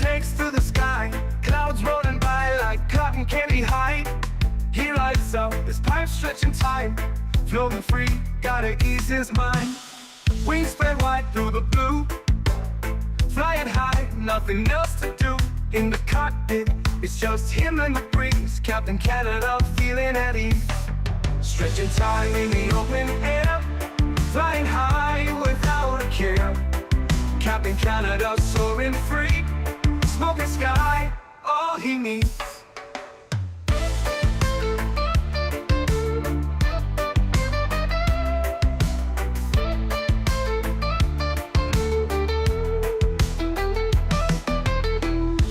takes to the sky, clouds rolling by like cotton candy high. He lights up, his pipe stretching time, floating free, gotta ease his mind. Wings spread wide through the blue, flying high, nothing else to do. In the cockpit, it's just him and the breeze, Captain Canada feeling at ease. Stretching time in the open air, flying high without a care. Captain Canada soaring free, smoking sky, all he needs.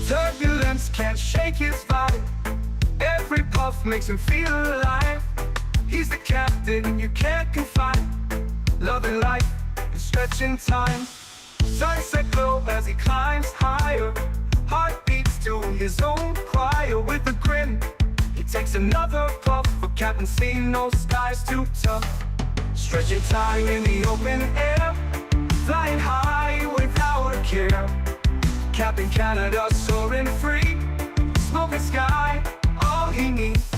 Turbulence can't shake his vibe, every puff makes him feel alive. He's the captain you can't confide, loving life and stretching time. Sunset glow as he climbs higher, heart beats to his own choir. With a grin, he takes another puff, for Captain C, no sky's too tough. Stretching time in the open air, flying high without a care. Captain Canada soaring free, smoking sky, all he needs.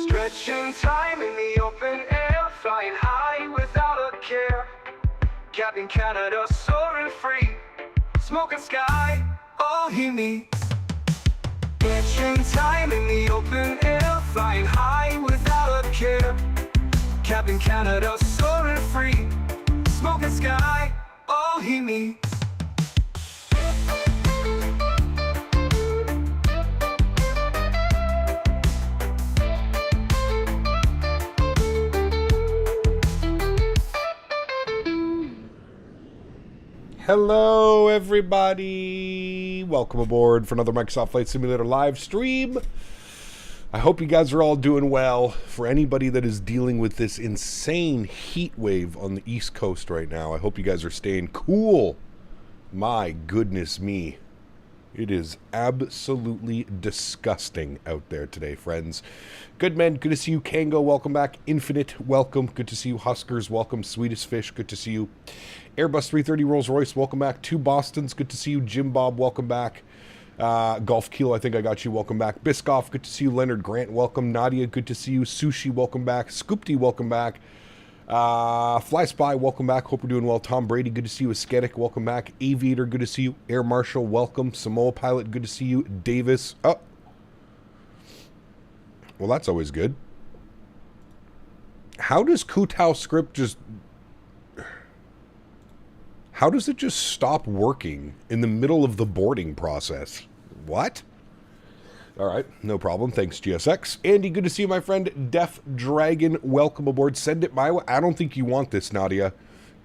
Stretching time in the open air, flying high without a care. Captain Canada soaring free, smoking sky, all he needs. Stretching time in the open air, flying high without a care. Captain Canada soaring free, smoking sky, all he needs. Hello everybody, welcome aboard for another Microsoft Flight Simulator live stream. I hope you guys are all doing well. For anybody that is dealing with this insane heat wave on the East Coast right now, I hope you guys are staying cool. My goodness me, it is absolutely disgusting out there today, friends. Good men, good to see you. Kango, welcome back. Infinite, welcome. Good to see you. Huskers, welcome. Sweetest Fish, good to see you. Airbus 330 Rolls Royce, welcome back. Two Bostons, good to see you. Jim Bob, welcome back. Golf Kilo, I think I got you, welcome back. Biscoff, good to see you. Leonard Grant, welcome. Nadya, good to see you. Sushi, welcome back. Scoopty, welcome back. Fly Spy, welcome back. Hope we're doing well. Tom Brady, good to see you. Ascetic, welcome back. Aviator, good to see you. Air Marshal, welcome. Samoa Pilot, good to see you. Davis, oh. Well, that's always good. How does Kutao script just... How does it just stop working in the middle of the boarding process? What? All right, no problem. Thanks, GSX. Andy, good to see you, my friend. Def Dragon, welcome aboard. Send it my way. I don't think you want this, Nadya.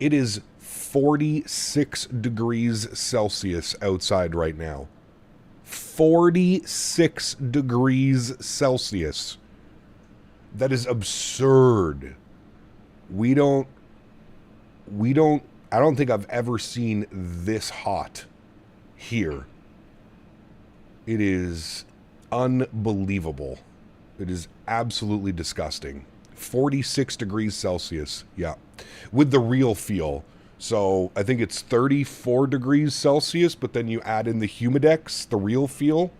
It is 46 degrees Celsius outside right now. 46 degrees Celsius. That is absurd. I don't think I've ever seen this hot here. It is unbelievable. It is absolutely disgusting. 46 degrees Celsius, yeah, with the real feel. So I think it's 34 degrees Celsius, but then you add in the humidex, the real feel.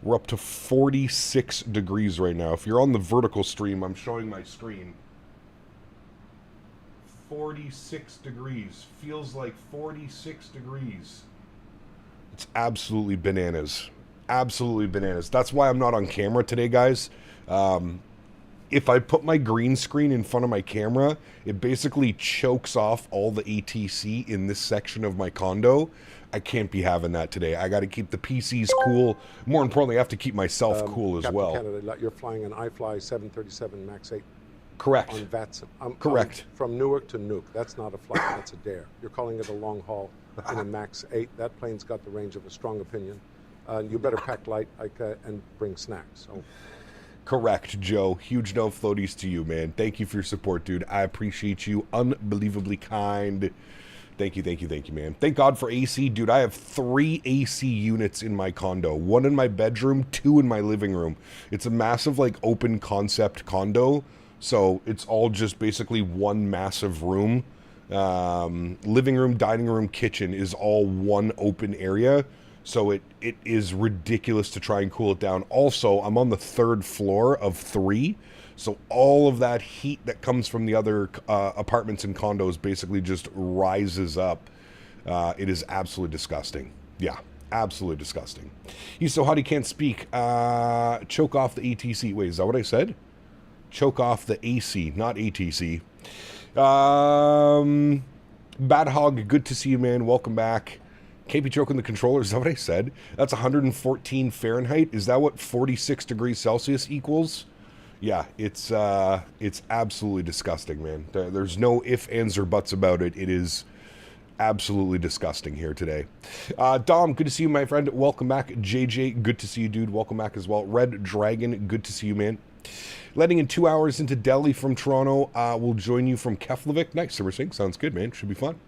We're up to 46 degrees right now. If you're on the vertical stream, I'm showing my screen. 46 degrees. Feels like 46 degrees. It's absolutely bananas. Absolutely bananas. That's why I'm not on camera today, guys. If I put my green screen in front of my camera, it basically chokes off all the ATC in this section of my condo. I can't be having that today. I got to keep the PCs cool. More importantly, I have to keep myself cool as Captain well. Canada, you're flying an iFly 737 MAX8. Correct. On Faten. Correct. From Newark to Nuuk. That's not a flight, that's a dare. You're calling it a long haul in a MAX8. That plane's got the range of a strong opinion. You better pack light and bring snacks. So. Correct, Joe. Huge no floaties to you, man. Thank you for your support, dude. I appreciate you. Unbelievably kind. Thank you, man. Thank God for AC. Dude, I have 3 AC units in my condo. 1 in my bedroom, 2 in my living room. It's a massive, like, open concept condo. So it's all just basically one massive room. Living room, dining room, kitchen is all one open area. So it is ridiculous to try and cool it down. Also, I'm on the 3rd floor of 3. So all of that heat that comes from the other apartments and condos basically just rises up. It is absolutely disgusting. Yeah, absolutely disgusting. He's so hot he can't speak. Choke off the ATC. Wait, is that what I said? Choke off the AC, not ATC. Bad Hog, good to see you, man. Welcome back. Can't be choking the controller. Is that what I said? That's 114 Fahrenheit. Is that what 46 degrees Celsius equals? Yeah, it's absolutely disgusting, man. There's no ifs, ands, or buts about it. It is absolutely disgusting here today. Dom, good to see you, my friend. Welcome back. JJ, good to see you, dude. Welcome back as well. Red Dragon, good to see you, man. Letting in 2 hours into Delhi from Toronto. We'll join you from Keflavik. Nice, Summer Singh. Sounds good, man. Should be fun.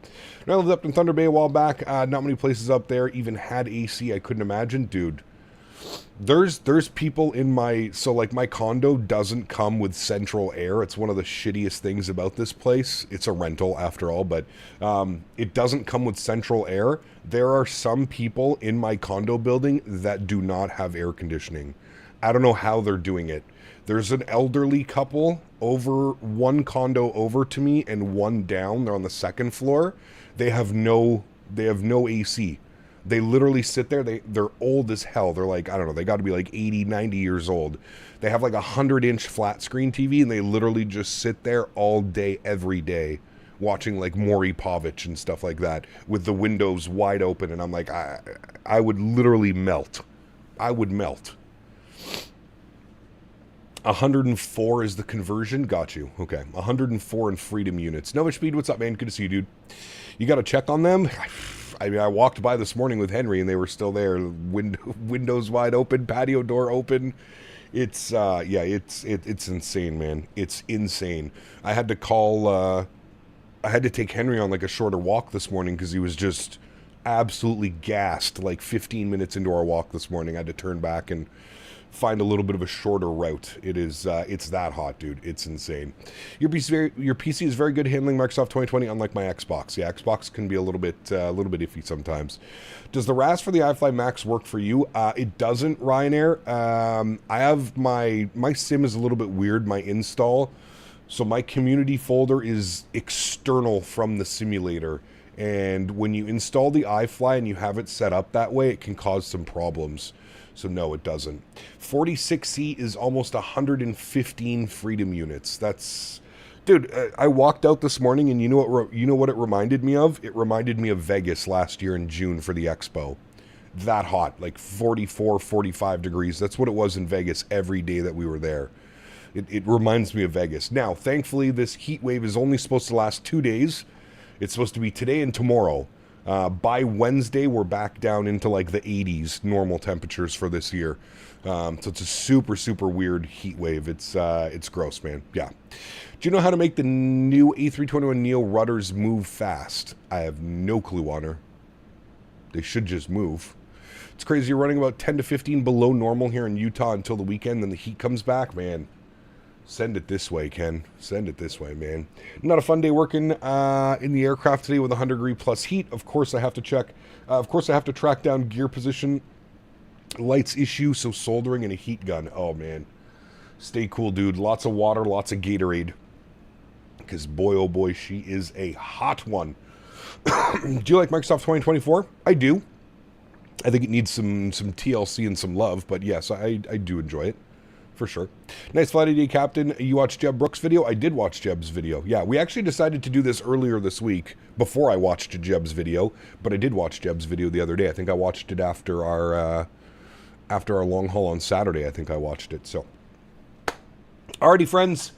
I lived up in Thunder Bay a while back. Not many places up there even had AC. I couldn't imagine. Dude, there's people in my condo doesn't come with central air. It's one of the shittiest things about this place. It's a rental after all, but it doesn't come with central air. There are some people in my condo building that do not have air conditioning. I don't know how they're doing it. There's an elderly couple over one condo over to me and one down. They're on the 2nd floor. They have no AC. They literally sit there. They're old as hell. They're like, I don't know, they got to be like 80, 90 years old. They have like a 100-inch flat screen TV, and they literally just sit there all day, every day, watching like Maury Povich and stuff like that with the windows wide open. And I'm like, I would literally melt. I would melt. 104 is the conversion. Got you. Okay. 104 in Freedom units. Nova Speed, what's up, man? Good to see you, dude. You got to check on them? I mean, I walked by this morning with Henry, and they were still there. Windows wide open, patio door open. It's, yeah, it's insane, man. It's insane. I had to call, I had to take Henry on, like, a shorter walk this morning because he was just absolutely gassed, like, 15 minutes into our walk this morning. I had to turn back and find a little bit of a shorter route. It is, it's that hot, dude. It's insane. Your PC is very good handling Microsoft 2020, unlike my Xbox. Yeah, Xbox can be a little bit iffy sometimes. Does the RAS for the iFly Max work for you? It doesn't, Ryanair. I have my sim is a little bit weird, my install. So my community folder is external from the simulator. And when you install the iFly and you have it set up that way, it can cause some problems. So no, it doesn't. 46C is almost 115 Freedom units. That's, dude. I walked out this morning, and you know what it reminded me of? It reminded me of Vegas last year in June for the Expo. That hot, like 44, 45 degrees. That's what it was in Vegas every day that we were there. It reminds me of Vegas. Now, thankfully, this heat wave is only supposed to last 2 days. It's supposed to be today and tomorrow. By Wednesday, we're back down into like the 80s normal temperatures for this year. So it's a super, super weird heat wave. It's gross, man. Yeah. Do you know how to make the new A321neo rudders move fast? I have no clue, Honor. They should just move. It's crazy. You're running about 10 to 15 below normal here in Utah until the weekend. Then the heat comes back, man. Send it this way, Ken. Send it this way, man. Not a fun day working in the aircraft today with 100-degree plus heat. Of course, I have to check. Of course, I have to track down gear position, lights issue, so soldering and a heat gun. Oh, man. Stay cool, dude. Lots of water, lots of Gatorade. Because, boy, oh, boy, she is a hot one. Do you like Microsoft 2024? I do. I think it needs some TLC and some love, but yes, I do enjoy it. For sure. Nice flight idea, Captain. You watched Jeb Brooks' video? I did watch Jeb's video. Yeah, we actually decided to do this earlier this week before I watched Jeb's video, but I did watch Jeb's video the other day. I think I watched it after our long haul on Saturday. I think I watched it. So, alrighty, friends.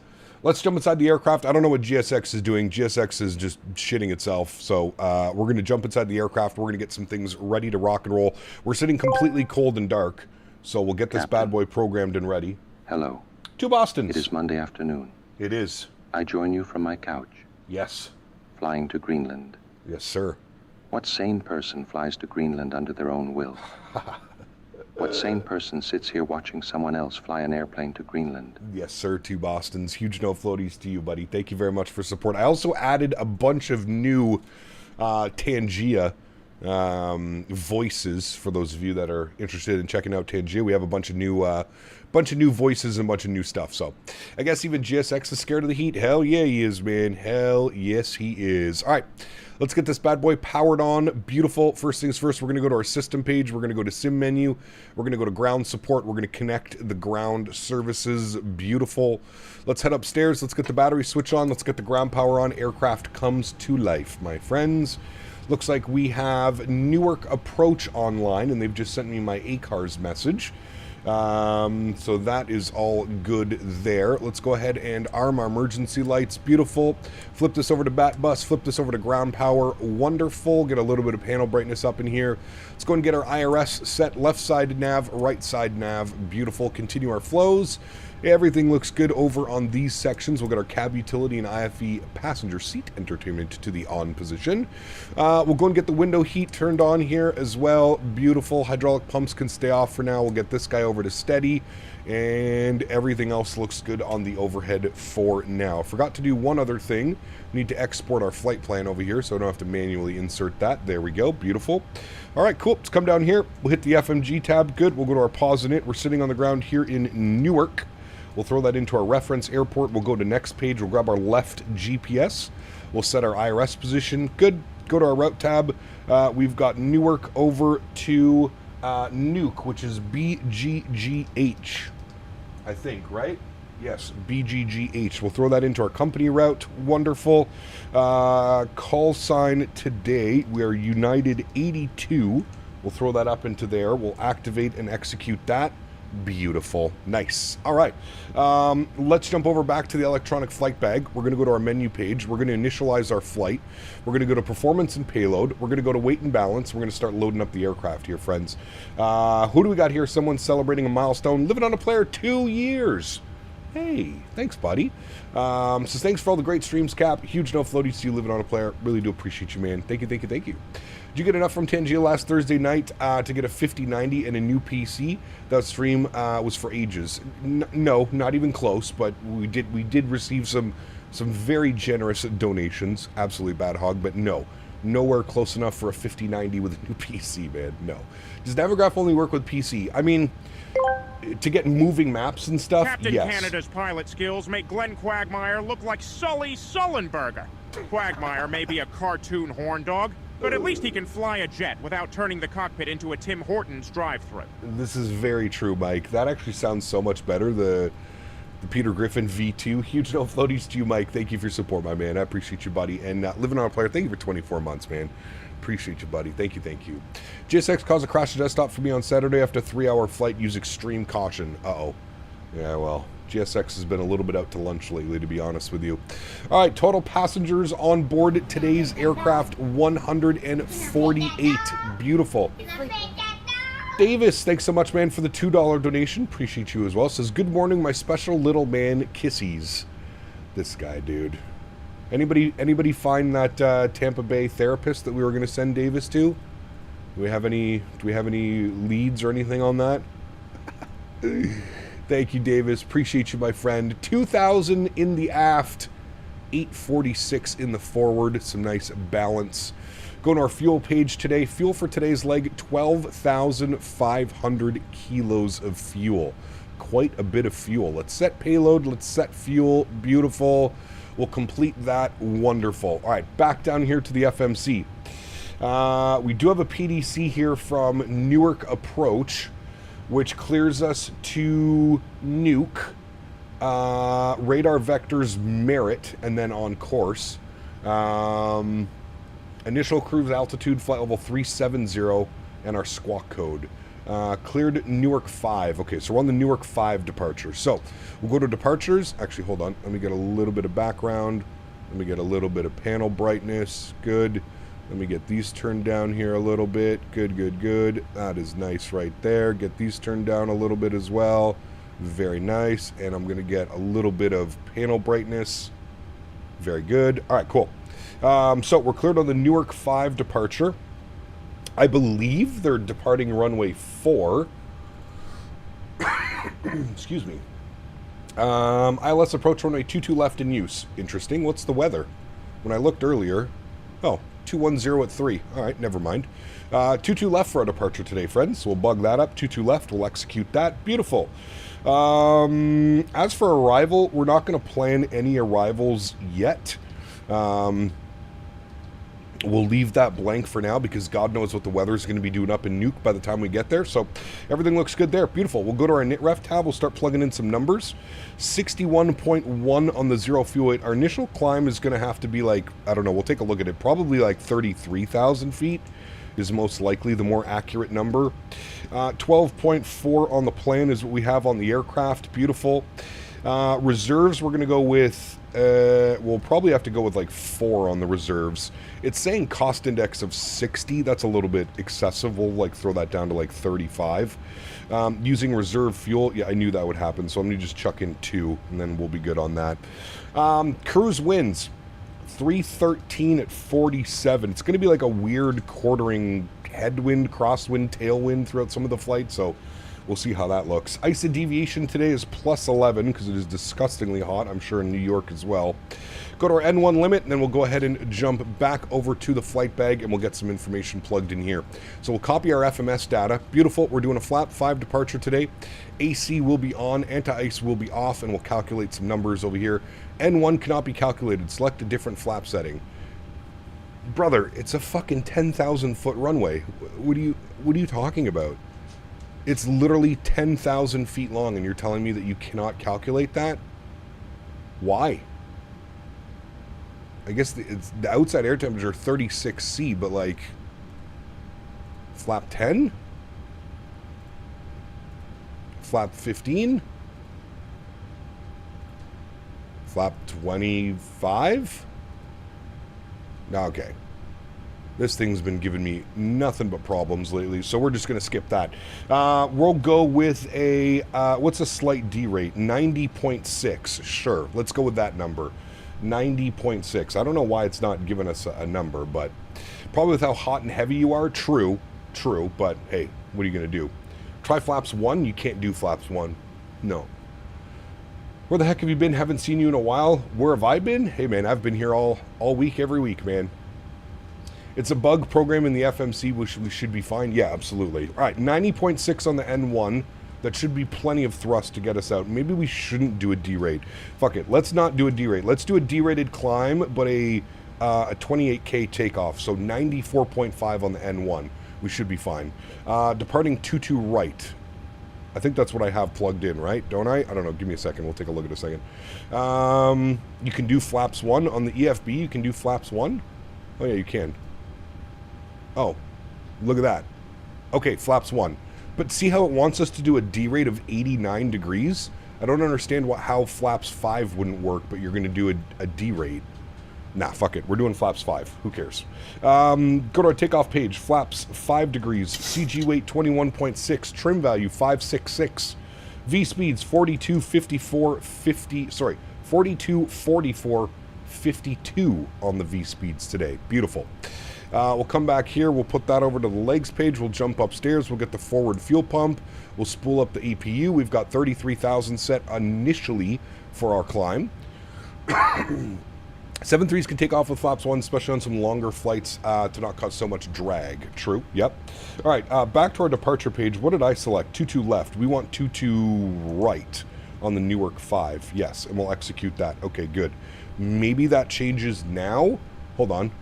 Let's jump inside the aircraft. I don't know what GSX is doing. GSX is just shitting itself. So we're going to jump inside the aircraft. We're going to get some things ready to rock and roll. We're sitting completely cold and dark. So we'll get this bad boy programmed and ready. Hello. To Boston's. It is Monday afternoon. It is. I join you from my couch. Yes. Flying to Greenland. Yes, sir. What sane person flies to Greenland under their own will? What sane person sits here watching someone else fly an airplane to Greenland? Yes, sir, to Boston's. Huge no floaties to you, buddy. Thank you very much for support. I also added a bunch of new Tangia voices for those of you that are interested in checking out Tangia. We have a bunch of new voices and a bunch of new stuff. So I guess even GSX is scared of the heat. Hell yeah, he is, man. Hell yes, he is. All right. Let's get this bad boy powered on. Beautiful. First things first, we're going to go to our system page. We're going to go to sim menu. We're going to go to ground support. We're going to connect the ground services. Beautiful. Let's head upstairs. Let's get the battery switch on. Let's get the ground power on. Aircraft comes to life, my friends. Looks like we have Newark approach online, and they've just sent me my ACARS message. So that is all good there. Let's go ahead and arm our emergency lights. Beautiful. Flip this over to bat bus. Flip this over to ground power. Wonderful. Get a little bit of panel brightness up in here. Let's go and get our IRS set. Left side nav, right side nav. Beautiful. Continue our flows. Everything looks good over on these sections. We'll get our cab utility and IFE passenger seat entertainment to the on position. We'll go and get the window heat turned on here as well. Beautiful. Hydraulic pumps can stay off for now. We'll get this guy over to steady, and everything else looks good on the overhead for now. Forgot to do one other thing. We need to export our flight plan over here, so I don't have to manually insert that. There we go. Beautiful. All right, cool. Let's come down here. We'll hit the FMG tab. Good. We'll go to our pause in it. We're sitting on the ground here in Newark. We'll throw that into our reference airport. We'll go to next page. We'll grab our left GPS. We'll set our IRS position. Good. Go to our route tab. We've got Newark over to Nuuk, which is BGGH, I think, right? Yes, BGGH. We'll throw that into our company route. Wonderful. Call sign today. We are United 82. We'll throw that up into there. We'll activate and execute that. Beautiful. Nice. All right. Let's jump over back to the electronic flight bag. We're going to go to our menu page. We're going to initialize our flight. We're going to go to performance and payload. We're going to go to weight and balance. We're going to start loading up the aircraft here, friends. Who do we got here? Someone celebrating a milestone. Living on a player 2 years. Hey, thanks, buddy. Says thanks for all the great streams, Cap. Huge no floaties to you living on a player. Really do appreciate you, man. Thank you, thank you, thank you. Did you get enough from Tangia last Thursday night to get a 5090 and a new PC? That stream was for ages. No, not even close, but we did receive some very generous donations. Absolutely bad hog, but no. Nowhere close enough for a 5090 with a new PC, man. No. Does Navigraph only work with PC? I mean, to get moving maps and stuff, Captain yes. Canada's pilot skills make Glenn Quagmire look like Sully Sullenberger. Quagmire may be a cartoon horn dog, but at least he can fly a jet without turning the cockpit into a Tim Hortons drive-thru. This is very true, Mike. That actually sounds so much better. The Peter Griffin V2. Huge no floaties to you, Mike. Thank you for your support, my man. I appreciate you, buddy. And living on a player, thank you for 24 months, man. Appreciate you, buddy. Thank you, thank you. GSX caused a crash to desktop for me on Saturday after a 3-hour flight. Use extreme caution. Uh-oh. Yeah, well, GSX has been a little bit out to lunch lately, to be honest with you. All right, total passengers on board today's aircraft, 148. Beautiful. Davis, thanks so much, man, for the $2 donation. Appreciate you as well. Says, good morning, my special little man, Kissies. This guy, dude. Anybody find that Tampa Bay therapist that we were going to send Davis to? Do we have any leads or anything on that? Thank you, Davis. Appreciate you, my friend. 2,000 in the aft, 846 in the forward. Some nice balance. Go to our fuel page today. Fuel for today's leg, 12,500 kilos of fuel. Quite a bit of fuel. Let's set payload. Let's set fuel. Beautiful. We'll complete that. Wonderful. All right, back down here to the FMC. We do have a PDC here from Newark Approach, which clears us to Nuuk. Radar vectors merit, and then on course. Initial cruise altitude, flight level 370, and our squawk code. Cleared Newark 5. Okay, so we're on the Newark 5 departure. So we'll go to departures. Actually, hold on. Let me get a little bit of background. Let me get a little bit of panel brightness. Good. Let me get these turned down here a little bit. Good, good, good. That is nice right there. Get these turned down a little bit as well. Very nice. And I'm going to get a little bit of panel brightness. Very good. All right, cool. So we're cleared on the Newark 5 departure. I believe they're departing runway 4. Excuse me. ILS approach runway 22 left in use. Interesting. What's the weather? When I looked earlier... Oh, 210 at 3. All right, never mind. 22 left for our departure today, friends. So we'll bug that up. 22 left. We'll execute that. Beautiful. As for arrival, we're not going to plan any arrivals yet. We'll leave that blank for now because God knows what the weather is going to be doing up in Nuuk by the time we get there. So everything looks good there. Beautiful. We'll go to our NitRef tab. We'll start plugging in some numbers. 61.1 on the 0 fuel weight. Our initial climb is going to have to be like, I don't know, we'll take a look at it. Probably like 33,000 feet is most likely the more accurate number. 12.4 on the plan is what we have on the aircraft. Beautiful. Reserves, we're going to go with, we'll probably have to go with like 4 on the reserves. It's saying cost index of 60. That's a little bit excessive. We'll like throw that down to like 35. Using reserve fuel, yeah, I knew that would happen. So I'm going to just chuck in 2 and then we'll be good on that. Cruise winds, 313 at 47. It's going to be like a weird quartering headwind, crosswind, tailwind throughout some of the flight. So we'll see how that looks. ISA deviation today is plus 11 because it is disgustingly hot. I'm sure in New York as well. Go to our N1 limit, and then we'll go ahead and jump back over to the flight bag, and we'll get some information plugged in here. So we'll copy our FMS data. Beautiful. We're doing a flap 5 departure today. AC will be on, anti-ice will be off, and we'll calculate some numbers over here. N1 cannot be calculated. Select a different flap setting. Brother, it's a fucking 10,000 foot runway. What are you talking about? It's literally 10,000 feet long, and you're telling me that you cannot calculate that? Why? I guess the outside air temperature 36C, but like flap 10? Flap 15? Flap 25? Okay. This thing's been giving me nothing but problems lately, so we're just going to skip that. We'll go with a, what's a slight D rate? 90.6. Sure, let's go with that number. 90.6. I don't know why it's not giving us a number, but probably with how hot and heavy you are. True, but hey, what are you going to do? Try flaps 1? You can't do flaps 1. No. Where the heck have you been? Haven't seen you in a while. Where have I been? Hey, man, I've been here all week, every week, man. It's a bug program in the FMC, which we should be fine. Yeah, absolutely. All right, 90.6 on the N1. That should be plenty of thrust to get us out. Maybe we shouldn't do a D-rate. Fuck it. Let's not do a D-rate. Let's do a D-rated climb, but a 28K takeoff. So 94.5 on the N1. We should be fine. Departing 22 right. I think that's what I have plugged in, right? Don't I? I don't know. Give me a second. We'll take a look at a second. You can do flaps 1. On the EFB, you can do flaps 1. Oh, yeah, you can. Oh, look at that. Okay, flaps 1. But see how it wants us to do a D rate of 89 degrees? I don't understand how flaps 5 wouldn't work, but you're going to do a D rate. Nah, fuck it. We're doing flaps 5. Who cares? Go to our takeoff page. Flaps 5 degrees. CG weight 21.6. Trim value 566. V speeds 42, 54, 50. Sorry, 42, 44, 52 on the V speeds today. Beautiful. We'll come back here. We'll put that over to the legs page. We'll jump upstairs. We'll get the forward fuel pump. We'll spool up the APU. We've got 33,000 set initially for our climb. 7.3s can take off with flaps 1, especially on some longer flights to not cause so much drag. True. Yep. All right. Back to our departure page. What did I select? 22 left. We want 22 right on the Newark 5. Yes. And we'll execute that. Okay, good. Maybe that changes now. Hold on.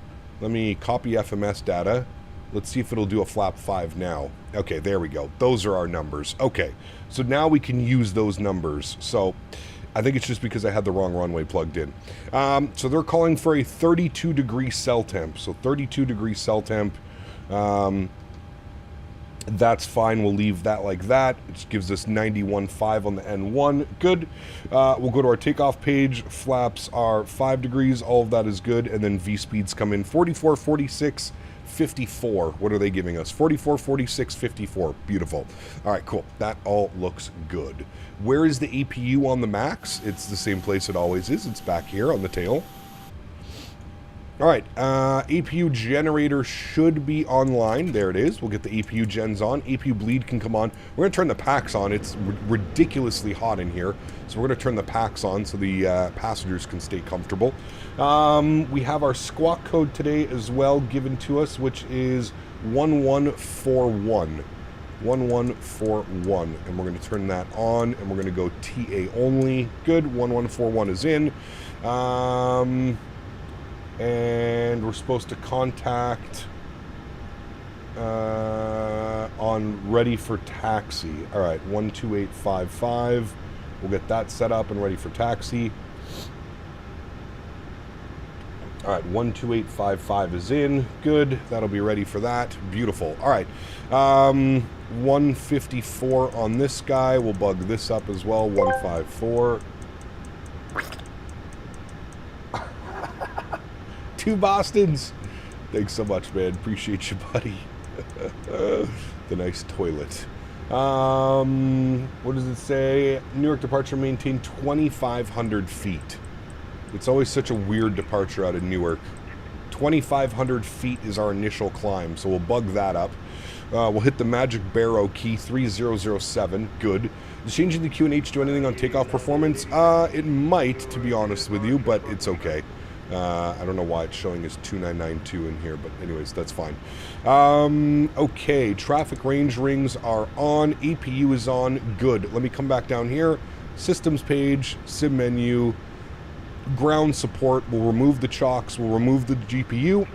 Let me copy FMS data. Let's see if it'll do a flap 5 now. Okay, there we go. Those are our numbers. Okay, so now we can use those numbers. So I think it's just because I had the wrong runway plugged in. So they're calling for a 32 degree cell temp. So 32 degree cell temp. That's fine. We'll leave that like that. It just gives us 91.5 on the N1. Good. We'll go to our takeoff page. Flaps are 5 degrees. All of that is good. And then V speeds come in 44, 46, 54. What are they giving us? 44, 46, 54. Beautiful. All right, cool. That all looks good. Where is the APU on the MAX? It's the same place it always is. It's back here on the tail. All right, APU generator should be online. There it is. We'll get the APU gens on. APU bleed can come on. We're going to turn the packs on. It's ridiculously hot in here, so we're going to turn the packs on so the passengers can stay comfortable. We have our squawk code today as well given to us, which is 1141. 1141, and we're going to turn that on, and we're going to go TA only. Good. 1141 is in. And we're supposed to contact on ready for taxi. All right, 12855. We'll get that set up and ready for taxi. All right, 12855 is in. Good. That'll be ready for that. Beautiful. All right. 154 on this guy. We'll bug this up as well. 154. 2 Bostons. Thanks so much, man. Appreciate you, buddy. The nice toilet. What does it say? Newark departure maintained 2,500 feet. It's always such a weird departure out of Newark. 2,500 feet is our initial climb, so we'll bug that up. We'll hit the magic barrow key, 3007. Good. Does changing the QNH do anything on takeoff performance? It might, to be honest with you, but it's okay. I don't know why it's showing as 2992 in here, but anyways, that's fine. Okay, traffic range rings are on. APU is on. Good. Let me come back down here. Systems page, sim menu, ground support. We'll remove the chocks. We'll remove the GPU.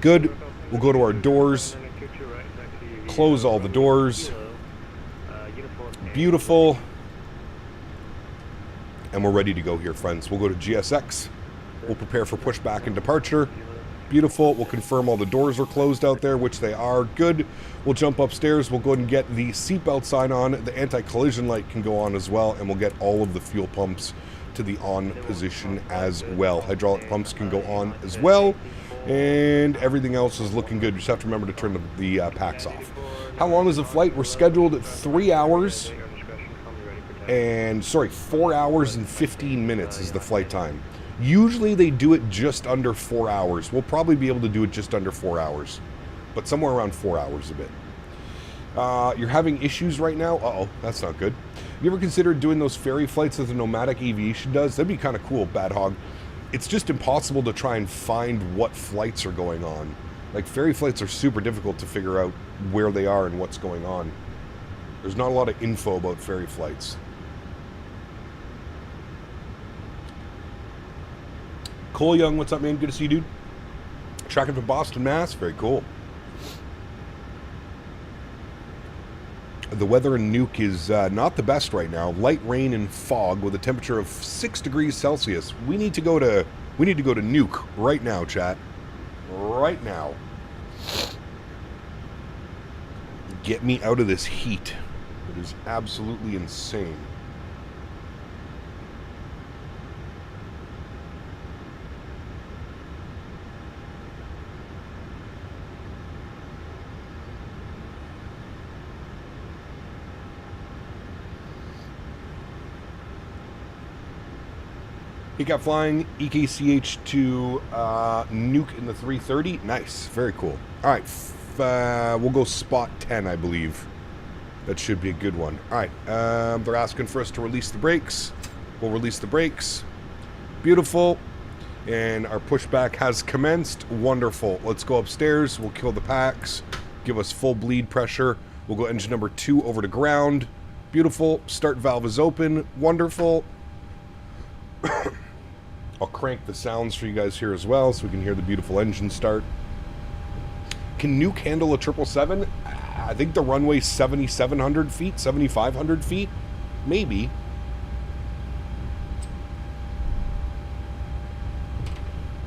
Good. We'll go to our doors. Close all the doors. Beautiful. And we're ready to go here, friends. We'll go to GSX. We'll prepare for pushback and departure. Beautiful. We'll confirm all the doors are closed out there, which they are. Good. We'll jump upstairs. We'll go ahead and get the seatbelt sign on. The anti-collision light can go on as well, and we'll get all of the fuel pumps to the on position as well. Hydraulic pumps can go on as well, and everything else is looking good. You just have to remember to turn the packs off. How long is the flight? We're scheduled at 3 hours and 4 hours and 15 minutes is the flight time. Usually they do it just under 4 hours. We'll probably be able to do it just under 4 hours, but somewhere around 4 hours a bit. You're having issues right now? Uh-oh, that's not good. You ever considered doing those ferry flights that the Nomadic Aviation does? That'd be kind of cool, Bad Hog. It's just impossible to try and find what flights are going on. Like, ferry flights are super difficult to figure out where they are and what's going on. There's not a lot of info about ferry flights. Cole Young, what's up, man? Good to see you, dude. Tracking from Boston, Mass. Very cool. The weather in Nuuk is not the best right now. Light rain and fog with a temperature of 6 degrees Celsius. We need to go to Nuuk right now, chat. Right now. Get me out of this heat. It is absolutely insane. Takeoff Flying, EKCH to Nuuk in the 330. Nice. Very cool. All right. We'll go spot 10, I believe. That should be a good one. All right. They're asking for us to release the brakes. We'll release the brakes. Beautiful. And our pushback has commenced. Wonderful. Let's go upstairs. We'll kill the packs. Give us full bleed pressure. We'll go engine number 2 over to ground. Beautiful. Start valve is open. Wonderful. I'll crank the sounds for you guys here as well so we can hear the beautiful engine start. Can Nuuk handle a 777? I think the runway's 7,700 feet, 7,500 feet? Maybe.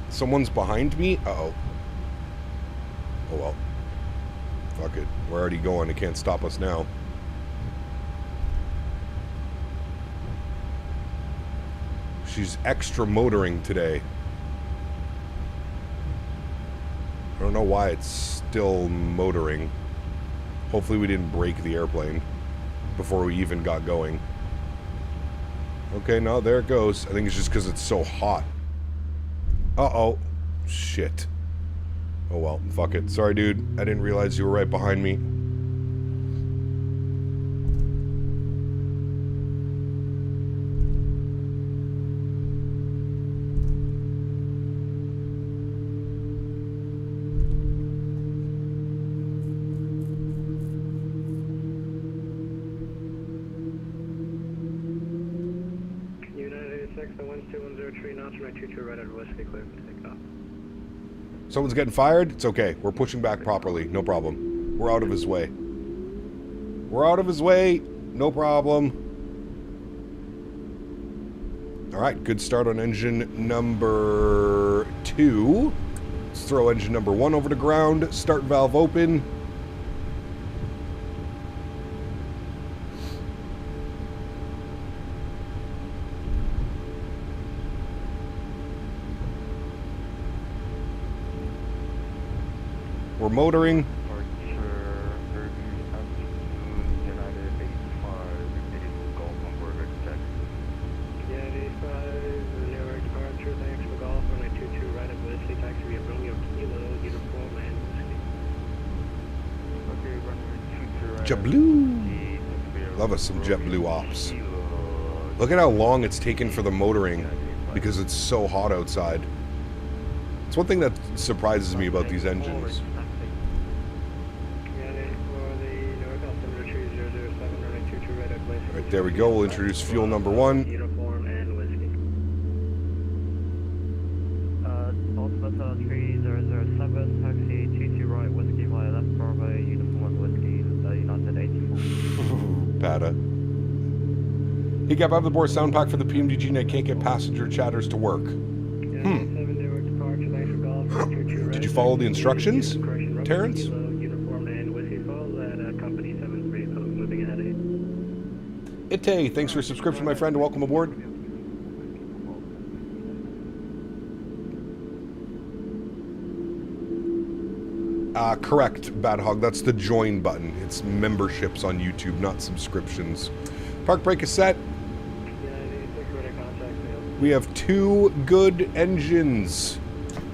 Someone's behind me? Uh-oh. Oh well. Fuck it. We're already going. It can't stop us now. She's extra motoring today. I don't know why it's still motoring. Hopefully we didn't break the airplane before we even got going. Okay, no, there it goes. I think it's just because it's so hot. Uh-oh. shit. Oh well, fuck it. Sorry, dude. I didn't realize you were right behind me. Someone's getting fired? It's okay. We're pushing back properly. No problem. We're out of his way. We're out of his way. No problem. Alright, good start on engine number 2. Let's throw engine number 1 over to ground. Start valve open. We're motoring. JetBlue. Love us some JetBlue ops. Look at how long it's taken for the motoring because it's so hot outside. It's one thing that surprises me about these engines. Right, there we go. We'll introduce fuel number 1. Uniform and whiskey. Ultimate 3007, taxi 22 right, whiskey via left, Bravo, uniform and whiskey, United 84. Pata. Hey, Gap, I have the board sound pack for the PMDG and I can't get passenger chatters to work. Did you follow the instructions, Terrence? Ite, thanks for your subscription, my friend. Welcome aboard. Correct, Bad Hog. That's the join button. It's memberships on YouTube, not subscriptions. Park brake is set. We have 2 good engines.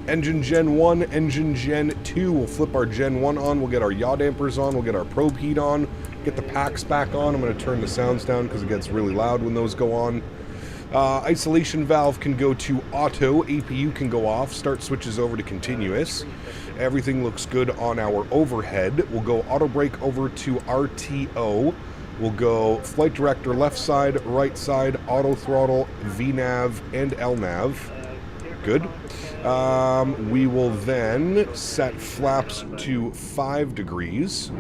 Engine Gen 1, Engine Gen 2. We'll flip our Gen 1 on. We'll get our yaw dampers on. We'll get our probe heat on. Get the packs back on. I'm going to turn the sounds down because it gets really loud when those go on. Isolation valve can go to auto. APU can go off. Start switches over to continuous. Everything looks good on our overhead. We'll go auto brake over to RTO. We'll go flight director left side, right side, auto throttle, VNAV, and LNAV. Good. We will then set flaps to 5 degrees.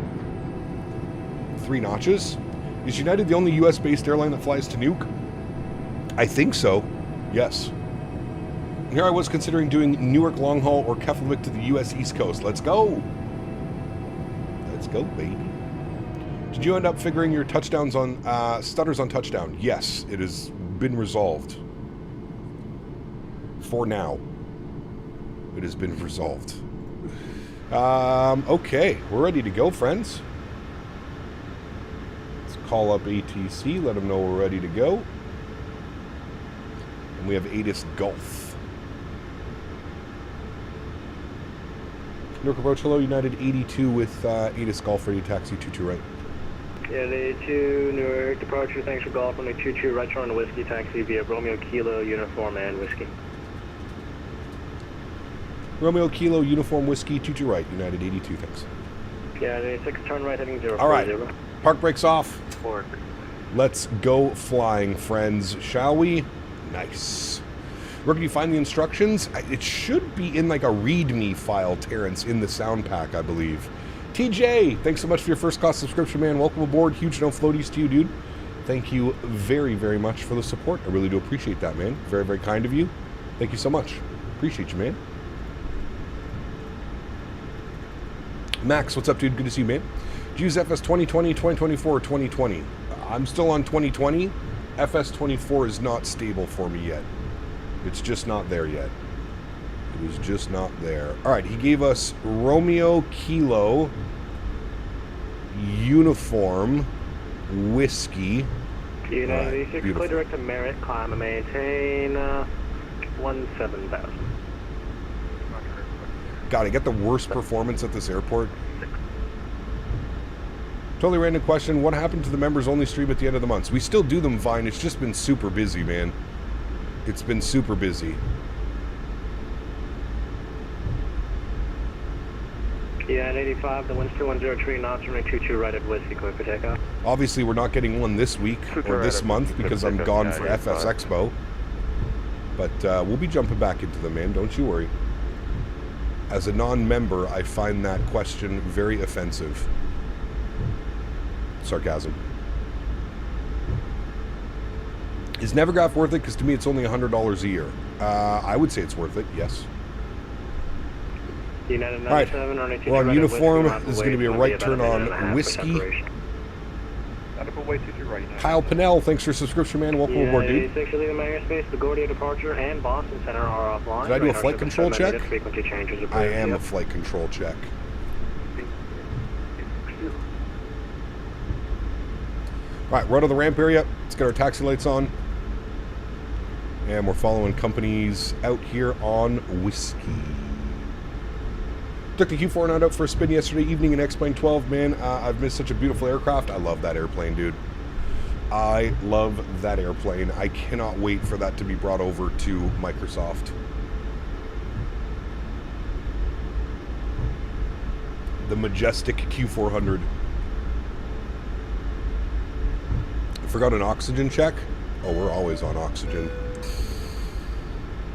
3 notches. Is United the only US-based airline that flies to Nuuk? I think so. Yes. Here I was considering doing Newark long haul or Keflavik to the US East Coast. Let's go. Let's go, baby. Did you end up figuring your touchdowns on stutters on touchdown? Yes, it has been resolved. For now. It has been resolved. Okay, we're ready to go, friends. Let's call up ATC, let them know we're ready to go. And we have ATIS Gulf. Newark approach, hello, United 82 with ATIS Gulf, ready taxi 22 right. Yeah, the 82 Newark departure, thanks for Golf, on the 22 right turn on whiskey taxi via Romeo Kilo, uniform and whiskey. Romeo Kilo, uniform whiskey, 22 right, United 82, thanks. Yeah, the 6 turn right heading 040. All right, park brakes off. Forward. Let's go flying, friends, shall we? Nice. Where can you find the instructions? It should be in like a README file, Terrence, in the sound pack, I believe. TJ, thanks so much for your first class subscription, man. Welcome aboard. Huge no floaties to you, dude. Thank you very, very much for the support. I really do appreciate that, man. Very, very kind of you. Thank you so much. Appreciate you, man. Max, what's up, dude? Good to see you, man. Did you use FS 2020, 2024, or 2020? I'm still on 2020. FS 24 is not stable for me yet. It's just not there yet. It was just not there. All right, he gave us Romeo Kilo uniform whiskey. United 86, clear direct to Merritt, climb and maintain 17,000. God, I get the worst performance at this airport. Totally random question. What happened to the members only stream at the end of the month? We still do them fine. It's just been super busy, man. It's been super busy. Yeah, at 85, the wind's 2103 knots, running 22 right at Whiskey, clear for takeoff. Obviously, we're not getting one this week or this month because I'm gone for FS Expo. But we'll be jumping back into them, man. Don't you worry. As a non-member, I find that question very offensive. Sarcasm. Is Nevergraph worth it? Because to me, it's only $100 a year. I would say it's worth it, yes. Alright, we're on uniform. This is going to be a right turn on Whiskey. Kyle Pinnell, thanks for your subscription, man. Welcome aboard, dude. Did I do a flight control check? I am a flight control check. Alright, we're out of the ramp area. Let's get our taxi lights on. And we're following companies out here on Whiskey. Took the Q4 out for a spin yesterday evening in X-Plane 12. Man, I've missed such a beautiful aircraft. I love that airplane, dude. I love that airplane. I cannot wait for that to be brought over to Microsoft. The majestic Q400. Forgot an oxygen check? Oh, we're always on oxygen.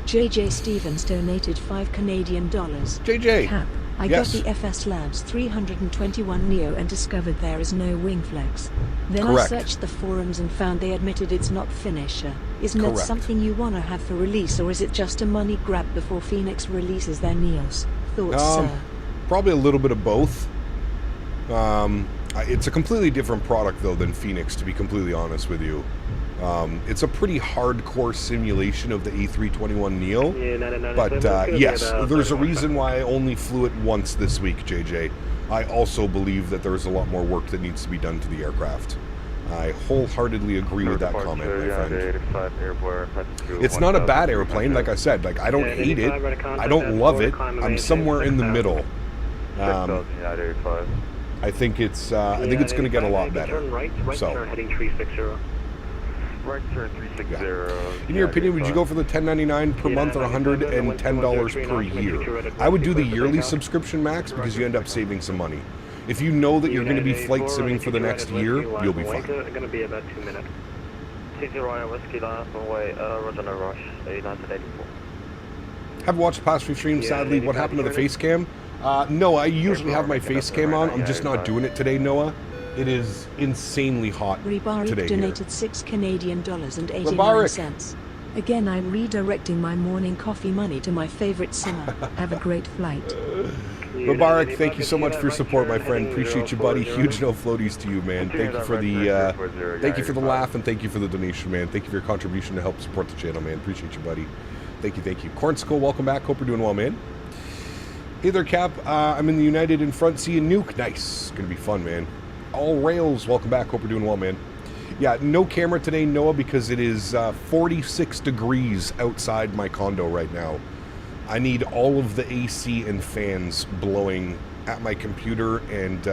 JJ Stevens donated $5 Canadian. JJ! Cap. I Yes. got the FS Labs 321 Neo and discovered there is no wing flex. Then Correct. I searched the forums and found they admitted it's not finisher. Isn't Correct. that something you want to have for release, or is it just a money grab before Phoenix releases their Neos? Thoughts, sir? Probably a little bit of both. It's a completely different product, though, than Phoenix, to be completely honest with you. It's a pretty hardcore simulation of the A321 Neo. But yes, there's a reason why I only flew it once this week, JJ. I also believe that there's a lot more work that needs to be done to the aircraft. I wholeheartedly agree with that comment, my friend. It's not a bad airplane, like I said. Like, I don't hate it. I don't love it. I'm somewhere in the middle. I think it's going to get a lot better. So, Right turn 360. yeah. In your opinion, would you go for the $10.99 per month or $110 per year? I would do the yearly subscription, Max, because you end up saving some money. If you know that you're going to be flight simming for the next year, you'll be fine. Going to be about 2 minutes. 60 Ryan Whiskey line up away, Roger no rush, 8984. Haven't watched past few streams, sadly. What happened to the face cam? No, I usually have my face cam on. I'm just not doing it today, Noah. It is insanely hot Rebarik today donated here. $6 Canadian and 89 Rebarik. cents. Again, I'm redirecting my morning coffee money to my favorite simmer. Have a great flight. Mubarak, thank you so much for your support, my friend. Appreciate you, buddy. Huge no floaties to you, man. Thank you for the laugh and thank you for the donation, man. Thank you for your contribution to help support the channel, man. Appreciate you, buddy. Thank you, thank you. Cornsicle, welcome back. Hope you're doing well, man. Hey there, Cap. I'm in the United in front. See you, Nuuk. Nice. It's gonna be fun, man. All Rails, welcome back. Hope you're doing well, man. Yeah, no camera today, Noah, because it is 46 degrees outside my condo right now. I need all of the AC and fans blowing at my computer, and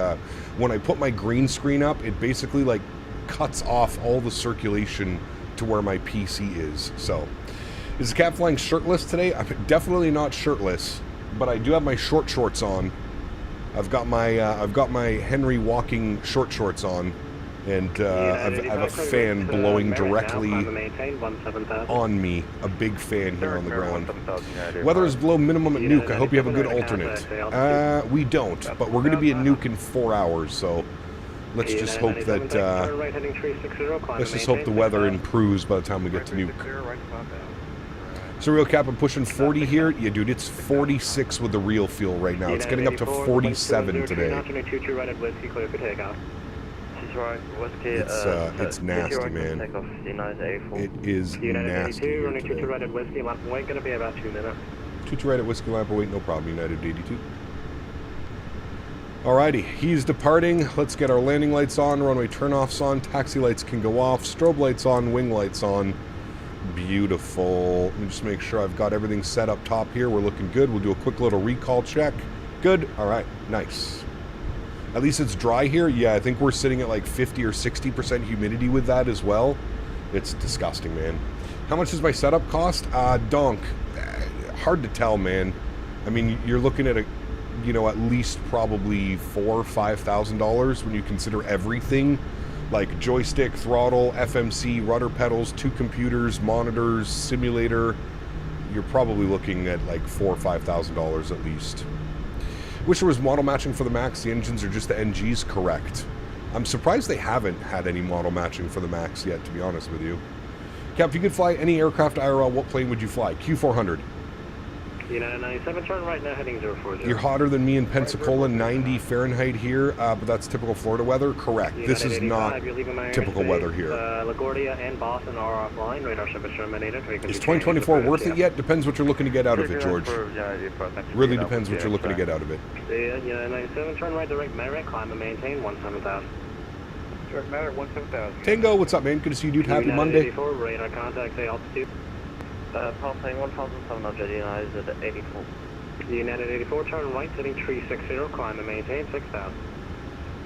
when I put my green screen up, it basically like cuts off all the circulation to where my PC is. So, is the Cap flying shirtless today? I'm definitely not shirtless, but I do have my short shorts on. I've got my Henry walking short shorts on, and I have a fan blowing directly on me. A big fan here on the ground. Weather is below minimum at Nuuk. I hope you have a good alternate. We don't, but we're going to be at Nuuk in 4 hours, so let's just hope that the weather improves by the time we get to Nuuk. So real Cap, I'm pushing 40 here. Yeah, dude, it's 46 with the real fuel right now. It's getting up to 47 today. It's nasty, man. It is nasty here today. 22 right at Whiskey, lap and wait, going to be about 2 minutes. 22 right at Whiskey, lap and wait, no problem, United 82. Alrighty, he's departing. Let's get our landing lights on, runway turnoffs on, taxi lights can go off, strobe lights on, wing lights on. Beautiful. Let me just make sure I've got everything set up top here. We're looking good. We'll do a quick little recall check. Good. All right. Nice. At least it's dry here. Yeah, I think we're sitting at like 50 or 60% humidity with that as well. It's disgusting, man. How much does my setup cost? Donk. Hard to tell, man. I mean, you're looking at a, you know, at least probably $4,000 or $5,000 when you consider everything. Like joystick, throttle, FMC, rudder pedals, 2 computers, monitors, simulator. You're probably looking at like $4,000 or $5,000 at least. Wish there was model matching for the MAX. The engines are just the NGs, correct. I'm surprised they haven't had any model matching for the MAX yet, to be honest with you. Cap, if you could fly any aircraft IRL, what plane would you fly? Q400. United 97, turn right now, heading 040. You're hotter than me in Pensacola, 90 Fahrenheit here, but that's typical Florida weather? Correct. This is not typical weather here. LaGuardia and Boston are offline. Radar service terminated. Is 2024 worth it yet? Depends what you're looking to get out of it, George. Really depends what you're looking to get out of it. United 97, turn right, direct Merrick, climb and maintain 17,000. Direct Merrick, 17,000. Tango, what's up, man? Good to see you, dude. Happy Monday. 84, radar contact, say altitude. Passing 1,700, United 84. United 84, turn right, heading 360, climb and maintain 6,000.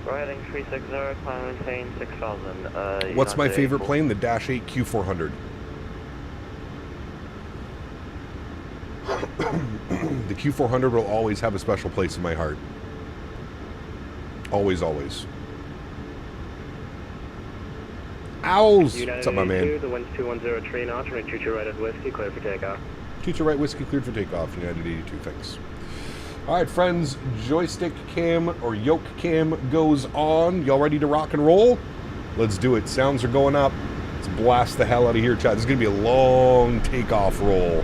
We're heading 360, climb and maintain 6,000. What's my favorite plane? The Dash 8 Q400. The Q400 will always have a special place in my heart. Always, always. Owls! What's up, my man? The wind's 210 3 knots, running 22 right at whiskey, clear for takeoff. 22 right whiskey, cleared for takeoff. United 82, thanks. All right, friends, joystick cam or yoke cam goes on. Y'all ready to rock and roll? Let's do it. Sounds are going up. Let's blast the hell out of here, chat. This is going to be a long takeoff roll.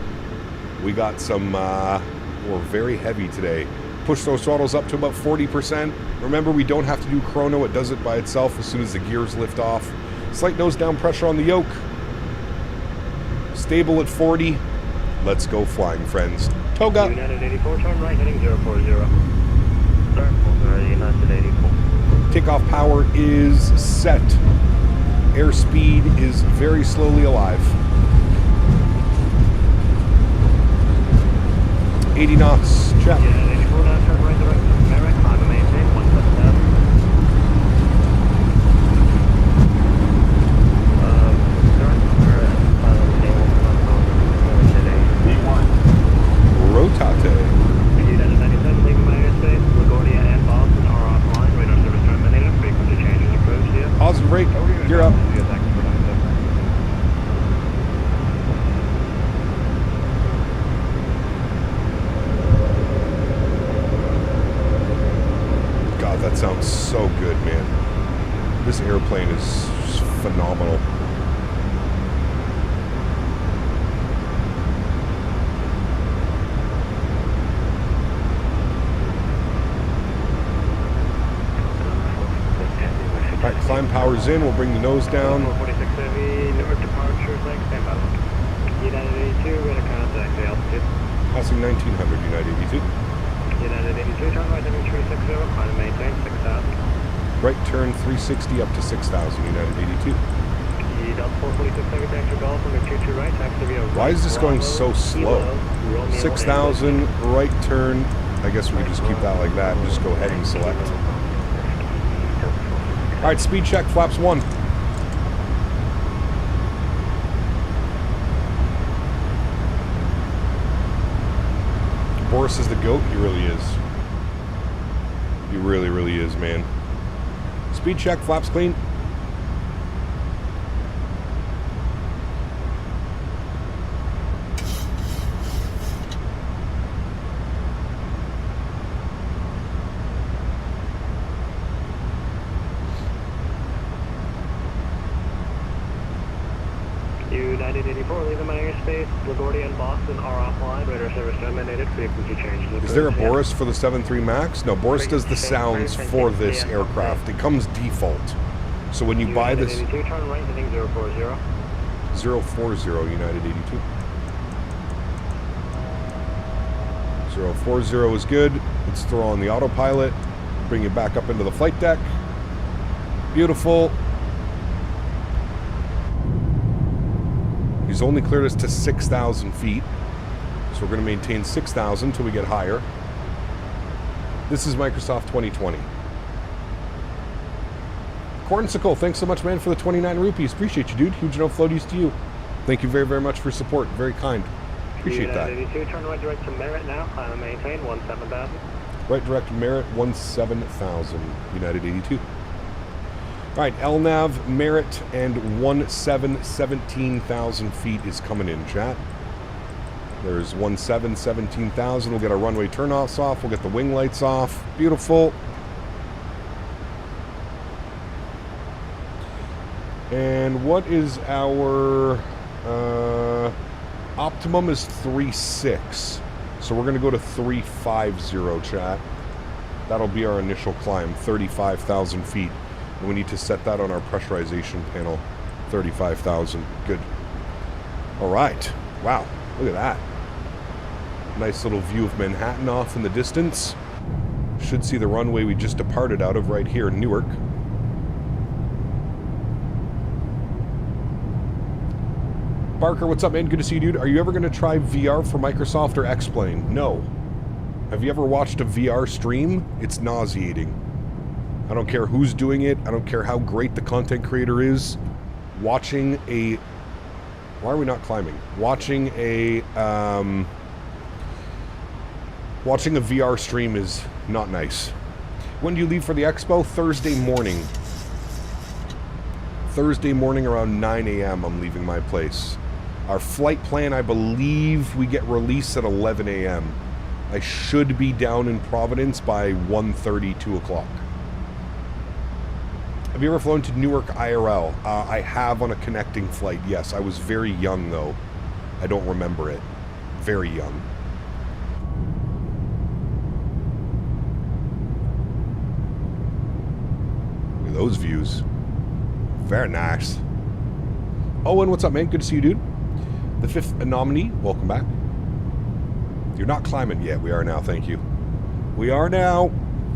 We got some, we're very heavy today. Push those throttles up to about 40%. Remember, we don't have to do chrono. It does it by itself as soon as the gears lift off. Slight nose down pressure on the yoke. Stable at 40. Let's go flying, friends. Toga. United 84, turn right, heading 040. United 84. Takeoff power is set. Airspeed is very slowly alive. 80 knots. Check. United 84, now turn right, direct Merrick, climb and maintain 17,000. Rotate. United 97, leaving my airspace. LaGuardia and Boston are offline. Radar service terminated. Frequency changes approved here. Positive rate. You're up. God, that sounds so good, man. This airplane is phenomenal. All right, climb power's in. We'll bring the nose down. 46 heavy, Newark departure, flight standby. United 82, radar contact, the altitude. Passing 1900, United 82. United 82, turn right, heading 360, climb and maintain 6,000. Right turn 360 up to 6,000, United 82. Delta 446 heavy, taxi golf, under 22 right, taxi via. Why is this going so slow? 6,000, right turn. I guess we can just keep that like that and just go heading select. All right, speed check, flaps 1. Boris is the GOAT. He really is. He really, really is, man. Speed check, flaps clean. United 84, leaving my airspace. LaGuardia and Boston are offline. Radar service terminated. Frequency changes. Is there a Boris for the 7.3 MAX? No, Boris does the sounds for this aircraft. It comes default. So when you buy this... United 82, turn right, heading 040. 040, United 82. 040 is good. Let's throw on the autopilot. Bring it back up into the flight deck. Beautiful. He's He's only cleared us to 6,000 feet. So we're going to maintain 6,000 until we get higher. This is Microsoft 2020. Cornsicle, thanks so much, man, for the 29 rupees. Appreciate you, dude. Huge enough floaties to you. Thank you very, very much for support. Very kind. Appreciate that. 82, turn right direct to Merritt now. Climb and maintain 17,000. Right direct Merritt, 17,000. United 82. All right, LNAV, Merritt, and 17,000 feet is coming in, chat. There's 17,000. We'll get our runway turnoffs off. We'll get the wing lights off. Beautiful. And what is our optimum is 3.6. So we're going to go to 3.50, chat. That'll be our initial climb, 35,000 feet. And we need to set that on our pressurization panel, 35,000. Good. All right. Wow. Look at that. Nice little view of Manhattan off in the distance. Should see the runway we just departed out of right here in Newark. Barker, what's up, man? Good to see you, dude. Are you ever going to try VR for Microsoft or X-Plane? No. Have you ever watched a VR stream? It's nauseating. I don't care who's doing it. I don't care how great the content creator is. Watching a... Why are we not climbing? Watching a VR stream is not nice. When do you leave for the expo? Thursday morning. Thursday morning around 9 a.m. I'm leaving my place. Our flight plan, I believe we get released at 11 a.m. I should be down in Providence by 1:30, 2 o'clock. Have you ever flown to Newark IRL? I have on a connecting flight, yes. I was very young, though. I don't remember it. Very young. Look at those views. Very nice. Owen, what's up, man? Good to see you, dude. The fifth anomaly, welcome back. You're not climbing yet. We are now, thank you. We are now.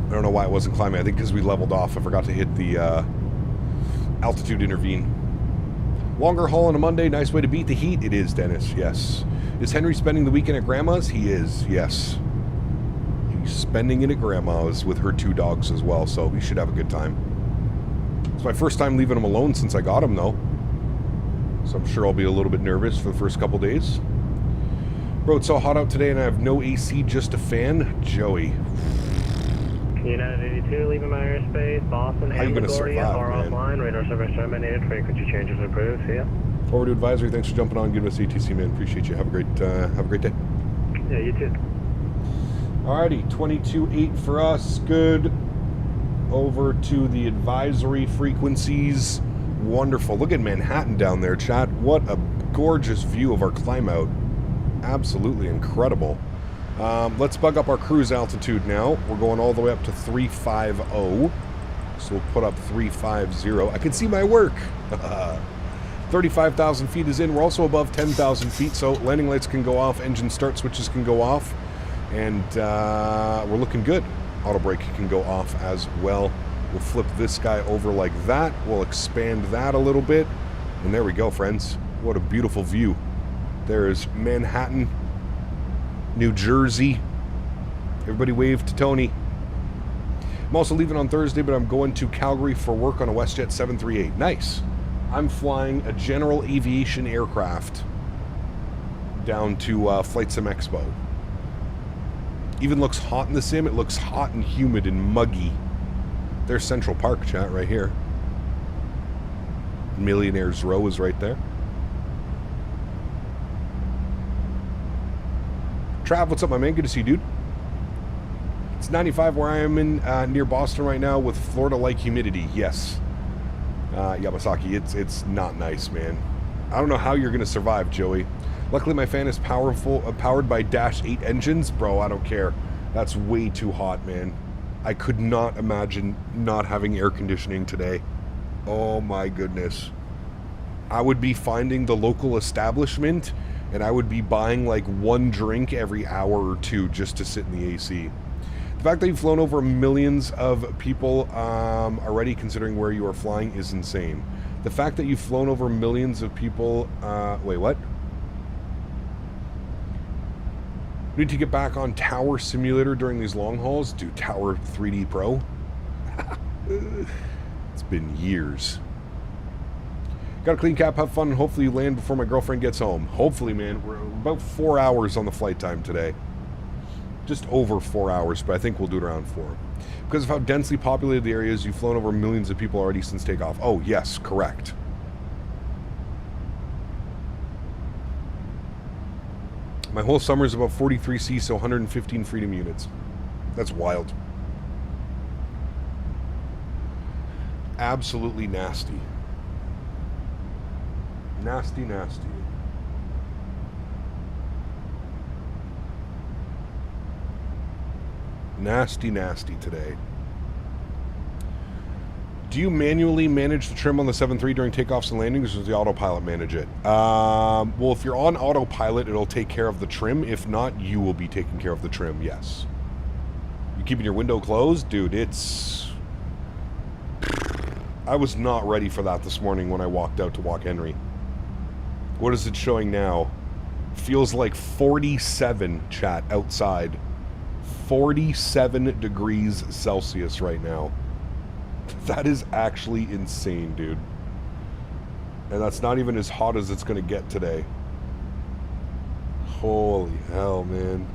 I don't know why it wasn't climbing. I think because we leveled off. I forgot to hit the altitude intervene. Longer haul on a Monday. Nice way to beat the heat. It is, Dennis. Yes. Is Henry spending the weekend at Grandma's? He is, yes. He's spending it at Grandma's with her 2 dogs as well, so we should have a good time. It's my first time leaving him alone since I got him, though. So I'm sure I'll be a little bit nervous for the first couple days. Bro, it's so hot out today and I have no AC, just a fan. Joey. United 82, leaving my airspace. Boston and LaGuardia are offline. Radar service terminated. Frequency changes approved. See ya. Forward to advisory. Thanks for jumping on. Giving us ATC, man. Appreciate you. Have a great day. Yeah, you too. Alrighty, 22.8 for us. Good. Over to the advisory frequencies. Wonderful. Look at Manhattan down there, chat. What a gorgeous view of our climb out. Absolutely incredible. Let's bug up our cruise altitude now. We're going all the way up to 350. So we'll put up 350. I can see my work. 35,000 feet is in. We're also above 10,000 feet, so landing lights can go off, engine start switches can go off, and we're looking good. Auto brake can go off as well. We'll flip this guy over like that. We'll expand that a little bit. And there we go, friends. What a beautiful view. There's Manhattan, New Jersey. Everybody wave to Tony. I'm also leaving on Thursday, but I'm going to Calgary for work on a WestJet 738. Nice. I'm flying a general aviation aircraft down to Flight Sim Expo. Even looks hot in the sim. It looks hot and humid and muggy. There's Central Park, chat, right here. Millionaire's Row is right there. Trav, what's up, my man? Good to see you, dude. It's 95 where I am in near Boston right now with Florida-like humidity. Yes. Yamasaki, it's not nice, man. I don't know how you're going to survive, Joey. Luckily, my fan is powered by Dash 8 engines. Bro, I don't care. That's way too hot, man. I could not imagine not having air conditioning today. Oh my goodness. I would be finding the local establishment and I would be buying like 1 drink every hour or 2 just to sit in the AC. The fact that you've flown over millions of people already, considering where you are flying, is insane. The fact that you've flown over millions of people... wait, what? Need to get back on Tower Simulator during these long hauls. Do Tower 3D Pro. It's been years. Got a clean cap, have fun, and hopefully you land before my girlfriend gets home. Hopefully, man. We're about 4 hours on the flight time today. Just over 4 hours, but I think we'll do it around 4. Because of how densely populated the area is, you've flown over millions of people already since takeoff. Oh, yes, correct. My whole summer is about 43C, so 115 freedom units. That's wild. Absolutely nasty. Nasty, nasty. Nasty, nasty today. Do you manually manage the trim on the 7.3 during takeoffs and landings, or does the autopilot manage it? Well, if you're on autopilot, it'll take care of the trim. If not, you will be taking care of the trim, yes. You keeping your window closed? Dude, it's... I was not ready for that this morning when I walked out to walk Henry. What is it showing now? Feels like 47, chat, outside. 47 degrees Celsius right now. That is actually insane, dude. And that's not even as hot as it's going to get today. Holy hell, man.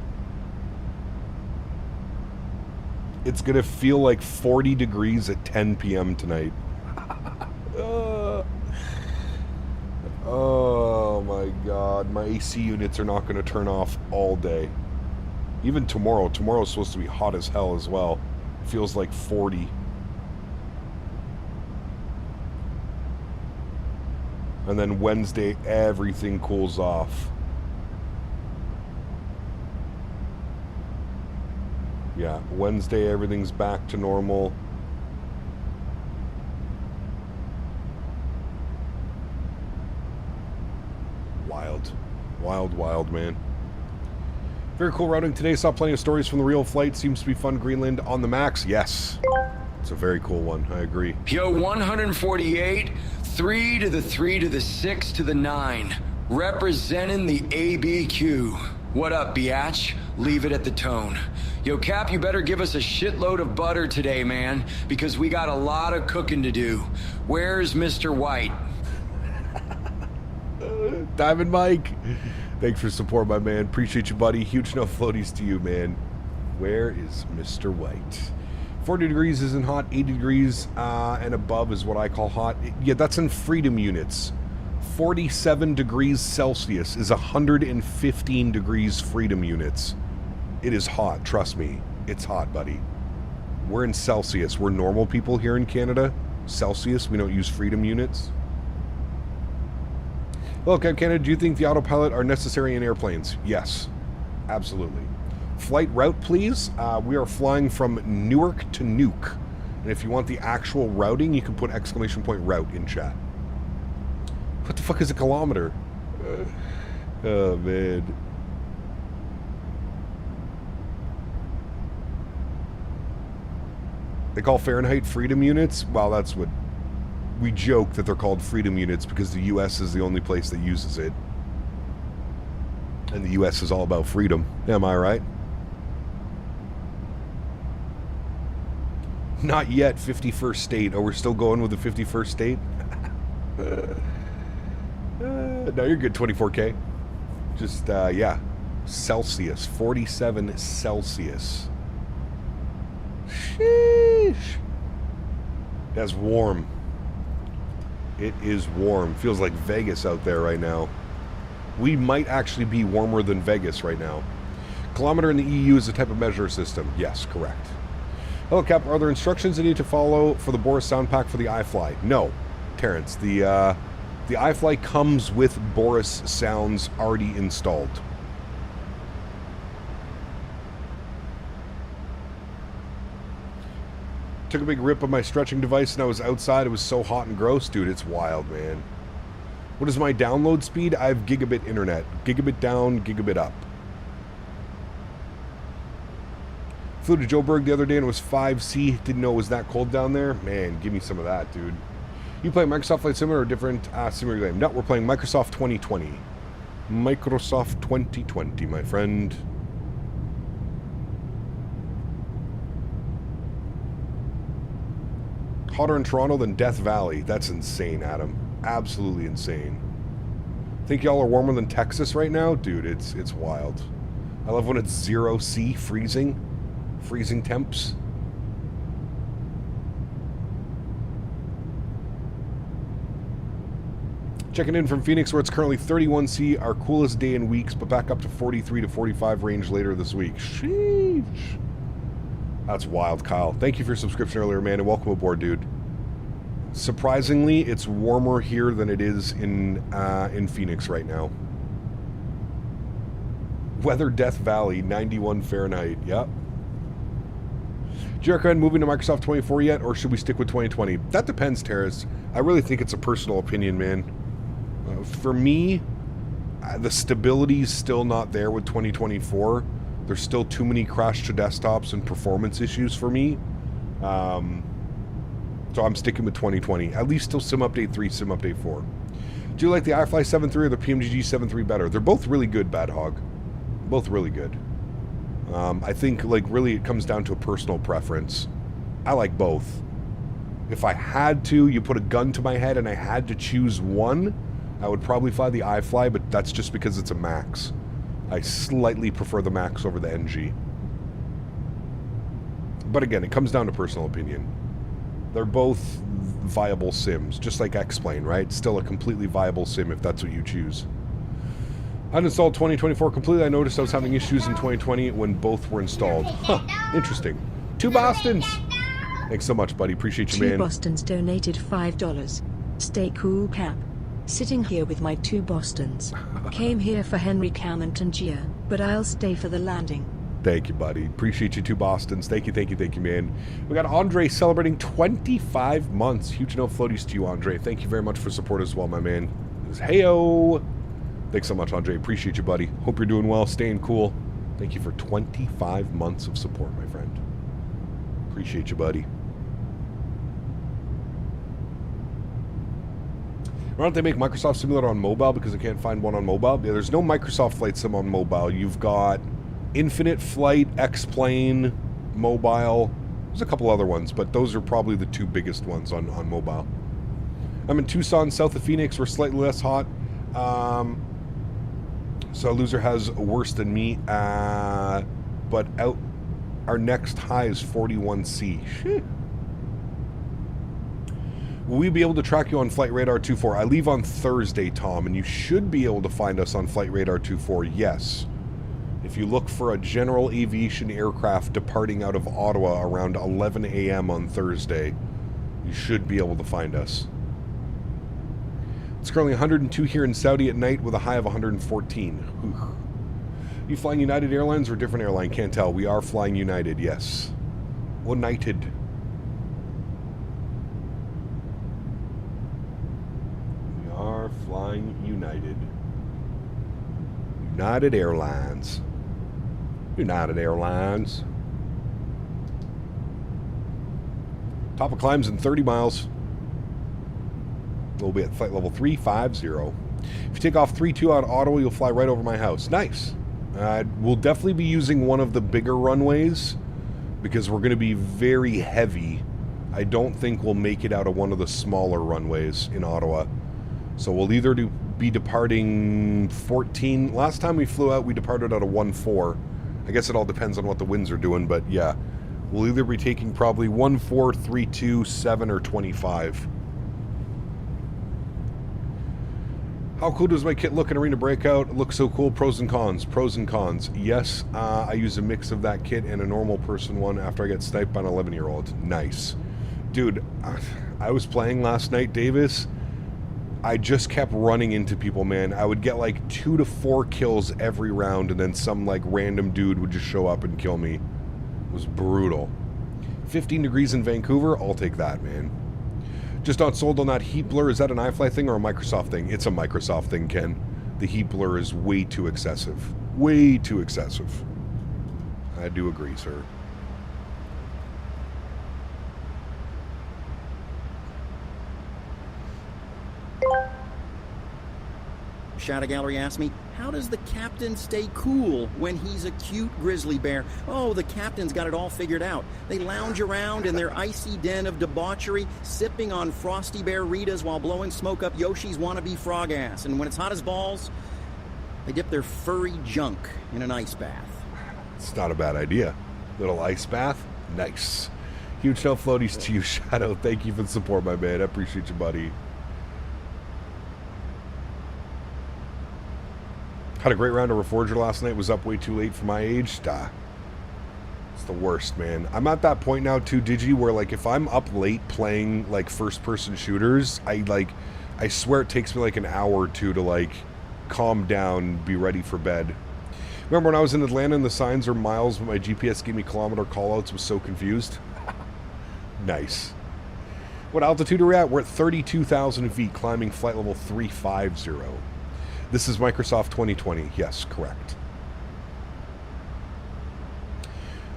It's going to feel like 40 degrees at 10 p.m. tonight. Oh my god. My AC units are not going to turn off all day. Even tomorrow. Tomorrow's supposed to be hot as hell as well. It feels like 40. And then Wednesday, everything cools off. Yeah, Wednesday, everything's back to normal. Wild. Wild, wild, man. Very cool routing today. Saw plenty of stories from the real flight. Seems to be fun. Greenland on the MAX. Yes. It's a very cool one. I agree. Yo, 148, 3 to the 3 to the 6 to the 9. Representing the ABQ. What up, biatch? Leave it at the tone. Yo, Cap, you better give us a shitload of butter today, man, because we got a lot of cooking to do. Where's Mr. White? Diamond Mike. Thanks for support, my man. Appreciate you, buddy. Huge no floaties to you, man. Where is Mr. White? 40 degrees isn't hot. 80 degrees and above is what I call hot. Yeah, that's in freedom units. 47 degrees Celsius is 115 degrees freedom units. It is hot, trust me. It's hot, buddy. We're in Celsius. We're normal people here in Canada. Celsius, we don't use freedom units. Look, Canada, do you think the autopilot are necessary in airplanes? Yes, absolutely. Flight route, please. We are flying from Newark to Nuuk. And if you want the actual routing, you can put exclamation point route in chat. What the fuck is a kilometer? Oh, man. They call Fahrenheit freedom units? Well, that's what... We joke that they're called freedom units because the U.S. is the only place that uses it. And the U.S. is all about freedom. Am I right? Not yet, 51st state. Oh, we're still going with the 51st state? No, you're good, 24K. Just, yeah. Celsius. 47 Celsius. Sheesh. That's warm. It is warm. Feels like Vegas out there right now. We might actually be warmer than Vegas right now. Kilometer in the EU is a type of measure system. Yes, correct. Hello, Cap. Are there instructions I need to follow for the Boris sound pack for the iFly? No, Terrence. The iFly comes with Boris sounds already installed. Took a big rip of my stretching device and I was outside. It was so hot and gross, dude. It's wild, man. What is my download speed? I have gigabit internet. Gigabit down, gigabit up. Flew to Joburg the other day and it was 5C. Didn't know it was that cold down there. Man, give me some of that, dude. You play Microsoft Flight Simulator or different simulator game? No, we're playing Microsoft 2020. Microsoft 2020, my friend. Hotter in Toronto than Death Valley. That's insane, Adam. Absolutely insane. Think y'all are warmer than Texas right now? Dude, it's wild. I love when it's 0 C, freezing temps. Checking in from Phoenix, where it's currently 31 C, our coolest day in weeks, but back up to 43 to 45 range later this week. Sheesh. That's wild, Kyle. Thank you for your subscription earlier, man, and welcome aboard, dude. Surprisingly, it's warmer here than it is in Phoenix right now. Weather Death Valley, 91 Fahrenheit. Yep. Do you recommend moving to Microsoft 24 yet, or should we stick with 2020? That depends, Terrace. I really think it's a personal opinion, man. For me, the stability's still not there with 2024. There's still too many crash to desktops and performance issues for me. So I'm sticking with 2020. At least till Sim Update 3, Sim Update 4. Do you like the iFly 7.3 or the PMGG 7.3 better? They're both really good, Bad Hog. Both really good. I think, like, really it comes down to a personal preference. I like both. If I had to, you put a gun to my head and I had to choose one, I would probably fly the iFly, but that's just because it's a MAX. I slightly prefer the MAX over the NG. But again, it comes down to personal opinion. They're both viable sims, just like X-Plane, right? Still a completely viable sim if that's what you choose. I uninstalled 2024 completely. I noticed I was having issues in 2020 when both were installed. Huh, interesting. 2 Bostons! Thanks so much, buddy. Appreciate you, man. 2 Bostons donated $5. Stay cool, Cap. Sitting here with my 2 Bostons. Came here for Henry, Cam, and Tangier, but I'll stay for the landing. Thank you, buddy. Appreciate you, 2 Bostons. Thank you, man. We got Andre celebrating 25 months. Huge no floaties to you, Andre. Thank you very much for support as well, my man. Heyo! Thanks so much, Andre. Appreciate you, buddy. Hope you're doing well, staying cool. Thank you for 25 months of support, my friend. Appreciate you, buddy. Why don't they make Microsoft Simulator on mobile because I can't find one on mobile? Yeah, there's no Microsoft Flight Sim on mobile. You've got Infinite Flight, X-Plane, mobile. There's a couple other ones, but those are probably the 2 biggest ones on mobile. I'm in Tucson, south of Phoenix. We're slightly less hot. So loser has worse than me. But out our next high is 41C. Shit. Will we be able to track you on Flight Radar 24? I leave on Thursday, Tom, and you should be able to find us on Flight Radar 24, yes. If you look for a general aviation aircraft departing out of Ottawa around 11 a.m. on Thursday, you should be able to find us. It's currently 102 here in Saudi at night with a high of 114. Whew. You flying United Airlines or different airline? Can't tell. We are flying United, yes. United. We are flying United. United Airlines. United Airlines. Top of climbs in 30 miles. We'll be at flight level 350. If you take off 32 out of Ottawa, you'll fly right over my house. Nice. We'll definitely be using one of the bigger runways because we're going to be very heavy. I don't think we'll make it out of one of the smaller runways in Ottawa. So we'll either be departing 14. Last time we flew out, we departed out of 14. I guess it all depends on what the winds are doing, but yeah. We'll either be taking probably 14, 32, 7, or 25. How cool does my kit look in Arena Breakout? It looks so cool. Pros and cons. Pros and cons. Yes, I use a mix of that kit and a normal person one after I get sniped by an 11-year-old. Nice. Dude, I was playing last night, Davis. I just kept running into people, man. I would get like 2 to 4 kills every round, and then some like random dude would just show up and kill me. It was brutal. 15 degrees in Vancouver? I'll take that, man. Just not sold on that heat blur. Is that an iFly thing or a Microsoft thing? It's a Microsoft thing, Ken. The heat blur is way too excessive. Way too excessive. I do agree, sir. Shadow Gallery asked me, how does the captain stay cool when he's a cute grizzly bear? Oh, the captain's got it all figured out. They lounge around in their icy den of debauchery, sipping on Frosty Bear Ritas while blowing smoke up Yoshi's wannabe frog ass. And when it's hot as balls, they dip their furry junk in an ice bath. It's not a bad idea. Little ice bath? Nice. Huge no floaties to you, Shadow. Thank you for the support, my man. I appreciate you, buddy. Had a great round of Reforger last night. Was up way too late for my age. It's the worst, man. I'm at that point now too, Digi, where like if I'm up late playing like first-person shooters, I swear it takes me like an hour or two to like calm down, be ready for bed. Remember when I was in Atlanta and the signs were miles, but my GPS gave me kilometer callouts? Was so confused. Nice. What altitude are we at? We're at 32,000 feet, climbing flight level 350. This is Microsoft 2020. Yes, correct.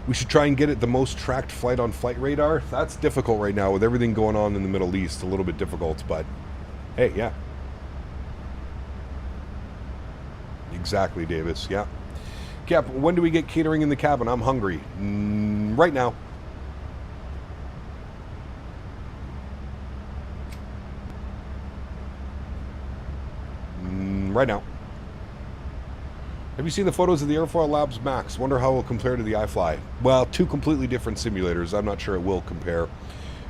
We should try and get it the most tracked flight on flight radar. That's difficult right now with everything going on in the Middle East. A little bit difficult, but hey, yeah. Exactly, Davis. Yeah. Cap, when do we get catering in the cabin? I'm hungry. Right now. Right now. Have you seen the photos of the Airfoil Labs Max? Wonder how it will compare to the iFly. Well, two completely different simulators. I'm not sure it will compare.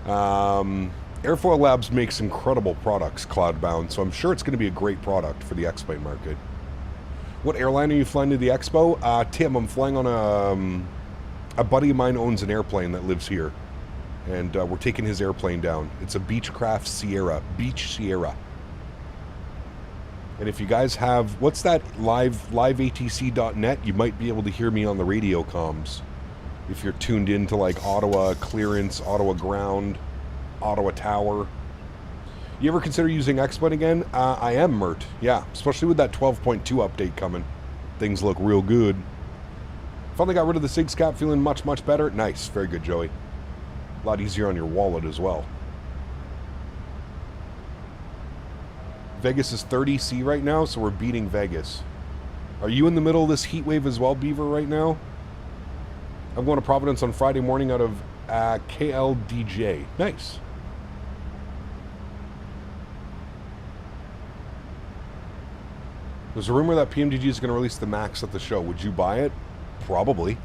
Airfoil Labs makes incredible products, cloud-bound, so I'm sure it's going to be a great product for the X-Plane market. What airline are you flying to the Expo? Tim, I'm flying on a buddy of mine owns an airplane that lives here. And we're taking his airplane down. It's a Beechcraft Sierra. Beach Sierra. And if you guys have, what's that, liveatc.net, you might be able to hear me on the radio comms. If you're tuned in to like Ottawa Clearance, Ottawa Ground, Ottawa Tower. You ever consider using X-Plane again? I am, Mert. Yeah, especially with that 12.2 update coming. Things look real good. Finally got rid of the SIGS cap, feeling much, much better. Nice, very good, Joey. A lot easier on your wallet as well. Vegas is 30C right now, so we're beating Vegas. Are you in the middle of this heat wave as well, Beaver, right now? I'm going to Providence on Friday morning out of KLDJ. Nice. There's a rumor that PMDG is going to release the Max at the show. Would you buy it? Probably.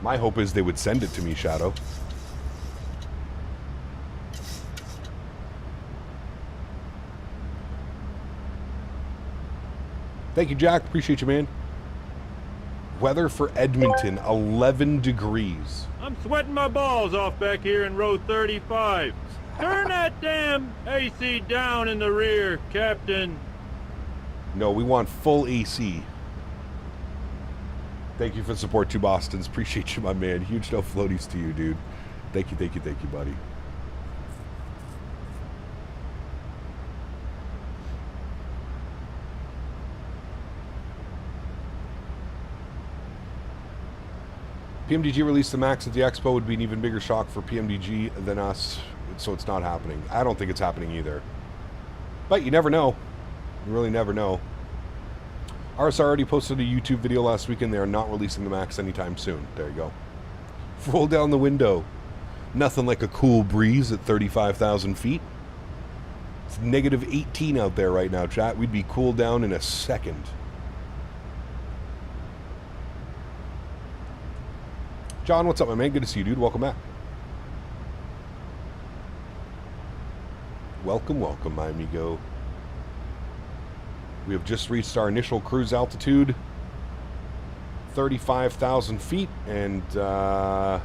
My hope is they would send it to me, Shadow. Thank you, Jack. Appreciate you, man. Weather for Edmonton, 11 degrees. I'm sweating my balls off back here in row 35. Turn that damn AC down in the rear, Captain. No, we want full AC. Thank you for the support, two Bostons. Appreciate you, my man. Huge no floaties to you, dude. Thank you, buddy. PMDG released the Max at the Expo would be an even bigger shock for PMDG than us, so it's not happening. I don't think it's happening either. But you never know. You really never know. RSR already posted a YouTube video last week and they are not releasing the Max anytime soon. There you go. Roll down the window. Nothing like a cool breeze at 35,000 feet. It's negative 18 out there right now, chat. We'd be cooled down in a second. John, what's up, my man? Good to see you, dude. Welcome back. Welcome, welcome, my amigo. We have just reached our initial cruise altitude, 35,000 feet, and our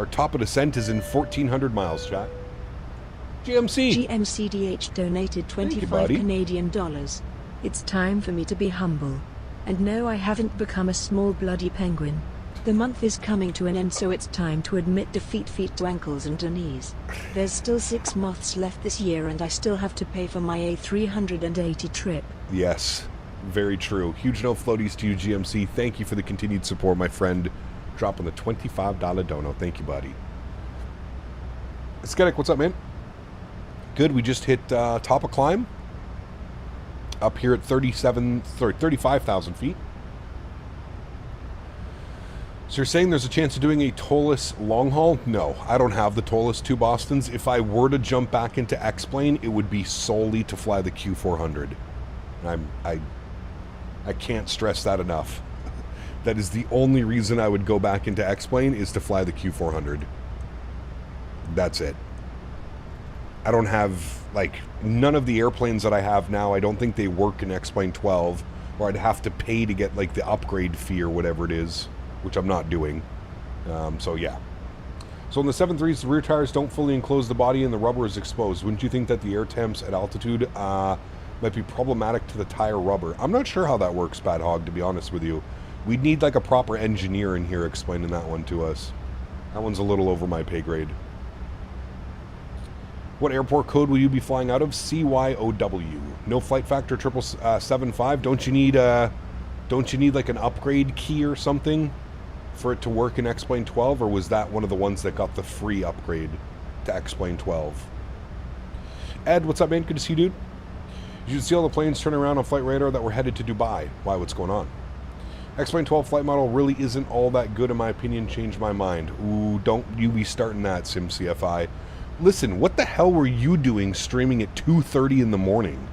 top of descent is in 1,400 miles, chat. GMC. GMCDH donated 25 Canadian dollars. It's time for me to be humble. And no, I haven't become a small bloody penguin. The month is coming to an end, so it's time to admit defeat, feet to ankles and to knees. There's still 6 months left this year and I still have to pay for my A380 trip. Yes, very true. Huge no floaties to you, GMC. Thank you for the continued support, my friend. Dropping the $25 dono. Thank you, buddy. Aesthetic, what's up, man? Good, we just hit top of climb. up here at 35,000 feet. So you're saying there's a chance of doing a tolless long haul? No, I don't have the tolless to Bostons. If I were to jump back into X-Plane, it would be solely to fly the Q400. I can't stress that enough. That is the only reason I would go back into X-Plane, is to fly the Q400. That's it. I don't have, like, none of the airplanes that I have now, I don't think they work in X-Plane 12, or I'd have to pay to get, like, the upgrade fee or whatever it is, which I'm not doing. So, yeah. So, in the 7.3s, the rear tires don't fully enclose the body and the rubber is exposed. Wouldn't you think that the air temps at altitude might be problematic to the tire rubber? I'm not sure how that works, Bad Hog, to be honest with you. We'd need, like, a proper engineer in here explaining that one to us. That one's a little over my pay grade. What airport code will you be flying out of? CYOW. No flight factor 775. Don't you need like an upgrade key or something for it to work in X-Plane 12, or was that one of the ones that got the free upgrade to X-Plane 12? Ed, what's up, man? Good to see you, dude. You should see all the planes turning around on flight radar that were headed to Dubai. Why? What's going on? X-Plane 12 flight model really isn't all that good, in my opinion. Changed my mind. Ooh, don't you be starting that, SimCFI. Listen, what the hell were you doing streaming at 2:30 in the morning?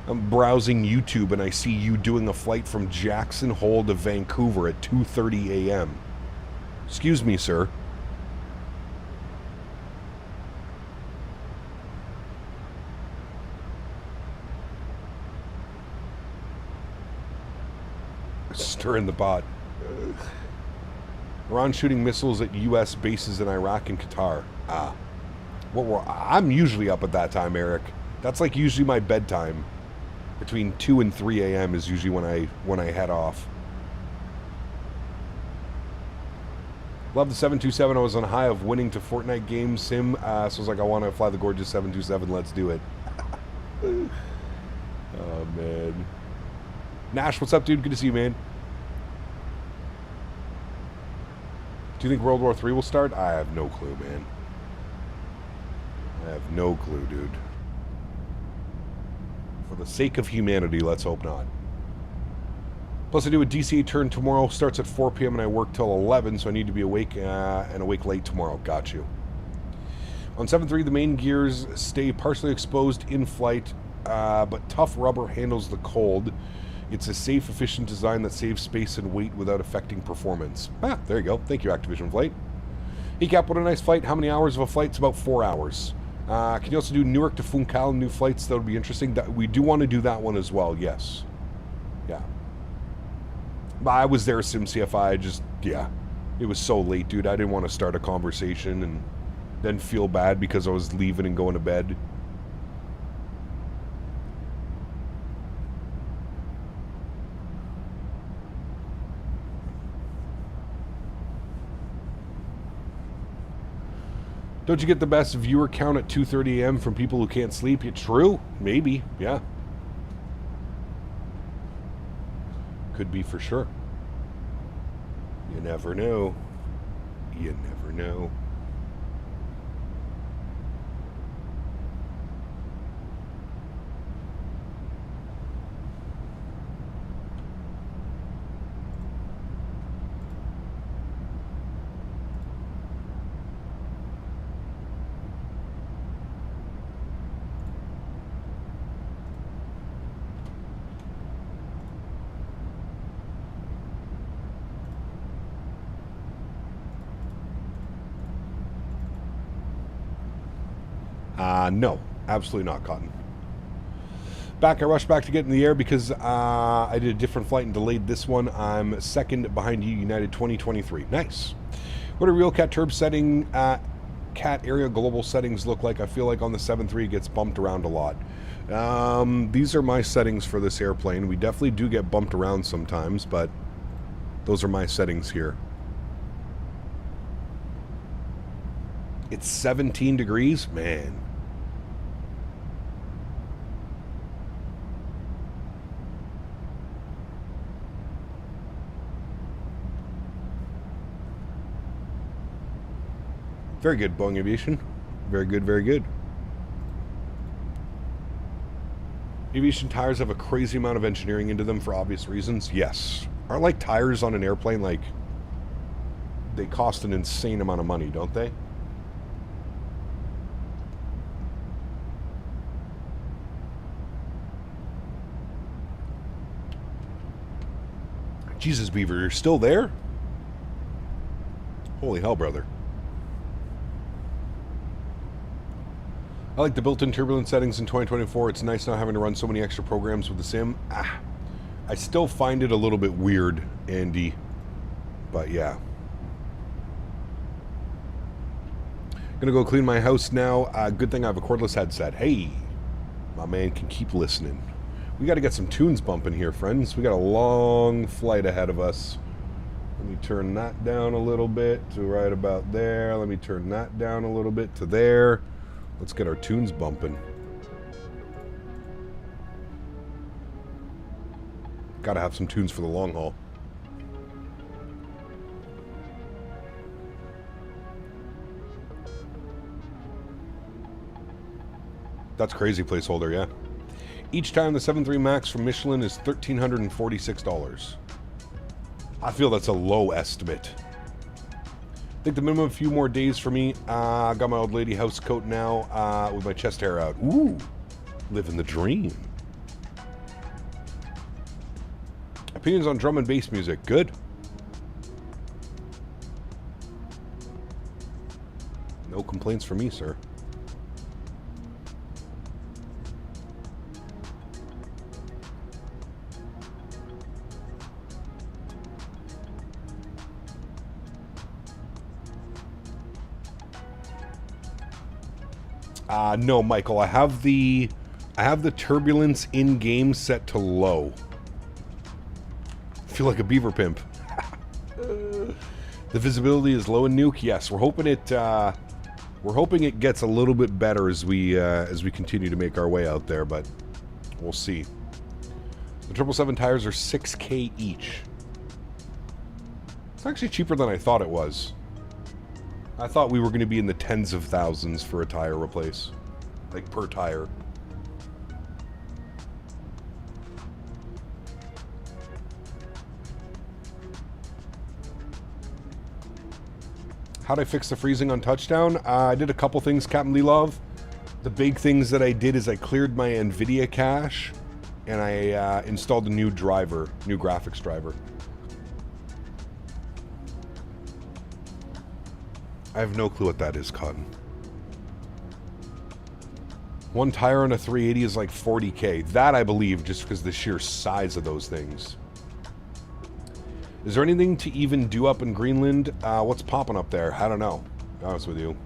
I'm browsing YouTube and I see you doing a flight from Jackson Hole to Vancouver at 2:30 a.m. Excuse me, sir. Stirring the pot. Iran shooting missiles at U.S. bases in Iraq and Qatar. I'm usually up at that time, Eric. That's like usually my bedtime. Between 2 and 3 a.m. is usually when I head off. Love the 727. I was on a high of winning to Fortnite game sim. So I was like, I want to fly the gorgeous 727. Let's do it. Oh, man. Nash, what's up, dude? Good to see you, man. Do you think World War III will start? I have no clue, man. I have no clue, dude. For the sake of humanity, let's hope not. Plus, I do a DCA turn tomorrow. Starts at 4 p.m. and I work till 11, so I need to be awake and awake late tomorrow. Got you. On 7.3, the main gears stay partially exposed in flight, but tough rubber handles the cold. It's a safe, efficient design that saves space and weight without affecting performance. Ah, there you go. Thank you, Activision Flight. Hey, Cap, what a nice flight. How many hours of a flight? It's about 4 hours. Can you also do Newark to Funchal, new flights? That would be interesting. We do want to do that one as well, yes. Yeah. But I was there, SimCFI. Yeah. It was so late, dude. I didn't want to start a conversation and then feel bad because I was leaving and going to bed. Don't you get the best viewer count at 2:30 a.m. from people who can't sleep? It's true. Maybe. Yeah. Could be for sure. You never know. You never know. No, absolutely not, Cotton. I rushed back to get in the air because I did a different flight and delayed this one. I'm second behind you, United 2023. Nice. What do real cat turb setting cat area global settings look like? I feel like on the 7.3 it gets bumped around a lot. These are my settings for this airplane. We definitely do get bumped around sometimes, but those are my settings here. It's 17 degrees? Man. Very good, Boeing Aviation. Very good, very good. Aviation tires have a crazy amount of engineering into them for obvious reasons. Yes. Aren't like tires on an airplane, like, they cost an insane amount of money, don't they? Jesus, Beaver, you're still there? Holy hell, brother. I like the built-in turbulence settings in 2024. It's nice not having to run so many extra programs with the sim. I still find it a little bit weird, Andy. But yeah. Gonna go clean my house now. Good thing I have a cordless headset. Hey, my man can keep listening. We got to get some tunes bumping here, friends. We got a long flight ahead of us. Let me turn that down a little bit to right about there. Let me turn that down a little bit to there. Let's get our tunes bumping. Got to have some tunes for the long haul. That's crazy placeholder, yeah. Each time the 7.3 MAX from Michelin is $1,346. I feel that's a low estimate. I think the minimum a few more days for me. I got my old lady house coat now with my chest hair out. Ooh, living the dream. Opinions on drum and bass music. Good. No complaints from me, sir. No, Michael. I have the turbulence in game set to low. I feel like a beaver pimp. The visibility is low in Nuuk. Yes, we're hoping it gets a little bit better as we continue to make our way out there, but we'll see. The 777 tires are $6K each. It's actually cheaper than I thought it was. I thought we were going to be in the tens of thousands for a tire replace. Like, per tire. How'd I fix the freezing on touchdown? I did a couple things, Captain Lelov. The big things that I did is I cleared my NVIDIA cache, and I installed a new driver, new graphics driver. I have no clue what that is, Cotton. One tire on a 380 is like 40K. That I believe, just because of the sheer size of those things. Is there anything to even do up in Greenland? What's popping up there? I don't know, to be honest with you.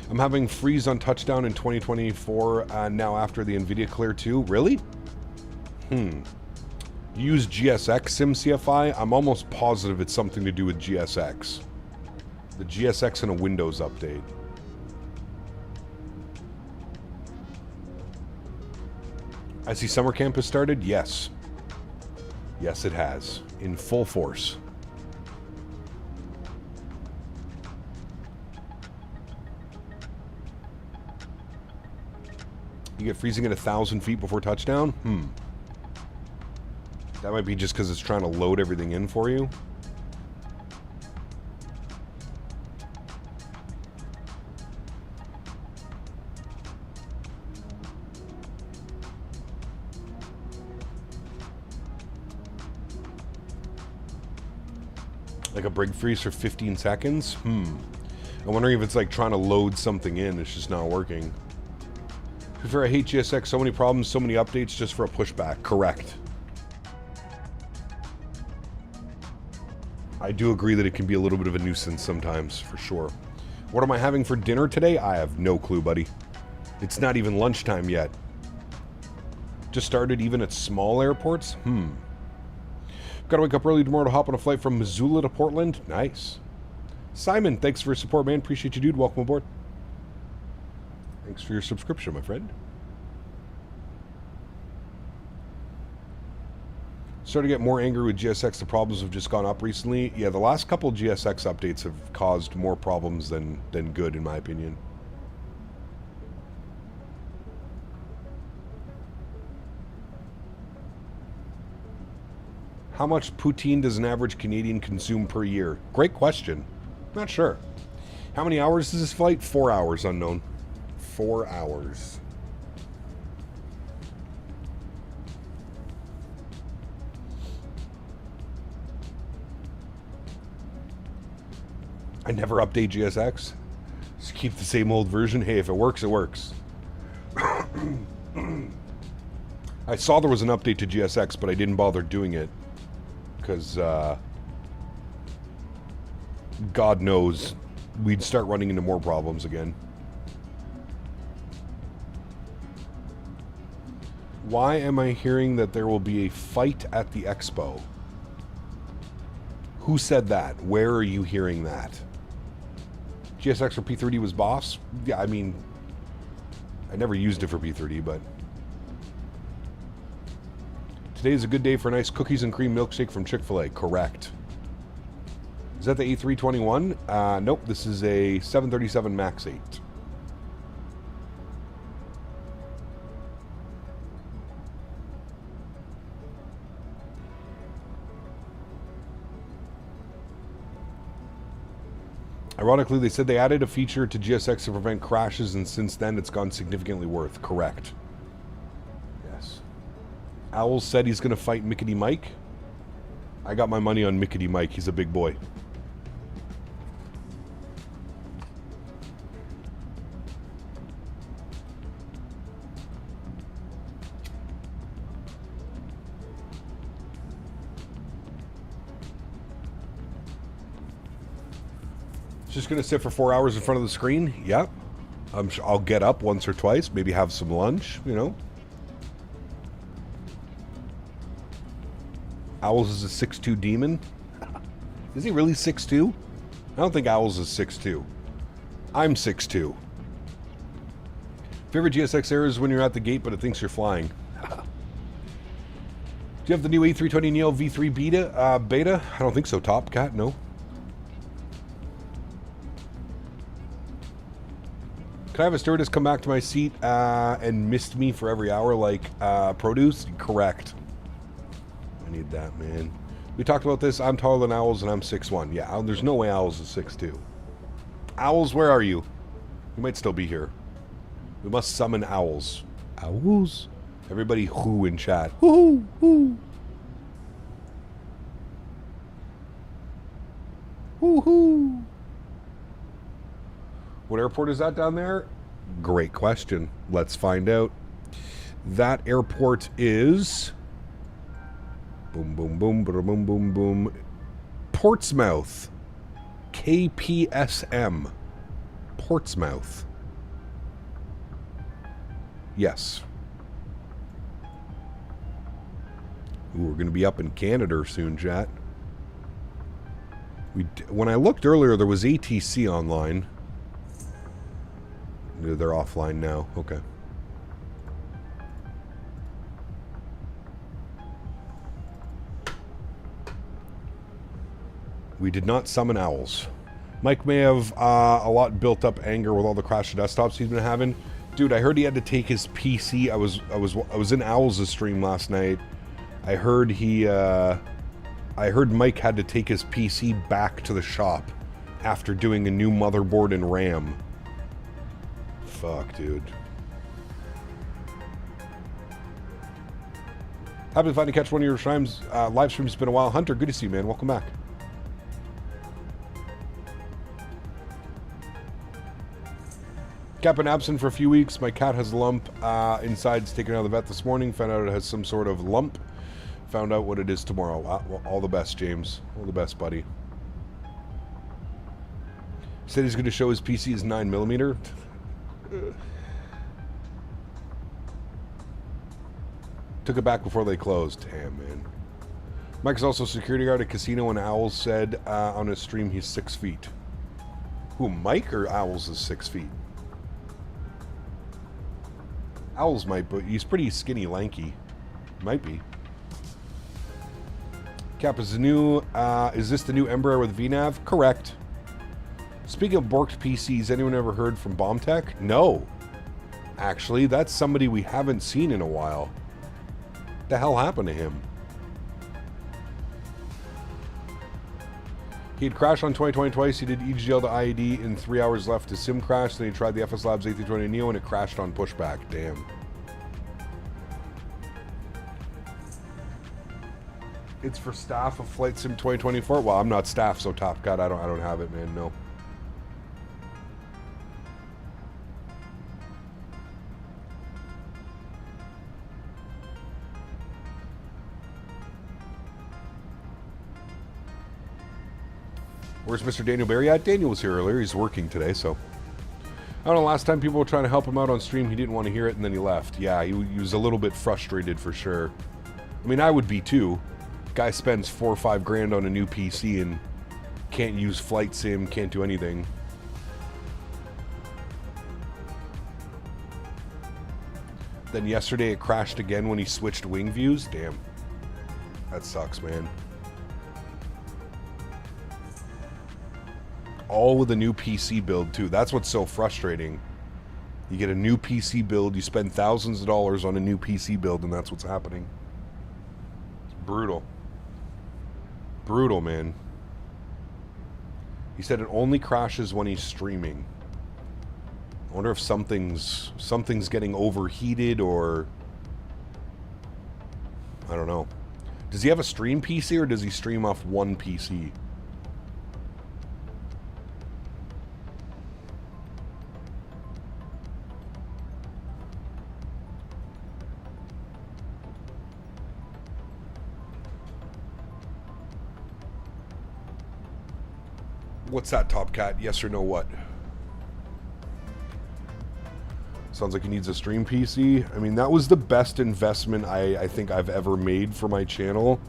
I'm having freeze on touchdown in 2024 now after the NVIDIA Clear 2. Really? You use GSX SimCFI? I'm almost positive it's something to do with GSX. The GSX and a Windows update. I see summer camp has started. Yes. Yes, it has. In full force. You get freezing at 1,000 feet before touchdown? That might be just because it's trying to load everything in for you. Like a brig freeze for 15 seconds? I'm wondering if it's like trying to load something in. It's just not working. To be fair, I hate GSX. So many problems, so many updates just for a pushback. Correct. I do agree that it can be a little bit of a nuisance sometimes, for sure. What am I having for dinner today? I have no clue, buddy. It's not even lunchtime yet. Just started even at small airports? Gotta wake up early tomorrow to hop on a flight from Missoula to Portland. Nice. Simon, thanks for your support, man. Appreciate you, dude. Welcome aboard. Thanks for your subscription, my friend. Starting to get more angry with GSX. The problems have just gone up recently. Yeah, the last couple GSX updates have caused more problems than good, in my opinion. How much poutine does an average Canadian consume per year? Great question. Not sure. How many hours is this flight? 4 hours, unknown. 4 hours. I never update GSX. Just keep the same old version. Hey, if it works, it works. I saw there was an update to GSX, but I didn't bother doing it. Because, God knows, we'd start running into more problems again. Why am I hearing that there will be a fight at the expo? Who said that? Where are you hearing that? GSX for P30 was boss? Yeah, I mean, I never used it for P30, but... Today is a good day for a nice cookies and cream milkshake from Chick-fil-A. Correct. Is that the A321? Nope, this is a 737 MAX8. Ironically, they said they added a feature to GSX to prevent crashes, and since then it's gone significantly worse. Correct. Yes. Owls said he's going to fight Mickety Mike. I got my money on Mickety Mike. He's a big boy. Just going to sit for 4 hours in front of the screen? Yep. I'll get up once or twice, maybe have some lunch, you know. Owls is a 6'2" demon. Is he really 6'2"? I don't think Owls is 6'2". I'm 6'2". Favorite GSX error is when you're at the gate, but it thinks you're flying. Do you have the new A320neo V3 beta? I don't think so, Top Cat, no. Can I have a stewardess come back to my seat and mist me for every hour like produce? Correct. I need that, man. We talked about this. I'm taller than Owls and I'm 6'1". Yeah, there's no way Owls is 6'2". Owls, where are you? You might still be here. We must summon Owls. Owls? Everybody who in chat. Whoo, whoo. Woohoo. What airport is that down there? Great question. Let's find out. That airport is... Boom, boom, boom, boom, boom, boom. Portsmouth. KPSM. Portsmouth. Yes. Ooh, we're going to be up in Canada soon, chat. When I looked earlier, there was ATC online. They're offline now. Okay. We did not summon Owls. Mike may have a lot built up anger with all the crash desktops he's been having. Dude, I heard he had to take his PC. I was in Owls' stream last night. I heard Mike had to take his PC back to the shop after doing a new motherboard and RAM. Fuck, dude. Happy to finally catch one of your streams. Live streams. It's been a while. Hunter, good to see you, man. Welcome back. Cat been absent for a few weeks. My cat has a lump inside. It's taken out of the vet this morning. Found out it has some sort of lump. Found out what it is tomorrow. Well, all the best, James. All the best, buddy. Said he's going to show his PC is 9mm. Took it back before they closed. Damn, man. Mike's also a security guard at a casino, and Owls said on his stream he's 6 feet. Who, Mike or Owls is 6 feet? Owls might, but he's pretty skinny, lanky. Might be. Cap is new. Is this the new Embraer with VNAV? Correct. Speaking of borked PCs, anyone ever heard from BombTech? No. Actually, that's somebody we haven't seen in a while. What the hell happened to him? He had crashed on 2020 twice. He did EGL to IED in 3 hours left to sim crash. Then he tried the FS Labs A320neo and it crashed on pushback. Damn. It's for staff of Flight Sim 2024. Well, I'm not staff, so Top God, I don't have it, man. No. Where's Mr. Daniel Barry at? Daniel was here earlier. He's working today, so. I don't know, last time people were trying to help him out on stream, he didn't want to hear it, and then he left. Yeah, he was a little bit frustrated for sure. I mean, I would be too. Guy spends $4 or $5 grand on a new PC and can't use Flight Sim, can't do anything. Then yesterday it crashed again when he switched wing views. Damn. That sucks, man. All with a new PC build, too. That's what's so frustrating. You get a new PC build, you spend thousands of dollars on a new PC build, and that's what's happening. It's brutal. Brutal, man. He said it only crashes when he's streaming. I wonder if something's getting overheated, or I don't know. Does he have a stream PC, or does he stream off one PC? What's that, Top Cat? Yes or no what? Sounds like he needs a stream PC. I mean, that was the best investment I think I've ever made for my channel,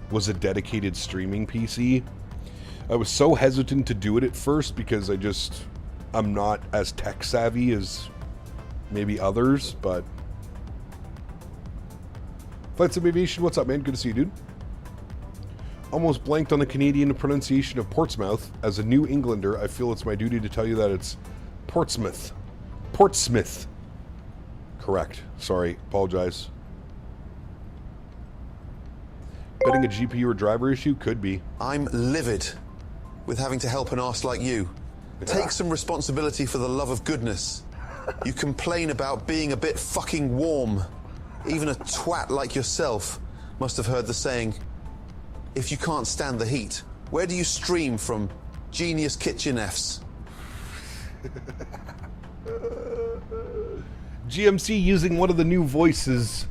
was a dedicated streaming PC. I was so hesitant to do it at first because I'm not as tech savvy as maybe others, but... Flight Sim Aviation, what's up, man? Good to see you, dude. Almost blanked on the Canadian pronunciation of Portsmouth. As a New Englander, I feel it's my duty to tell you that it's Portsmouth. Portsmouth. Correct. Sorry. Apologize. Betting a GPU or driver issue? Could be. I'm livid with having to help an arse like you. Take some responsibility for the love of goodness. You complain about being a bit fucking warm. Even a twat like yourself must have heard the saying, if you can't stand the heat, where do you stream from? Genius Kitchen Fs. GMC using one of the new voices,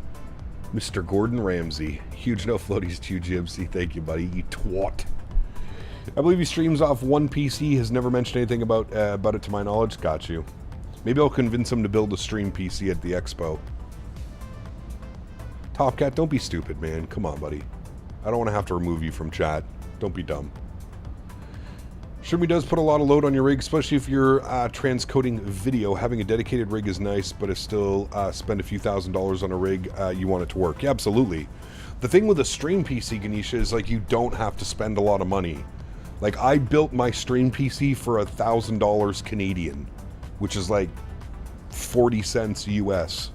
Mr. Gordon Ramsay. Huge no floaties to you, GMC. Thank you, buddy. You twat. I believe he streams off one PC, has never mentioned anything about it to my knowledge. Got you. Maybe I'll convince him to build a stream PC at the expo. Top Cat, don't be stupid, man. Come on, buddy. I don't want to have to remove you from chat. Don't be dumb. Shermy does put a lot of load on your rig, especially if you're transcoding video. Having a dedicated rig is nice, but it's still spend a few $1,000s on a rig, you want it to work. Yeah, absolutely. The thing with a stream PC, Ganesha, is like you don't have to spend a lot of money. Like, I built my stream PC for $1,000 Canadian, which is like 40 cents US.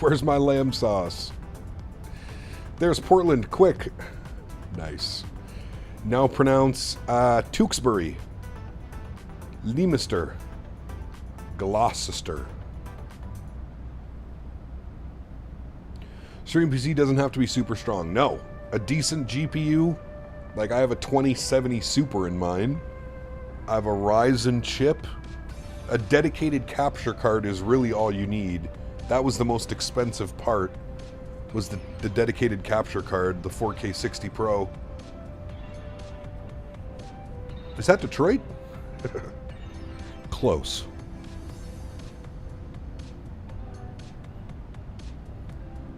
Where's my lamb sauce? There's Portland, quick. Nice. Now pronounce Tewksbury, Leominster, Gloucester. Stream PC doesn't have to be super strong. No. A decent GPU, like I have a 2070 Super in mine. I have a Ryzen chip. A dedicated capture card is really all you need. That was the most expensive part, was the dedicated capture card, the 4K 60 Pro. Is that Detroit? Close.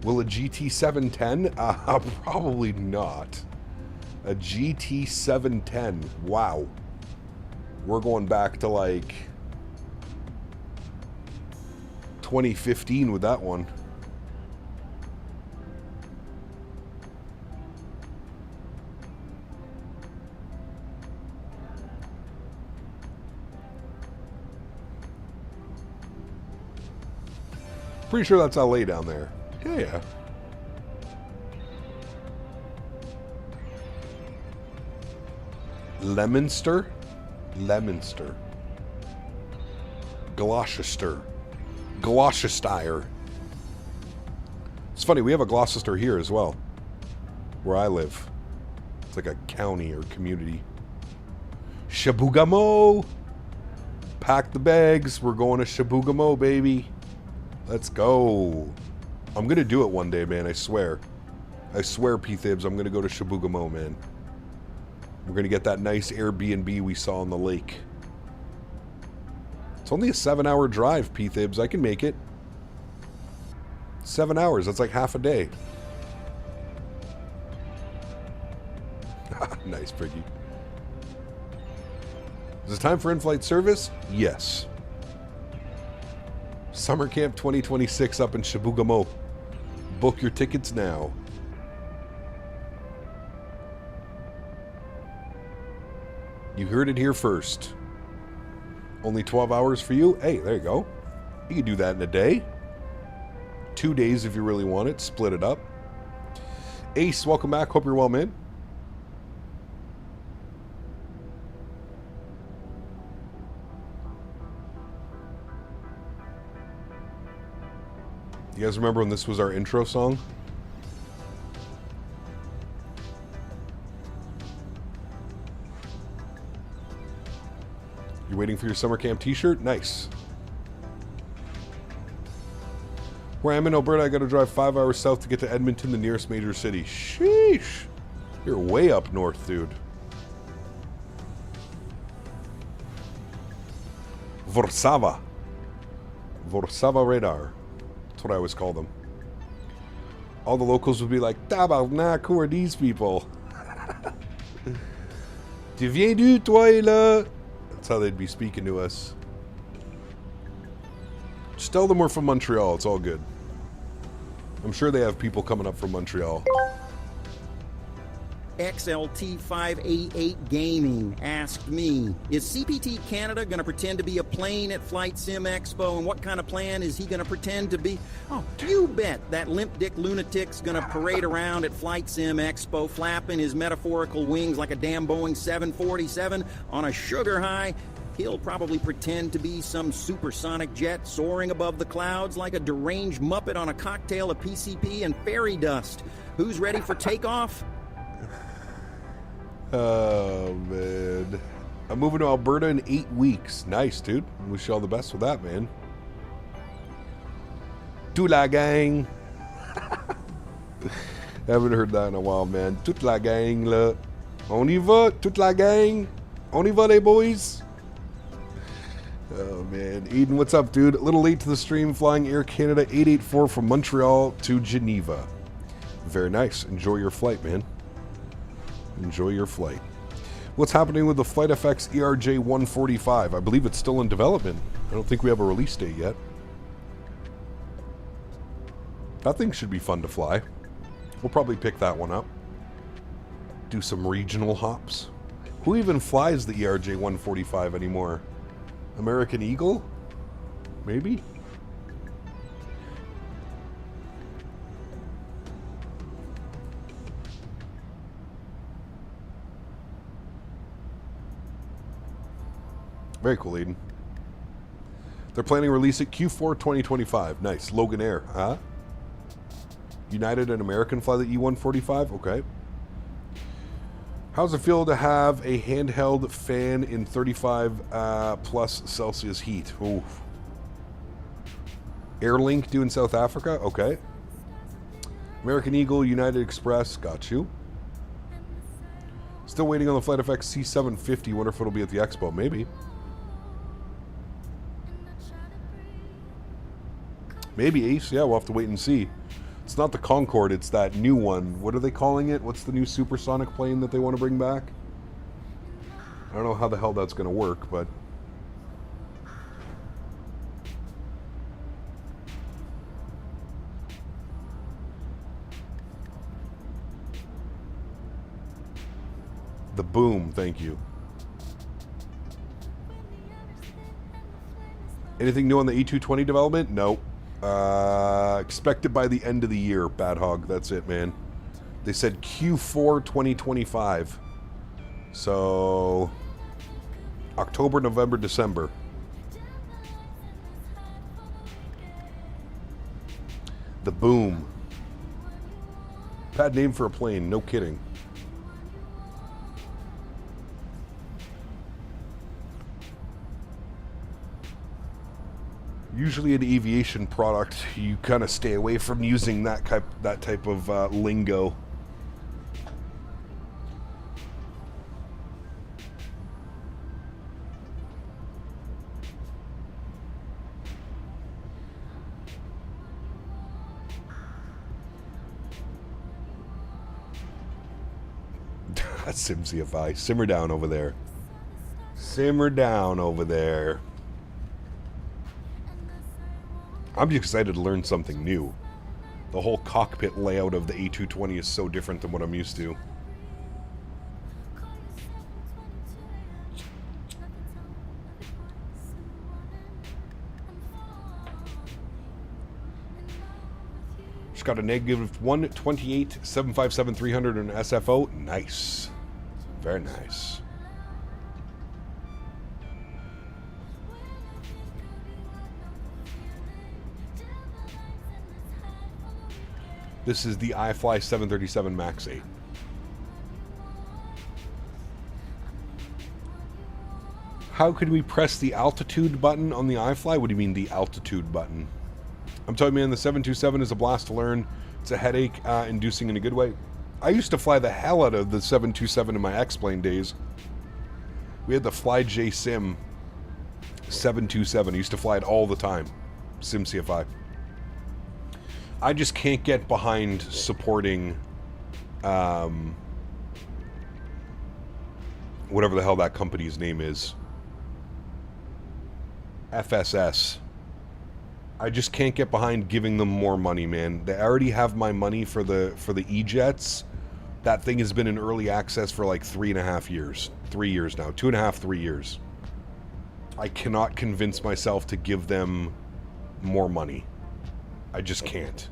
Will a GT 710? Probably not. A GT 710. Wow. We're going back to like 2015 with that one. Pretty sure that's LA down there. Yeah. Leominster? Leominster. Gloucester. Gloucestershire. It's funny, we have a Gloucester here as well, where I live. It's like a county or community. Shabugamo! Pack the bags. We're going to Shabugamo, baby. Let's go. I'm going to do it one day, man. I swear. I swear, P-Thibs, I'm going to go to Shabugamo, man. We're going to get that nice Airbnb we saw on the lake. It's only a 7-hour drive, P-Thibs. I can make it. 7 hours. That's like half a day. Nice, Piggy. Is it time for in-flight service? Yes. Summer Camp 2026 up in Shabugamo. Book your tickets now. You heard it here first. Only 12 hours for you? Hey, there you go. You can do that in a day. 2 days if you really want it. Split it up. Ace, welcome back. Hope you're well, man. You guys remember when this was our intro song? You waiting for your summer camp t-shirt? Nice. Where I'm in Alberta, I gotta drive 5 hours south to get to Edmonton, the nearest major city. Sheesh. You're way up north, dude. Warszawa. Warszawa radar. That's what I always call them. All the locals would be like, Tabarnak, who are these people? Tu viens d'où, toi, là? That's how they'd be speaking to us. Just tell them we're from Montreal. It's all good. I'm sure they have people coming up from Montreal. XLT588 Gaming asked me, is CPT Canada going to pretend to be a plane at Flight Sim Expo, and what kind of plan is he going to pretend to be? Oh, you bet that limp dick lunatic's going to parade around at Flight Sim Expo, flapping his metaphorical wings like a damn Boeing 747 on a sugar high. He'll probably pretend to be some supersonic jet soaring above the clouds like a deranged Muppet on a cocktail of PCP and fairy dust. Who's ready for takeoff? Oh, man. I'm moving to Alberta in 8 weeks. Nice, dude. Wish you all the best with that, man. Toute la gang. Haven't heard that in a while, man. Toute la gang, là. On y va, toute la gang. On y va, les boys. Oh, man. Eden, what's up, dude? A little late to the stream, flying Air Canada 884 from Montreal to Geneva. Very nice. Enjoy your flight, man. Enjoy your flight. What's happening with the Flight FX ERJ 145? I believe it's still in development. I don't think we have a release date yet. That thing should be fun to fly. We'll probably pick that one up. Do some regional hops. Who even flies the ERJ 145 anymore? American Eagle? Maybe? Very cool, Eden. They're planning to release it Q4 2025. Nice. Logan Air, huh? United and American fly the E145? Okay. How's it feel to have a handheld fan in 35 plus Celsius heat? Ooh. Airlink doing South Africa? Okay. American Eagle, United Express, got you. Still waiting on the Flight FX C750. Wonder if it'll be at the expo. Maybe. Maybe, Ace. Yeah, we'll have to wait and see. It's not the Concorde, it's that new one. What are they calling it? What's the new supersonic plane that they want to bring back? I don't know how the hell that's going to work, but... The Boom, thank you. Anything new on the E220 development? Nope. Expected by the end of the year, Bad Hog. That's it, man. They said Q4 2025. So, October, November, December. The Boom. Bad name for a plane, no kidding. Usually an aviation product, you kind of stay away from using that type of lingo. SimCFI, simmer down over there. Simmer down over there. I'm just excited to learn something new. The whole cockpit layout of the A220 is so different than what I'm used to. Just got a negative 128, 757, 300 and SFO. Nice. Very nice. This is the iFly 737 MAX8. How could we press the altitude button on the iFly? What do you mean the altitude button? I'm telling you, man, the 727 is a blast to learn. It's a headache inducing in a good way. I used to fly the hell out of the 727 in my X-Plane days. We had the FlyJ Sim 727. I used to fly it all the time. SimCFI. I just can't get behind supporting whatever the hell that company's name is. FSS. I just can't get behind giving them more money, man. They already have my money for the E-Jets. That thing has been in early access for like 3.5 years. 3 years now. 2.5, 3 years. I cannot convince myself to give them more money. I just can't.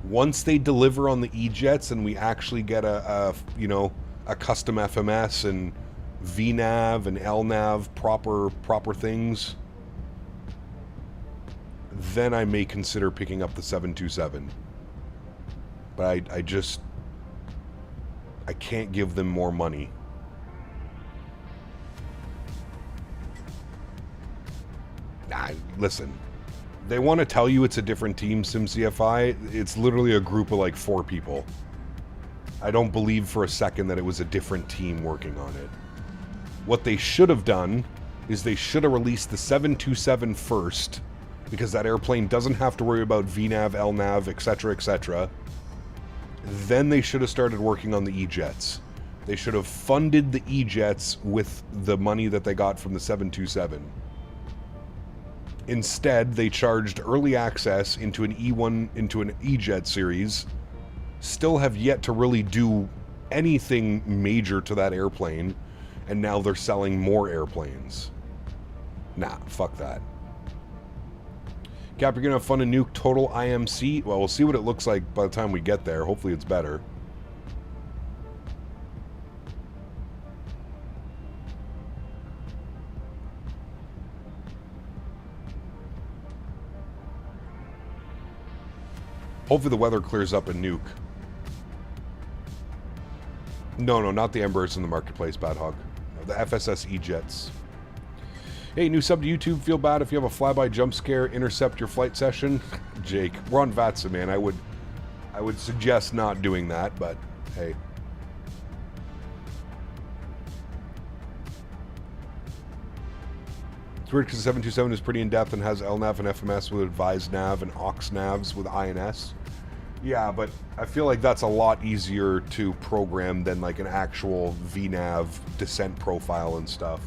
Once they deliver on the E-Jets and we actually get a custom FMS and VNAV and LNAV proper things, then I may consider picking up the 727. But I can't give them more money. Nah, listen. They want to tell you it's a different team, SimCFI. It's literally a group of like 4 people. I don't believe for a second that it was a different team working on it. What they should have done is they should have released the 727 first, because that airplane doesn't have to worry about VNAV, LNAV, etc., etc. Then they should have started working on the E-Jets. They should have funded the E-Jets with the money that they got from the 727. Instead, they charged early access into an E-Jet series. Still have yet to really do anything major to that airplane, and now they're selling more airplanes. Nah, fuck that. Cap, you're gonna have fun in Nuuk total IMC? Well, we'll see what it looks like by the time we get there. Hopefully it's better. Hopefully the weather clears up in Nuuk. No, not the Embers in the marketplace, Bad Hog. No, the FSS E-Jets. Hey, new sub to YouTube. Feel bad if you have a flyby jump scare, intercept your flight session. Jake, we're on VATSA, man. I would suggest not doing that, but hey. It's weird because the 727 is pretty in-depth and has LNAV and FMS with advised nav and aux navs with INS. Yeah, but I feel like that's a lot easier to program than like an actual VNAV descent profile and stuff.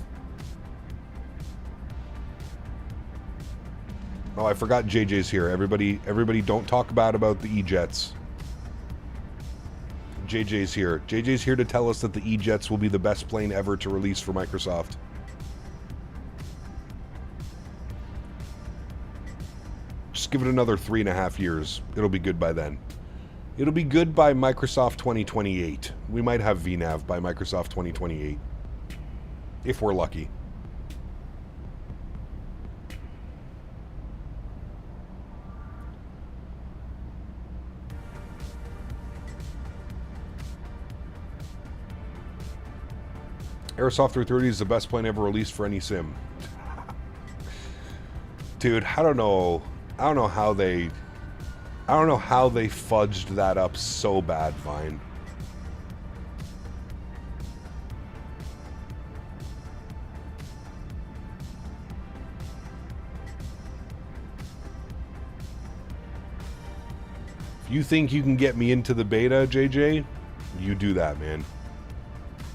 Oh, I forgot JJ's here. Everybody don't talk bad about the E-Jets. JJ's here. JJ's here to tell us that the E-Jets will be the best plane ever to release for Microsoft. Just give it another 3.5 years. It'll be good by then. It'll be good by Microsoft 2028. We might have VNAV by Microsoft 2028. If we're lucky. Airsoft 330 is the best plane ever released for any sim. Dude, I don't know how they fudged that up so bad, Vine. If you think you can get me into the beta, JJ, you do that, man.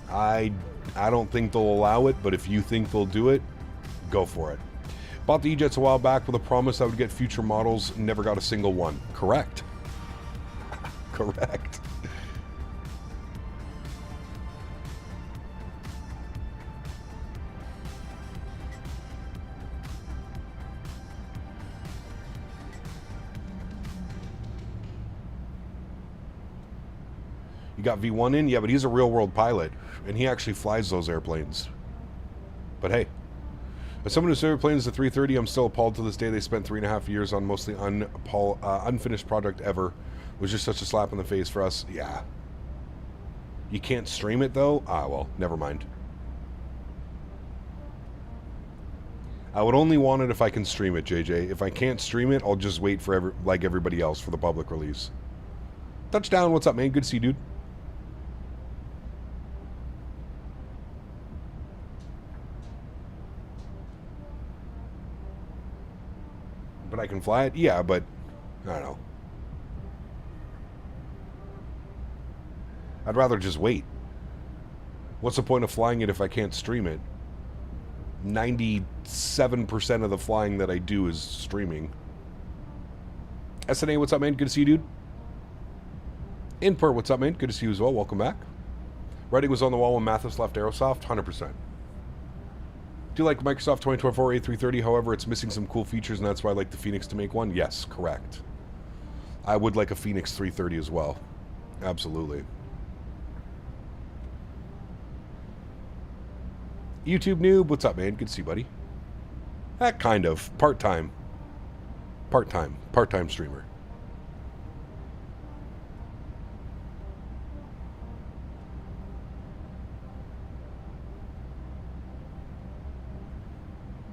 I don't think they'll allow it, but if you think they'll do it, go for it. Bought the E-Jets a while back with a promise I would get future models, never got a single one. Correct. Correct. You got V1 in? Yeah, but he's a real-world pilot, and he actually flies those airplanes. But hey, as someone who served planes to 330, I'm still appalled to this day. They spent 3.5 years on mostly unfinished project ever. It was just such a slap in the face for us. Yeah. You can't stream it, though? Ah, well, never mind. I would only want it if I can stream it, JJ. If I can't stream it, I'll just wait for like everybody else for the public release. Touchdown, what's up, man? Good to see you, dude. But I can fly it? Yeah, but I don't know. I'd rather just wait. What's the point of flying it if I can't stream it? 97% of the flying that I do is streaming. SNA, what's up, man? Good to see you, dude. Input, what's up, man? Good to see you as well. Welcome back. Writing was on the wall when Mathis left Aerosoft. 100%. Do you like Microsoft 2024 A330? However, it's missing some cool features, and that's why I like the Phoenix to make one. Yes, correct. I would like a Phoenix 330 as well. Absolutely. YouTube noob, what's up, man? Good to see you, buddy. Kind of. Part-time. Part-time. Part-time streamer.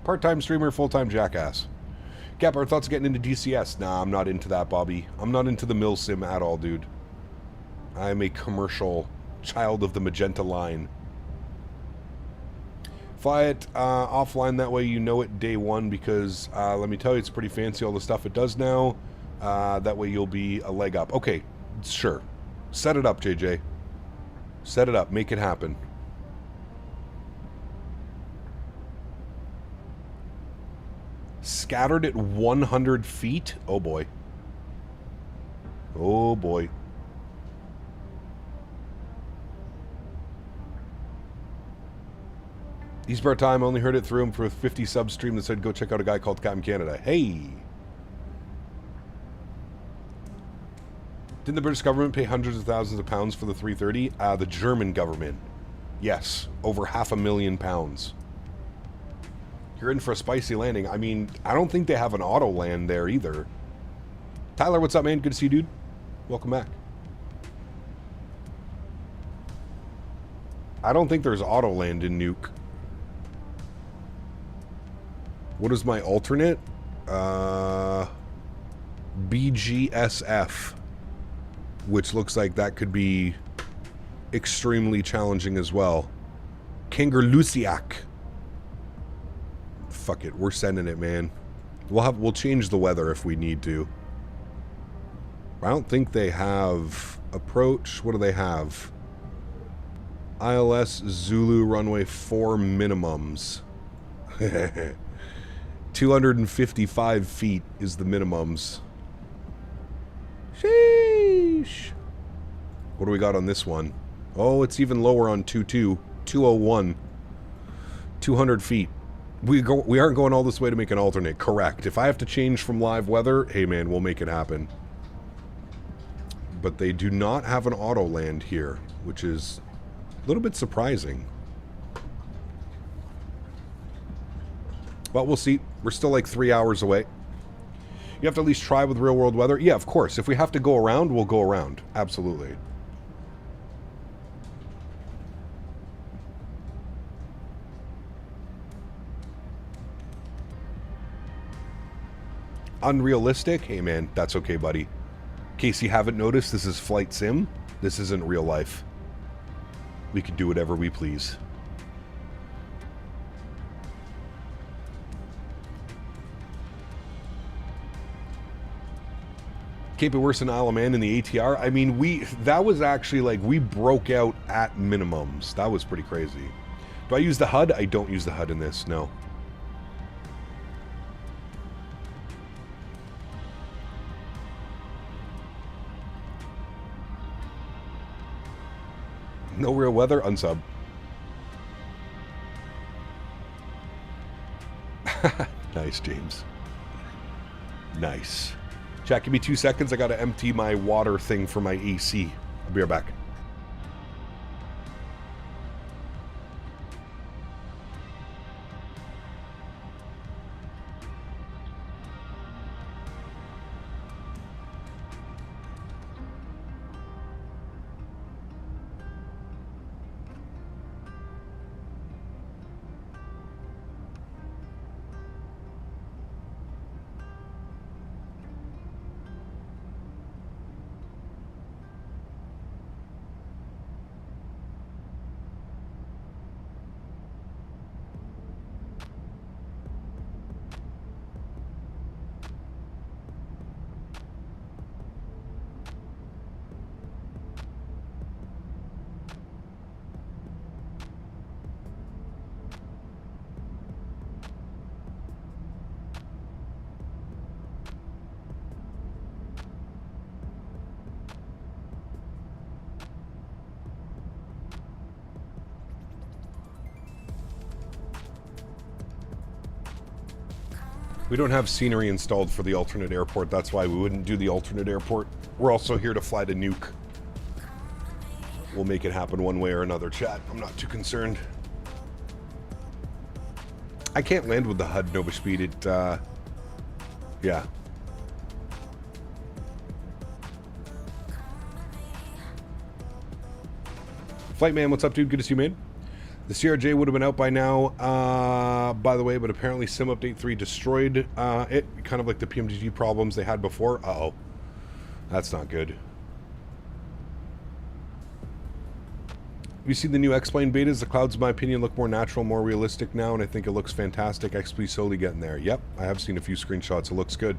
Part-time streamer, full-time jackass. Cap, our thoughts of getting into DCS? Nah, I'm not into that, Bobby. I'm not into the mill sim at all, dude. I am a commercial child of the magenta line. Fly it offline, that way you know it day one, because let me tell you, it's pretty fancy, all the stuff it does now. That way you'll be a leg up. Okay, sure. Set it up, JJ. Set it up. Make it happen. Scattered at 100 feet? Oh boy. Oh boy. Eastbar time, only heard it through him for a 50 sub stream that said go check out a guy called Captain Canada. Hey! Didn't the British government pay hundreds of thousands of pounds for the 330? The German government. Yes, over £500,000. You're in for a spicy landing. I mean, I don't think they have an auto land there either. Tyler, what's up, man? Good to see you, dude. Welcome back. I don't think there's auto land in Nuuk. What is my alternate? BGSF. Which looks like that could be extremely challenging as well. Kangerlusiak. Fuck it, we're sending it, man. We'll change the weather if we need to. I don't think they have approach. What do they have? ILS Zulu runway 4 minimums. 255 feet is the minimums. Sheesh. What do we got on this one? Oh, it's even lower on 22. 201. 200 feet. We aren't going all this way to make an alternate. Correct. If I have to change from live weather, hey man, we'll make it happen. but they do not have an auto land here, which is a little bit surprising. But we'll see. We're still like 3 hours away. You have to at least try with real world weather. Yeah, of course. If we have to go around, we'll go around. Absolutely. Unrealistic? Hey man, that's okay, buddy. In case you haven't noticed, this is Flight Sim. This isn't real life. We can do whatever we please. Can't be worse than Isle of Man in the ATR. I mean, that was actually like, we broke out at minimums. That was pretty crazy. Do I use the HUD? I don't use the HUD in this, no. No real weather? Unsub. Nice, James. Nice. Chat, give me 2 seconds. I gotta empty my water thing for my AC. I'll be right back. We don't have scenery installed for the alternate airport. That's why we wouldn't do the alternate airport. We're also here to fly to Nuuk. We'll make it happen one way or another, chat. I'm not too concerned. I can't land with the HUD Nova Speed. It, yeah. Flight Man, what's up, dude? Good to see you, man. The CRJ would have been out by now, by the way, but apparently Sim Update 3 destroyed it, kind of like the PMDG problems they had before. Uh-oh. That's not good. Have you seen the new X-Plane betas? The clouds, in my opinion, look more natural, more realistic now, and I think it looks fantastic. XP slowly getting there. Yep, I have seen a few screenshots. It looks good.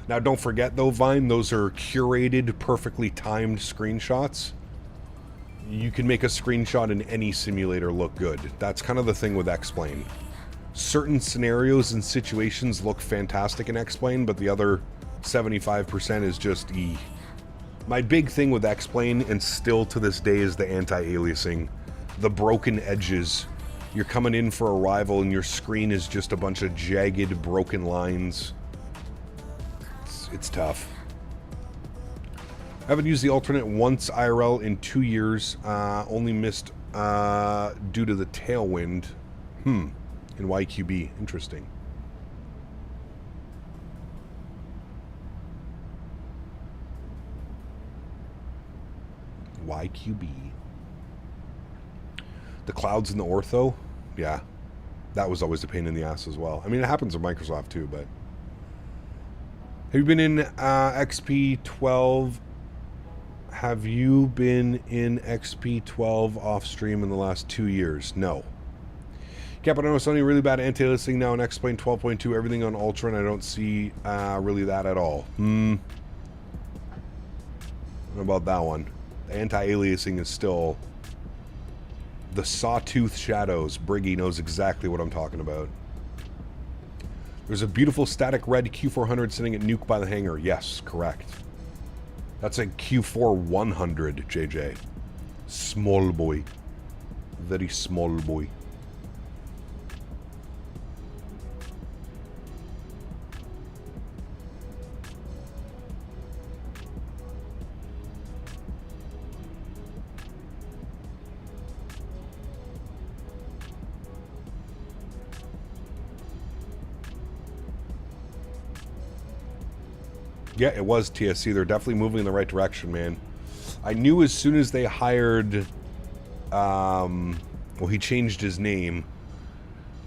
Now, don't forget, though, Vine, those are curated, perfectly timed screenshots. You can make a screenshot in any simulator look good. That's kind of the thing with X-Plane. Certain scenarios and situations look fantastic in X-Plane, but the other 75% is just E. My big thing with X-Plane, and still to this day, is the anti-aliasing. The broken edges. You're coming in for arrival and your screen is just a bunch of jagged, broken lines. It's tough. I haven't used the alternate once IRL in 2 years. Only missed due to the tailwind. In YQB. Interesting. YQB. The clouds in the ortho? Yeah. That was always a pain in the ass as well. I mean, it happens with Microsoft too, but... Have you been in XP12... Have you been in XP12 off stream in the last 2 years? No. Capitano, Sony really bad anti-aliasing now in X-Plane 12.2. Everything on Ultra, and I don't see really that at all. What about that one? The anti-aliasing is still the sawtooth shadows. Briggy knows exactly what I'm talking about. There's a beautiful static red Q400 sitting at Nuuk by the hangar. Yes, correct. That's a Q4 100, JJ. Small boy. Very small boy. Yeah, it was TSC. They're definitely moving in the right direction, man. I knew as soon as they hired, well, he changed his name.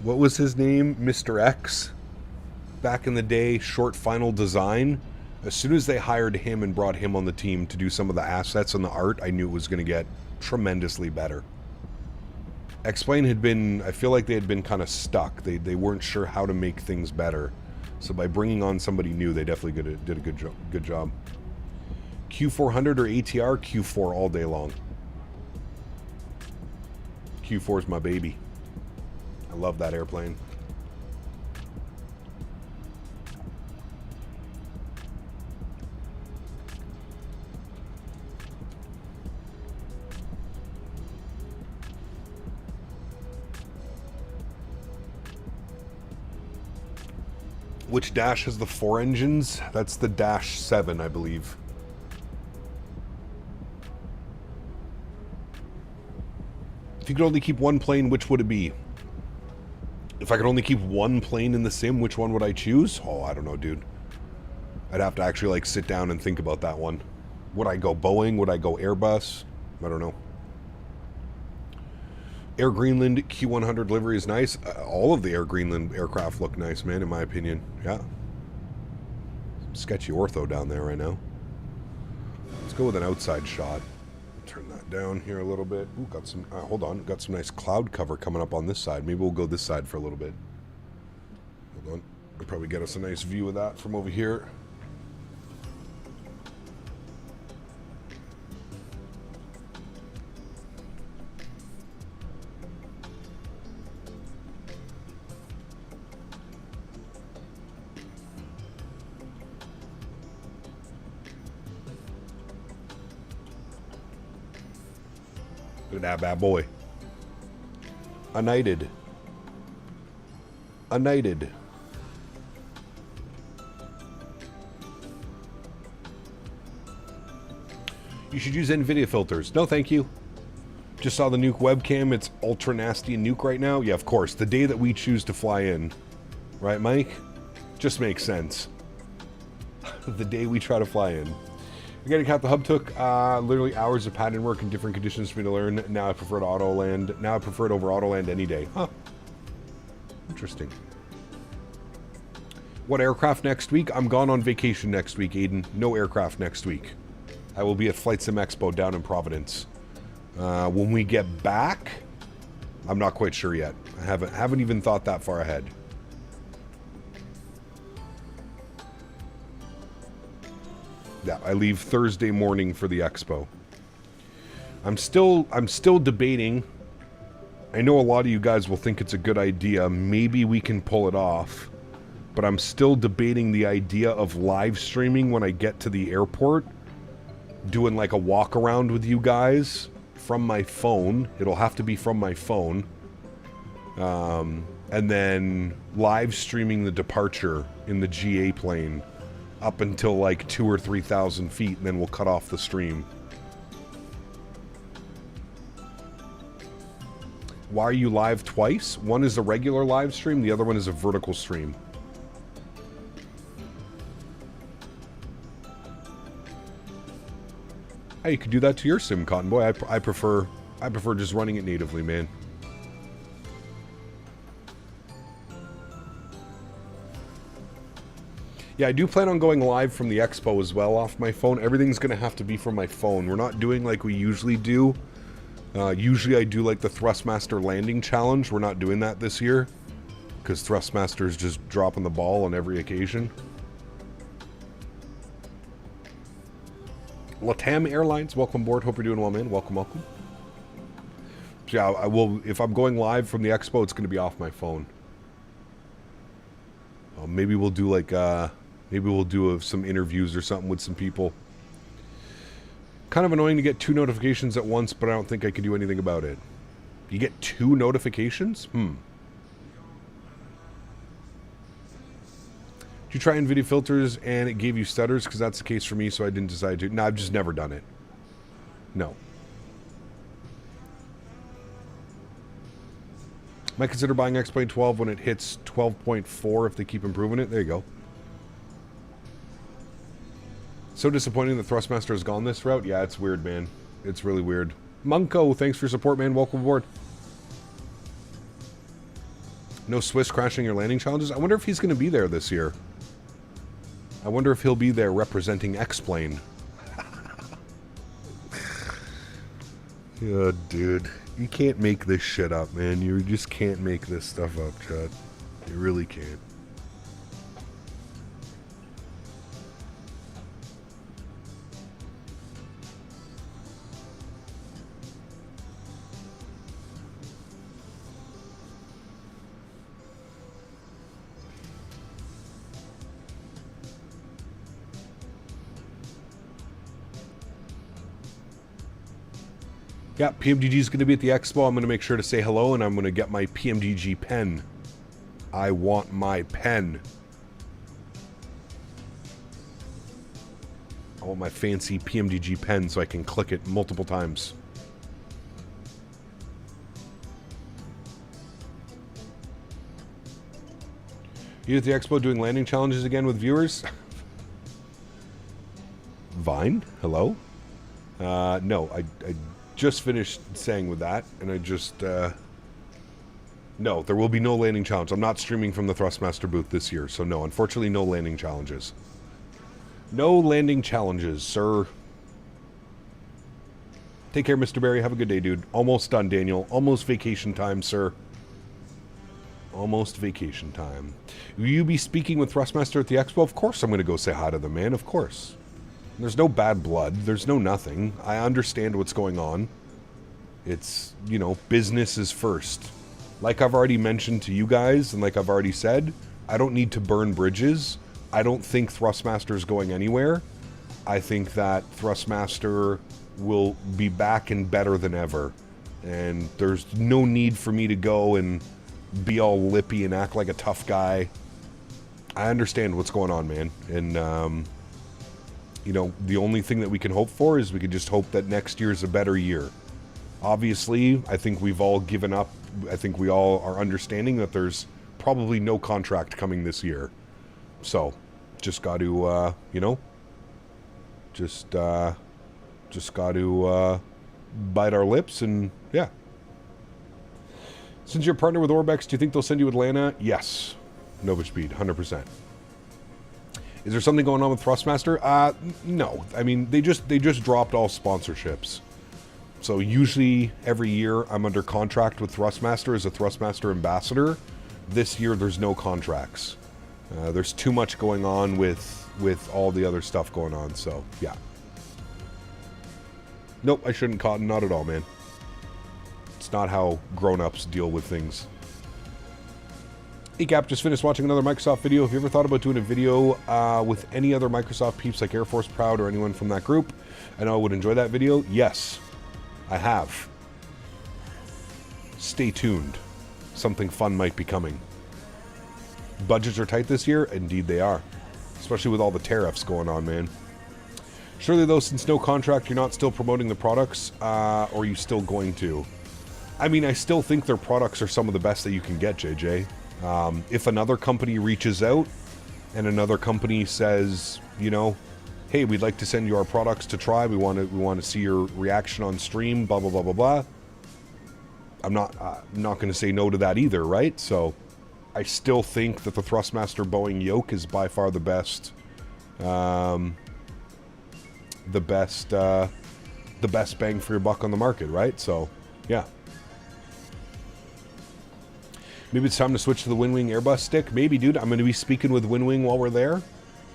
What was his name? Mr. X? Back in the day, Short Final Design. As soon as they hired him and brought him on the team to do some of the assets and the art, I knew it was going to get tremendously better. X-Plane had been, I feel like they had been kind of stuck. They weren't sure how to make things better. So by bringing on somebody new, they definitely did a good job. Q400 or ATR? Q4 all day long. Q4 is my baby. I love that airplane. Which Dash has the 4 engines? That's the Dash 7, I believe. If you could only keep one plane, which would it be? If I could only keep one plane in the sim, which one would I choose? Oh, I don't know, dude. I'd have to actually, like, sit down and think about that one. Would I go Boeing? Would I go Airbus? I don't know. Air Greenland Q100 livery is nice. All of the Air Greenland aircraft look nice, man, in my opinion. Yeah. Some sketchy ortho down there right now. Let's go with an outside shot. Turn that down here a little bit. Ooh, got some, hold on. Got some nice cloud cover coming up on this side. Maybe we'll go this side for a little bit. Hold on. I'll probably get us a nice view of that from over here. Look at that bad boy. United. United. You should use NVIDIA filters. No, thank you. Just saw the Nuuk webcam. It's ultra nasty in Nuuk right now. Yeah, of course. The day that we choose to fly in. Right, Mike? Just makes sense. The day we try to fly in. Getting Cat the Hub took literally hours of pattern work in different conditions for me to learn. Now I prefer to AutoLand. Now I prefer it over AutoLand any day. Huh. Interesting. What aircraft next week? I'm gone on vacation next week, Aiden. No aircraft next week. I will be at Flight Sim Expo down in Providence. When we get back, I'm not quite sure yet. I haven't even thought that far ahead. Yeah, I leave Thursday morning for the expo. I'm still debating. I know a lot of you guys will think it's a good idea. Maybe we can pull it off. But I'm still debating the idea of live streaming when I get to the airport. Doing like a walk around with you guys from my phone. It'll have to be from my phone. And then live streaming the departure in the GA plane. Up until like 2,000 or 3,000 feet, and then we'll cut off the stream. Why are you live twice? One is a regular live stream, the other one is a vertical stream. Hey, you could do that to your sim, Cotton Boy. I prefer just running it natively, man. Yeah, I do plan on going live from the expo as well off my phone. Everything's going to have to be from my phone. We're not doing like we usually do. Usually I do like the Thrustmaster landing challenge. We're not doing that this year because Thrustmaster's just dropping the ball on every occasion. Latam Airlines, welcome aboard. Hope you're doing well, man. Welcome, welcome. So yeah, I will. If I'm going live from the expo, it's going to be off my phone. Maybe we'll do like maybe we'll do some interviews or something with some people. Kind of annoying to get 2 notifications at once, but I don't think I can do anything about it. You get 2 notifications? Did you try NVIDIA filters and it gave you stutters? Because that's the case for me, so I didn't decide to. No, I've just never done it. No. Might consider buying X-Plane 12 when it hits 12.4 if they keep improving it. There you go. So disappointing that Thrustmaster has gone this route. Yeah, it's weird, man. It's really weird. Munko, thanks for your support, man. Welcome aboard. No Swiss crashing your landing challenges. I wonder if he's going to be there this year. I wonder if he'll be there representing X-Plane. Yeah, dude. You can't make this shit up, man. You just can't make this stuff up, Chad. You really can't. Yeah, PMDG is going to be at the expo. I'm going to make sure to say hello, and I'm going to get my PMDG pen. I want my pen. I want my fancy PMDG pen so I can click it multiple times. You at the expo doing landing challenges again with viewers? Vine? Hello? No, I just finished saying with that, and I just, no, there will be no landing challenge. I'm not streaming from the Thrustmaster booth this year, so no, unfortunately, no landing challenges. No landing challenges, sir. Take care, Mr. Barry. Have a good day, dude. Almost done, Daniel. Almost vacation time, sir. Almost vacation time. Will you be speaking with Thrustmaster at the expo? Of course I'm going to go say hi to the man, of course. There's no bad blood. There's no nothing. I understand what's going on. It's, you know, business is first. Like I've already mentioned to you guys, and like I've already said, I don't need to burn bridges. I don't think Thrustmaster is going anywhere. I think that Thrustmaster will be back and better than ever. And there's no need for me to go and be all lippy and act like a tough guy. I understand what's going on, man. And, you know, the only thing that we can hope for is we can just hope that next year is a better year. Obviously, I think we've all given up. I think we all are understanding that there's probably no contract coming this year. So, just got to, you know, just got to bite our lips and, yeah. Since you're a partner with Orbex, do you think they'll send you Atlanta? Yes. Nova Speed, 100%. Is there something going on with Thrustmaster? No. I mean, they just dropped all sponsorships. So usually every year I'm under contract with Thrustmaster as a Thrustmaster ambassador. This year there's no contracts. There's too much going on with all the other stuff going on. So yeah. Nope, I shouldn't cotton. Not at all, man. It's not how grown-ups deal with things. Hey Cap, just finished watching another Microsoft video. Have you ever thought about doing a video with any other Microsoft peeps like Air Force Proud or anyone from that group? I know I would enjoy that video. Yes, I have. Stay tuned. Something fun might be coming. Budgets are tight this year? Indeed they are. Especially with all the tariffs going on, man. Surely though, since no contract, you're not still promoting the products, or are you still going to? I mean, I still think their products are some of the best that you can get, JJ. If another company reaches out and another company says, you know, hey, we'd like to send you our products to try. We want to see your reaction on stream, blah, blah, blah, blah, blah. I'm not going to say no to that either, right? So I still think that the Thrustmaster Boeing yoke is by far the best, the best bang for your buck on the market, right? So, yeah. Maybe it's time to switch to the Wingwing Airbus stick. Maybe, dude. I'm going to be speaking with Wingwing while we're there.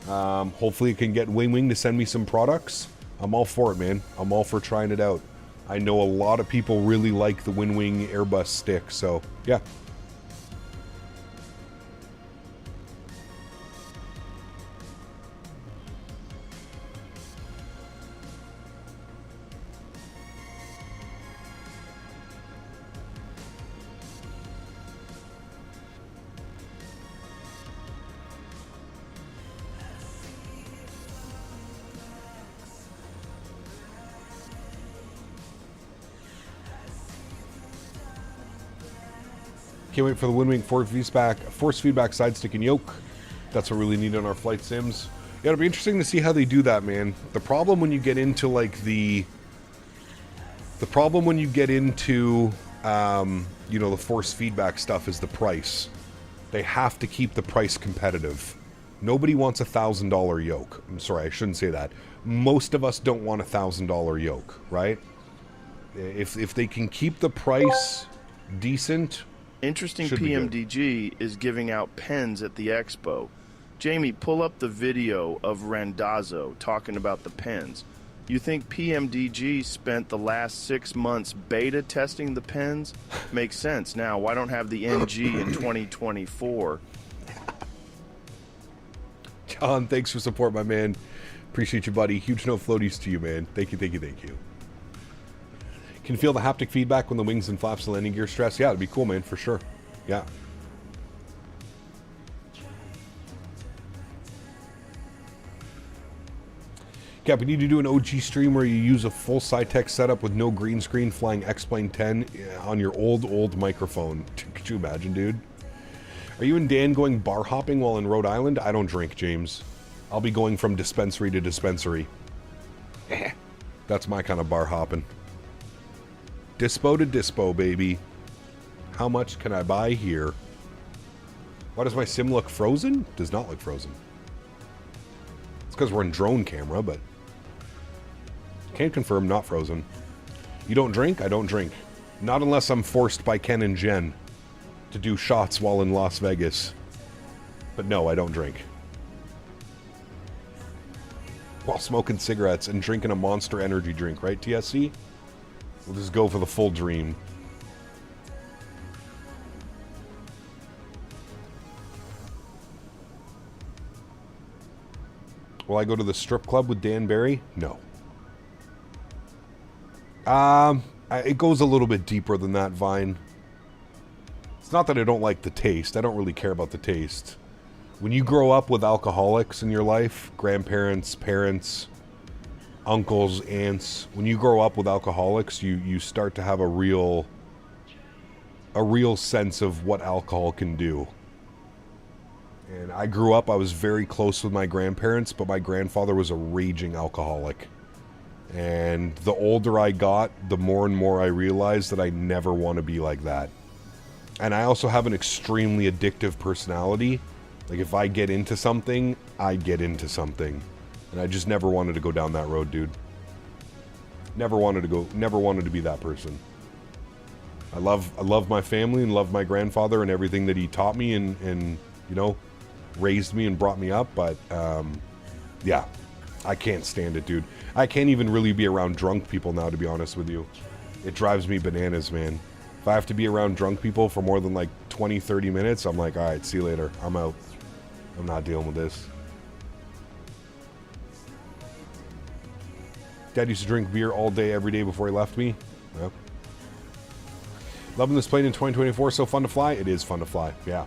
Hopefully I can get Wingwing to send me some products. I'm all for it, man. I'm all for trying it out. I know a lot of people really like the Wingwing Airbus stick, so yeah. Can't wait for the Wingwing force feedback side stick and yoke. That's what we really need on our flight sims. Yeah, it'll be interesting to see how they do that, man. The problem when you get into like the problem when you get into you know, the force feedback stuff is the price. They have to keep the price competitive. Nobody wants $1,000 yoke. I'm sorry, I shouldn't say that. Most of us don't want $1,000 yoke, right? If they can keep the price decent. Interesting. PMDG is giving out pens at the expo. Jamie, pull up the video of Randazzo talking about the pens. You think PMDG spent the last 6 months beta testing the pens? Makes sense. Now, why don't have the NG in 2024? John, thanks for support, my man. Appreciate you, buddy. Huge no floaties to you, man. Thank you, thank you, thank you. Can feel the haptic feedback when the wings and flaps and landing gear stress. Yeah, it'd be cool, man, for sure. Yeah. Cap, we need to do an OG stream where you use a full Cytec setup with no green screen flying X-Plane 10 on your old microphone. Could you imagine, dude? Are you and Dan going bar hopping while in Rhode Island? I don't drink, James. I'll be going from dispensary to dispensary. That's my kind of bar hopping. Dispo to dispo, baby. How much can I buy here? Why does my sim look frozen? Does not look frozen. It's because we're in drone camera, but... Can't confirm, not frozen. You don't drink? I don't drink. Not unless I'm forced by Ken and Jen to do shots while in Las Vegas. But no, I don't drink. While smoking cigarettes and drinking a Monster energy drink, right, TSC? We'll just go for the full dream. Will I go to the strip club with Dan Barry? No. It goes a little bit deeper than that, Vine. It's not that I don't like the taste. I don't really care about the taste. When you grow up with alcoholics in your life, grandparents, parents, uncles, aunts, when you grow up with alcoholics, you start to have a real sense of what alcohol can do. And I grew up, I was very close with my grandparents, but my grandfather was a raging alcoholic. And the older I got, the more and more I realized that I never want to be like that. And I also have an extremely addictive personality. Like, if I get into something, I get into something. And I just never wanted to go down that road, dude. Never wanted to be that person. I love my family and love my grandfather and everything that he taught me and you know, raised me and brought me up, but yeah, I can't stand it, dude. I can't even really be around drunk people now, to be honest with you. It drives me bananas, man. If I have to be around drunk people for more than like 20-30 minutes, I'm like, alright, see you later. I'm out. I'm not dealing with this. Dad used to drink beer all day, every day before he left me. Yep. Loving this plane in 2024. So fun to fly. It is fun to fly. Yeah.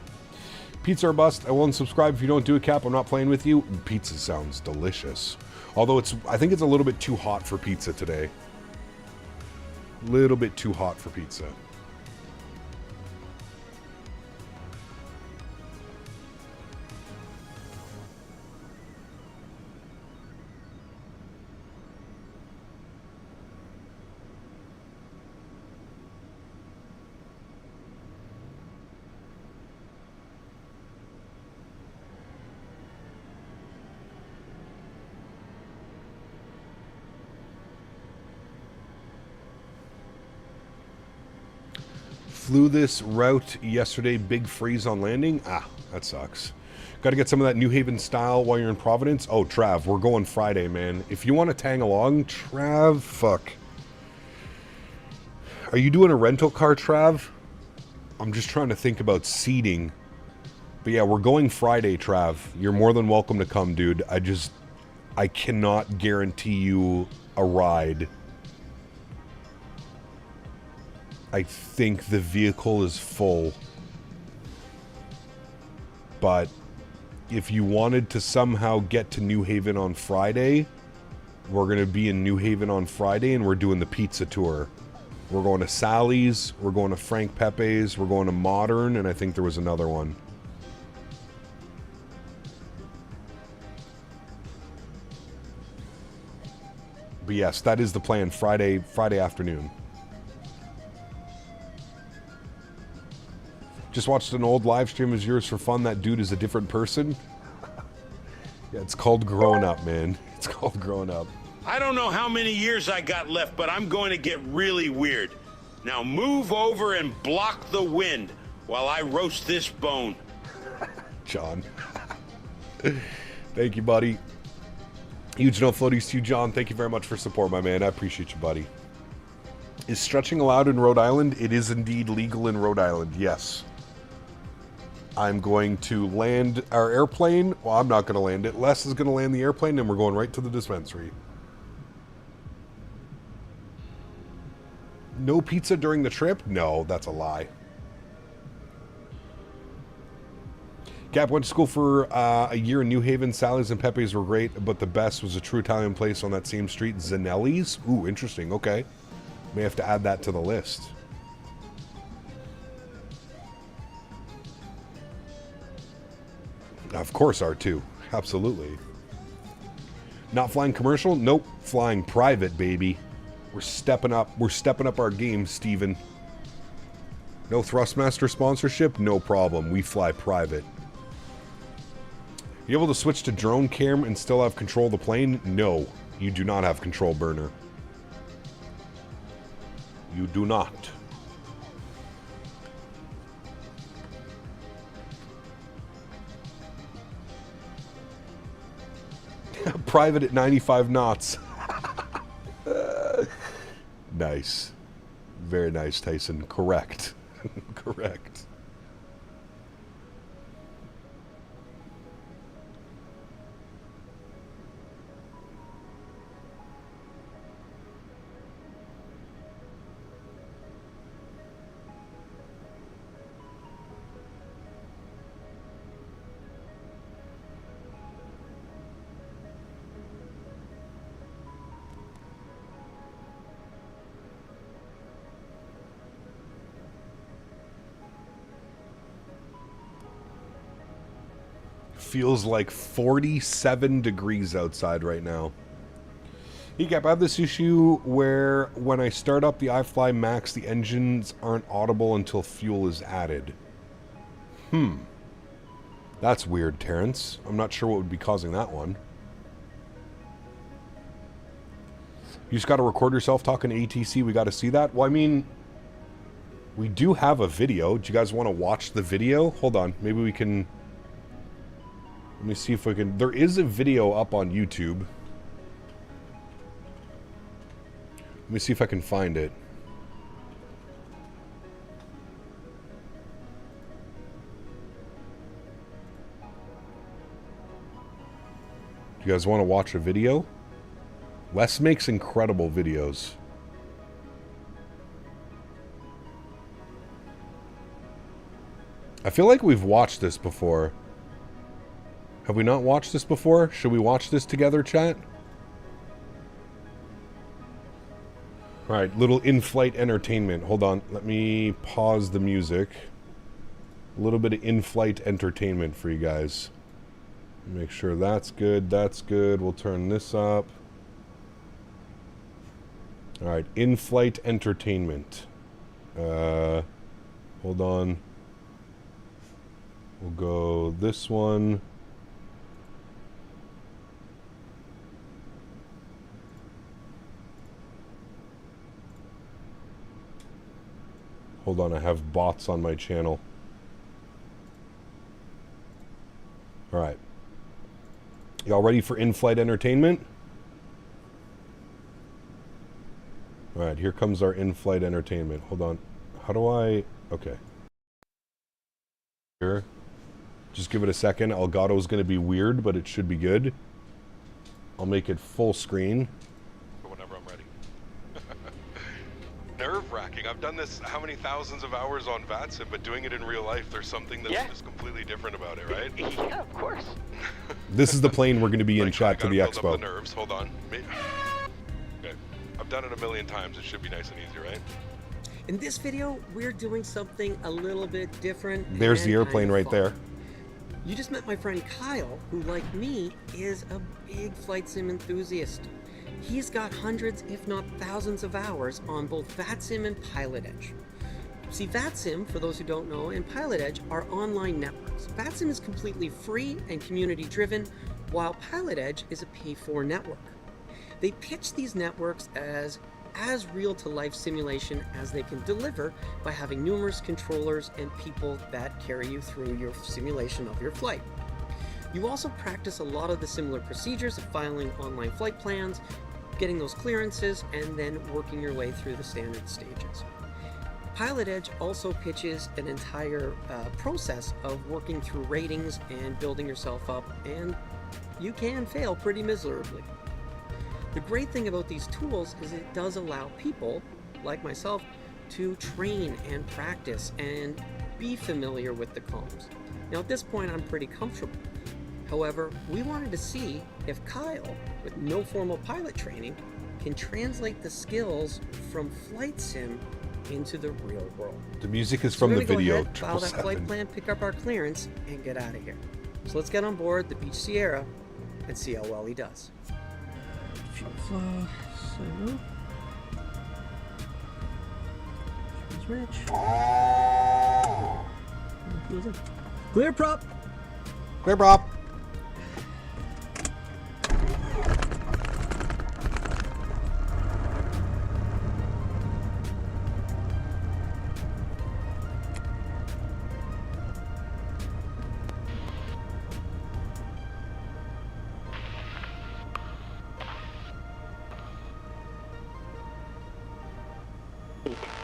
Pizza or bust. I will unsubscribe if you don't do it, Cap. I'm not playing with you. Pizza sounds delicious. Although I think it's a little bit too hot for pizza today. Little bit too hot for pizza. Flew this route yesterday, big freeze on landing. Ah, that sucks. Got to get some of that New Haven style while you're in Providence. Oh, Trav, we're going Friday, man. If you want to tang along, Trav, fuck. Are you doing a rental car, Trav? I'm just trying to think about seating. But yeah, we're going Friday, Trav. You're more than welcome to come, dude. I cannot guarantee you a ride. I think the vehicle is full. But if you wanted to somehow get to New Haven on Friday, we're going to be in New Haven on Friday and we're doing the pizza tour. We're going to Sally's, we're going to Frank Pepe's, we're going to Modern, and I think there was another one. But yes, that is the plan. Friday afternoon. Just watched an old live stream of yours for fun. That dude is a different person. Yeah, it's called growing up, man. It's called growing up. I don't know how many years I got left, but I'm going to get really weird. Now move over and block the wind while I roast this bone. John. Thank you, buddy. Huge no floaties to you, John. Thank you very much for support, my man. I appreciate you, buddy. Is stretching allowed in Rhode Island? It is indeed legal in Rhode Island, yes. I'm going to land our airplane. Well, I'm not going to land it. Les is going to land the airplane, and we're going right to the dispensary. No pizza during the trip? No, that's a lie. Gap went to school for a year in New Haven. Sally's and Pepe's were great, but the best was a true Italian place on that same street, Zanelli's. Ooh, interesting. Okay. May have to add that to the list. Of course, R2. Absolutely. Not flying commercial? Nope. Flying private, baby. We're stepping up. We're stepping up our game, Steven. No Thrustmaster sponsorship? No problem. We fly private. You able to switch to drone cam and still have control of the plane? No. You do not have control, burner. You do not. Private at 95 knots. Nice. Very nice, Tyson. Correct. Correct. Feels like 47 degrees outside right now. Cap, I have this issue where when I start up the iFly Max, the engines aren't audible until fuel is added. That's weird, Terrence. I'm not sure what would be causing that one. You just got to record yourself talking to ATC. We got to see that. Well, I mean, we do have a video. Do you guys want to watch the video? Hold on. Maybe we can... Let me see if we can... There is a video up on YouTube. Let me see if I can find it. Do you guys want to watch a video? Wes makes incredible videos. I feel like we've watched this before. Have we not watched this before? Should we watch this together, chat? Alright, little in-flight entertainment. Hold on, let me pause the music. A little bit of in-flight entertainment for you guys. Make sure that's good, that's good. We'll turn this up. Alright, in-flight entertainment. Hold on. We'll go this one. Hold on, I have bots on my channel. Alright. Y'all ready for in-flight entertainment? Alright, here comes our in-flight entertainment. Hold on. How do I... Okay. Here. Just give it a second. Elgato's going to be weird, but it should be good. I'll make it full screen. Whenever I'm ready. Nerve-wracking. I've done this how many thousands of hours on VATSIM, but doing it in real life, there's something that's just completely different about it, right? Yeah, of course. This is the plane we're going to be in, chat, to the build expo. Up the nerves. Hold on. Okay. I've done it a million times. It should be nice and easy, right? In this video, we're doing something a little bit different. There's the airplane right there. You just met my friend Kyle, who, like me, is a big flight sim enthusiast. He's got hundreds, if not thousands of hours on both VATSIM and PilotEdge. See, VATSIM, for those who don't know, and PilotEdge are online networks. VATSIM is completely free and community-driven, while PilotEdge is a pay-for network. They pitch these networks as real-to-life simulation as they can deliver by having numerous controllers and people that carry you through your simulation of your flight. You also practice a lot of the similar procedures of filing online flight plans, getting those clearances, and then working your way through the standard stages. PilotEdge also pitches an entire process of working through ratings and building yourself up, and you can fail pretty miserably. The great thing about these tools is it does allow people, like myself, to train and practice and be familiar with the comms. Now at this point I'm pretty comfortable. However, we wanted to see if Kyle, with no formal pilot training, can translate the skills from flight sim into the real world. The music is So from we're the gonna go video. ahead, file that flight plan, pick up our clearance, and get out of here. So let's get on board the Beach Sierra and see how well he does. Fuel flow, so. Fuel's rich. Clear prop! Clear prop!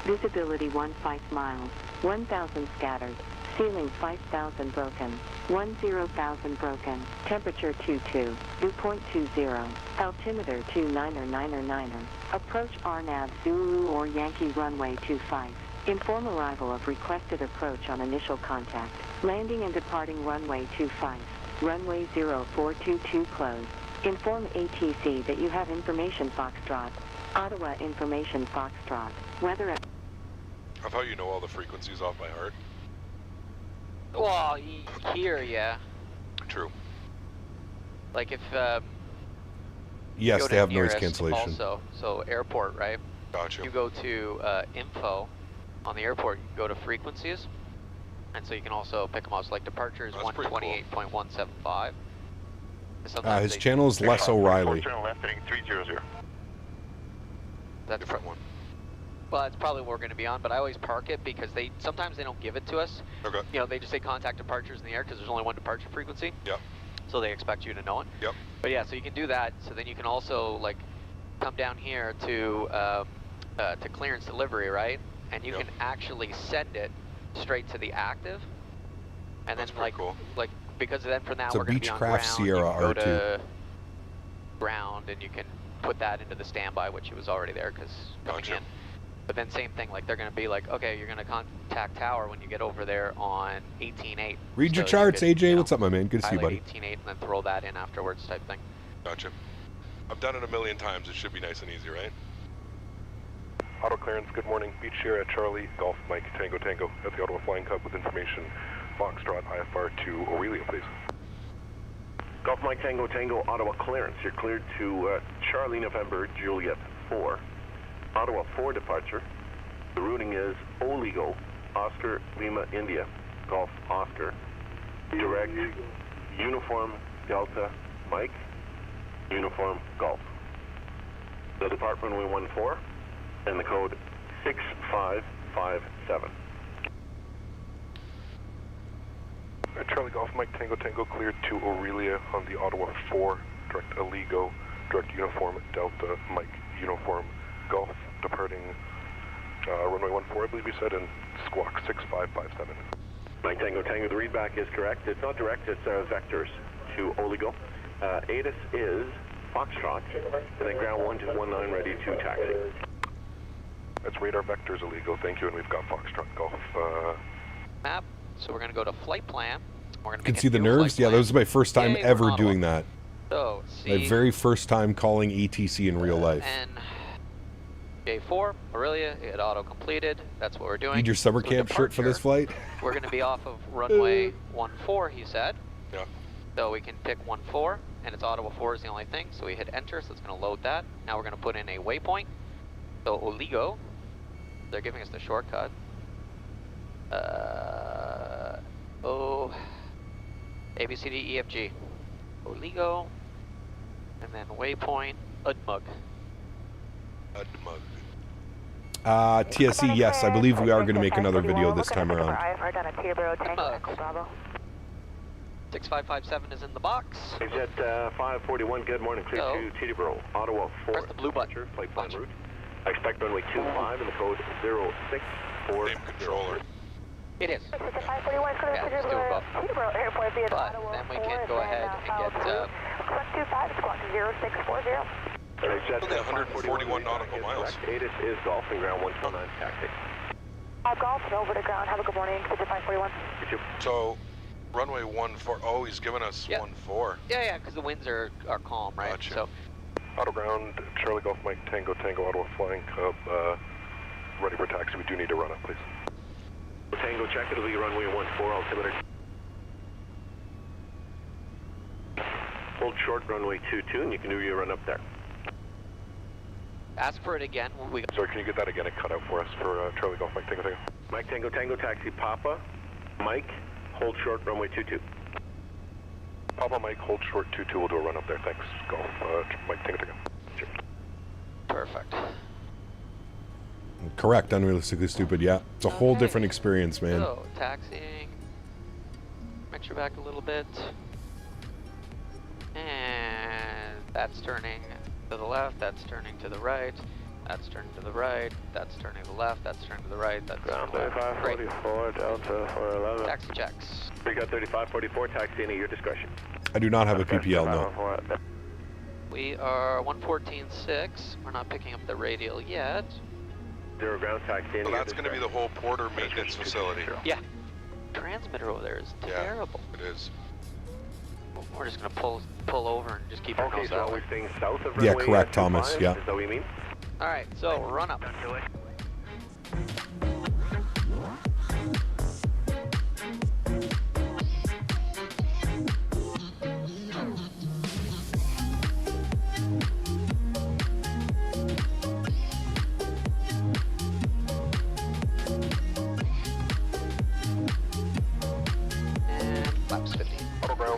Visibility 15 miles, 1,000 scattered, ceiling 5,000 broken, 10,000 broken, temperature 22, dew point 20, altimeter 29er. Approach RNAV Zulu or Yankee runway 25. Inform arrival of requested approach on initial contact. Landing and departing runway 25. Runway 0422 closed. Inform ATC that you have information Foxtrot. Ottawa information Foxtrot. Weather at... Of how you know all the frequencies off by heart? Well, here, yeah. True. Like if yes, go they to have noise nearest cancellation. Also, so airport, right? Gotcha. You go to info on the airport. You can go to frequencies, and so you can also pick them up. So like departure is 128.175. His channel is Les O'Reilly. left heading 300. That's different one. Well, that's probably what we're going to be on, but I always park it because sometimes they don't give it to us. Okay. You know, they just say contact departures in the air because there's only one departure frequency. Yep. So they expect you to know it. Yep. But yeah, so you can do that. So then you can also like come down here to clearance delivery, right? And you can actually send it straight to the active. And that's then like cool. like because then from that It's a we're going to be on Beechcraft ground. Sierra you can go R2. to ground and you can put that into the standby, which it was already there because coming in. But then same thing, like they're going to be like, okay, you're going to contact tower when you get over there on 18.8. Read your charts, AJ. What's up, my man? Good to see you, buddy. 18.8 and then throw that in afterwards type thing. Gotcha. I've done it a million times. It should be nice and easy, right? Auto clearance, good morning. Beach Sierra, Charlie, Golf, Mike, Tango, Tango, at the Ottawa Flying Club with information. Foxtrot, IFR to Aurelia, please. Golf Mike, Tango, Tango, Ottawa clearance. You're cleared to Charlie, November, Juliet 4. Ottawa 4 departure. The routing is Oligo, Oscar, Lima, India. Golf, Oscar. Direct, Uniform, Delta, Mike, Uniform, Golf. The department we 14 and the code 6557. Charlie, Golf, Mike, Tango, Tango, cleared to Aurelia on the Ottawa 4. Direct Oligo, direct Uniform, Delta, Mike, Uniform, Golf, departing runway 14, I believe you said, and squawk 6557. Mike Tango Tango, the readback is correct. It's not direct, it's vectors to Oligo. ATIS is Foxtrot, and then ground 1219 ready to taxi. That's radar vectors illegal, thank you, and we've got Foxtrot Golf. Map, so we're going to go to flight plan. We're going to You can see the nerves? Yeah, that was my first time ever doing that. So, My very first time calling ATC in real life. And J4, Aurelia, it auto completed. That's what we're doing. Need your summer camp shirt for this flight? We're going to be off of runway 14, he said. Yeah. So we can pick 14, and it's Ottawa 4 is the only thing. So we hit enter, so it's going to load that. Now we're going to put in a waypoint. So Oligo, they're giving us the shortcut. A, B, C, D, E, F, G. Oligo, and then waypoint, Udmug. TSE, yes, I believe we are going to make another video this time around. 6557 is in the box. Exit 541, good morning, clear to Teterboro, Ottawa 4. Press the blue button. Flight plan route. I expect runway 25 and the code 0640. Same controller. It is. 541, clear to Teterboro Airport via Ottawa 4. Then we can go ahead and get... 125, squawk 0640. Exit 141 nautical miles. ATIS is golf and ground 129 taxi. Golf and over to ground. Have a good morning, exit 541. So, runway 14. Oh, he's giving us 14. Yeah, because the winds are calm, right? Gotcha. So, Auto ground, Charlie Golf Mike Tango Tango Ottawa Flying Cub, ready for taxi. We do need to run up, please. Tango check, it'll be runway 14, altimeter. Hold short, runway 22, and you can do your run up there. ask for it again. Sorry, can you get that again and cut out for us for Charlie Golf Mike Tango Tango? Mike Tango Tango, taxi Papa. Mike, hold short, runway 22. Papa Mike, hold short 22, we'll do a run up there, thanks. Golf, Mike Tango Tango. Cheers. Perfect. Correct, unrealistically stupid, yeah. It's a whole different experience, man. So, taxiing. Venture back a little bit. And that's turning to the left, that's turning to the right, that's turning to the right, that's turning to the left, that's turning to the right, that's ground 3544, Delta 411. Taxi checks. We got 3544, taxi in at your discretion. I do not have a PPL, no. We are 114.6. We're not picking up the radial yet. Zero ground taxi in. So that's going to be the whole Porter maintenance facility. Yeah. Transmitter over there is terrible. Yeah, it is. We're just going to pull over and just keep our nose so out. we're staying south of yeah, runway correct, Thomas. Yeah. Is that what you mean? All right, so run up.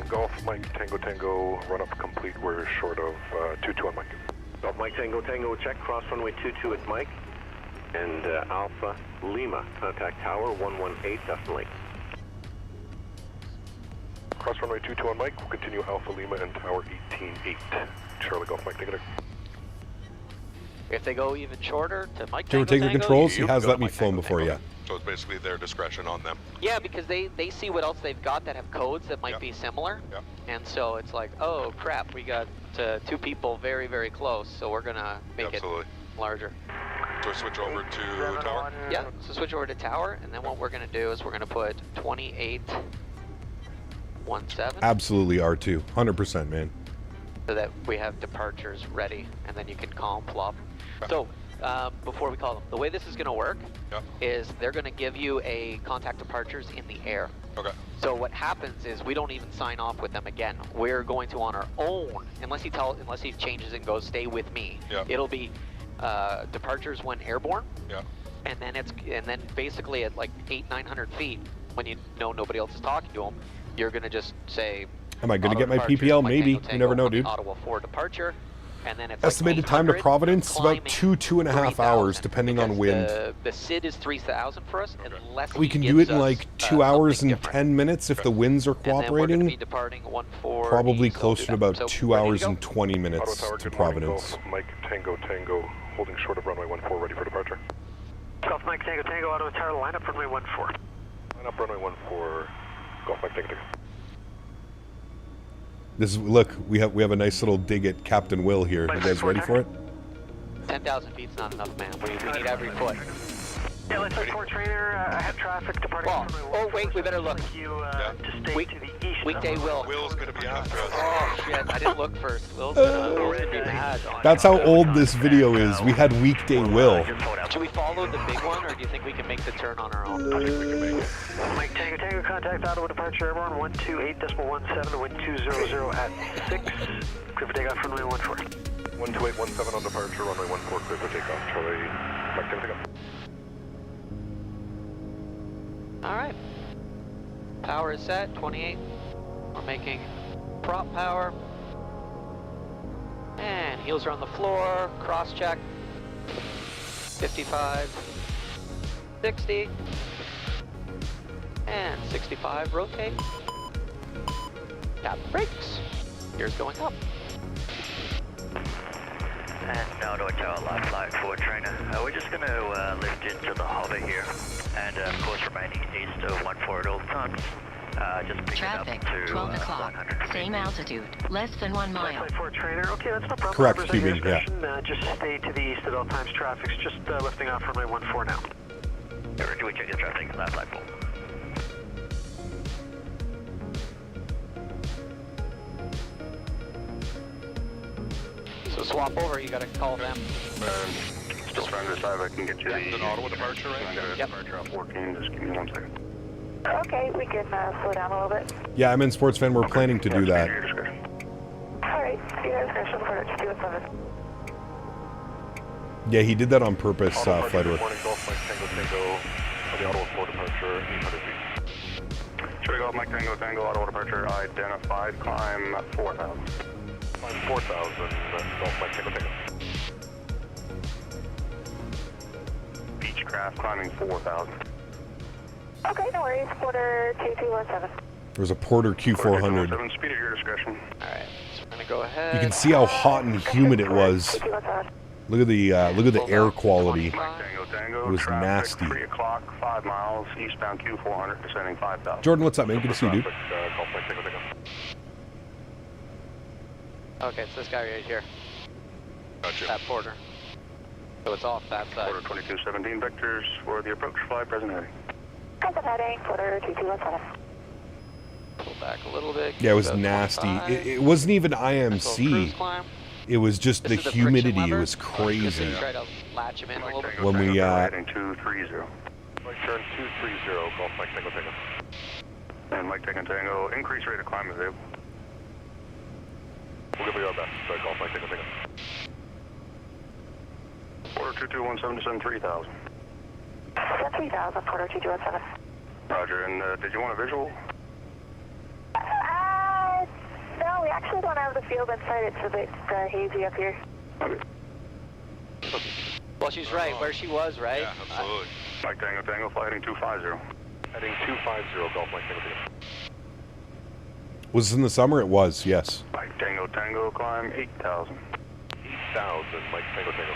Golf Mike Tango Tango, run up complete. We're short of 22 on Mike. Golf Mike Tango Tango, check cross runway 22 at Mike. And Alpha Lima, contact tower 118 definitely. Cross runway 22 on Mike. We'll continue Alpha Lima and tower 188. Charlie Golf Mike Tango Tango. If they go even shorter to Mike Do you ever take the controls? He has let me flown before, yeah. So it's basically their discretion on them. Yeah, because they see what else they've got that have codes that might be similar. Yeah. And so it's like, oh crap, we got two people very, very close, so we're gonna make it larger. So switch over to tower? Yeah, so switch over to tower, and then what we're gonna do is we're gonna put 2817. Absolutely R2, 100%, man. So that we have departures ready, and then you can call and plop. So, before we call them, the way this is going to work is they're going to give you a contact departures in the air. Okay. So what happens is we don't even sign off with them again. We're going to on our own, unless he changes and goes, stay with me. Yeah. It'll be departures when airborne. Yeah. And then basically at like 800-900 feet, when you know nobody else is talking to them, you're going to just say. Am I going to get my PPL? Maybe. You never know, dude. Ottawa 4 departure. And then it's estimated like time to Providence about 2.5 hours, depending on wind. The SID is 3,000 for us, unless we can do it in like 2 hours and 10 minutes if the winds are cooperating. Be departing 140, probably closer to about 2 hours and 20 Auto minutes tower, to good morning, Providence. Golf Mike Tango Tango, holding short of runway 14, ready for departure. Golf Mike Tango Tango, Auto tower, line up runway 14. Line up runway 14, Golf Mike Tango Tango. This is, look, we have a nice little dig at Captain Will here. You guys ready for it? 10,000 feet's not enough, man. We need every foot. Yeah, let's look for trainer. I have traffic departing. Oh wait, we better look. Weekday Will. Will's gonna be after us. Oh shit, I didn't look first. Will's gonna be mad. That's how old this video is. We had weekday Will. Should we follow the big one, or do you think we can make the turn on our own? Mike Tango Tango, contact Ottawa departure airborne 128.17, wind 200 at 6. Clear for takeoff, runway 14. 12817 on departure, runway 14, clear for takeoff. Charlie, Mike Tango Tango. Alright. Power is set, 28. We're making prop power. And heels are on the floor, cross check. 55, 60, and 65, rotate. Tap brakes. Gears going up. And now to our live flight forward trainer. We're just going to lift into the hover here, and of course remaining east of 14 at all times. Just picking Traffic, up to 12 o'clock, same altitude, less than 1 mile. Forward trainer, okay, that's no problem. Correct, Represent your QB, yeah. discretion. Just stay to the east at all times. Traffic's just lifting off runway 14 now. Do we check your traffic? Last flight 4. So swap over, you gotta call them. Still trying to decide if I can get you the Ottawa departure, right? Yep. Departure on 14, just give me 1 second. Okay, we can slow down a little bit. Yeah, I'm in Sports Fan. We're planning to do that. Alright, see you guys next one for 217. Yeah, he did that on purpose, Flite. Morning, Golf Mike Tango Tango, on the Ottawa 4 departure, 800 feet. Charlie Golf Mike Tango Tango, Ottawa departure, identified, climb 4,000. Climb 4,000, Golf Mike Tango Tango. Beechcraft climbing 4,000. Okay, no worries. Quarter 2217. There's a Porter Q400. Speed at your discretion. Alright, so we're gonna go ahead. You can see how hot and humid it was. Look at the air quality. It was nasty. 3 o'clock, 5 miles, eastbound Q400, descending 5,000. Jordan, what's up, man? Good to see you, dude. Okay, it's this guy right here. Gotcha. That Porter. So it's off that side. Quarter 2217 vectors for the approach fly, present heading. Present heading, quarter 2217. Pull back a little bit. Yeah, it was nasty. It wasn't even IMC. It was just the humidity. It was crazy. Try to latch him in a little bit. When we Heading 230. Right turn 230, Golf Mike Tango Tango. And Mike Tango Tango, increase rate of climb is able. We'll give you our best. Sorry, Golf Mike Tango Tango. Quarter 2217 descend 3,000. 3,000, quarter 2217. Roger, and did you want a visual? No, we actually don't have the field in sight. It's a bit hazy up here. Well, she's right. Where she was, right? Yeah, absolutely. Mike Tango Tango, fly heading 250. Heading 250, Golf Mike Tango Tango. Was this in the summer? It was, yes. Mike Tango Tango, climb 8,000. 8,000, Mike Tango Tango.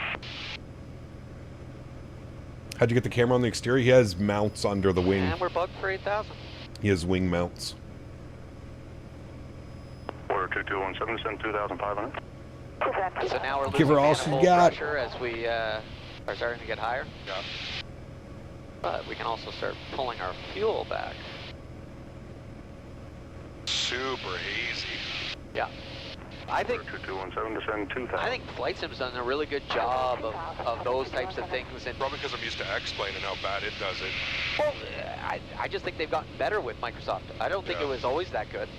How'd you get the camera on the exterior? He has mounts under the wing. And we're bugged for 8,000. He has wing mounts. Order 2217, send 2,500. So now we're Give her all losing she got. pressure as we are starting to get higher. Yeah. But we can also start pulling our fuel back. Super hazy. Yeah. I think 2217 to send 2,000. I think Flight Sim's done a really good job of those types of things. And Probably because I'm used to X-Plane and how bad it does it. well, I just think they've gotten better with Microsoft. I don't think it was always that good.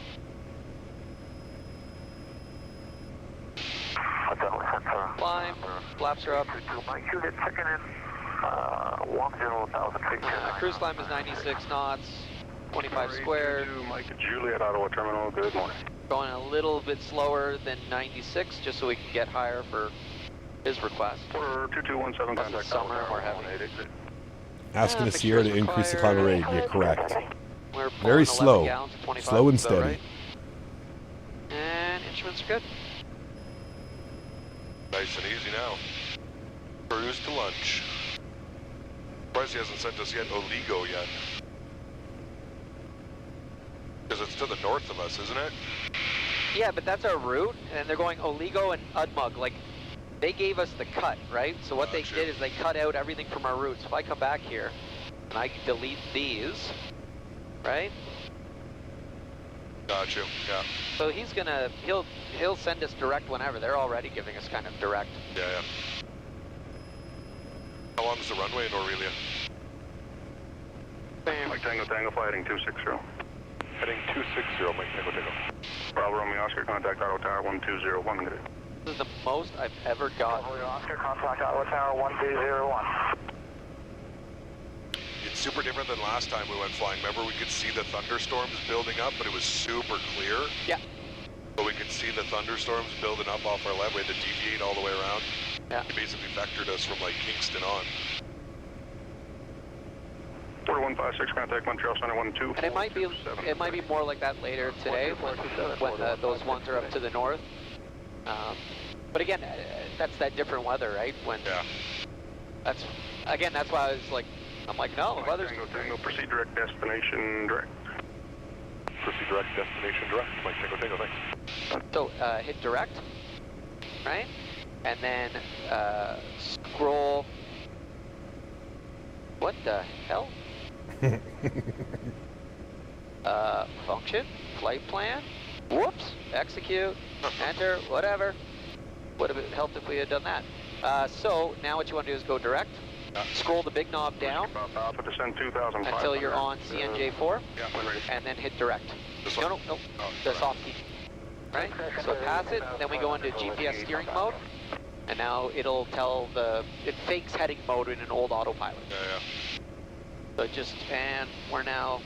Climb, flaps are up. Cruise climb is 96 knots, 25 squared. Mike Juliet, Ottawa Terminal, good morning. Going a little bit slower than 96, just so we can get higher for his request. Order 2217, contact summer and we're heavy. Asking the Sierra to increase the climb rate. Yeah, correct. We're Very pulling 11 slow. gallons at 25, Slow and so steady. right. And instruments are good. Nice and easy now. Cruise to lunch. Surprised he hasn't sent us yet Oligo yet. Because it's to the north of us, isn't it? Yeah, but that's our route, and they're going Oligo and Udmug. Like, they gave us the cut, right? So what they did is they cut out everything from our routes. If I come back here, and I delete these, right? Gotcha, yeah. So he's gonna, he'll send us direct whenever. They're already giving us kind of direct. Yeah, yeah. How long is the runway in Aurelia? Mike Tango Tango, fly heading 260. Heading 260, Mike Tango Tango. Bravo Romeo Oscar, contact Ottawa Tower 1201. Good. This is the most I've ever gotten. Oscar, contact Ottawa Tower 1201. It's super different than last time we went flying. Remember, we could see the thunderstorms building up, but it was super clear. Yeah. But we could see the thunderstorms building up off our left. We had to deviate all the way around. Yeah. It basically vectored us from like Kingston on. 4156, contact Montreal Center 12. And it might be more like that lader today when those ones are up to the north. But again, that's that different weather, right? When that's why I was like, I'm like, no, the weather's Tango, proceed direct destination direct. Proceed direct destination direct. Mike Tango Tango, thanks. So hit direct, right? And then scroll. What the hell? Function, flight plan, whoops, execute, enter, whatever. Would have helped if we had done that. So now what you want to do is go direct, scroll the big knob down until you're on CNJ4, and then hit direct. No, the soft key. Right? So pass it, then we go into GPS steering mode, and now it'll tell it fakes heading mode in an old autopilot. Yeah. So and we're now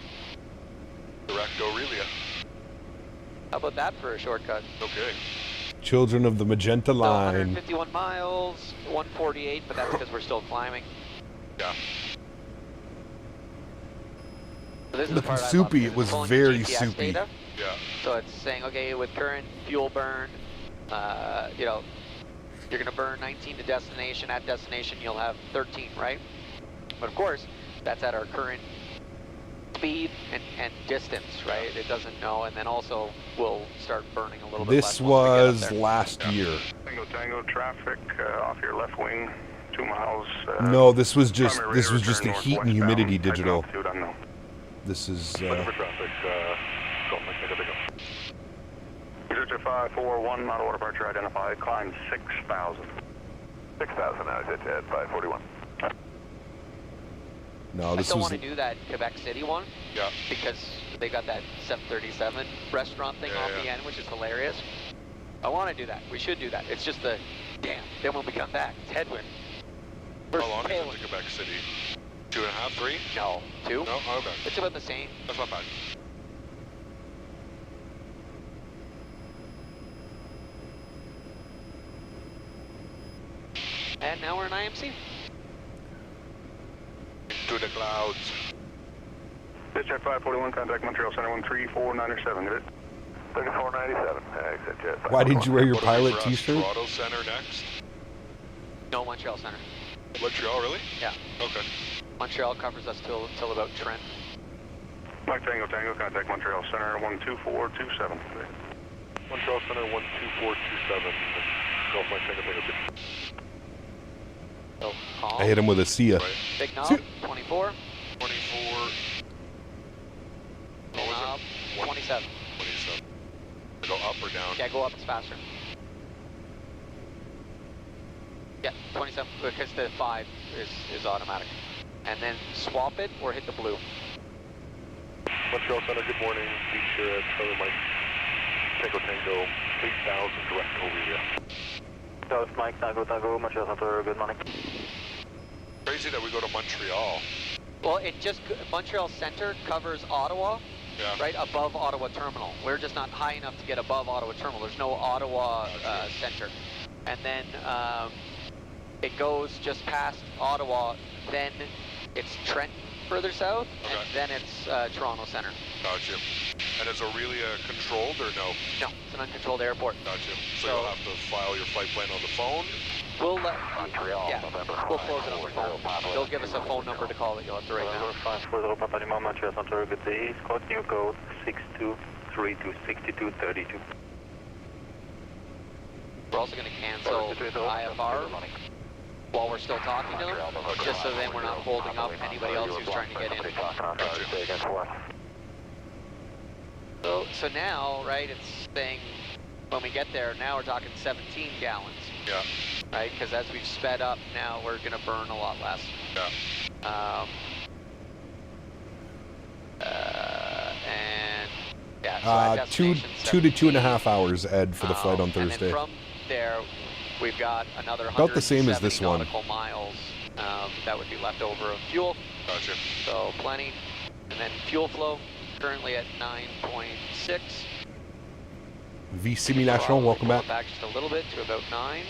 direct Aurelia. How about that for a shortcut? Okay. Children of the Magenta Line. 151 miles, 148, but that's because we're still climbing. Yeah. So this is the Look, part soupy. It was very soupy. Yeah. So it's saying, okay, with current fuel burn, you're going to burn 19 to destination. At destination, you'll have 13, right? But of course, that's at our current speed and distance, right? It doesn't know, and then also we'll start burning a little bit less. This was last year. Tango traffic off your left wing, 2 miles. No, this was just the heat and humidity digital. This is. Looking for traffic. Golf Mike Tango Tango. 0541, not order departure identified. Climb 6,000. 6,000 now. It's at 541. No, I this still was. want to do that Quebec City one. Yeah. Because they got that 737 restaurant thing off the end, which is hilarious. I want to do that. We should do that. It's just then when we come back, it's headwind. How long is it to Quebec City? 2.5, 3? No, 2. No? Oh, okay. It's about the same. That's not bad. And now we're in IMC. To the clouds. Dispatch 541, contact Montreal Center 13497. Get it? 3497. Exit jet. Why didn't you wear your What pilot are we for us? T-shirt? Toronto Center next? No, Montreal Center. Montreal, really? Yeah. Okay. Montreal covers us till about Trent. Mike Tango Tango, contact Montreal Center 12427. Montreal Center 12427. Golf Mike Tango Tango. So, I hit him with a Sia. Right. Big knob, 24. 24. Big knob, 27. 27. Go up or down? Yeah, go up, it's faster. Yeah, 27, because the 5 is automatic. And then swap it or hit the blue. Montreal Center, good morning. Beach here at Southern Mike Tango Tango, 8,000 direct Aurelia. South Mike Tango Tango, Montreal Center, good morning. Crazy that we go to Montreal. Well, Montreal Center covers Ottawa, right above Ottawa Terminal. We're just not high enough to get above Ottawa Terminal. There's no Ottawa Center. And then it goes just past Ottawa, then it's Trent further south, and then it's Toronto Center. Gotcha. And is Aurelia controlled or no? No, it's an uncontrolled airport. Gotcha. So you'll have to file your flight plan on the phone? We'll we'll close it on the phone. They'll give us a phone number to call that you'll have to write down. 540 Papa Lima, Montreal Center, good day. Scott, new code 62326232. We're also going to cancel IFR while we're still talking to them, just so then we're not holding up anybody else who's trying to get in. So now, right, it's saying when we get there, now we're talking 17 gallons. Yeah. Right, because as we've sped up, now we're going to burn a lot less. Yeah. so at two destination, to 2.5 hours, Ed, for the flight on And then Thursday. from there, we've got another About the same as this one. nautical miles that would be left over of fuel. Gotcha. So plenty. And then fuel flow currently at 9.6. V Simulation, welcome back. Back just a little bit to about 9.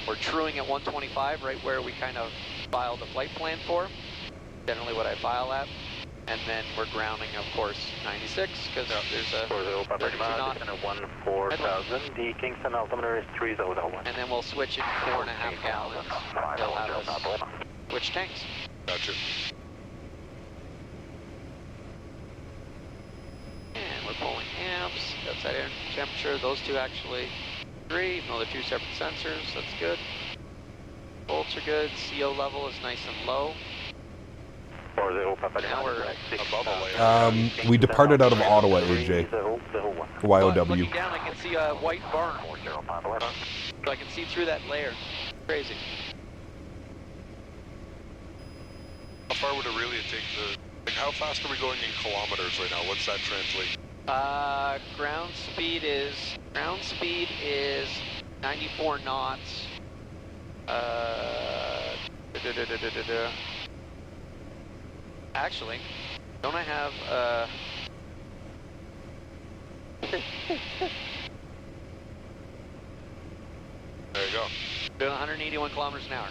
We're truing at 125, right where we kind of filed the flight plan for. Generally what I file at. And then we're grounding, of course, 96, because there's a 32 knot. 14,000. The Kingston altimeter is 3001. And then we'll switch in 4.5 gallons. They'll have us switch tanks. Gotcha. And we're pulling amps, outside air temperature. Those two actually agree, even though they're two separate sensors. That's good. Volts are good. CO level is nice and low. Now we're above we departed out of Ottawa, AJ. YOW. Looking down, I can see a white barn. So I can see through that layer. Crazy. How far would Aurelia take the... Like, how fast are we going in kilometers right now? What's that translate? Ground speed is 94 knots. Actually, don't I have There you go. doing 181 kilometers an hour.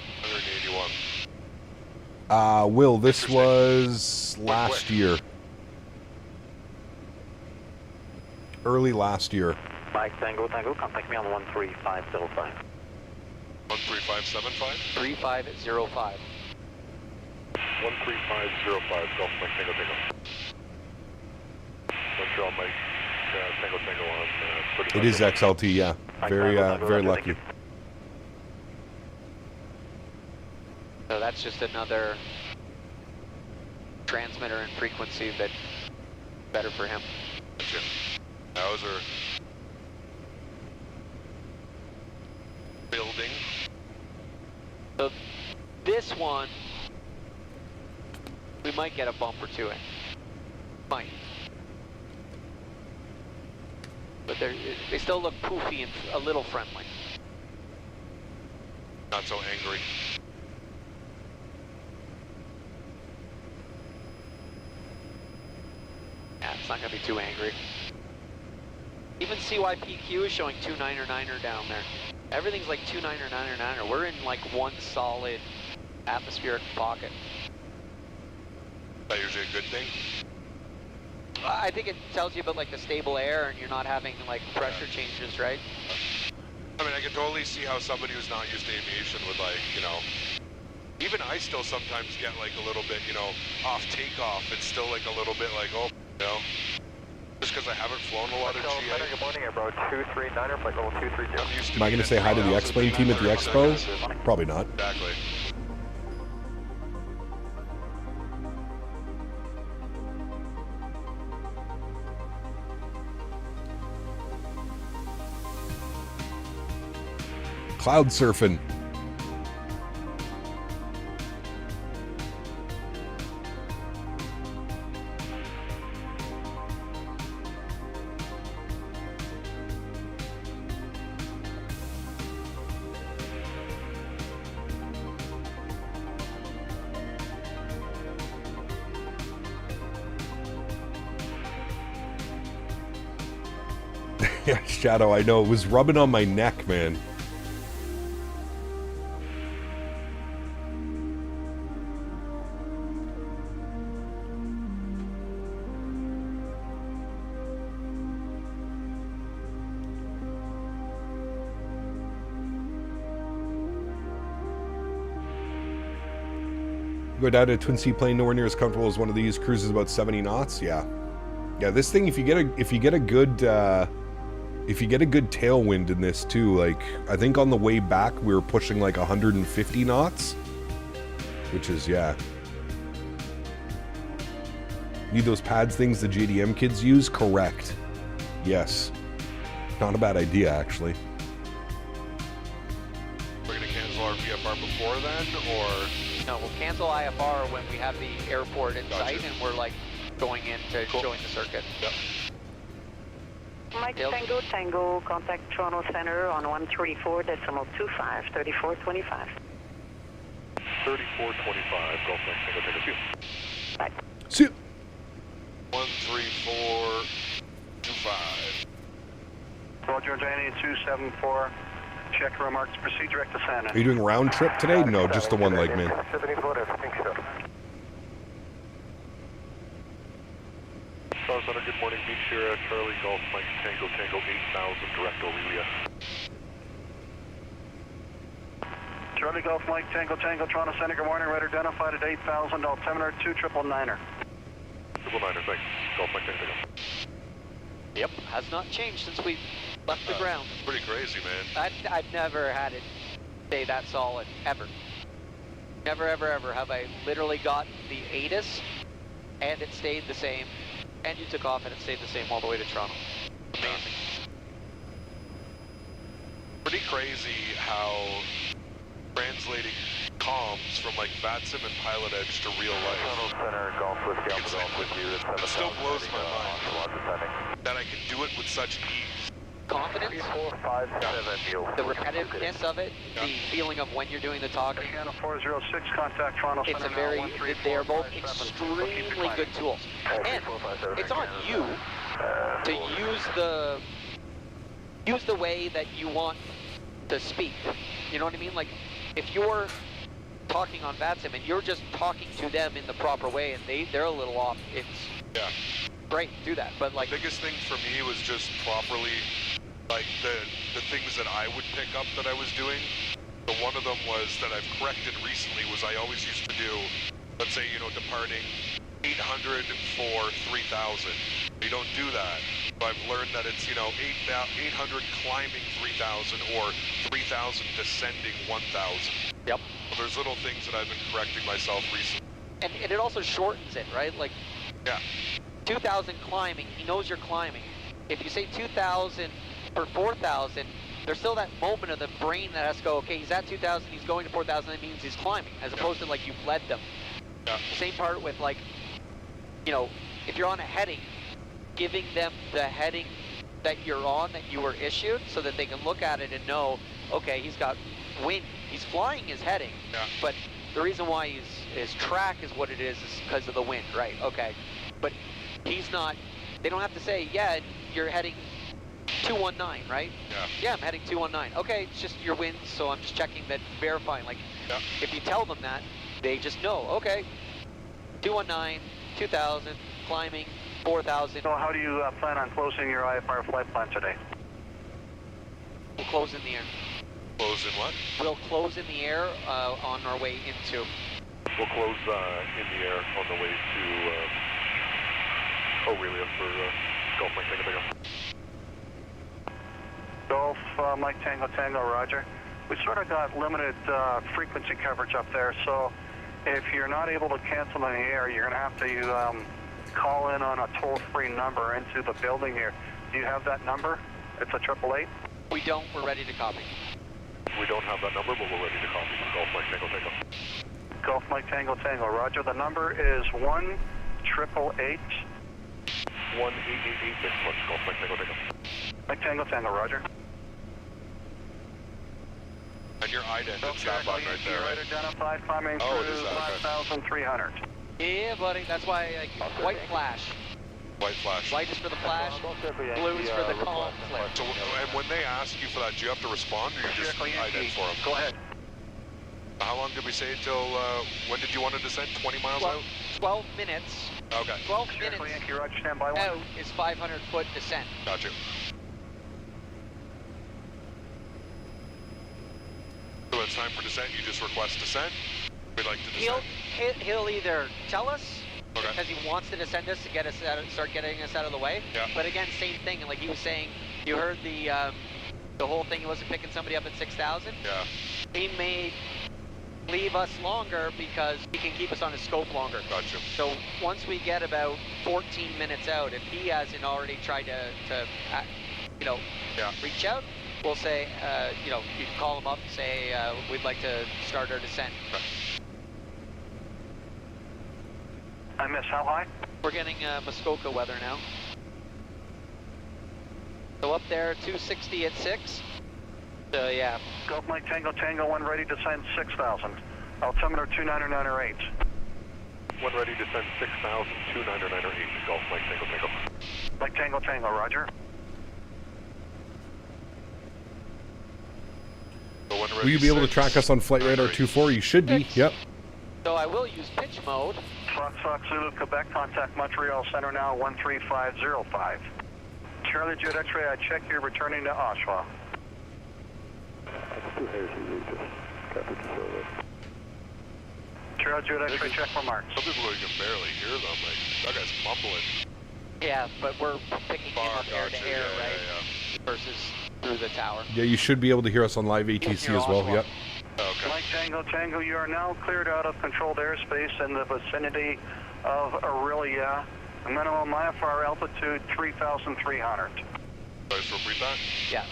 181. Will, this was last year. Early last year. Mike Tango, contact me on 13505. 13575? 3505. 13505, Golf Mike Tango Tango. Montreal Mike Tango Tango on 35. It is XLT, yeah. Very lucky. So that's just another transmitter and frequency that's better for him. Gotcha. Those are building. So this one, we might get a bump or two in. Might. But they still look poofy and a little friendly. Not so angry. Yeah, it's not going to be too angry. Even CYPQ is showing 2.9er down there. Everything's like 2.9er, 9er. We're in like one solid atmospheric pocket. Is that usually a good thing? I think it tells you about like the stable air and you're not having like pressure changes, right? I mean, I can totally see how somebody who's not used to aviation would, like, you know, even I still sometimes get like a little bit, you know, off takeoff. It's still like a little bit like, oh, you know, just because I haven't flown a lot of GA. Good morning, Airbo 239er, flight level 230. Am I going to say hi to the X-Plane team at the Expo? Probably not. Exactly. Cloud surfing. Yeah, Shadow, I know. It was rubbing on my neck, man. Go down to a twin seat plane, nowhere near as comfortable as one of these. Cruises about 70 knots. Yeah, this thing, if you get a good tailwind in this too, like I think on the way back we were pushing like 150 knots, which is, yeah. Need those pads things the JDM kids use? Correct. Yes. Not a bad idea, actually. We're gonna cancel our VFR before then, or? No, we'll cancel IFR when we have the airport in sight and we're like going in to join the circuit. Yep. Mike Tango Tango, contact Toronto Center on 134.25, 3425. 3425, Golf Mike Tango Tango Sioux. Bye. Sioux. 13425. Roger, Danny 274. Check remarks. Proceed direct to Santa. Are you doing round trip today? No, just the one leg, man. 74, I think so. Center, good morning. Beach here at Charlie Golf Mike Tango Tango 8000, direct Aurelia. Charlie Golf Mike Tango Tango Toronto Center, good morning. Red identified at 8000, altimeter 2999er. 999er, thanks. Golf Mike Tango Tango. Yep, has not changed since we left the ground. Pretty crazy, man. I've never had it stay that solid, ever. Never, ever, ever have I literally got the ATIS and it stayed the same, and you took off and it stayed the same all the way to Toronto. Amazing. Pretty crazy how translating comms from like VATSIM and Pilot Edge to real life. Center, Golf Whiskey, Alpha Golf with you. It still blows my mind that I can do it with such ease. Confidence, 457, the repetitiveness of it, the feeling of when you're doing the talking. 406, contact Toronto Center. It's a very, they are both extremely good tools. And it's on you to use the way that you want to speak. You know what I mean? Like, if you're talking on VATSIM and you're just talking to them in the proper way and they're a little off, it's great, do that. But like, the biggest thing for me was just properly, like the things that I would pick up that I was doing. So one of them was that I've corrected recently was I always used to do, let's say, you know, departing 800 for 3000. You don't do that. So I've learned that it's, you know, 800 climbing 3000 or 3000 descending 1000. Yep. So there's little things that I've been correcting myself recently. And it also shortens it, right? Like, yeah. 2000 climbing, he knows you're climbing. If you say 2000 for 4000, there's still that moment of the brain that has to go, okay, he's at 2000, he's going to 4000, that means he's climbing, as opposed to like you've led them. Yeah. Same part with like, you know, if you're on a heading, giving them the heading that you're on, that you were issued, so that they can look at it and know, okay, he's got wind, he's flying his heading, but the reason why his track is what it is because of the wind, right? Okay, but he's not, they don't have to say, yeah, you're heading 219, right? Yeah, I'm heading 219. Okay, it's just your wind, so I'm just checking that, verifying. Like, if you tell them that, they just know, okay, 219, 2000, climbing, 4000. So how do you plan on closing your IFR flight plan today? We'll close in the air. Close in what? We'll close in the air on our way into. We'll close in the air on the way to Aurelia for Golf Mike Tango Tango. Golf Mike Tango Tango, Roger. We sort of got limited frequency coverage up there, so if you're not able to cancel in the air, you're going to have to call in on a toll-free number into the building here. Do you have that number? It's a 888? We don't. We're ready to copy. We don't have that number, but we're ready to copy for Golf Mike Tango Tango. Golf Mike Tango Tango, Roger. The number is 1-888. 1888, next one, Golf Mike Tango Tango. Mike Tango Tango, Roger. And your ident, it's that button right there, right? Identified, climbing through 5,300. Yeah, buddy, that's why, like, white flash. White flash. White is for the flash, blue is for the calm flare. So, and when they ask you for that, do you have to respond, or you just ident for them? Go ahead. How long did we say till, when did you want to descend? 20 miles out? 12 minutes. Okay. 12 minutes out is 500 foot descent. Gotcha. So when it's time for descent, you just request descent? We'd like to descend. He'll either tell us, okay, because he wants to descend us to get us out, start getting us out of the way. Yeah. But again, same thing. Like he was saying, you heard the whole thing. He wasn't picking somebody up at 6,000. Yeah. He may leave us longer because he can keep us on his scope longer. Gotcha. So once we get about 14 minutes out, if he hasn't already tried to you know, reach out, we'll say, you know, you can call him up and say, we'd like to start our descent. I miss how high? We're getting Muskoka weather now. So up there, 260 at 6. So yeah. Golf Mike Tango Tango 1 ready to send 6,000. Altimeter 29908. 1 ready to send 6,000, 29908. Golf Mike Tango Tango. Mike Tango Tango, roger. Will you be able to track us on Flight Radar 24? You should be. Yep. So I will use pitch mode. Fox Zulu, Quebec, contact Montreal Center now, 13505. Charlie Jet X-ray, I check you're returning to Oshawa. Charlie Jet X-ray, check for marks. Some people you can barely hear them, like, that guy's mumbling. Yeah, but we're picking him up air to air, right? Versus through the tower. Yeah, you should be able to hear us on live ATC as well. Yep. Okay. Mike Tango Tango, you are now cleared out of controlled airspace in the vicinity of Aurelia. Minimum IFR altitude 3,300. Guys, repeat that? Yeah.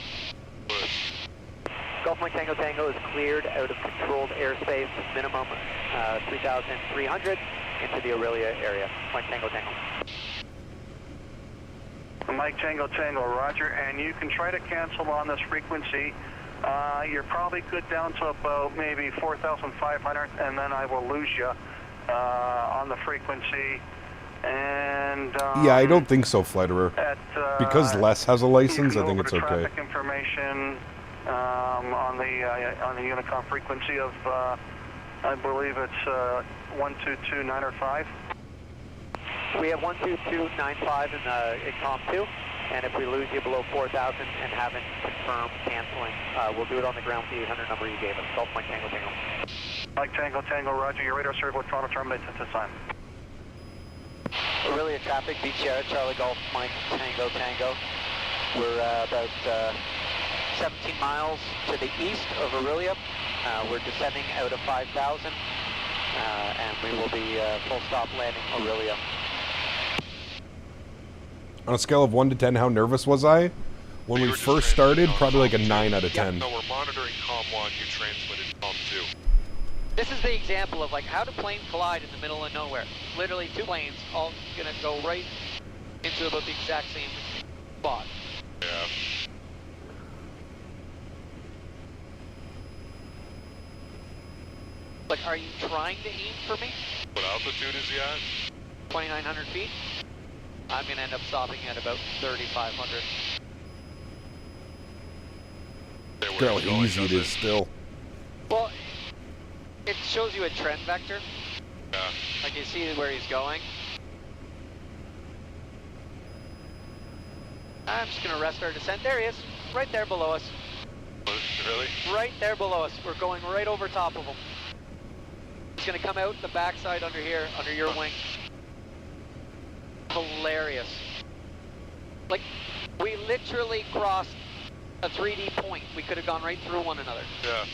Golf Mike Tango Tango is cleared out of controlled airspace, minimum 3,300 into the Aurelia area. Mike Tango Tango. Mike Tango Tango, roger, and you can try to cancel on this frequency. You're probably good down to about maybe 4,500, and then I will lose you on the frequency. And yeah, I don't think so, Fliterer. Because Les has a license, I think it's okay. Traffic information on the Unicom frequency of, I believe it's 122.905. We have 122.95 in COM 2, and if we lose you below 4,000 and haven't confirmed canceling, we'll do it on the ground with the 800 number you gave us. Golf Mike Tango Tango. Mike Tango Tango, roger. Your radar circle with Toronto terminates at this time. Aurelia traffic, beach air, Charlie Golf Mike Tango Tango. We're about 17 miles to the east of Aurelia. We're descending out of 5,000, and we will be full stop landing Aurelia. On a scale of 1 to 10, how nervous was I? When we first started, probably like a 9 out of 10. No, we're monitoring COM 1, you transmitted COM 2. This is the example of like how do planes collide in the middle of nowhere. Literally two planes all gonna go right into about the exact same spot. Yeah. Like, are you trying to aim for me? What altitude is he at? 2,900 feet. I'm gonna end up stopping at about 3,500. How easy it is still. Well, it shows you a trend vector. Yeah. Like you see where he's going. I'm just gonna arrest our descent. There he is, right there below us. Really? Right there below us. We're going right over top of him. He's gonna come out the backside under here, under your wing. Hilarious. Like, we literally crossed a 3D point. We could have gone right through one another. Yeah.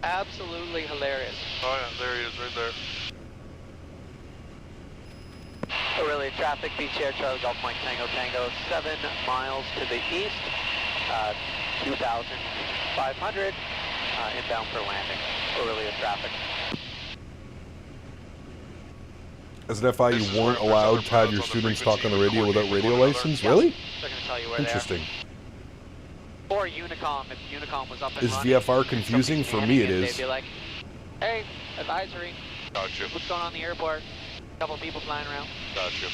Absolutely hilarious. Oh yeah, there he is, right there. Aurelia traffic, beach air, Charlie Golf Mike Tango Tango, 7 miles to the east, 2,500, inbound for landing. Aurelia traffic. As an FI, you weren't allowed to have your students talk on the radio without radio license? Really? They're going to tell you where Interesting. they are. Or Unicom, if Unicom was up and Is running. VFR confusing? For me it They'd is. be like, hey, advisory. Gotcha. What's going on in the airport? Couple people flying around. Gotcha.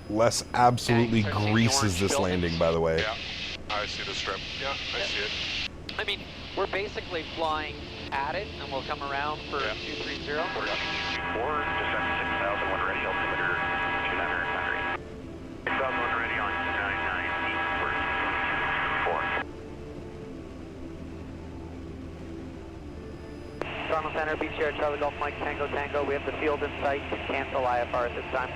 Les absolutely greases this landing, by the way. Yeah, I see the strip. Yeah, I see it. I mean, we're basically flying at it, and we'll come around for 230. 4, descend 6,000, 1 ready, altimeter 299. 6,000, 1 ready on 299, 4. Toronto Center, beach air, Charlie Golf Mike Tango Tango. We have the field in sight. Can cancel IFR at this time.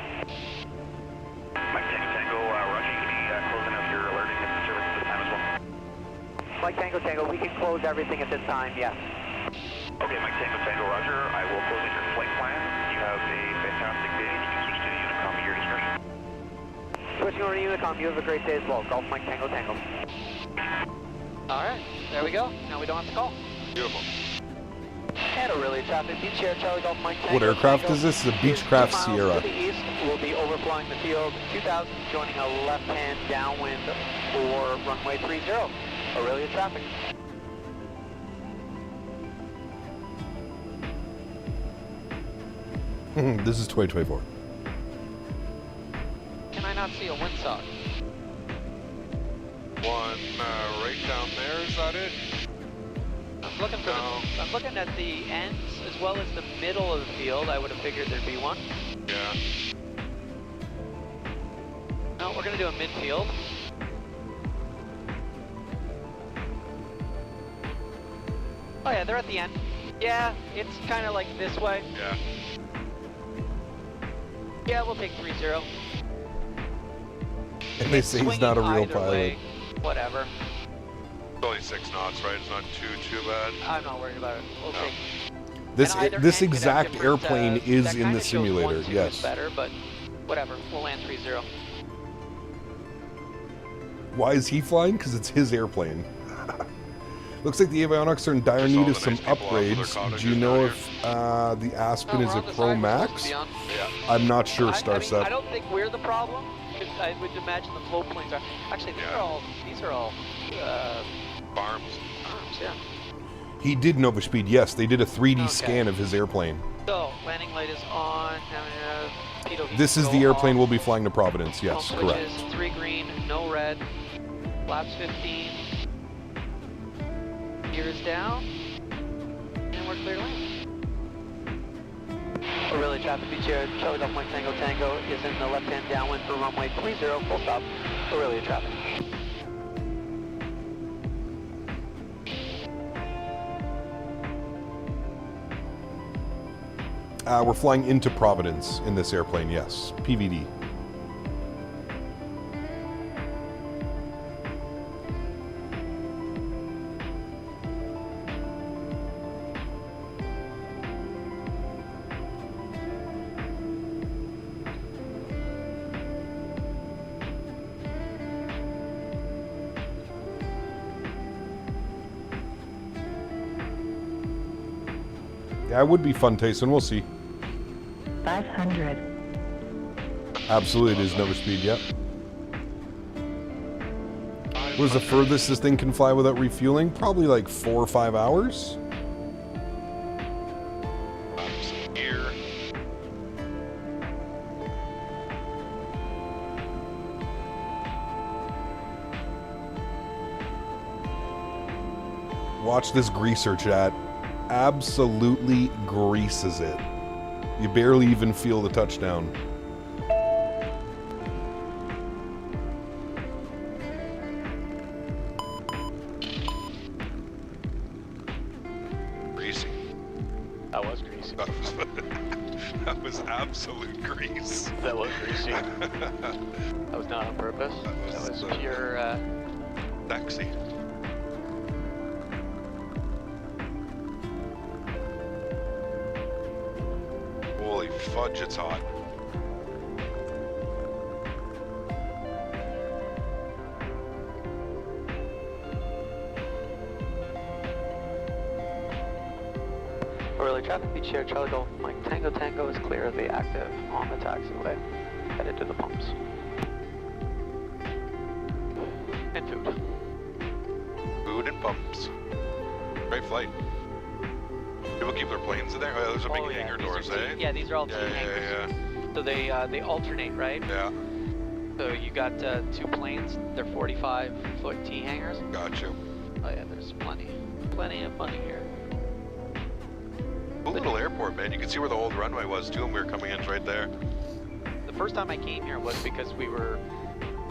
Mike Tango Tango, Roger, you can be closing up your alerting and service at this time as well. Mike Tango Tango, we can close everything at this time, yes. Okay, Mike Tango Tango, Roger. I will close in your flight plan. You have a fantastic day. You can switch to Unicom at your discretion. Switching over to Unicom, you have a great day as well. Golf Mike Tango Tango. Alright, there we go. Now we don't have to call. Beautiful. And Really traffic, Beach Air, Charlie Golf Mike Tango. What aircraft is this? The Beechcraft 2 miles Sierra. to the east, we'll be overflying the field 2000, joining a left-hand downwind for runway 30. Aurelia traffic. This is 2024. Can I not see a windsock? One right down there, is that it? I'm looking for I'm looking at the ends as well as the middle of the field. I would have figured there'd be one. Yeah. No, we're gonna do a midfield. Oh yeah, they're at the end. Yeah, it's kind of like this way. Yeah. Yeah, we'll take 30. And they say he's not a real pilot. Way, whatever. It's only 6 knots, right? It's not too bad. I'm not worried about it. We'll take. This exact airplane is in the simulator. Yes. Better, but whatever. We'll land 30. Why is he flying? Because it's his airplane. Looks like the avionics are in dire need of some upgrades. Do you know if the Aspen is a Pro Max? Yeah. I'm not sure, I Starstep. don't think we're the problem. I would imagine the float planes are. Actually, these are all farms. Farms, yeah. He did Nova Speed, yes. They did a 3D scan of his airplane. So, landing light is on. This is the airplane we'll be flying to Providence, yes, correct. 3 green, no red. Flaps 15. Gears down. And we're clear to land. Aurelia traffic, Beach Air, Charlie Golf Mike Tango Tango is in the left-hand downwind for runway 30, full stop. Aurelia traffic. We're flying into Providence in this airplane, yes. PVD. Yeah, it would be fun, Tayson. We'll see. 500. Absolutely, it is Nova Speed, yep. What is the furthest this thing can fly without refueling? Probably like 4 or 5 hours. Here. Watch this greaser, chat. Absolutely greases it. You barely even feel the touchdown. Greasy. That was greasy. That was absolute grease. That was greasy. That was not on purpose. That was pure... Sexy. Holy fudge, it's hot. Aurelia traffic, Beach Air, Charlie Golf Mike Tango Tango is clear of the active on the taxiway. Headed to the pumps. And food. Food and pumps. Great flight. People keep their planes in there? Oh, those are big hangar doors, eh? Yeah, these are all T hangars. Yeah. So they alternate, right? Yeah. So you got 2 planes. They're 45-foot T hangars. Gotcha. Oh yeah, there's plenty of money here. Cool little airport, man. You can see where the old runway was too, and we were coming in right there. The first time I came here was because we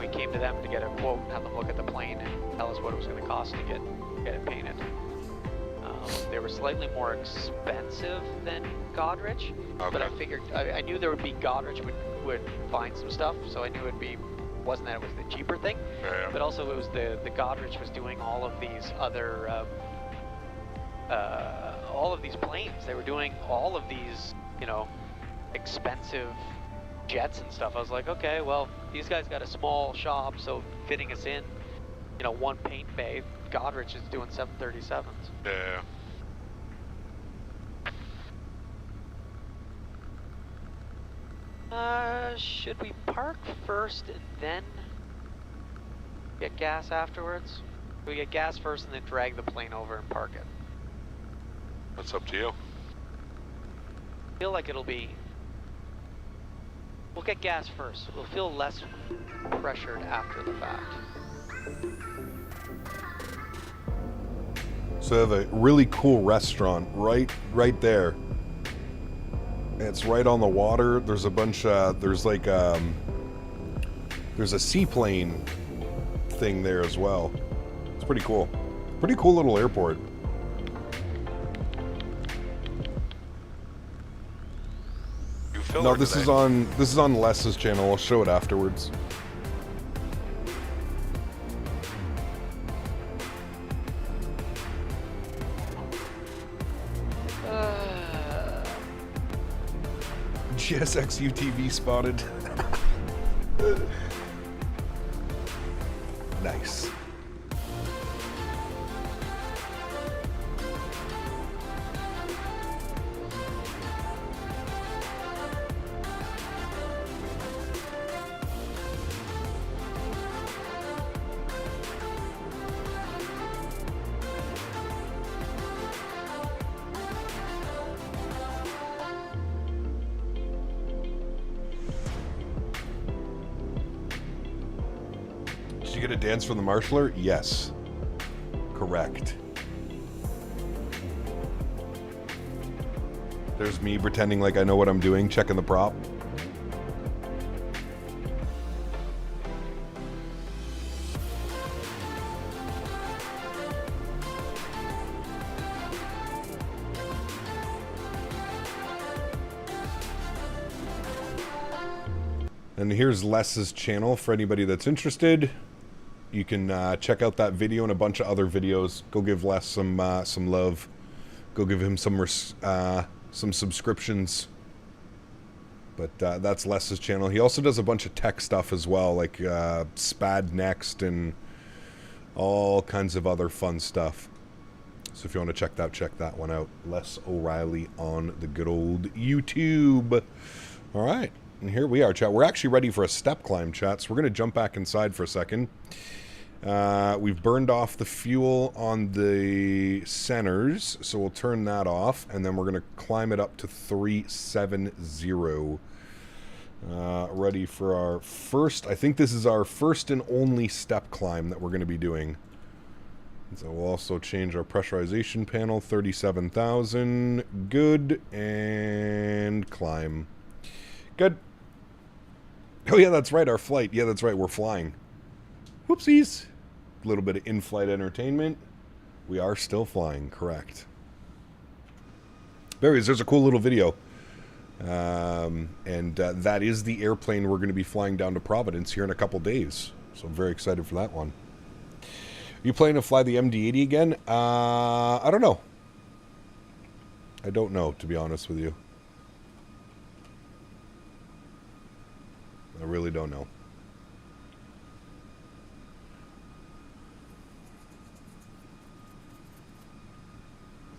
came to them to get a quote, have them look at the plane and tell us what it was going to cost to get it painted. They were slightly more expensive than Godrich, but I figured I knew there would be Godrich would find some stuff, so I knew wasn't that it was the cheaper thing, but also it was the Godrich was doing all of these other all of these planes. They were doing all of these, expensive jets and stuff. I was like, okay, well, these guys got a small shop, so fitting us in, one paint bay. Godrich is doing 737s. Yeah. Should we park first and then get gas afterwards? We get gas first and then drag the plane over and park it. That's up to you. I feel like it'll be... We'll get gas first. We'll feel less pressured after the fact. So they have a really cool restaurant right there. It's right on the water. There's a bunch there's like there's a seaplane thing there as well. It's pretty cool. Pretty cool little airport. No, this is on Les's channel. I'll show it afterwards. GSX UTV spotted. Nice. Did you get a dance from the marshaller? Yes. Correct. There's me pretending like I know what I'm doing, checking the prop. And here's Les's channel for anybody that's interested. You can check out that video and a bunch of other videos. Go give Les some love. Go give him some subscriptions. But that's Les's channel. He also does a bunch of tech stuff as well, like SPAD Next and all kinds of other fun stuff. So if you want to check that one out. Les O'Reilly on the good old YouTube. All right. And here we are, chat. We're actually ready for a step climb, chat. So we're going to jump back inside for a second. We've burned off the fuel on the centers, so we'll turn that off, and then we're going to climb it up to 370. Ready for our first, I think this is our first and only step climb that we're going to be doing. So we'll also change our pressurization panel, 37,000. Good, and climb. Good. Oh yeah, that's right, our flight. Yeah, that's right, we're flying. Whoopsies. A little bit of in-flight entertainment. We are still flying, correct. There's a cool little video. That is the airplane we're going to be flying down to Providence here in a couple days. So I'm very excited for that one. You planning to fly the MD-80 again? I don't know. I don't know, to be honest with you. I really don't know.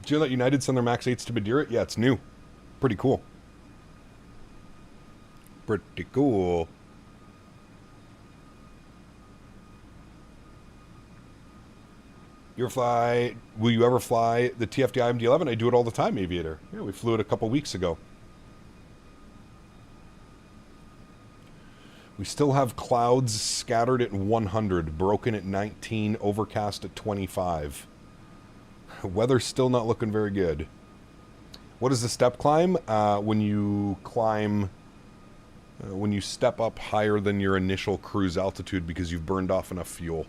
Did you know that United send their MAX8s to Madeira? Yeah, it's new. Pretty cool. Pretty cool. Will you ever fly the TFDI MD-11? I do it all the time, Aviator. Yeah, we flew it a couple weeks ago. We still have clouds scattered at 100, broken at 19, overcast at 25. Weather's still not looking very good. What is the step climb? When you climb, when you step up higher than your initial cruise altitude because you've burned off enough fuel.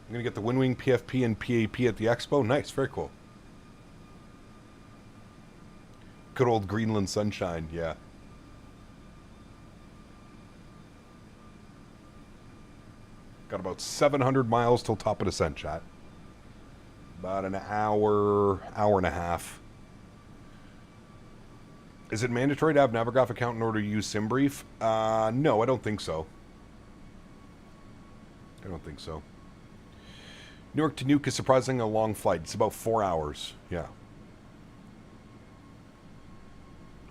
I'm going to get the Windwing, PFP, and PAP at the Expo. Nice, very cool. Good old Greenland sunshine, yeah. Got about 700 miles till top of descent, chat. About an hour, hour and a half. Is it mandatory to have Navigraph account in order to use SimBrief? No, I don't think so. I don't think so. Newark to Nuuk is surprisingly a long flight. It's about 4 hours. Yeah.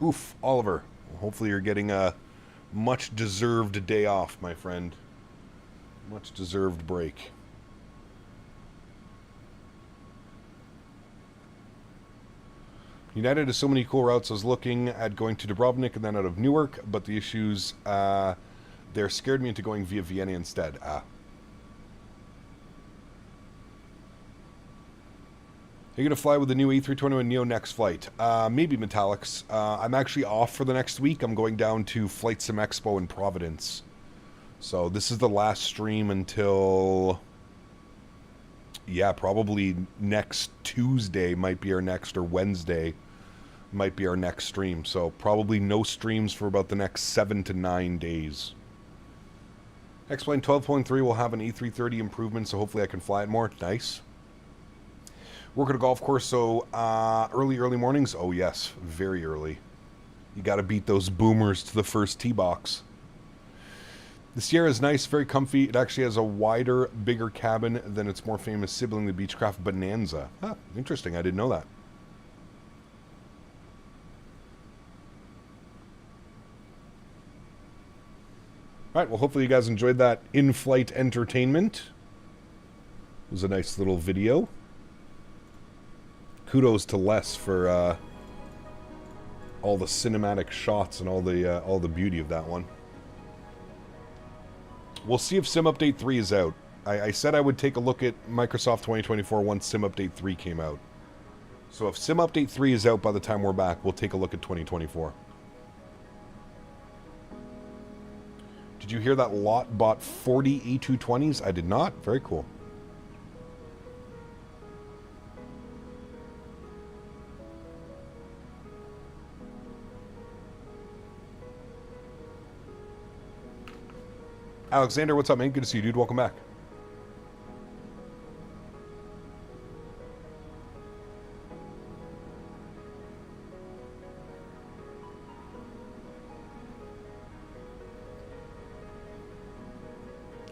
Oof, Oliver. Well, hopefully you're getting a much-deserved day off, my friend. Much-deserved break. United has so many cool routes. I was looking at going to Dubrovnik and then out of Newark, but the issues there scared me into going via Vienna instead. Are you going to fly with the new A321 Neo next flight? Maybe, Metallics. I'm actually off for the next week. I'm going down to Flight Sim Expo in Providence. So this is the last stream until... yeah, probably next Tuesday might be our next, or Wednesday might be our next stream. So probably no streams for about the next 7 to 9 days. X-Plane 12.3 will have an A330 improvement, so hopefully I can fly it more. Nice. Work at a golf course, so early mornings? Oh yes, very early. You got to beat those boomers to the first tee box. The Sierra is nice, very comfy. It actually has a wider, bigger cabin than its more famous sibling, the Beechcraft Bonanza. Ah, interesting. I didn't know that. All right, well, hopefully you guys enjoyed that in-flight entertainment. It was a nice little video. Kudos to Les for all the cinematic shots and all the beauty of that one. We'll see if Sim Update 3 is out. I said I would take a look at Microsoft 2024 once Sim Update 3 came out. So if Sim Update 3 is out by the time we're back, we'll take a look at 2024. Did you hear that Lot bought 40 A220s? I did not. Very cool. Alexander, what's up, man? Good to see you, dude. Welcome back.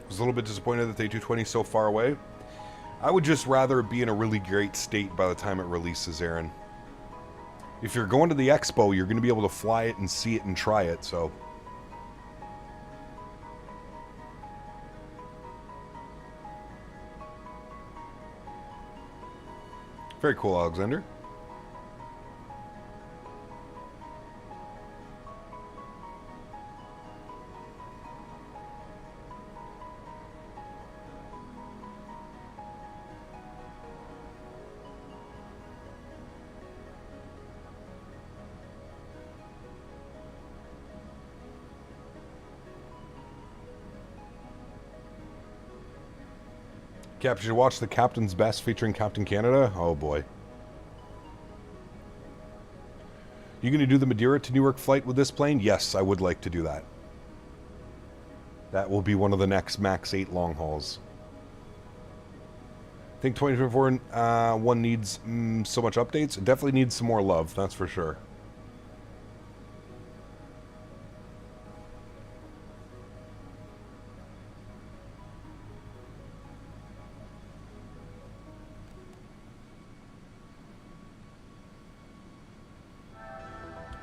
Was a little bit disappointed that the A220 is so far away. I would just rather be in a really great state by the time it releases, Erin. If you're going to the expo, you're going to be able to fly it and see it and try it, so... Very cool, Alexander. Cap, did you watch The Captain's Best featuring Captain Canada? Oh boy. You going to do the Madeira to Newark flight with this plane? Yes, I would like to do that. That will be one of the next MAX8 long hauls. I think 2024 one needs so much updates. It definitely needs some more love, that's for sure.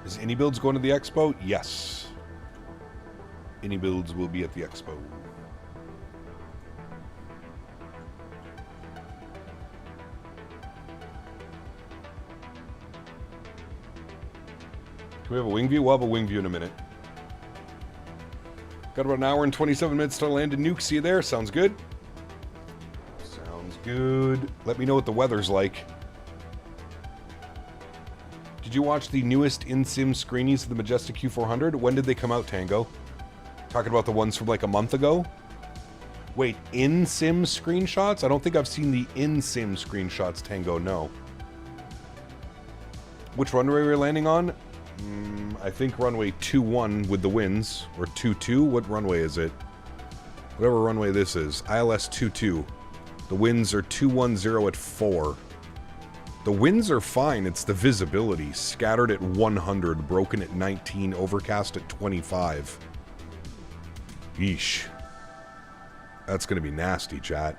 Is AnyBuilds going to the expo? Yes. AnyBuilds will be at the expo. Do we have a wing view? We'll have a wing view in a minute. Got about an hour and 27 minutes to land in Nuuk. See you there. Sounds good. Sounds good. Let me know what the weather's like. Did you watch the newest in-sim screenies of the Majestic Q400? When did they come out, Tango? Talking about the ones from like a month ago? Wait, in-sim screenshots? I don't think I've seen the in-sim screenshots, Tango, no. Which runway we're landing on? I think runway 21 with the winds, or 22. What runway is it? Whatever runway this is. ILS 22. The winds are 210 at 4. The winds are fine, it's the visibility. Scattered at 100, broken at 19, overcast at 25. Yeesh. That's gonna be nasty, chat.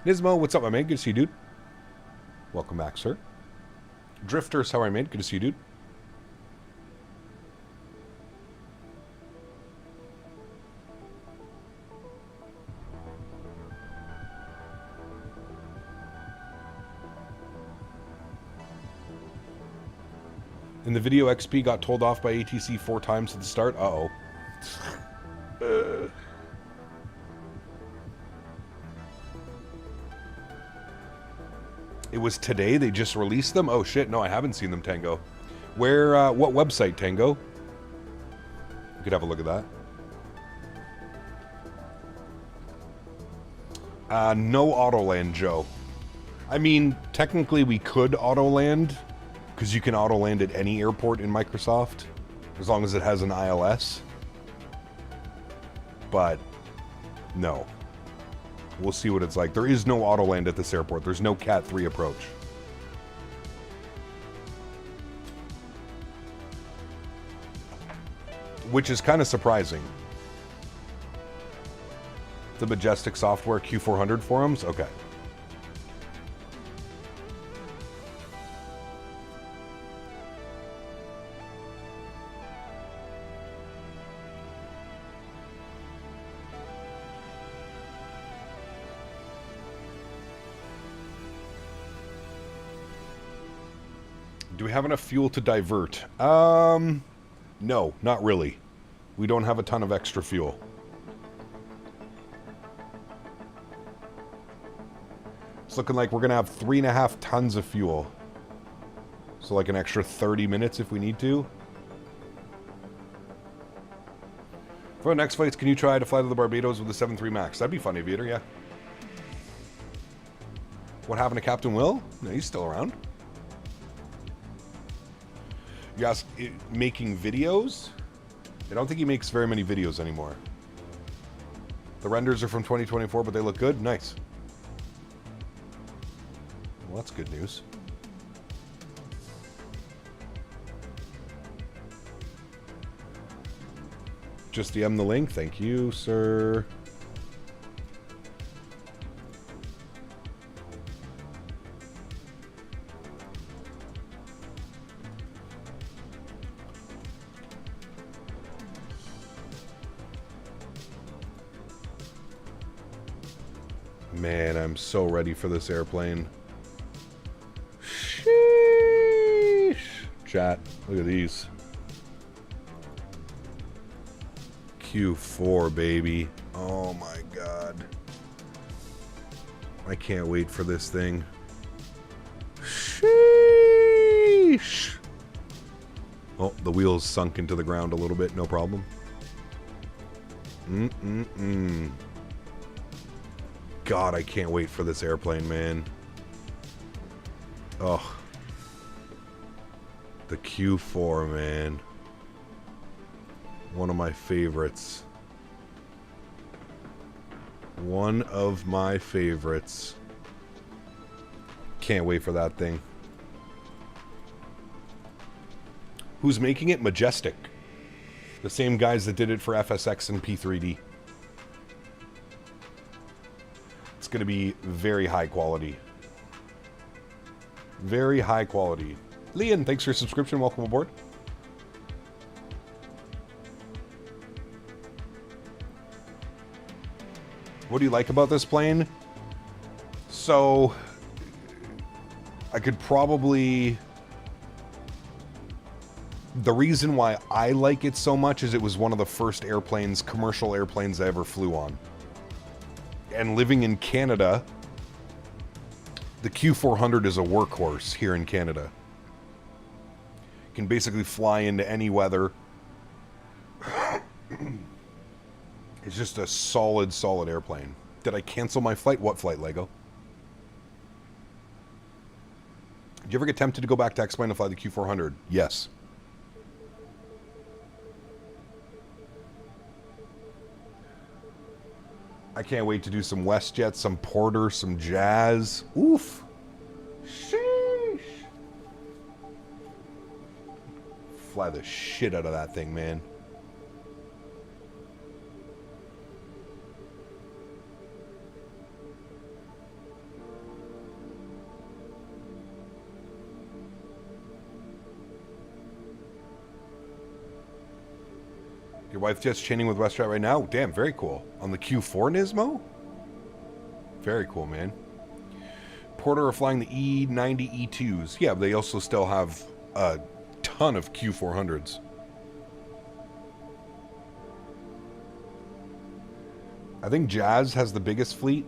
Nismo, what's up, my man? Good to see you, dude. Welcome back, sir. Drifters, how are you, man? Good to see you, dude. In the video, XP got told off by ATC 4 times at the start. Uh-oh. It was today they just released them? Oh shit, no, I haven't seen them, Tango. Where, what website, Tango? You could have a look at that. No Autoland, Joe. I mean, technically we could Autoland, because you can Autoland at any airport in Microsoft, as long as it has an ILS. But, no. We'll see what it's like. There is no Autoland at this airport. There's no Cat 3 approach. Which is kind of surprising. The Majestic Software Q400 forums? Okay. Do we have enough fuel to divert? No, not really. We don't have a ton of extra fuel. It's looking like we're going to have 3.5 tons of fuel. So like an extra 30 minutes if we need to. For the next flights, can you try to fly to the Barbados with the 7.3 MAX? That'd be fun, Aviator, yeah. What happened to Captain Will? No, he's still around. You ask, making videos? I don't think he makes very many videos anymore. The renders are from 2024, but they look good. Nice. Well, that's good news. Just DM the link. Thank you, sir. Man, I'm so ready for this airplane. Sheesh. Chat, look at these. Q4, baby. Oh my god. I can't wait for this thing. Sheesh. Oh, the wheels sunk into the ground a little bit, no problem. God, I can't wait for this airplane, man. Oh. The Q4, man. One of my favorites. One of my favorites. Can't wait for that thing. Who's making it? Majestic. The same guys that did it for FSX and P3D. It's going to be very high quality. Very high quality. Leon, thanks for your subscription. Welcome aboard. What do you like about this plane? So, I could probably... The reason why I like it so much is it was one of the first airplanes, commercial airplanes I ever flew on. And living in Canada, the Q400 is a workhorse here in Canada. You can basically fly into any weather. It's just a solid, solid airplane. Did I cancel my flight? What flight, Lego? Did you ever get tempted to go back to X-Plane to fly the Q400? Yes. I can't wait to do some WestJet, some Porter, some Jazz. Oof. Sheesh. Fly the shit out of that thing, man. Your wife just chaining with WestJet right now? Damn, very cool. On the Q4 Nismo? Very cool, man. Porter are flying the E90 E2s. Yeah, but they also still have a ton of Q400s. I think Jazz has the biggest fleet.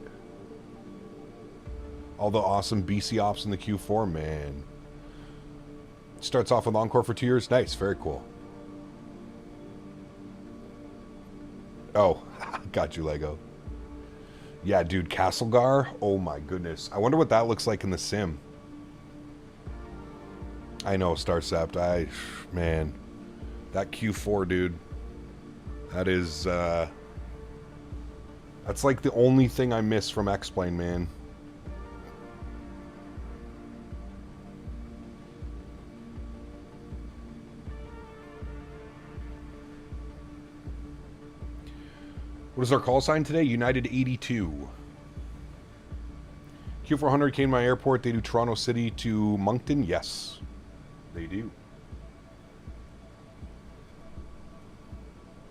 All the awesome BC ops in the Q4, man. Starts off with Encore for 2 years. Nice, very cool. Oh, got you, Lego. Yeah, dude, Castlegar. Oh my goodness. I wonder what that looks like in the sim. I know, Starcept. Man, that Q4, dude. That is, that's like the only thing I miss from X-Plane, man. What is our call sign today? United 82. Q400 came to my airport. They do Toronto City to Moncton? Yes, they do.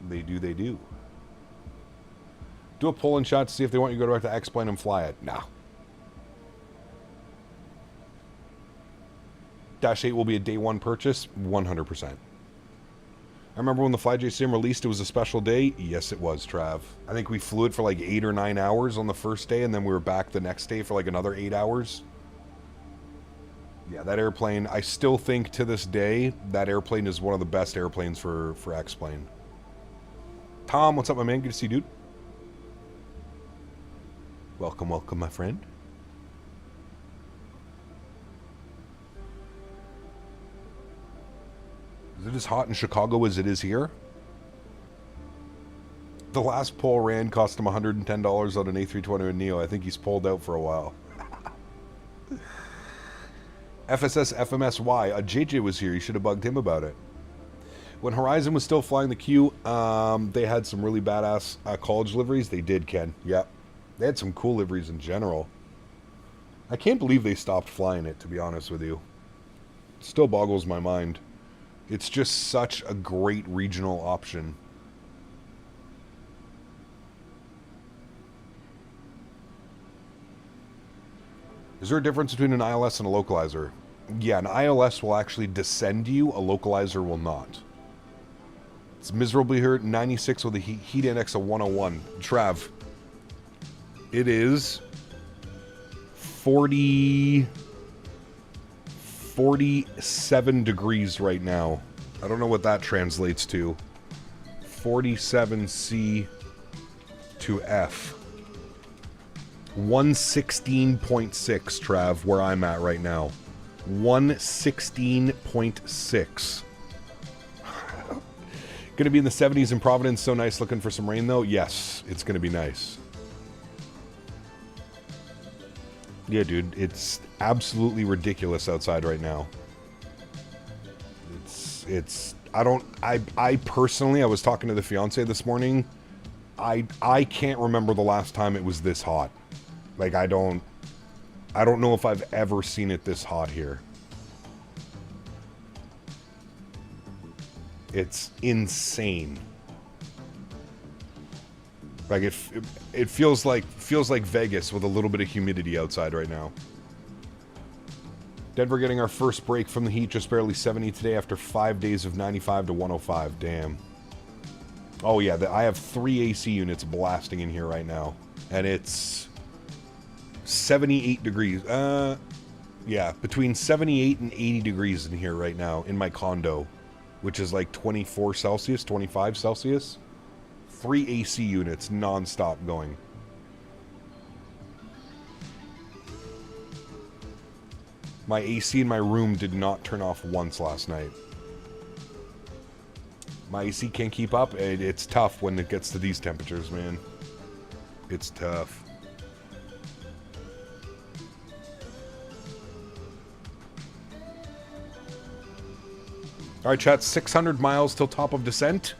They do. Do a pull-in shot to see if they want you to go back to X-Plane and fly it. Nah. Dash 8 will be a day one purchase? 100%. I remember when the FlyJ Sim released, it was a special day. Yes, it was, Trav. I think we flew it for like 8 or 9 hours on the first day, and then we were back the next day for like another 8 hours. Yeah, that airplane, I still think to this day, that airplane is one of the best airplanes for X-Plane. Tom, what's up, my man? Good to see you, dude. Welcome, welcome, my friend. Is it as hot in Chicago as it is here? The last poll ran cost him $110 on an A320 Neo. I think he's pulled out for a while. FSS FMSY. JJ was here. You should have bugged him about it. When Horizon was still flying the Q, they had some really badass college liveries. They did, Ken. Yep. They had some cool liveries in general. I can't believe they stopped flying it, to be honest with you. It still boggles my mind. It's just such a great regional option. Is there a difference between an ILS and a localizer? Yeah, an ILS will actually descend you, a localizer will not. It's miserably here at 96 with a heat index of 101. Trav, it is 47 degrees right now. I don't know what that translates to. 47 C to F. 116.6, Trav, where I'm at right now. 116.6. Gonna be in the 70s in Providence. So nice. Looking for some rain, though? Yes, it's gonna be nice. Yeah, dude, it's absolutely ridiculous outside right now. I personally, I was talking to the fiance this morning. I can't remember the last time it was this hot. Like, I don't know if I've ever seen it this hot here. It's insane. Like it feels like Vegas with a little bit of humidity outside right now. Denver getting our first break from the heat, just barely 70 today after 5 days of 95 to 105. Damn. Oh yeah, I have 3 AC units blasting in here right now, and it's 78 degrees. Yeah, between 78 and 80 degrees in here right now in my condo, which is like 24 Celsius, 25 Celsius. 3 AC units non-stop going. My AC in my room did not turn off once last night. My AC can't keep up. It's tough when it gets to these temperatures, man. It's tough. Alright, chat, 600 miles till top of descent.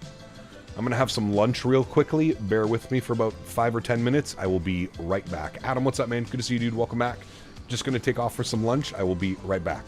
I'm going to have some lunch real quickly. Bear with me for about 5 or 10 minutes. I will be right back. Adam, what's up, man? Good to see you, dude. Welcome back. Just going to take off for some lunch. I will be right back.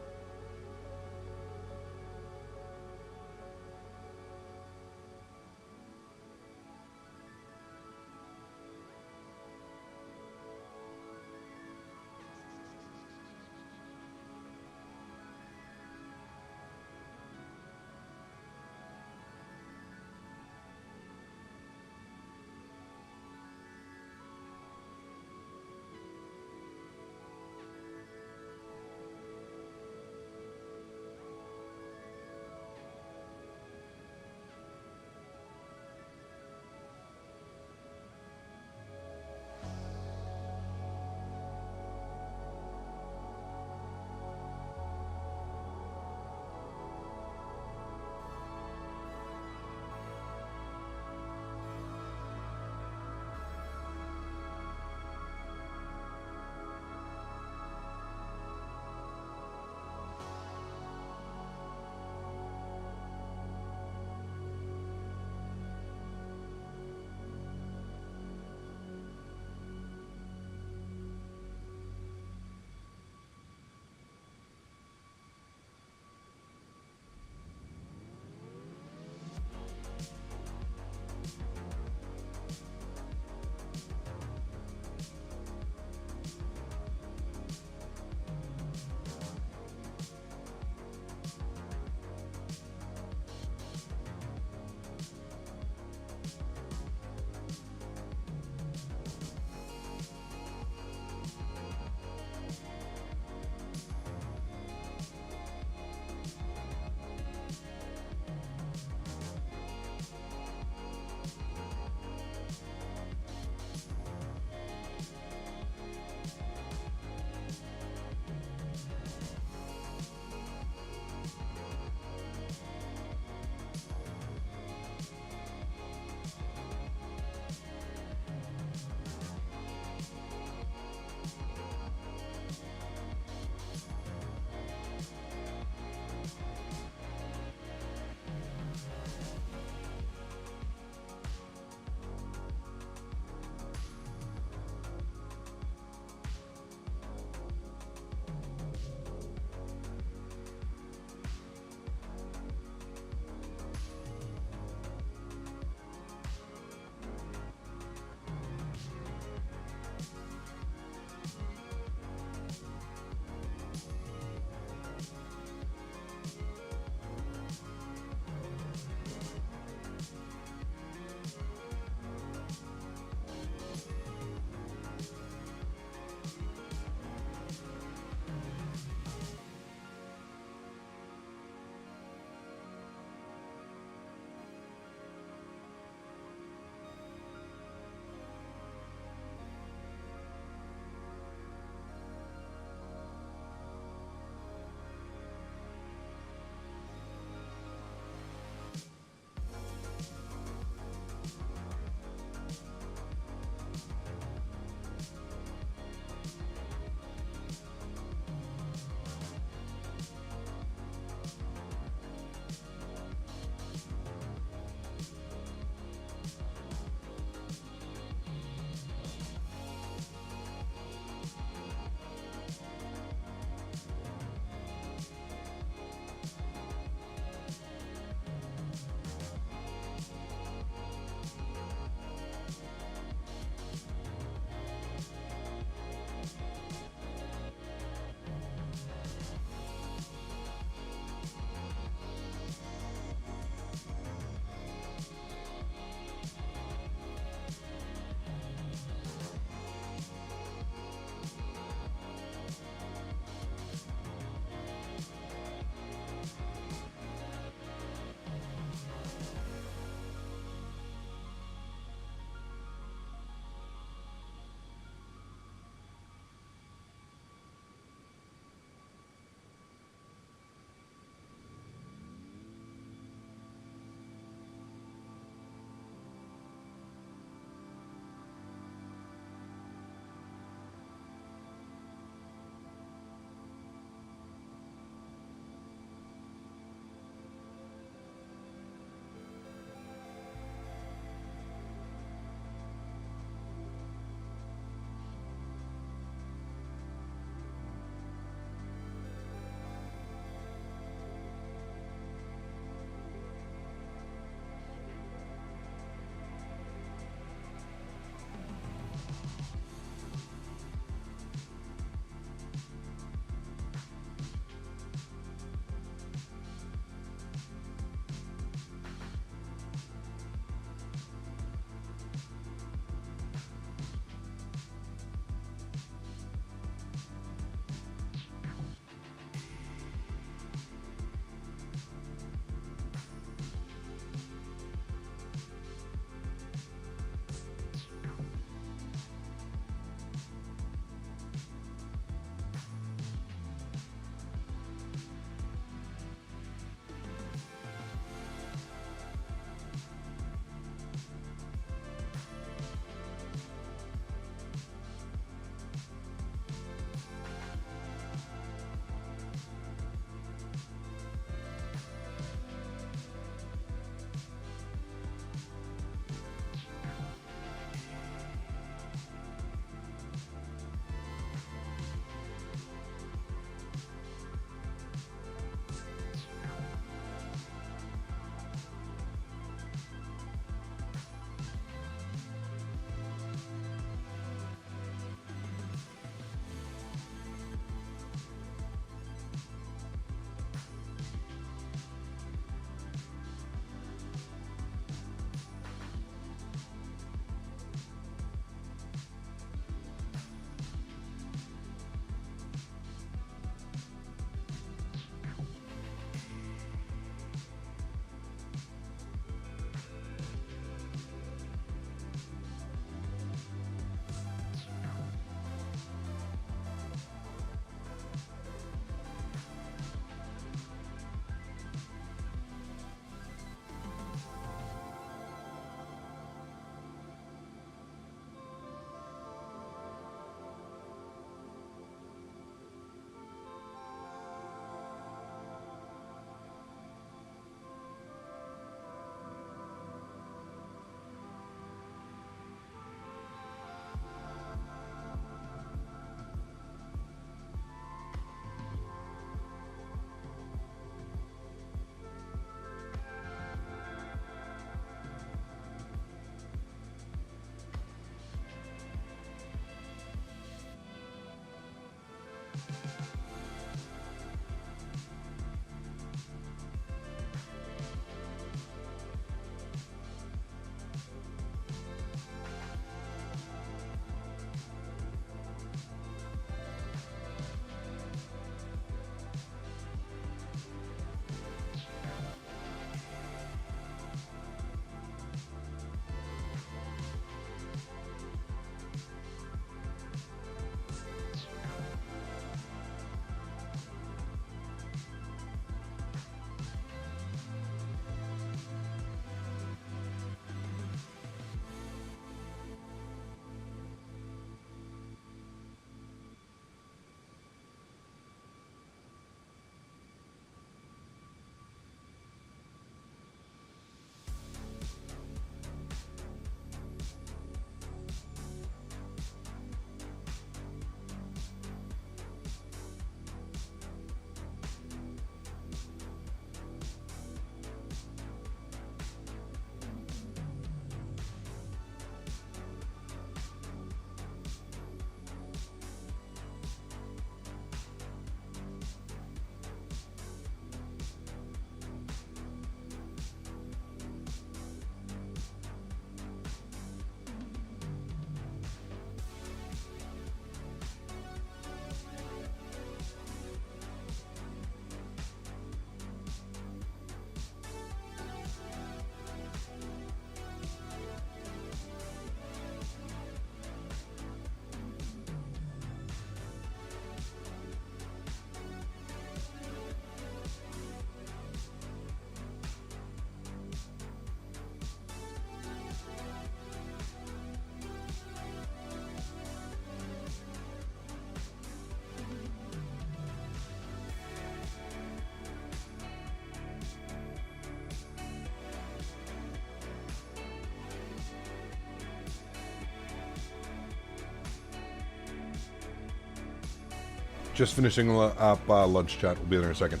Just finishing up lunch chat. We'll be there in a second.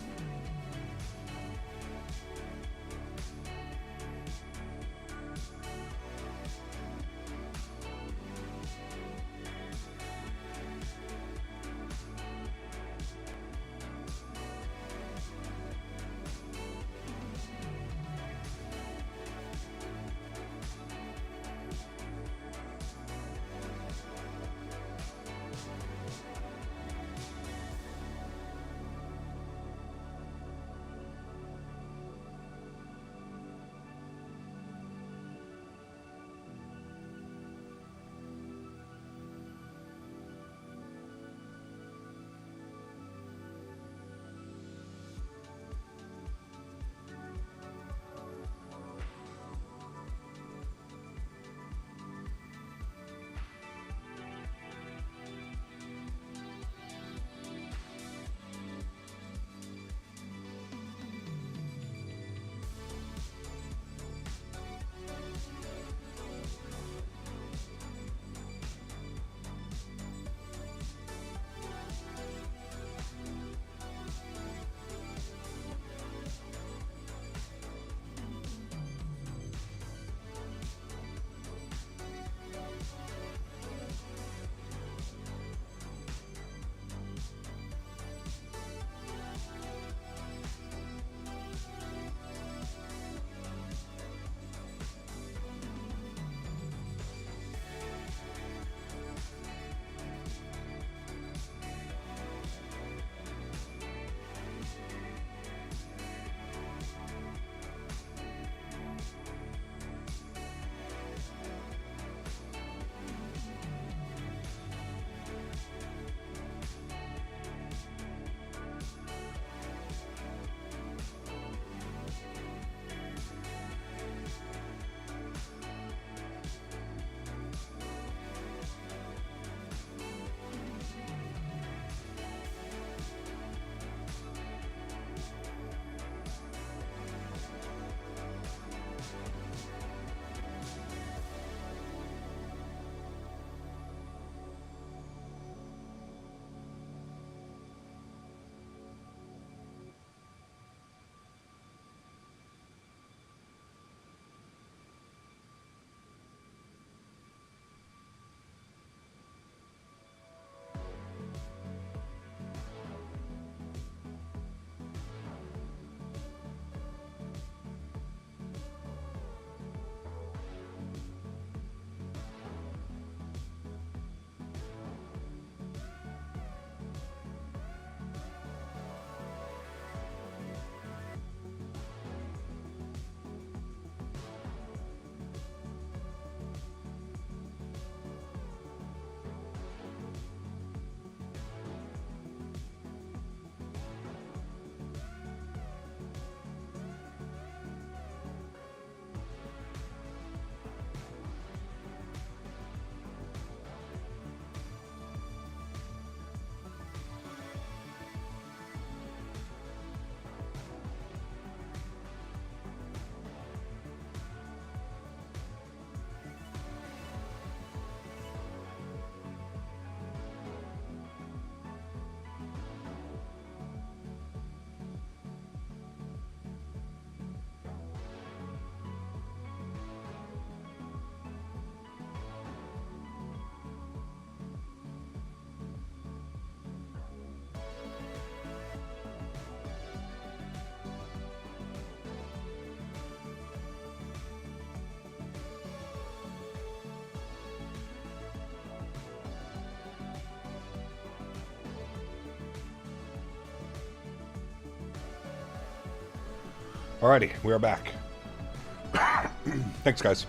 Alrighty, we are back. Thanks, guys.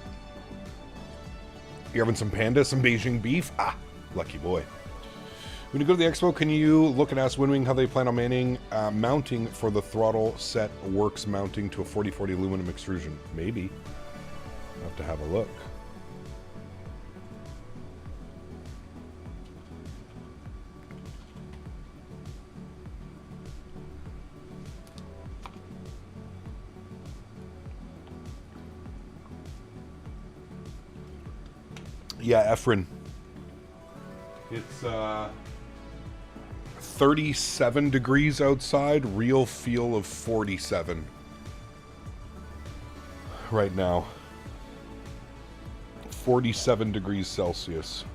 You having some panda, some Beijing beef? Ah, lucky boy. When you go to the expo, can you look and ask Windwing how they plan on mounting for the throttle set works mounting to a 4040 aluminum extrusion? Maybe. I'll have to have a look. Yeah, Erin. It's 37 degrees outside, real feel of 47 right now. 47 degrees Celsius.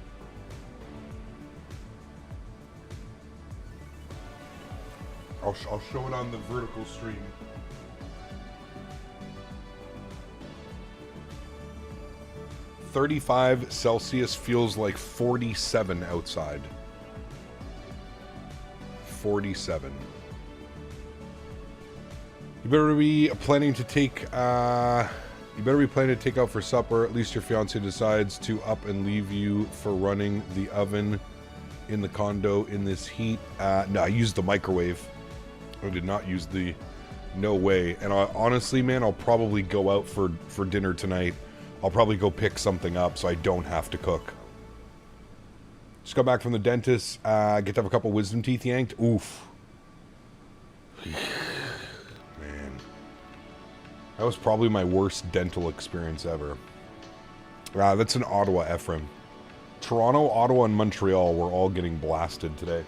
I'll show it on the vertical stream. .35 Celsius feels like 47 outside. 47. You better be planning to take out for supper. At least your fiance decides to up and leave you for running the oven in the condo in this heat. No, I used the microwave. I did not use the... No way. And honestly, man, I'll probably go out for dinner tonight. I'll probably go pick something up so I don't have to cook. Just got back from the dentist. Get to have a couple wisdom teeth yanked. Oof. Man. That was probably my worst dental experience ever. That's in Ottawa, Ephraim. Toronto, Ottawa, and Montreal were all getting blasted today.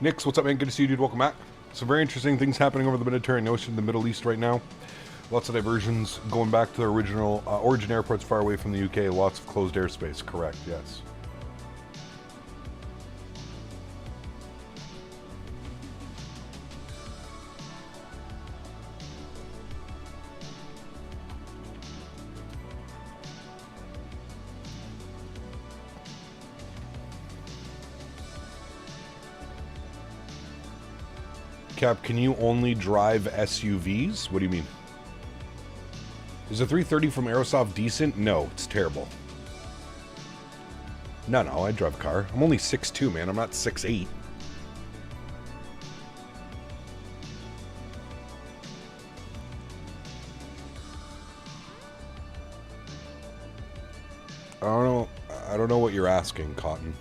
Nix, what's up, man? Good to see you, dude. Welcome back. Some very interesting things happening over the Mediterranean Ocean, the Middle East right now. Lots of diversions going back to their original origin airports far away from the UK. Lots of closed airspace. Correct, yes. Cap, can you only drive SUVs? What do you mean? Is the 330 from Aerosoft decent? No, it's terrible. No, I drive a car. I'm only 6'2", man. I'm not 6'8". I don't know what you're asking, Cotton.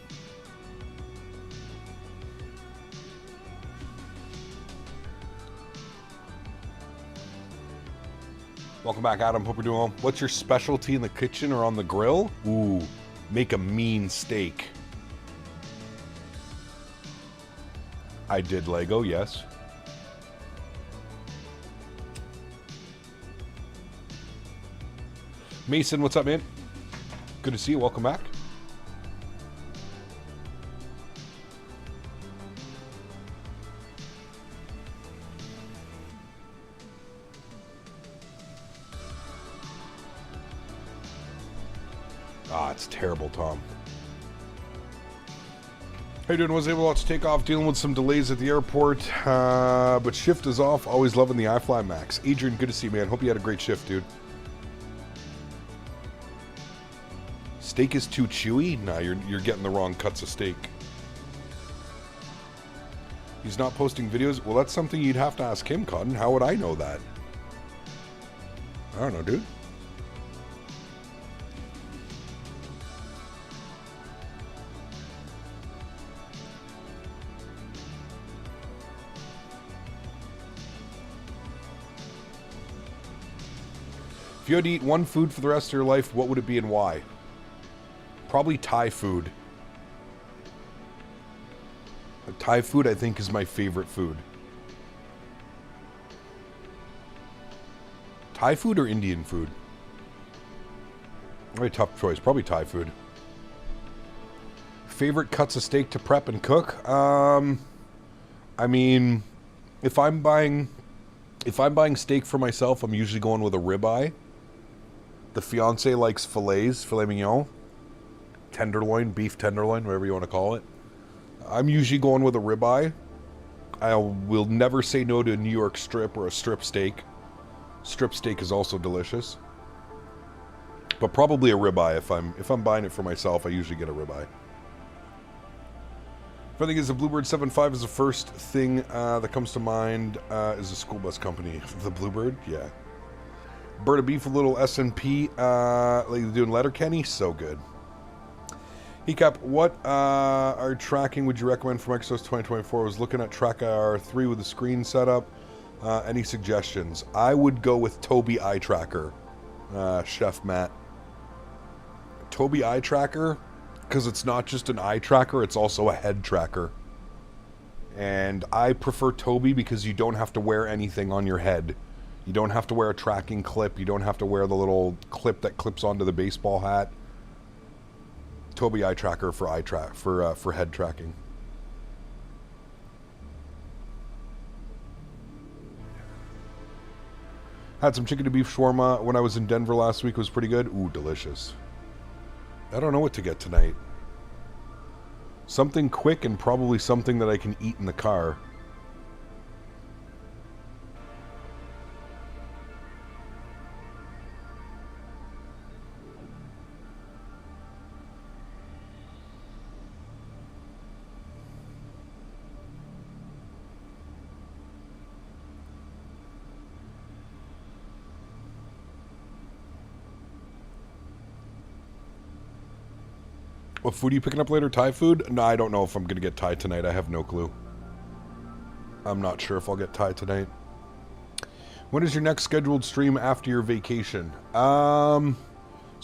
Welcome back, Adam. Hope you're doing well. What's your specialty in the kitchen or on the grill? Ooh, make a mean steak. I did Lego, yes. Mason, what's up, man? Good to see you. Welcome back. It's terrible, Tom. How you doing? Was able to take off, dealing with some delays at the airport, but shift is off. Always loving the iFly Max. Adrian, good to see you, man. Hope you had a great shift, dude. Steak is too chewy? Nah, you're getting the wrong cuts of steak. He's not posting videos? Well, that's something you'd have to ask him, Cotton. How would I know that? I don't know, dude. If you had to eat one food for the rest of your life, what would it be and why? Probably Thai food. Thai food, I think, is my favorite food. Thai food or Indian food? Very tough choice. Probably Thai food. Favorite cuts of steak to prep and cook? I mean, if I'm buying steak for myself, I'm usually going with a ribeye. The fiance likes fillets, filet mignon, tenderloin, beef tenderloin, whatever you want to call it. I'm usually going with a ribeye. I will never say no to a New York strip or a strip steak. Strip steak is also delicious. But probably a ribeye. If I'm buying it for myself, I usually get a ribeye. If I think is the Bluebird 7.5 is the first thing that comes to mind is a school bus company. The Bluebird, yeah. Bird of Beef, a little S&P, like doing Letterkenny, so good. Hecap, what our tracking would you recommend for Microsoft 2024? I was looking at Track IR3 with the screen setup. Any suggestions? I would go with Tobii Eye Tracker, Chef Matt. Tobii Eye Tracker, because it's not just an eye tracker, it's also a head tracker. And I prefer Tobii because you don't have to wear anything on your head. You don't have to wear a tracking clip. You don't have to wear the little clip that clips onto the baseball hat. Tobii Eye Tracker for head tracking. Had some chicken to beef shawarma when I was in Denver last week. It was pretty good. Ooh, delicious. I don't know what to get tonight. Something quick and probably something that I can eat in the car. What food are you picking up later? Thai food? No, I don't know if I'm going to get Thai tonight. I have no clue. I'm not sure if I'll get Thai tonight. When is your next scheduled stream after your vacation? So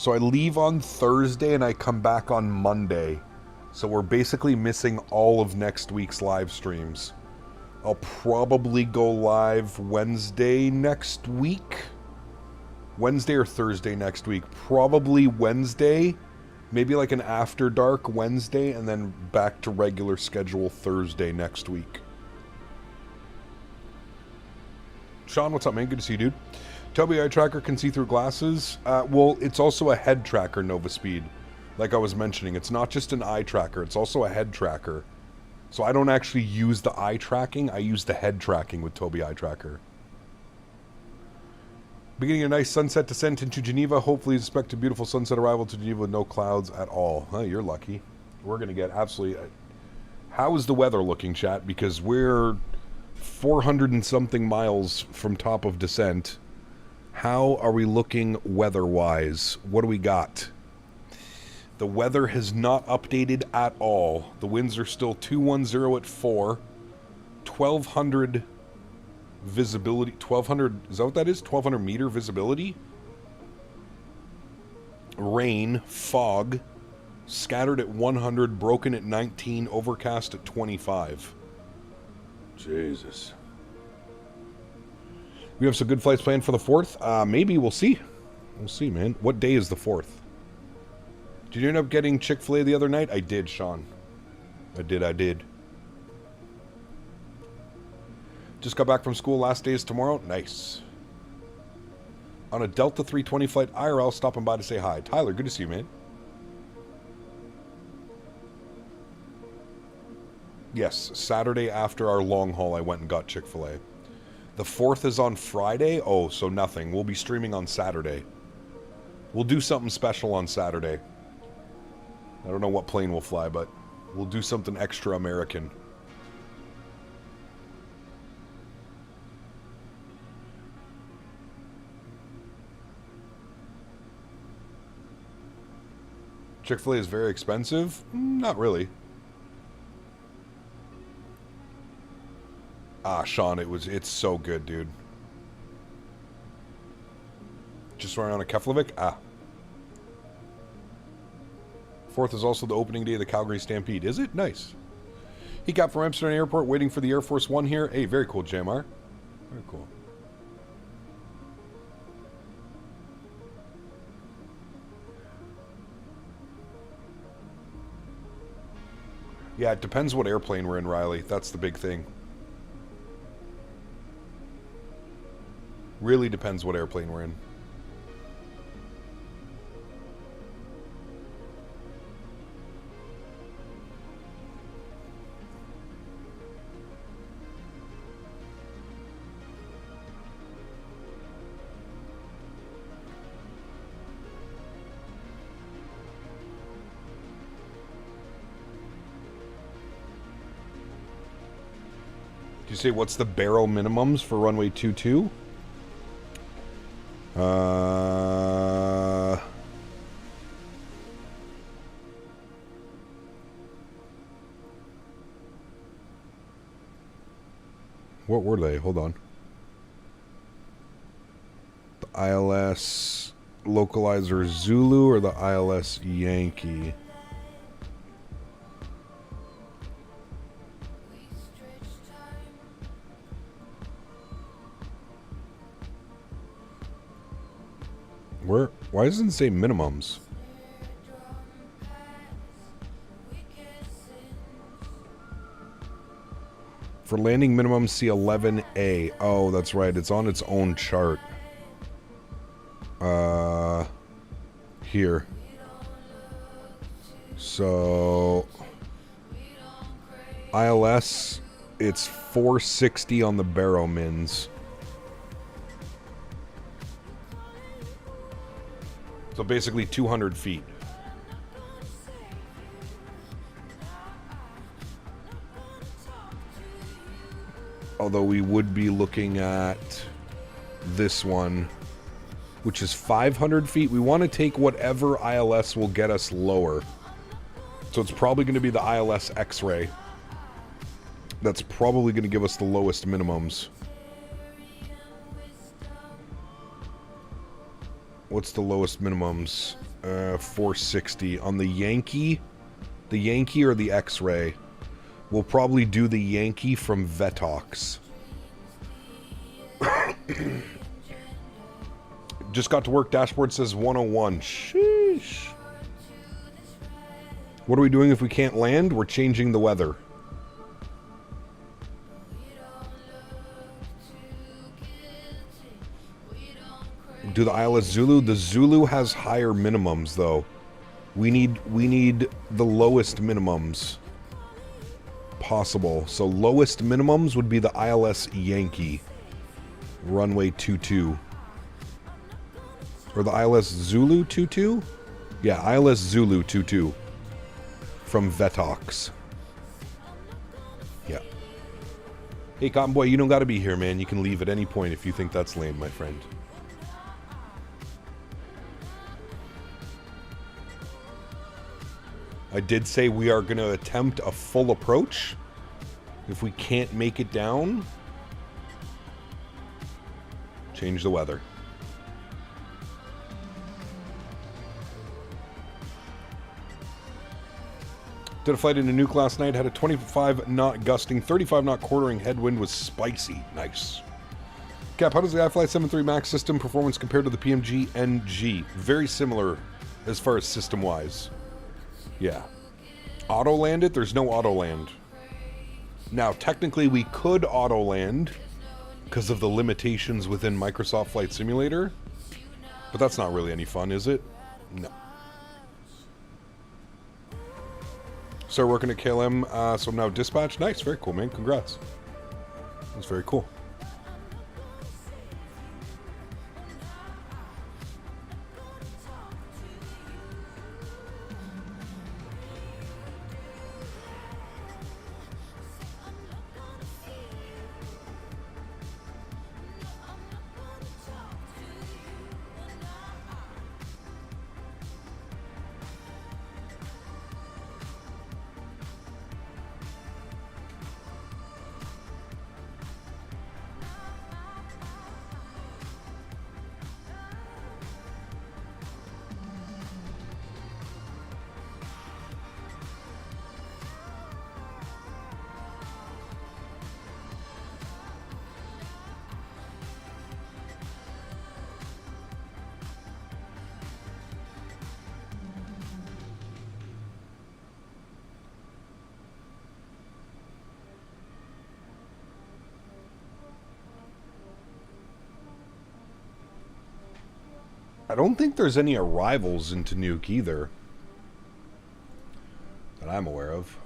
I leave on Thursday and I come back on Monday. So we're basically missing all of next week's live streams. I'll probably go live Wednesday next week. Wednesday or Thursday next week. Probably Wednesday. Maybe like an after dark Wednesday and then back to regular schedule Thursday next week. Sean, what's up, man? Good to see you, dude. Tobii Eye Tracker can see through glasses. Well, it's also a head tracker, Nova Speed. Like I was mentioning, it's not just an eye tracker. It's also a head tracker. So I don't actually use the eye tracking. I use the head tracking with Tobii Eye Tracker. Beginning a nice sunset descent into Geneva. Hopefully expect a beautiful sunset arrival to Geneva with no clouds at all. Oh, you're lucky. We're going to get absolutely... How is the weather looking, chat? Because we're 400 and something miles from top of descent. How are we looking weather-wise? What do we got? The weather has not updated at all. The winds are still 210 at 4. 1,200... visibility, 1200, is that what that is? 1200 meter visibility. Rain, fog, scattered at 100, broken at 19, overcast at 25. Jesus. We have some good flights planned for the 4th. Maybe, we'll see. We'll see, man. What day is the 4th? Did you end up getting Chick-fil-A the other night? I did, Sean. I did. Just got back from school. Last day is tomorrow. Nice. On a Delta 320 flight IRL, stopping by to say hi. Tyler, good to see you, man. Yes, Saturday after our long haul, I went and got Chick-fil-A. The 4th is on Friday. Oh, so nothing. We'll be streaming on Saturday. We'll do something special on Saturday. I don't know what plane we'll fly, but we'll do something extra American. Chick-fil-A is very expensive? Not really. Ah, Sean, it's so good, dude. Just running on a Keflavik? Ah. 4th is also the opening day of the Calgary Stampede. Is it? Nice. He got from Amsterdam Airport, waiting for the Air Force One here. Hey, very cool, JMR. Very cool. Yeah, it depends what airplane we're in, Riley. That's the big thing. Really depends what airplane we're in. You say, what's the barrel minimums for runway 22? What were they? Hold on. The ILS localizer Zulu or the ILS Yankee? Where? Why doesn't it say minimums? For landing minimum C11A. Oh, that's right. It's on its own chart. Here. So ILS, it's 460 on the barrow mins. So basically 200 feet. Although we would be looking at this one, which is 500 feet. We want to take whatever ILS will get us lower. So it's probably going to be the ILS X-Ray. That's probably going to give us the lowest minimums. What's the lowest minimums? 460. On the Yankee or the X-Ray? We'll probably do the Yankee from Vetox. Just got to work. Dashboard says 101. Sheesh. What are we doing if we can't land? We're changing the weather. Do the ILS Zulu? The Zulu has higher minimums, though. We need the lowest minimums possible. So lowest minimums would be the ILS Yankee, runway 22, or the ILS Zulu 22. Yeah, ILS Zulu 22 from Vetox. Yeah. Hey, Cotton Boy, you don't got to be here, man. You can leave at any point if you think that's lame, my friend. I did say we are going to attempt a full approach. If we can't make it down, change the weather. Did a flight into Nuuk last night. Had a 25 knot gusting, 35 knot quartering headwind. Was spicy. Nice. Cap, how does the iFly 7.3 MAX system performance compare to the PMG NG? Very similar as far as system-wise. Yeah. Auto land it? There's no auto land. Now, technically, we could auto land because of the limitations within Microsoft Flight Simulator, but that's not really any fun, is it? No. Started working at KLM, so I'm now dispatch. Nice, very cool, man. Congrats. That's very cool. I don't think there's any arrivals into Nuuk either that I'm aware of.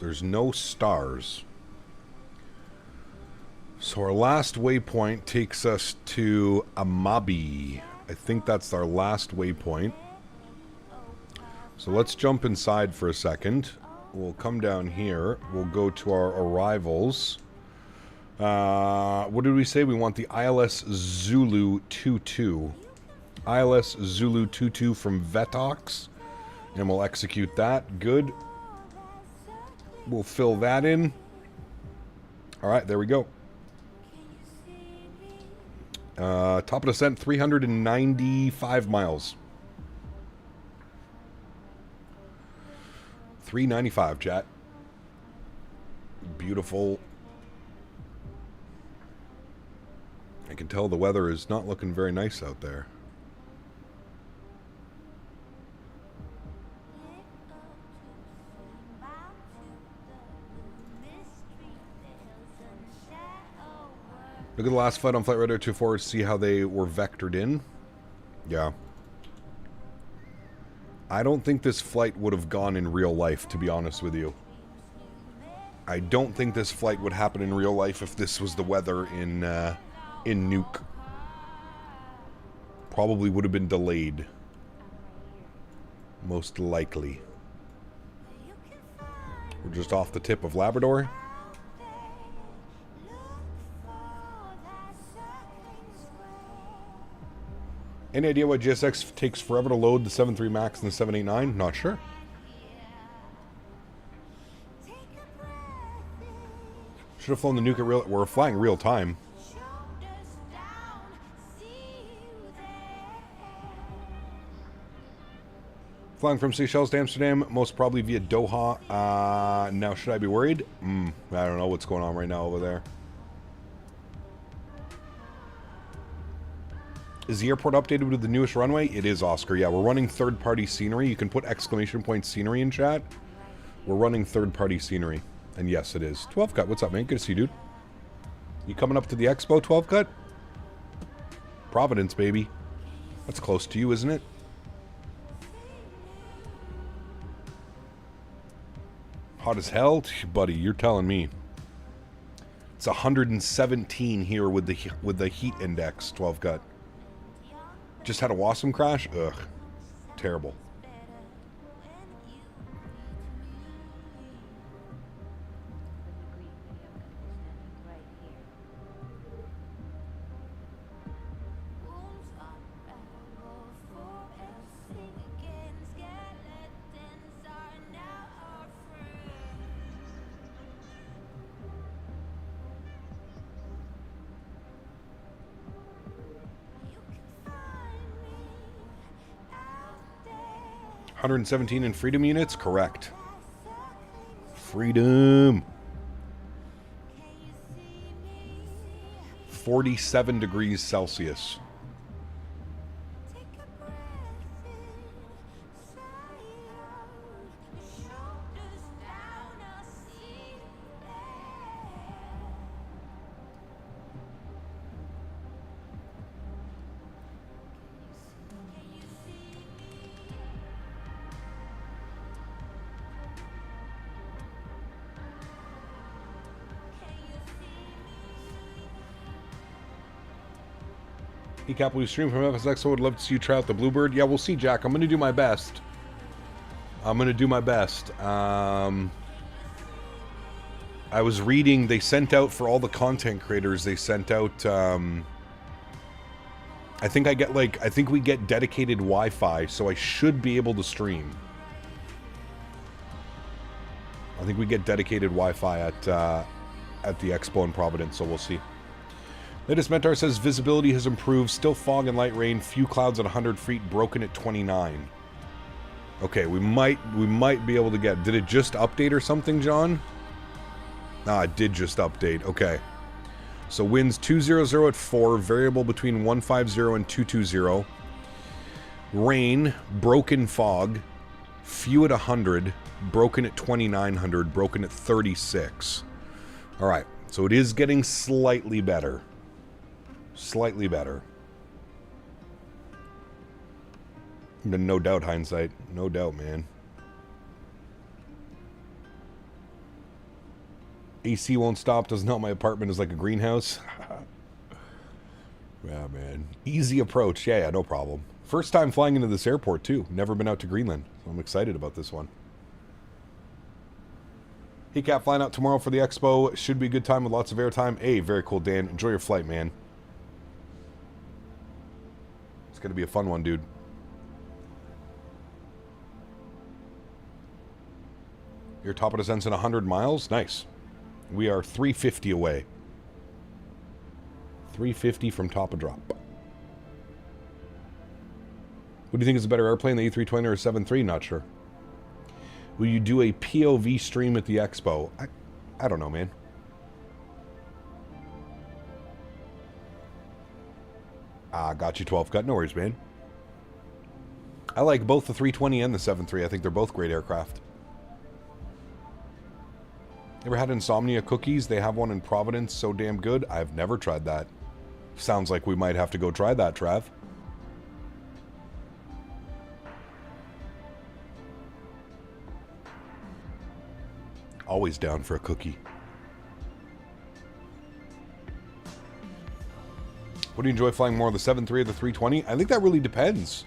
There's no stars. So our last waypoint takes us to Amabi. I think that's our last waypoint. So let's jump inside for a second. We'll come down here. We'll go to our arrivals. What did we say? We want the ILS Zulu 22. ILS Zulu 22 from Vetox. And we'll execute that. Good. We'll fill that in. Alright, there we go. Top of descent, 395 miles. 395, chat. Beautiful. I can tell the weather is not looking very nice out there. Look at the last flight on Flight Radar 24 to see how they were vectored in. Yeah. I don't think this flight would have gone in real life, to be honest with you. I don't think this flight would happen in real life if this was the weather in Nuuk. Probably would have been delayed. Most likely. We're just off the tip of Labrador. Any idea why GSX takes forever to load the 7.3 MAX and the 789? Not sure. Should have flown the Nuuk at real... We're flying real time. Flying from Seychelles to Amsterdam, most probably via Doha. Now, should I be worried? I don't know what's going on right now over there. Is the airport updated with the newest runway? It is, Oscar. Yeah, we're running third-party scenery. You can put exclamation point scenery in chat. We're running third-party scenery. And yes, it is. 12 Cut, what's up, man? Good to see you, dude. You coming up to the expo, 12 Cut? Providence, baby. That's close to you, isn't it? Hot as hell? Buddy, you're telling me. It's 117 here with the heat index, 12 Cut. Just had a Wasm crash? Ugh. Terrible. $117 in freedom units? Correct. Freedom. 47 degrees Celsius. Cap, will you stream from FSX? I would love to see you try out the Bluebird. Yeah, we'll see, Jack. I'm going to do my best. I was reading, they sent out for all the content creators, they sent out, I think we get dedicated Wi-Fi, so I should be able to stream. I think we get dedicated Wi-Fi at the Expo in Providence, so we'll see. Latest Mentor says visibility has improved, still fog and light rain, few clouds at 100 feet, broken at 29. Okay, we might be able to get... Did it just update or something, John? Ah, it did just update. Okay. So winds 200 at 4, variable between 150 and 220. Rain, broken fog, few at 100, broken at 2900, broken at 36. Alright, so it is getting slightly better. Slightly better. No doubt, hindsight. No doubt, man. AC won't stop. Doesn't help. My apartment is like a greenhouse. Yeah, man. Easy approach. Yeah, no problem. First time flying into this airport, too. Never been out to Greenland. So I'm excited about this one. Hey, Cap, flying out tomorrow for the expo. Should be a good time with lots of airtime. Hey, very cool, Dan. Enjoy your flight, man. It's going to be a fun one, dude. Your top of descent's in 100 miles? Nice. We are 350 away. 350 from top of drop. What do you think is a better airplane, the A320 or a 737? Not sure. Will you do a POV stream at the expo? I don't know, man. Got you 12 cut. No worries, man. I like both the 320 and the 737. I think they're both great aircraft. Ever had insomnia cookies? They have one in Providence. So damn good. I've never tried that. Sounds like we might have to go try that, Trav. Always down for a cookie. What do you enjoy flying more, the 737 or the 320? I think that really depends.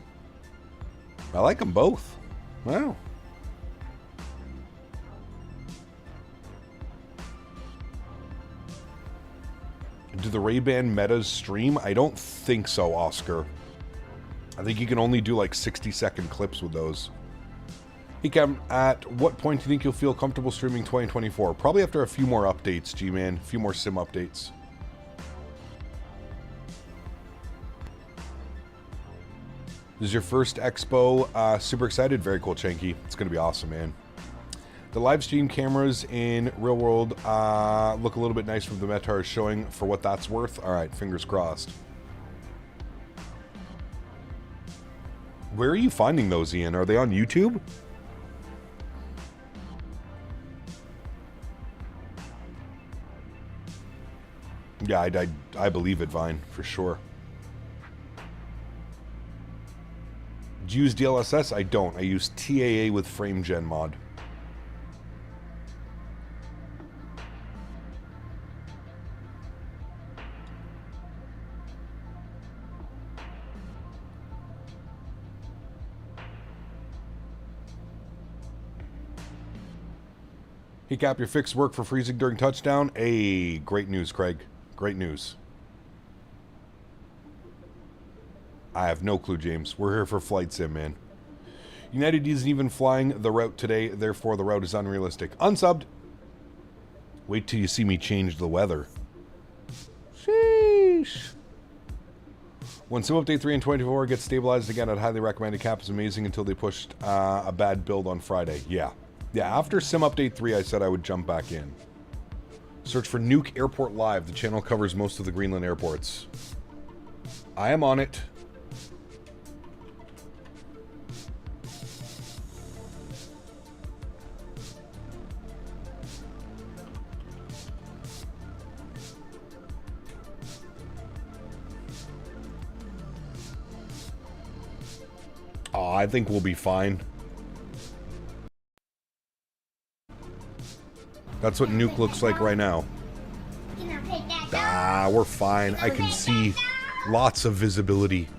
I like them both. Wow. Do the Ray-Ban metas stream? I don't think so, Oscar. I think you can only do like 60-second clips with those. Hey Cam, at what point do you think you'll feel comfortable streaming 2024? Probably after a few more updates, G-Man. A few more sim updates. This is your first expo. Super excited. Very cool, Chanky. It's going to be awesome, man. The live stream cameras in real world look a little bit nice from the Mentha is showing for what that's worth. All right, fingers crossed. Where are you finding those, Ian? Are they on YouTube? Yeah, I believe it, Vine, for sure. Do you use DLSS? I don't. I use TAA with FrameGen mod. Hey Cap, your fix work for freezing during touchdown? Hey, great news, Craig. Great news. I have no clue, James. We're here for flight sim, man. United isn't even flying the route today, therefore the route is unrealistic. Unsubbed. Wait till you see me change the weather. Sheesh. When Sim Update 3 and 24 gets stabilized again, I'd highly recommend it. Cap is amazing until they pushed a bad build on Friday. Yeah. Yeah, after Sim Update 3, I said I would jump back in. Search for Nuuk Airport Live. The channel covers most of the Greenland airports. I am on it. Oh, I think we'll be fine. That's what Nuuk looks like right now. We're fine. I can see lots of visibility.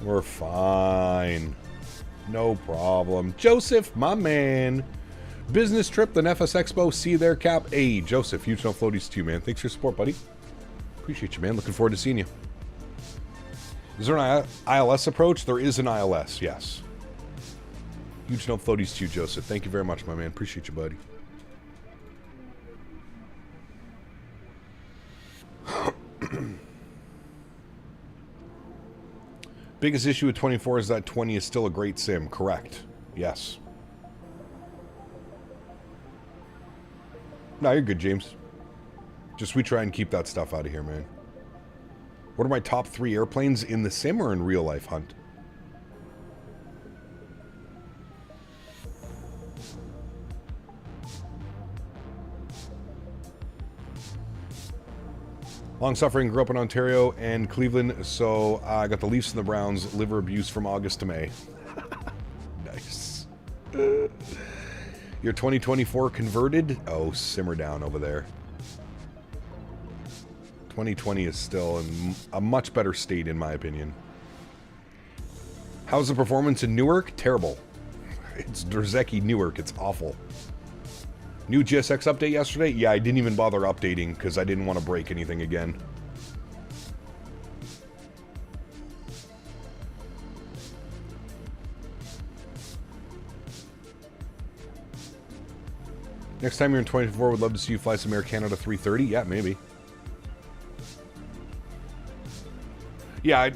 We're fine. No problem. Joseph, my man. Business trip, the Nefas Expo. See you there, Cap. Hey, Joseph, huge no floaties to you, man. Thanks for your support, buddy. Appreciate you, man. Looking forward to seeing you. Is there an ILS approach? There is an ILS, yes. Huge no floaties to you, Joseph. Thank you very much, my man. Appreciate you, buddy. Biggest issue with 24 is that 20 is still a great sim. Correct. Yes. No, you're good, James. Just we try and keep that stuff out of here, man. What are my top 3 airplanes in the sim or in real life, Hunt? Long suffering, grew up in Ontario and Cleveland, so I got the Leafs and the Browns, liver abuse from August to May. Nice. You Your 2024 converted? Oh, simmer down over there. 2020 is still in a much better state, in my opinion. How's the performance in Newark? Terrible. It's Drzecki Newark. It's awful. New GSX update yesterday? Yeah, I didn't even bother updating because I didn't want to break anything again. Next time you're in 24, would love to see you fly some Air Canada 330. Yeah, maybe. Yeah,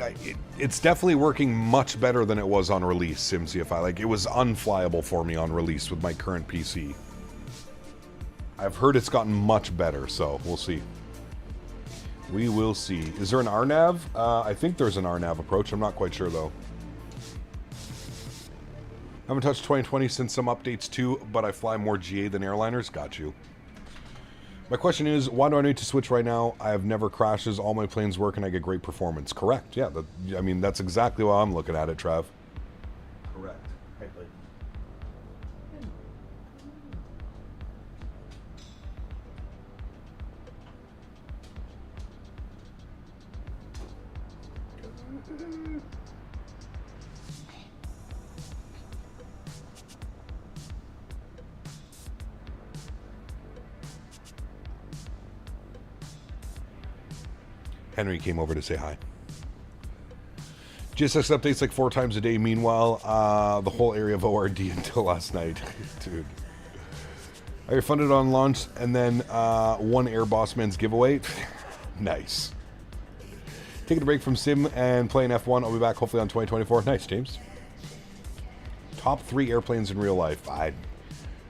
it's definitely working much better than it was on release, SimCFI. Like, it was unflyable for me on release with my current PC. I've heard it's gotten much better, so we'll see. We will see. Is there an RNAV? I think there's an RNAV approach. I'm not quite sure, though. I haven't touched 2020 since some updates too, but I fly more GA than airliners. Got you. My question is, why do I need to switch right now? I have never crashes. All my planes work and I get great performance. Correct. Yeah, I mean, that's exactly why I'm looking at it, Trav. Correct. Right, buddy. Henry came over to say hi. GSX updates like 4 times a day. Meanwhile, the whole area of ORD until last night. Dude. I refunded on launch and then one Air Bossman's giveaway. Nice. Taking a break from Sim and playing F1. I'll be back hopefully on 2024. Nice, James. Top 3 airplanes in real life. I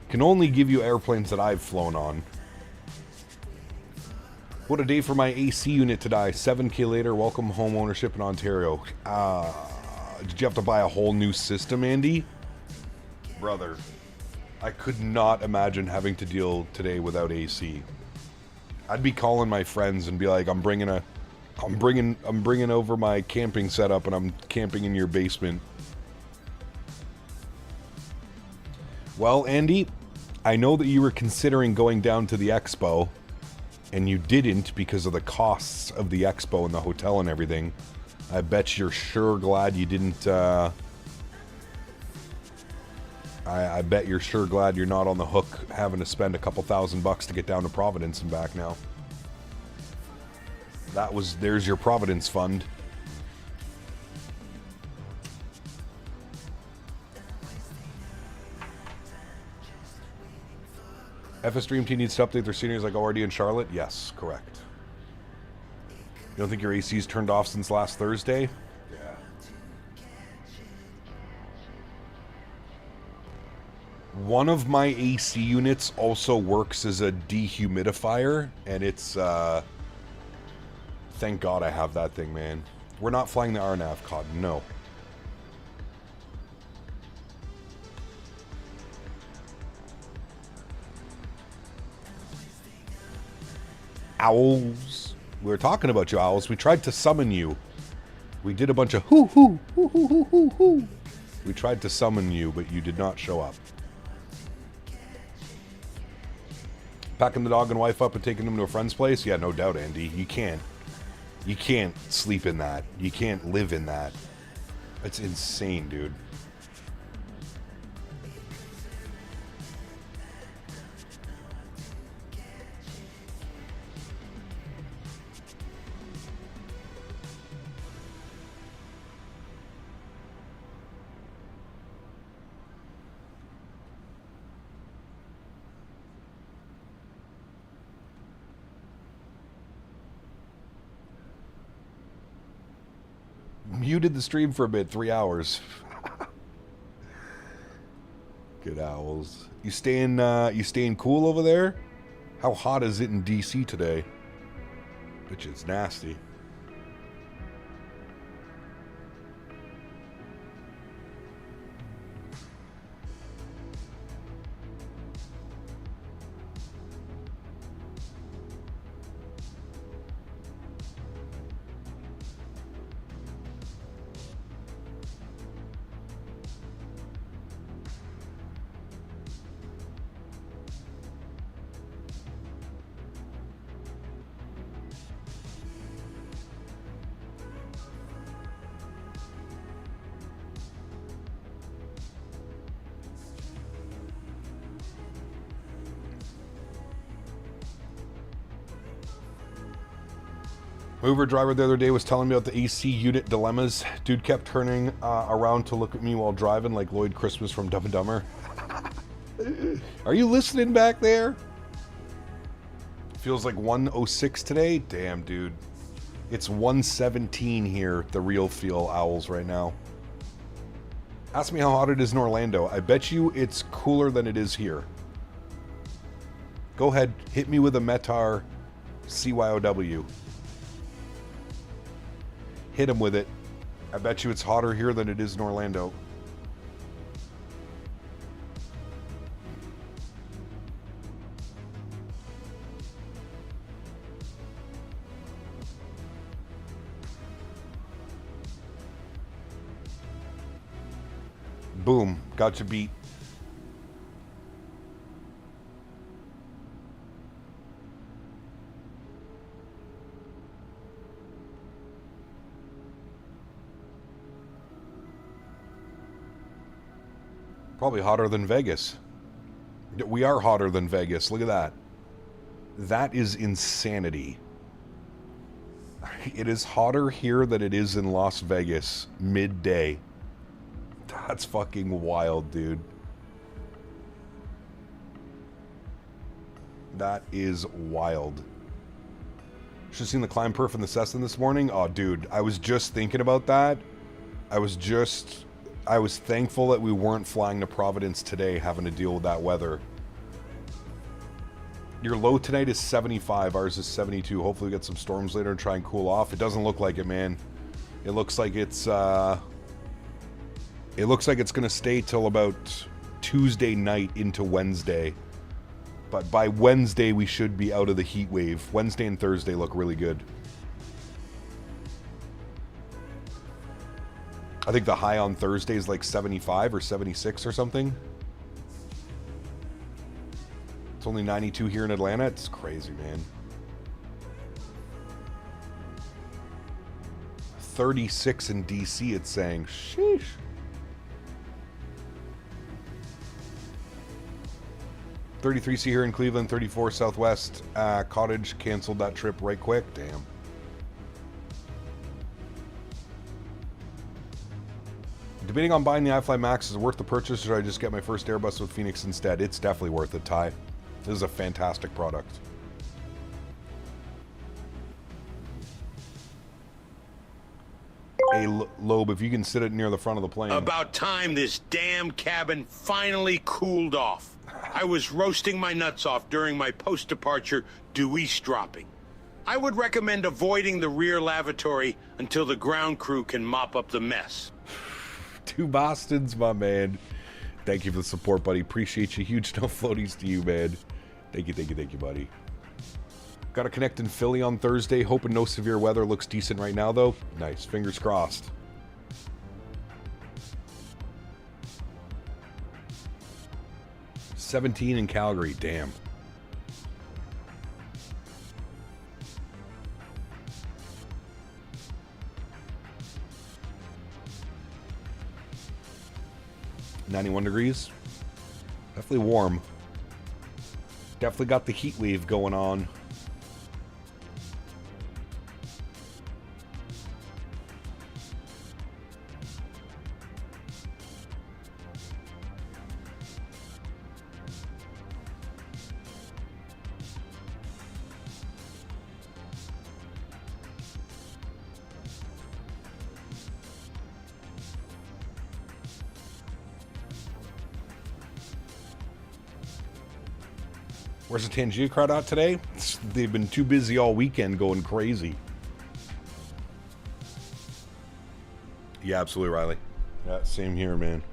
can only give you airplanes that I've flown on. What a day for my AC unit to die. 7K later, welcome home ownership in Ontario. Did you have to buy a whole new system, Andy? Brother, I could not imagine having to deal today without AC. I'd be calling my friends and be like, I'm bringing over my camping setup and I'm camping in your basement. Well, Andy, I know that you were considering going down to the expo. And you didn't because of the costs of the expo and the hotel and everything. I bet you're sure glad you didn't, I bet you're sure glad you're not on the hook having to spend a couple $1,000 to get down to Providence and back now. There's your Providence fund. FS Dream Team needs to update their seniors like ORD in Charlotte? Yes, correct. You don't think your AC's turned off since last Thursday? Yeah. One of my AC units also works as a dehumidifier, and it's, thank God I have that thing, man. We're not flying the RNAV COD, no. Owls. We were talking about you, Owls. We tried to summon you. We did a bunch of hoo hoo hoo hoo hoo hoo hoo. We tried to summon you, but you did not show up. Packing the dog and wife up and taking them to a friend's place? Yeah, no doubt, Andy. You can't sleep in that. You can't live in that. It's insane, dude. Muted the stream for a bit, 3 hours. Good Owls. You staying cool over there? How hot is it in DC today? Bitch, it's nasty. My Uber driver the other day was telling me about the AC unit dilemmas. Dude kept turning around to look at me while driving like Lloyd Christmas from Dumb and Dumber. Are you listening back there? Feels like 106 today? Damn, dude. It's 117 here, the real feel owls right now. Ask me how hot it is in Orlando. I bet you it's cooler than it is here. Go ahead, hit me with a Metar CYOW. Hit him with it. I bet you it's hotter here than it is in Orlando. Boom. Got you beat. Probably hotter than Vegas. We are hotter than Vegas. Look at that. That is insanity. It is hotter here than it is in Las Vegas midday. That's fucking wild, dude. That is wild. Should have seen the climb perf in the Cessna this morning. Oh, dude, I was just thinking about that. I was thankful that we weren't flying to Providence today, having to deal with that weather. Your low tonight is 75. Ours is 72. Hopefully we get some storms later and try and cool off. It doesn't look like it, man. It looks like it's going to stay till about Tuesday night into Wednesday. But by Wednesday, we should be out of the heat wave. Wednesday and Thursday look really good. I think the high on Thursday is like 75 or 76 or something. It's only 92 here in Atlanta. It's crazy, man. 36 in DC, it's saying. Sheesh. $33C here in Cleveland, 34 Southwest. Cottage canceled that trip right quick. Damn. Debating on buying the iFly Max. Is it worth the purchase, or should I just get my first Airbus with Phoenix instead? It's definitely worth it, Ty. This is a fantastic product. Hey, Loeb, if you can sit it near the front of the plane. About time this damn cabin finally cooled off. I was roasting my nuts off during my post-departure dewistropping. I would recommend avoiding the rear lavatory until the ground crew can mop up the mess. Two Bostons, my man. Thank you for the support, buddy. Appreciate you. Huge snow floaties to you, man. Thank you, buddy. Got to connect in Philly on Thursday. Hoping no severe weather. Looks decent right now, though. Nice. Fingers crossed. $17 in Calgary. Damn. $91 degrees. Definitely warm. Definitely got the heat wave going on. Where's the Tangia crowd out today? They've been too busy all weekend going crazy. Yeah, absolutely, Riley. Yeah, same here, man.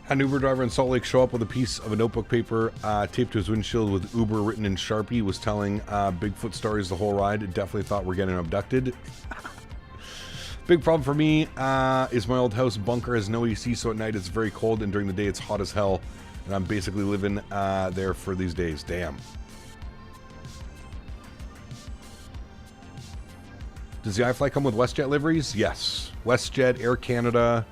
Had an Uber driver in Salt Lake show up with a piece of a notebook paper taped to his windshield with Uber written in Sharpie, was telling Bigfoot stories the whole ride. Definitely thought we're getting abducted. Big problem for me is my old house bunker has no AC, so at night it's very cold, and during the day it's hot as hell. And I'm basically living there for these days. Damn. Does the iFly come with WestJet liveries? Yes. WestJet, Air Canada.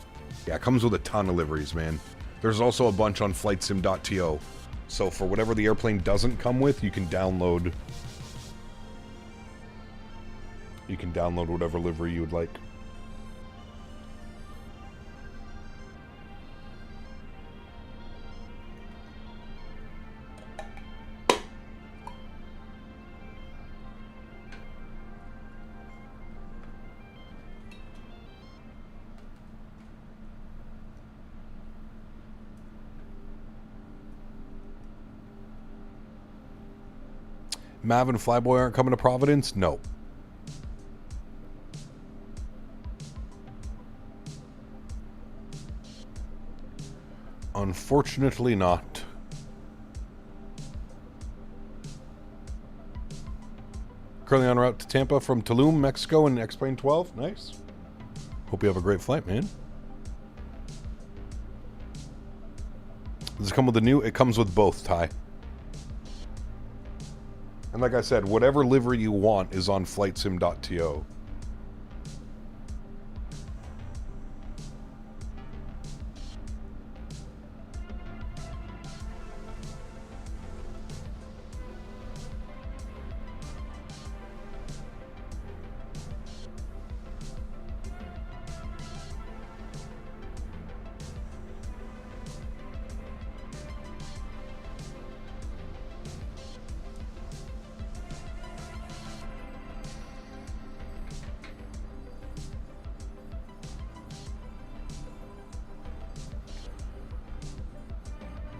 Yeah, it comes with a ton of liveries, man. There's also a bunch on flightsim.to. So for whatever the airplane doesn't come with, you can download whatever livery you would like. Mav and Flyboy aren't coming to Providence? No. Unfortunately not. Currently en route to Tampa from Tulum, Mexico in X-Plane 12. Nice. Hope you have a great flight, man. Does it come with the new? It comes with both, Ty. And like I said, whatever livery you want is on flightsim.to.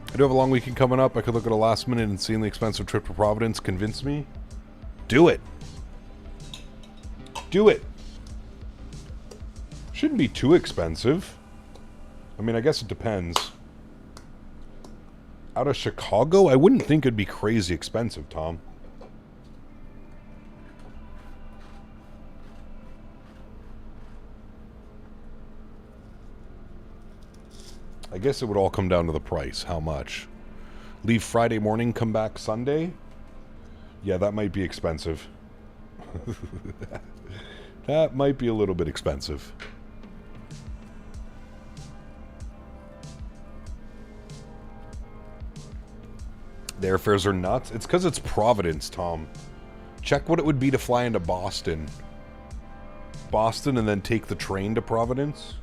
I do have a long weekend coming up. I could look at a last minute insanely expensive trip to Providence. Convince me? Do it. Do it. Shouldn't be too expensive. I mean, I guess it depends. Out of Chicago? I wouldn't think it'd be crazy expensive, Tom. I guess it would all come down to the price. How much? Leave Friday morning, come back Sunday? Yeah, that might be expensive. That might be a little bit expensive. The airfares are nuts. It's because it's Providence, Tom. Check what it would be to fly into Boston. Boston and then take the train to Providence.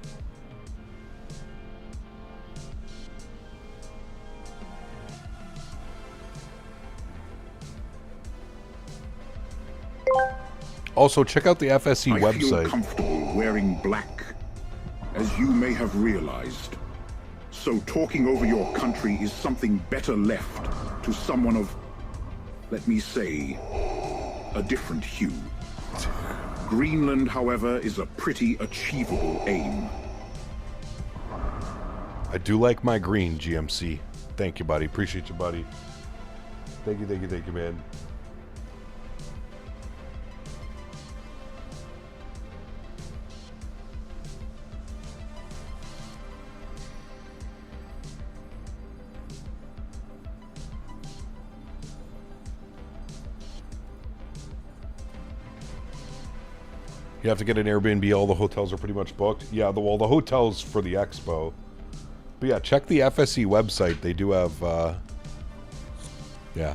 Also, check out the FSC website. I feel comfortable wearing black, as you may have realized. So talking over your country is something better left to someone of, let me say, a different hue. Greenland, however, is a pretty achievable aim. I do like my green, GMC. Thank you, buddy. Appreciate you, buddy. Thank you, man. You have to get an Airbnb. All the hotels are pretty much booked. Yeah, the hotels for the expo. But yeah, check the FSC website. They do have, yeah.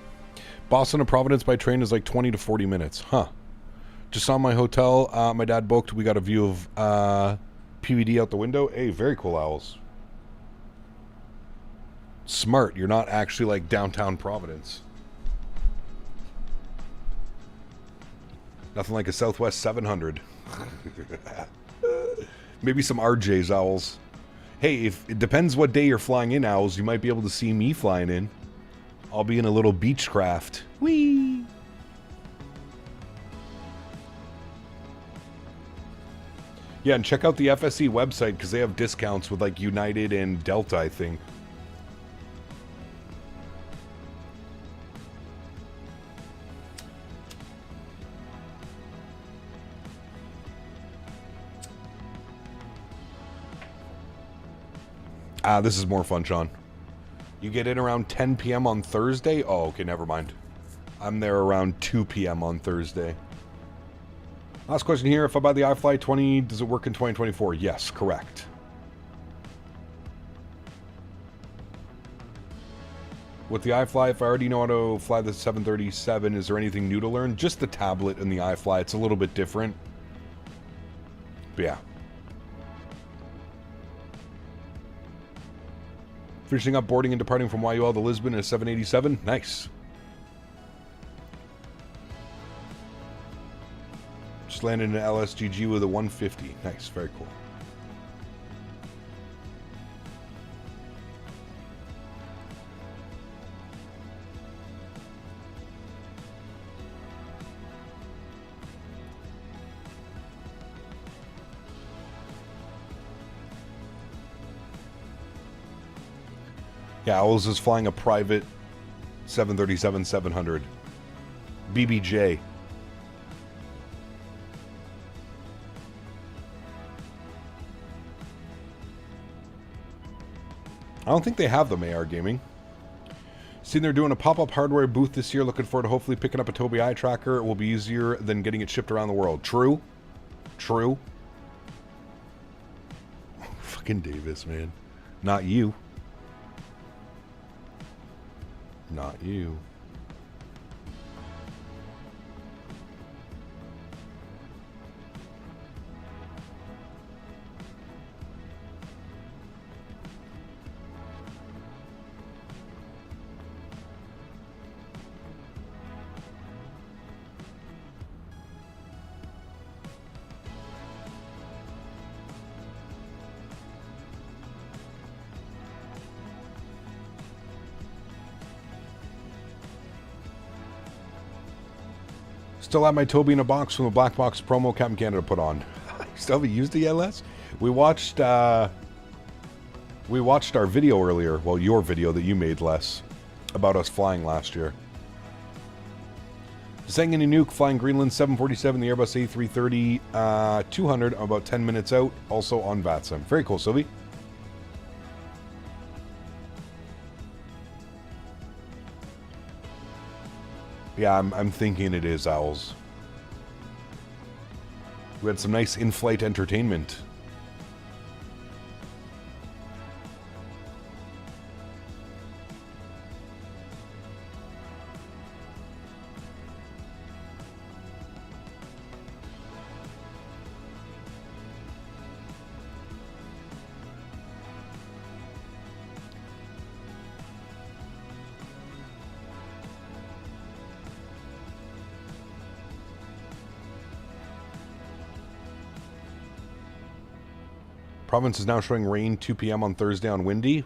Boston to Providence by train is like 20 to 40 minutes. Huh. Just saw my hotel. My dad booked. We got a view of PVD out the window. Hey, very cool, Owls. Smart. You're not actually like downtown Providence. Nothing like a Southwest 700. Maybe some RJ's, Owls. Hey, if it depends what day you're flying in, Owls, you might be able to see me flying in. I'll be in a little Beechcraft. Whee! Yeah, and check out the FSC website because they have discounts with like United and Delta, I think. Ah, this is more fun, Sean. You get in around 10 p.m. on Thursday? Oh, okay, never mind. I'm there around 2 p.m. on Thursday. Last question here. If I buy the iFly 20, does it work in 2024? Yes, correct. With the iFly, if I already know how to fly the 737, is there anything new to learn? Just the tablet and the iFly. It's a little bit different. But yeah. Finishing up boarding and departing from YUL to Lisbon in a 787. Nice. Just landed in an LSGG with a 150. Nice, very cool. Yeah, Owls is flying a private 737-700. BBJ. I don't think they have them, AR Gaming. Seen they're doing a pop-up hardware booth this year. Looking forward to hopefully picking up a Tobii eye tracker. It will be easier than getting it shipped around the world. True. True. Fucking Davis, man. Not you. Not you. Still have my Tobii in a box from the Black Box promo Captain Canada put on. Still haven't used it yet, Les? We watched our video earlier. Well, your video that you made, Les, about us flying last year. Descending into Nuuk, flying Greenland 747, the Airbus A330 200, about 10 minutes out, also on VATSIM. Very cool, Sylvie. Yeah, I'm thinking it is Owls. We had some nice in-flight entertainment. Province is now showing rain 2 p.m. on Thursday on windy.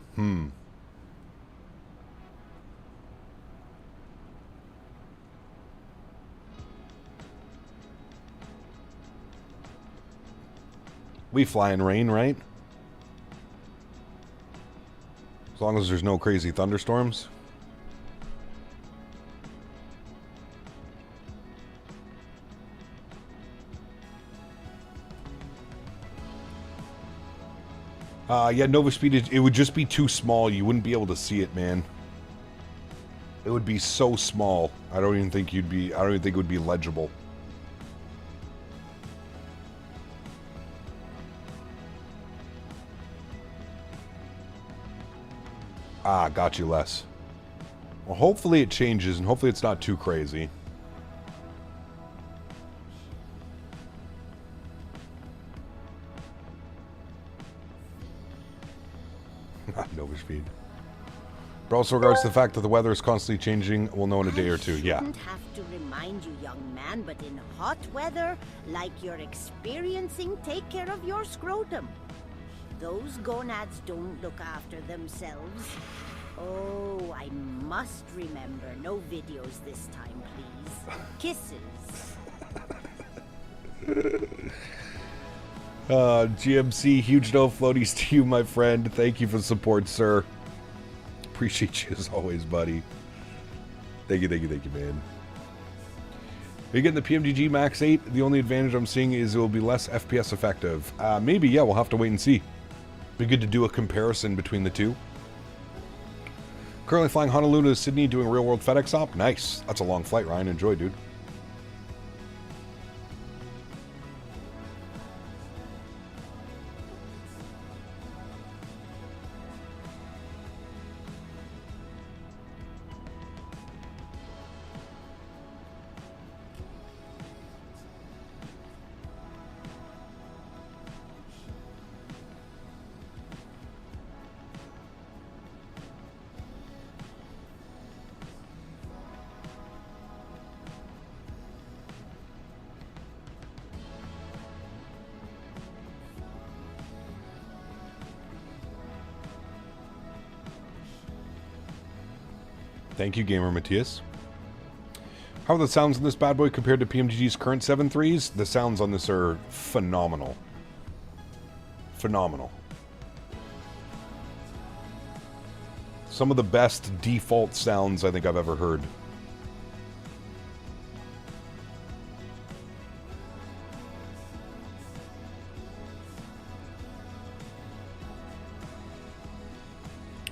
We fly in rain, right? As long as there's no crazy thunderstorms. Yeah, Nova Speed, it would just be too small. You wouldn't be able to see it, man. It would be so small. I don't even think it would be legible. Ah, got you, Les. Well, hopefully it changes, and hopefully it's not too crazy. Nova Speed. But also regards to the fact that the weather is constantly changing, we'll know in a day or two. Yeah. I shouldn't have to remind you, young man, but in hot weather, like you're experiencing, take care of your scrotum. Those gonads don't look after themselves. Oh, I must remember, no videos this time, please. Kisses. GMC, huge no floaties to you, my friend. Thank you for the support, sir. Appreciate you as always, buddy. Thank you, man. Are you getting the PMDG MAX8? The only advantage I'm seeing is it will be less FPS effective. Maybe, yeah, we'll have to wait and see. Be good to do a comparison between the two. Currently flying Honolulu to Sydney doing real-world FedEx op. Nice. That's a long flight, Ryan. Enjoy, dude. Thank you, Gamer Matthias. How are the sounds in this bad boy compared to PMDG's current 7.3s? The sounds on this are phenomenal. Phenomenal. Some of the best default sounds I think I've ever heard.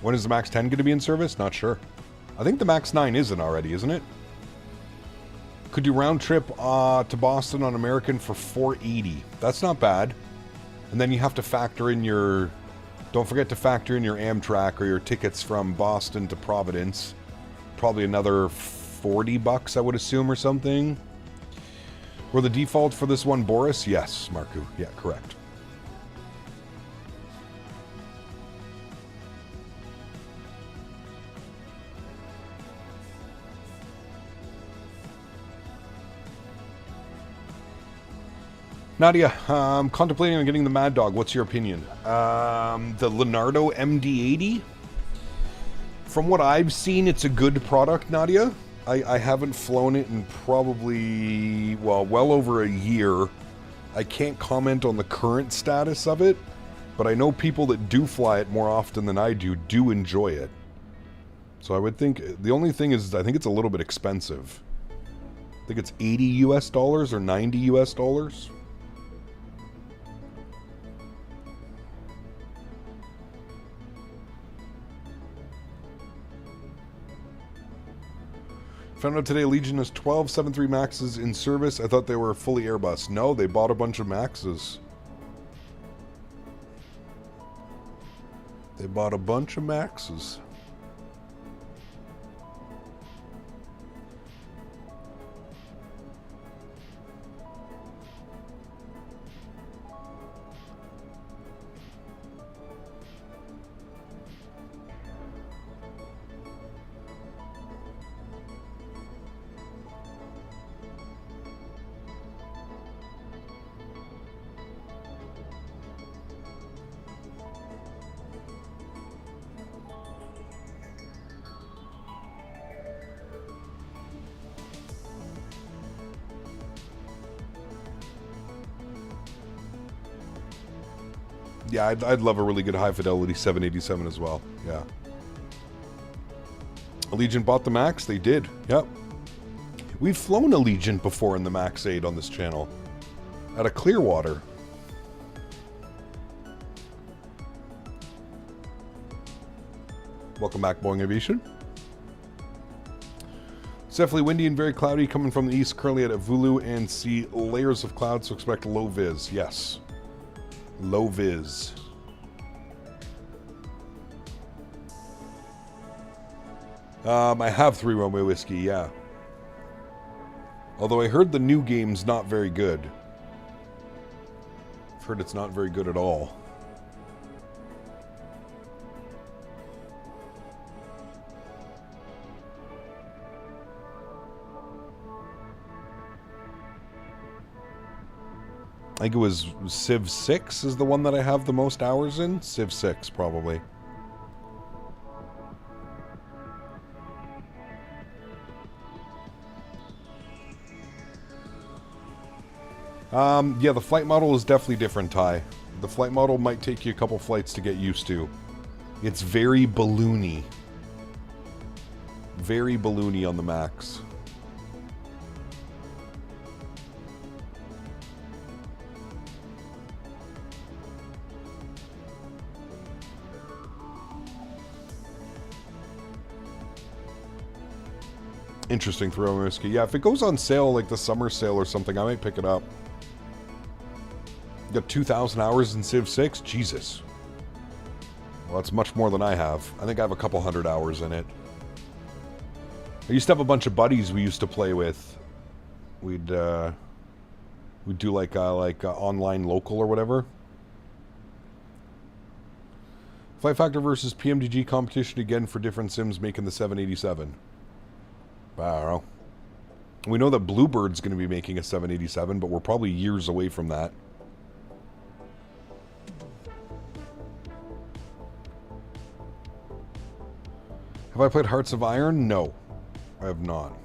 When is the MAX 10 going to be in service? Not sure. I think the MAX 9 isn't already, isn't it? Could do round trip to Boston on American for $480. That's not bad. And then you have to factor in your... Don't forget to factor in your Amtrak or your tickets from Boston to Providence. Probably another $40, I would assume, or something. Were the default for this one Boris? Yes, Marku. Yeah, correct. Nadya, I'm contemplating on getting the Mad Dog. What's your opinion? The Leonardo MD-80? From what I've seen, it's a good product, Nadya. I haven't flown it in probably, well over a year. I can't comment on the current status of it, but I know people that do fly it more often than I do enjoy it. So I would think, the only thing is, I think it's a little bit expensive. I think it's $80 US or $90 US. Found out today Legion has 12 7.3 Maxes in service. I thought they were fully Airbus. No, they bought a bunch of Maxes. They bought a bunch of Maxes. Yeah, I'd love a really good high-fidelity 787 as well. Yeah. Allegiant bought the MAX? They did. Yep. We've flown Allegiant before in the MAX8 on this channel. Out of Clearwater. Welcome back, Boeing Aviation. It's definitely windy and very cloudy coming from the east, currently at Avulu, and see layers of clouds, so expect low vis. Yes. Low vis. I have 3 Romeo Whiskey, yeah. Although I heard the new game's not very good. I've heard it's not very good at all. I think it was Civ 6 is the one that I have the most hours in. Civ 6, probably. Yeah, the flight model is definitely different, Ty. The flight model might take you a couple flights to get used to. It's very balloony. Very balloony on the Max. Interesting throw, Risky. Yeah, if it goes on sale, like the summer sale or something, I might pick it up. You got 2,000 hours in Civ 6? Jesus. Well, that's much more than I have. I think I have a couple hundred hours in it. I used to have a bunch of buddies we used to play with. We'd do like online local or whatever. Flight Factor versus PMDG competition again for different sims making the 787. I don't know. We know that Bluebird's going to be making a 787, but we're probably years away from that. Have I played Hearts of Iron? No, I have not.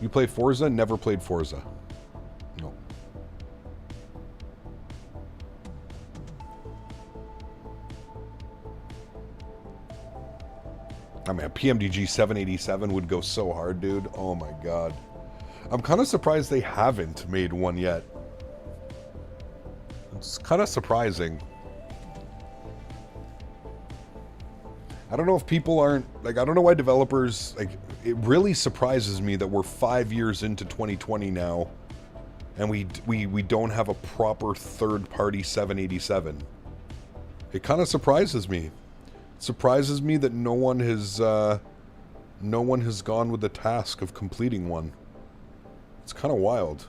You play Forza? Never played Forza. No. I mean, a PMDG 787 would go so hard, dude. Oh my god. I'm kind of surprised they haven't made one yet. It's kind of surprising. I don't know if people aren't, like, I don't know why developers, like, it really surprises me that we're 5 years into 2020 now, and we don't have a proper third-party 787. It kind of surprises me. Surprises me that no one has gone with the task of completing one. It's kind of wild.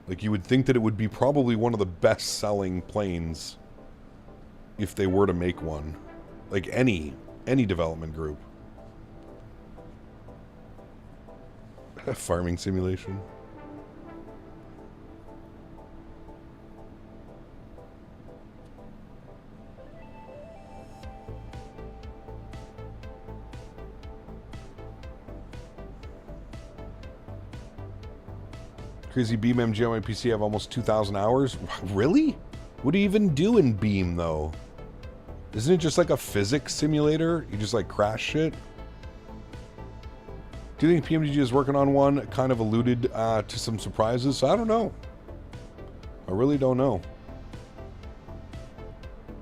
Like, you would think that it would be probably one of the best-selling planes if they were to make one. Like any development group. Farming simulation. Crazy Beam MG on my PC. I have almost 2,000 hours. Really? What do you even do in Beam, though? Isn't it just like a physics simulator? You just like crash shit? Do you think PMDG is working on one? Kind of alluded to some surprises. I don't know. I really don't know.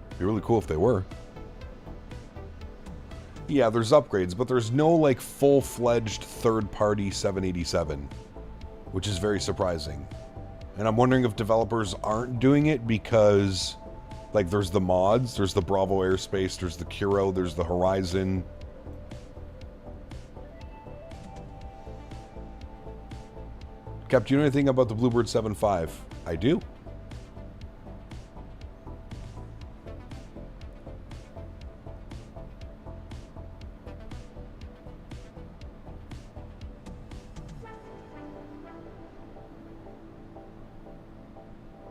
It'd be really cool if they were. Yeah, there's upgrades, but there's no like full-fledged third-party 787, which is very surprising. And I'm wondering if developers aren't doing it because, like, there's the mods, there's the Bravo Airspace, there's the Kuro, there's the Horizon. Cap, do you know anything about the Bluebird 7.5? I do.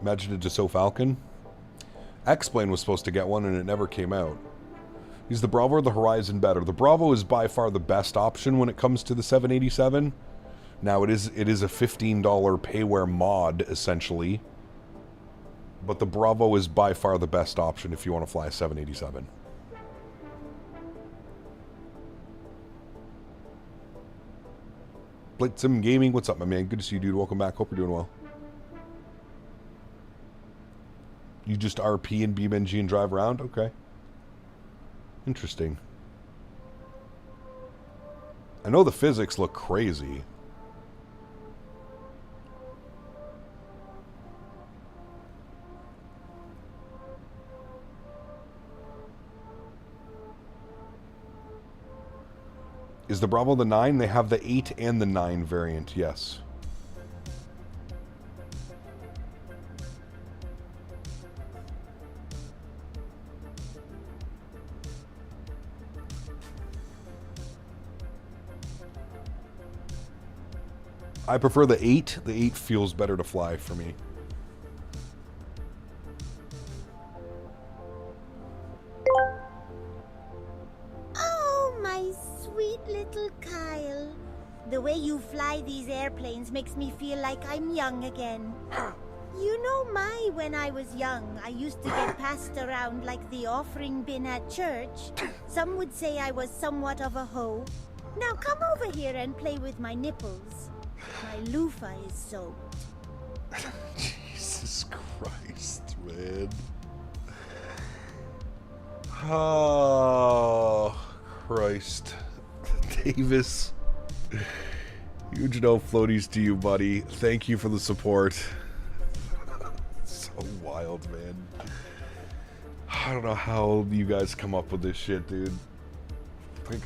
Imagine a Dassault Falcon. X-Plane was supposed to get one and it never came out. Is the Bravo or the Horizon better? The Bravo is by far the best option when it comes to the 787. Now it is a $15 payware mod essentially. But the Bravo is by far the best option if you want to fly a 787. Blitzum Gaming, what's up my man? Good to see you dude. Welcome back. Hope you're doing well. You just RP and BeamNG and drive around? Okay. Interesting. I know the physics look crazy. Is the Bravo the 9? They have the 8 and the 9 variant, yes. I prefer the 8. The 8 feels better to fly for me. Oh, my sweet little Kyle. The way you fly these airplanes airplanes makes me feel like I'm young again. You know when I was young, I used to get passed around like the offering bin at church. Some would say I was somewhat of a hoe. Now come over here and play with my nipples. My loofah is soaked. Jesus Christ, man. Oh, Christ. Davis. Huge no floaties to you, buddy. Thank you for the support. So wild, man. I don't know how you guys come up with this shit, dude. Like...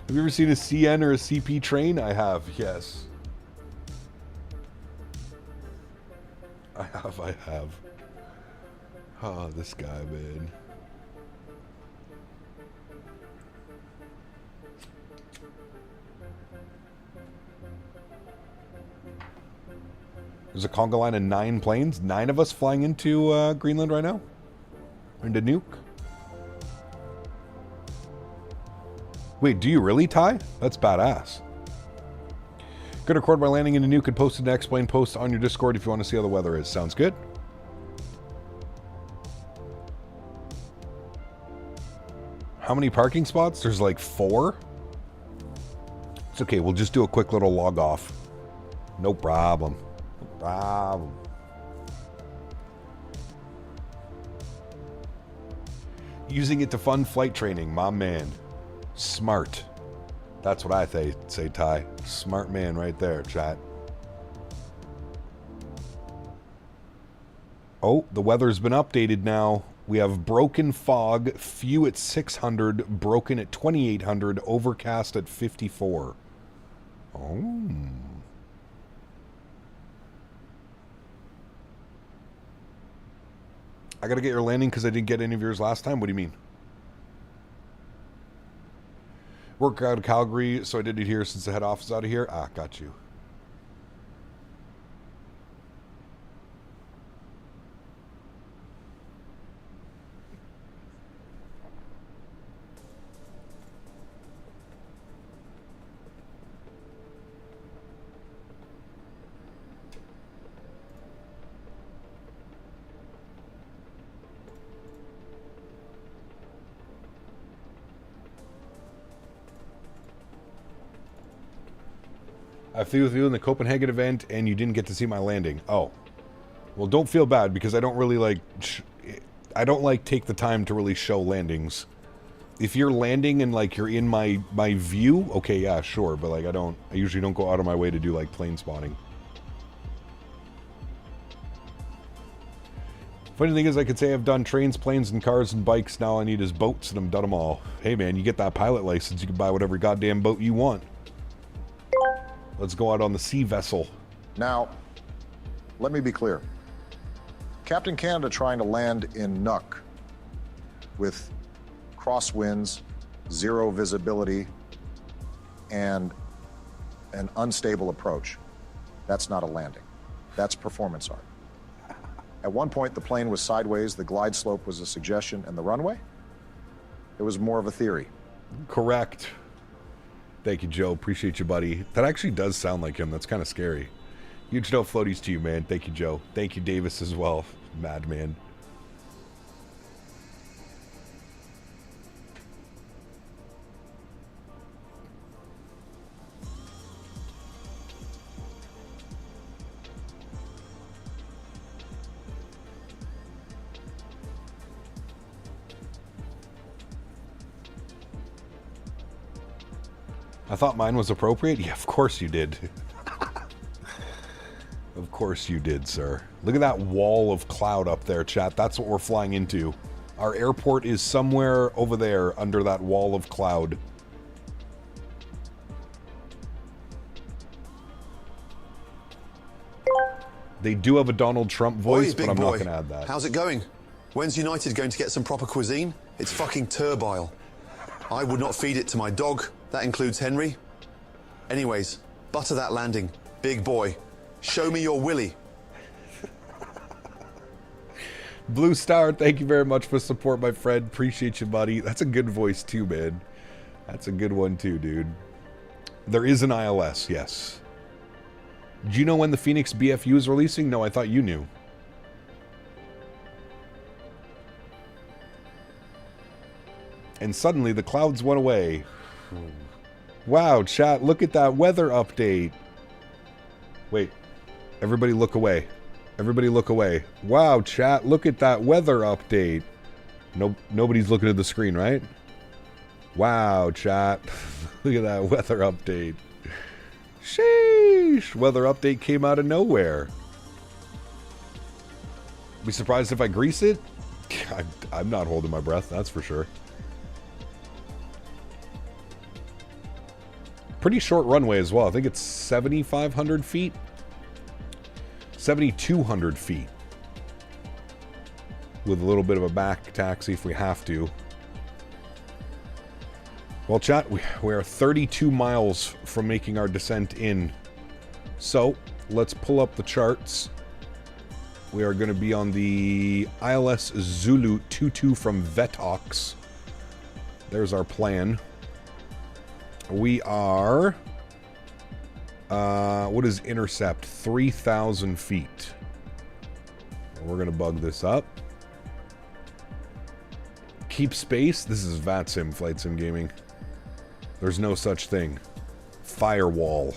Have you ever seen a CN or a CP train? I have, yes. I have. Oh, this guy, man. There's a conga line of 9 planes. 9 of us flying into Greenland right now? Into Nuuk? Wait, do you really, Ty? That's badass. Gonna record my landing into Nuuk and post an X-Plane post on your Discord if you want to see how the weather is. Sounds good? How many parking spots? There's like 4? It's okay, we'll just do a quick little log off. No problem. No problem. Using it to fund flight training, my man. Smart. That's what I say, Ty. Smart man right there, chat. Oh, the weather's been updated now. We have broken fog, few at 600, broken at 2800, overcast at 54. Oh. I gotta get your landing because I didn't get any of yours last time. What do you mean? Work out of Calgary, so I did it here since the head office is out of here. Ah, got you. I flew with you in the Copenhagen event, and you didn't get to see my landing. Oh. Well, don't feel bad, because I don't really, like... I don't, like, take the time to really show landings. If you're landing and, like, you're in my view, okay, yeah, sure. But, like, I usually don't go out of my way to do, like, plane spotting. Funny thing is, I could say I've done trains, planes, and cars and bikes. Now all I need is boats, and I've done them all. Hey, man, you get that pilot license, you can buy whatever goddamn boat you want. Let's go out on the sea vessel. Now, let me be clear. Captain Canada trying to land in Nuuk with crosswinds, 0 visibility, and an unstable approach. That's not a landing. That's performance art. At one point, the plane was sideways, the glide slope was a suggestion, and the runway? It was more of a theory. Correct. Thank you, Joe. Appreciate you, buddy. That actually does sound like him. That's kind of scary. Huge no floaties to you, man. Thank you, Joe. Thank you, Davis, as well. Madman. I thought mine was appropriate? Yeah, of course you did. Of course you did, sir. Look at that wall of cloud up there, chat. That's what we're flying into. Our airport is somewhere over there under that wall of cloud. They do have a Donald Trump voice, but I'm not going to add that. How's it going? When's United going to get some proper cuisine? It's fucking turbile. I would not feed it to my dog. That includes Henry. Anyways, butter that landing. Big boy. Show me your willy. Blue Star, thank you very much for support, my friend. Appreciate you, buddy. That's a good voice too, man. That's a good one too, dude. There is an ILS, yes. Do you know when the Phoenix BFU is releasing? No, I thought you knew. And suddenly the clouds went away. Wow, chat, look at that weather update. Wait. Everybody look away. Everybody look away. Wow, chat, look at that weather update. Nobody's looking at the screen, right? Wow, chat. Look at that weather update. Sheesh. Weather update came out of nowhere. Be surprised if I grease it? I'm not holding my breath, that's for sure. Pretty short runway as well. I think it's 7,500 feet. 7,200 feet. With a little bit of a back taxi if we have to. Well, chat, we are 32 miles from making our descent in. So, let's pull up the charts. We are going to be on the ILS Zulu 22 from Vetox. There's our plan. We are... what is intercept? 3,000 feet. We're going to bug this up. Keep space. This is VATSIM, Flight Sim Gaming. There's no such thing. Firewall.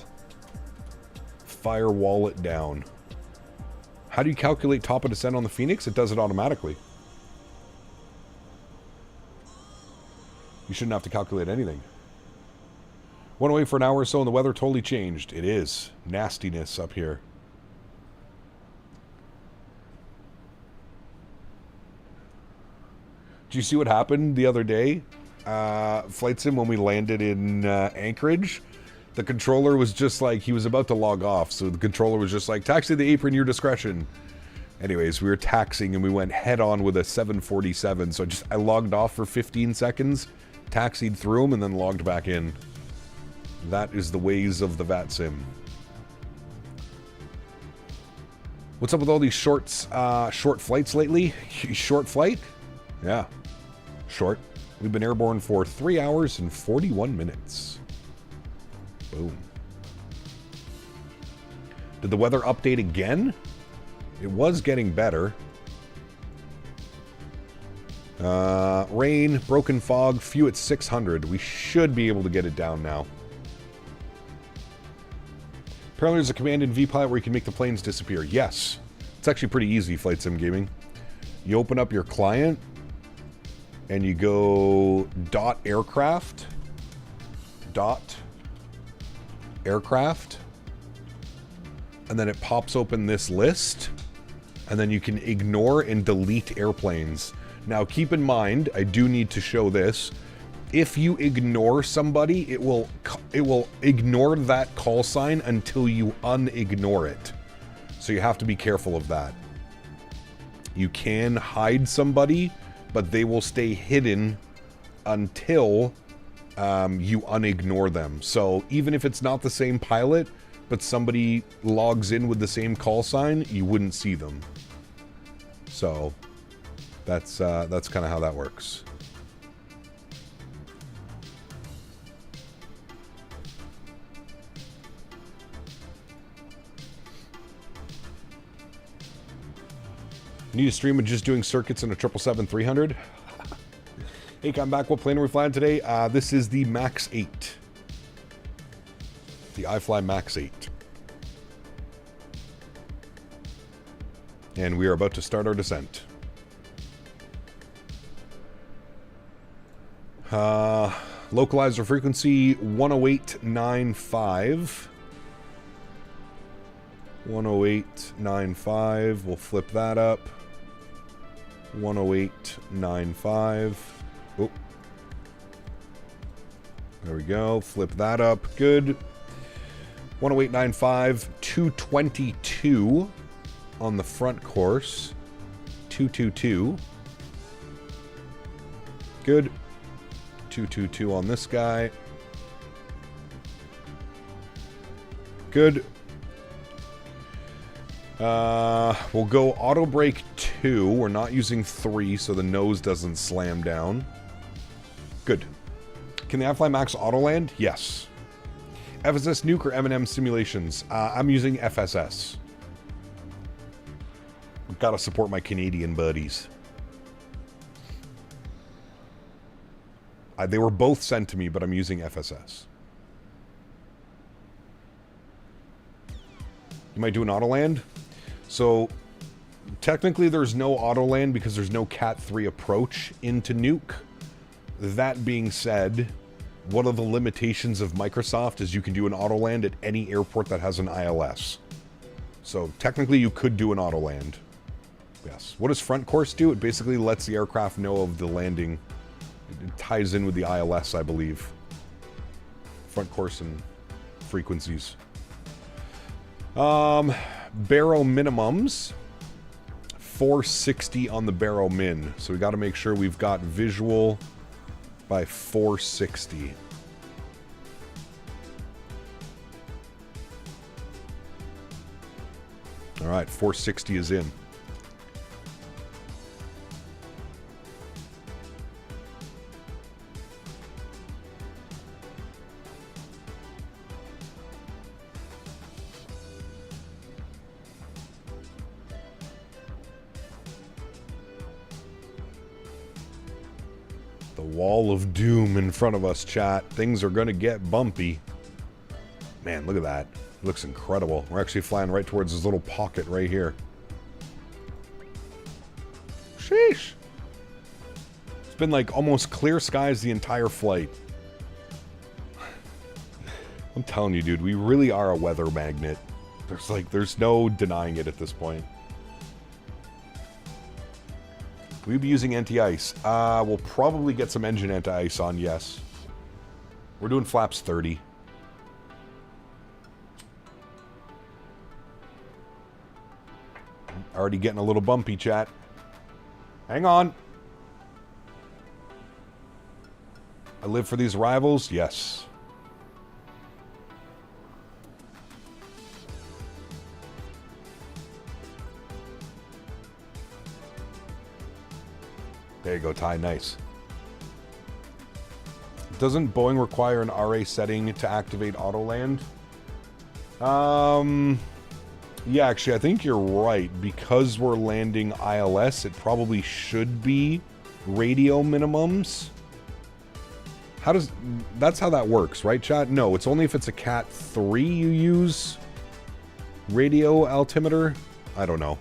Firewall it down. How do you calculate top of descent on the Phoenix? It does it automatically. You shouldn't have to calculate anything. Went away for an hour or so and the weather totally changed. It is. Nastiness up here. Did you see what happened the other day? Flight Sim, when we landed in Anchorage, the controller was just like, he was about to log off, so the controller was just like, taxi the apron, your discretion. Anyways, we were taxiing and we went head on with a 747, so I logged off for 15 seconds, taxied through them, and then logged back in. That is the ways of the VATSIM. What's up with all these short flights lately? Short flight? Yeah. Short. We've been airborne for 3 hours and 41 minutes. Boom. Did the weather update again? It was getting better. Rain, broken fog, few at 600. We should be able to get it down now. Apparently there's a command in vPilot where you can make the planes disappear. Yes. It's actually pretty easy, Flight Sim Gaming. You open up your client, and you go .aircraft, and then it pops open this list, and then you can ignore and delete airplanes. Now keep in mind, I do need to show this. If you ignore somebody, it will ignore that call sign until you unignore it. So you have to be careful of that. You can hide somebody, but they will stay hidden until you unignore them. So even if it's not the same pilot, but somebody logs in with the same call sign, you wouldn't see them. So that's kind of how that works. Need a stream of just doing circuits in a 777-300? Hey, I'm back. What plane are we flying today? This is the MAX8. The iFly MAX8. And we are about to start our descent. Localizer frequency 108.95. 108.95. We'll flip that up. 108.95. Oh. There we go. Flip that up. Good. 108.95. 222 on the front course. 222. Good. 222 on this guy. Good. We'll go auto brake 2. We're not using 3, so the nose doesn't slam down. Good. Can the iFly Max Autoland? Yes. FSS Nuuk or M&M simulations? I'm using FSS. I've got to support my Canadian buddies. They were both sent to me, but I'm using FSS. You might do an Autoland. So, technically there's no Autoland because there's no Cat 3 approach into Nuuk. That being said, one of the limitations of Microsoft is you can do an Autoland at any airport that has an ILS. So, technically you could do an Autoland. Yes. What does front course do? It basically lets the aircraft know of the landing. It ties in with the ILS, I believe. Front course and frequencies. Baro minimums. 460 on the Baro min. So we got to make sure we've got visual by 460. All right, 460 is in. Wall of doom in front of us, chat. Things are going to get bumpy. Man, look at that. It looks incredible. We're actually flying right towards this little pocket right here. Sheesh. It's been like almost clear skies the entire flight. I'm telling you, dude, we really are a weather magnet. There's no denying it at this point. We'll be using anti-ice. We'll probably get some engine anti-ice on, yes. We're doing flaps 30. Already getting a little bumpy, chat. Hang on. I live for these rivals? Yes. There you go, Ty. Nice. Doesn't Boeing require an RA setting to activate Autoland? Yeah, actually, I think you're right. Because we're landing ILS, it probably should be radio minimums. That's how that works, right, chat? No, it's only if it's a Cat 3 you use radio altimeter. I don't know.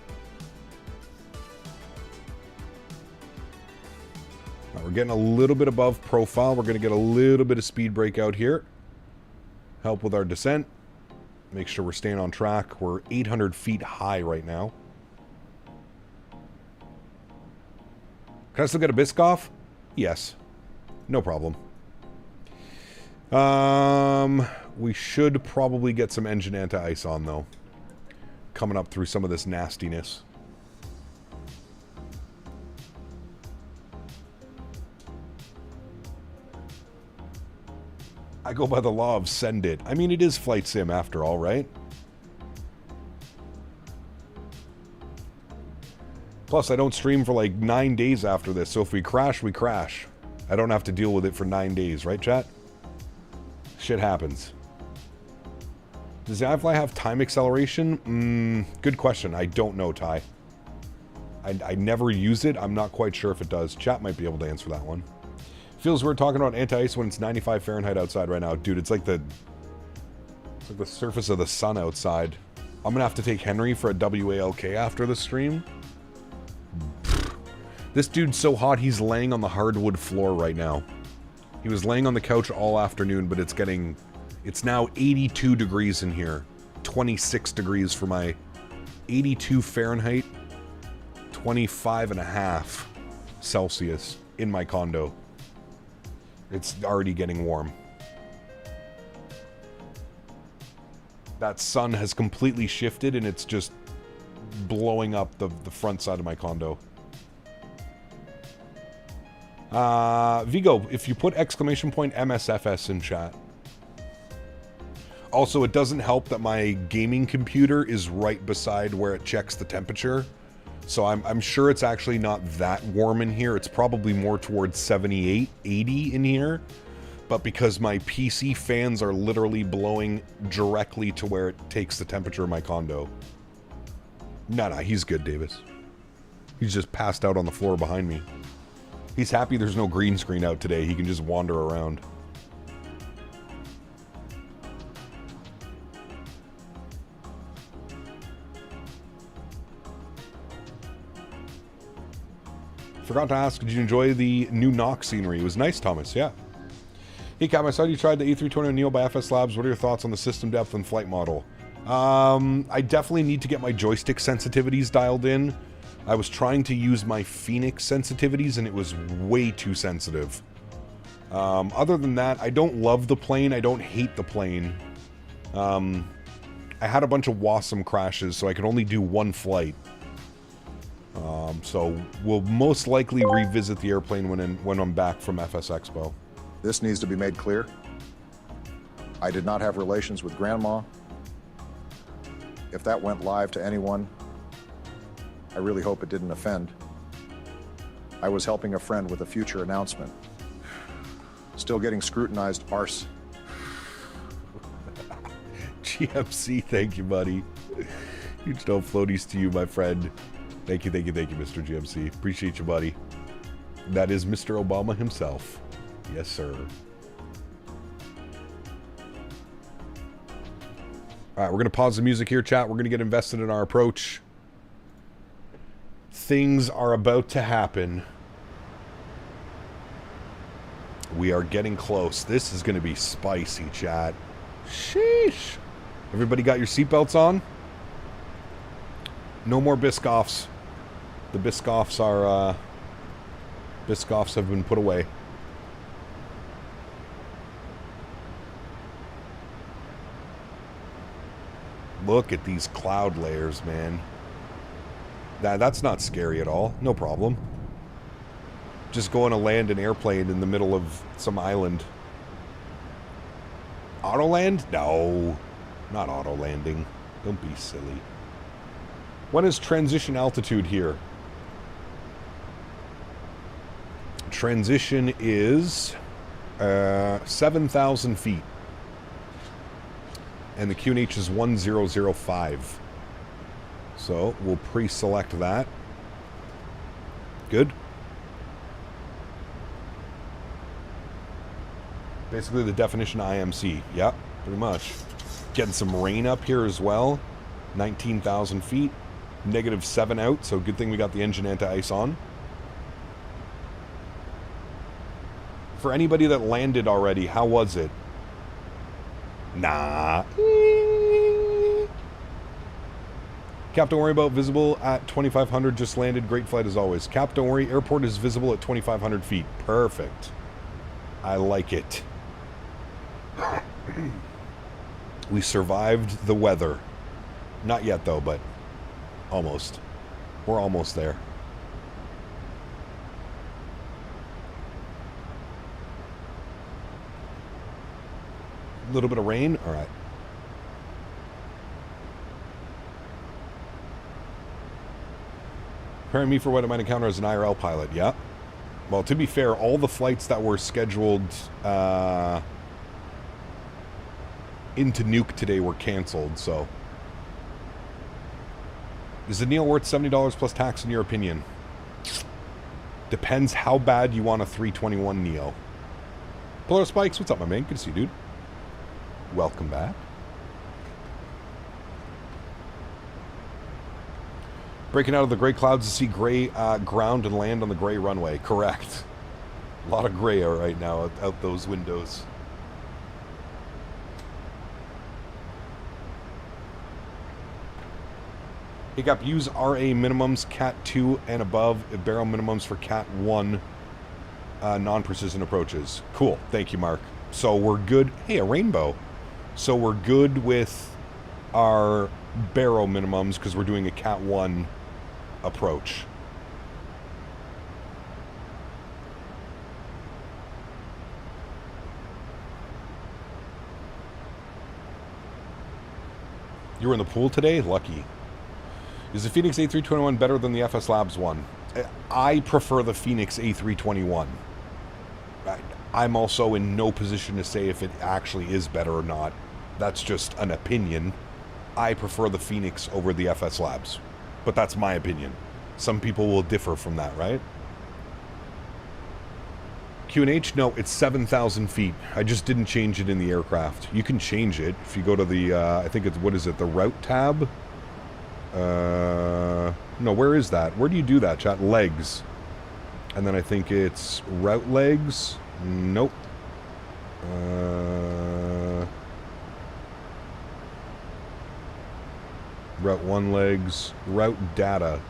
We're getting a little bit above profile. We're going to get a little bit of speed break out here. Help with our descent. Make sure we're staying on track. We're 800 feet high right now. Can I still get a Biscoff? Yes. No problem. We should probably get some engine anti-ice on, though. Coming up through some of this nastiness. I go by the law of send it. I mean, it is flight sim after all, right? Plus, I don't stream for like 9 days after this, so if we crash, we crash. I don't have to deal with it for 9 days, right, chat? Shit happens. Does the iFly have time acceleration? Good question. I don't know, Ty. I never use it. I'm not quite sure if it does. Chat might be able to answer that one. Feels weird talking about anti-ice when it's 95 Fahrenheit outside right now. Dude, it's like the surface of the sun outside. I'm gonna have to take Henry for a WALK after the stream. This dude's so hot he's laying on the hardwood floor right now. He was laying on the couch all afternoon, but it's now 82 degrees in here. 26 degrees for my 82 Fahrenheit, 25.5 Celsius in my condo. It's already getting warm. That sun has completely shifted and it's just blowing up the front side of my condo. Vigo, if you put exclamation point MSFS in chat. Also, it doesn't help that my gaming computer is right beside where it checks the temperature. So I'm sure it's actually not that warm in here. It's probably more towards 78, 80 in here. but because my PC fans are literally blowing directly to where it takes the temperature of my condo. No, he's good, Davis. He's just passed out on the floor behind me. He's happy there's no green screen out today. He can just wander around. Forgot to ask, did you enjoy the new Nuuk scenery? It was nice, Thomas, yeah. Hey, Cap, I saw you tried the A320neo by FS Labs. What are your thoughts on the system depth and flight model? I definitely need to get my joystick sensitivities dialed in. I was trying to use my Phoenix sensitivities, and it was way too sensitive. Other than that, I don't love the plane. I don't hate the plane. I had a bunch of Wasm crashes, so I could only do one flight. So we'll most likely revisit the airplane when I'm back from FS Expo. This needs to be made clear. I did not have relations with Grandma. If that went live to anyone, I really hope it didn't offend. I was helping a friend with a future announcement. Still getting scrutinized, arse. GMC, thank you, buddy. Huge no floaties to you, my friend. Thank you, Mr. GMC. Appreciate you, buddy. That is Mr. Obama himself. Yes, sir. All right, we're going to pause the music here, chat. We're going to get invested in our approach. Things are about to happen. We are getting close. This is going to be spicy, chat. Sheesh. Everybody got your seatbelts on? No more Biscoffs. The Biscoffs are, Biscoffs have been put away. Look at these cloud layers, man. That's not scary at all. No problem. Just going to land an airplane in the middle of some island. Auto-land? No. Not auto-landing. Don't be silly. When is transition altitude here? Transition is 7,000 feet. And the QNH is 1005. So we'll pre-select that. Good. Basically the definition of IMC. Yep, pretty much. Getting some rain up here as well. 19,000 feet. -7 out, so good thing we got the engine anti-ice on. For anybody that landed already, how was it? Nah. Cap, don't worry about visible at 2,500. Just landed. Great flight as always. Cap, don't worry. Airport is visible at 2,500 feet. Perfect. I like it. We survived the weather. Not yet, though, but almost. We're almost there. A little bit of rain. All right. Preparing me for what I might encounter as an IRL pilot. Yeah. Well, to be fair, all the flights that were scheduled into Nuuk today were canceled, so. Is the Neo worth $70 plus tax in your opinion? Depends how bad you want a 321 Neo. Polar Spikes, what's up, my man? Good to see you, dude. Welcome back. Breaking out of the gray clouds to see gray ground and land on the gray runway. Correct. A lot of gray right now out those windows. Hey, Cap, use RA minimums, Cat 2 and above, barrel minimums for Cat 1 non-precision approaches. Cool. Thank you, Mark. So we're good. Hey, a rainbow. So we're good with our barrel minimums because we're doing a Cat 1 approach. You were in the pool today? Lucky. Is the Phoenix A321 better than the FS Labs one? I prefer the Phoenix A321. I'm also in no position to say if it actually is better or not. That's just an opinion. I prefer the Phoenix over the FS Labs. But that's my opinion. Some people will differ from that, right? Q&H? No, it's 7,000 feet. I just didn't change it in the aircraft. You can change it if you go to the, I think it's, what is it, the route tab? No, where is that? Where do you do that, chat? Legs. And then I think it's route legs. Nope. Route 1 legs. Route data.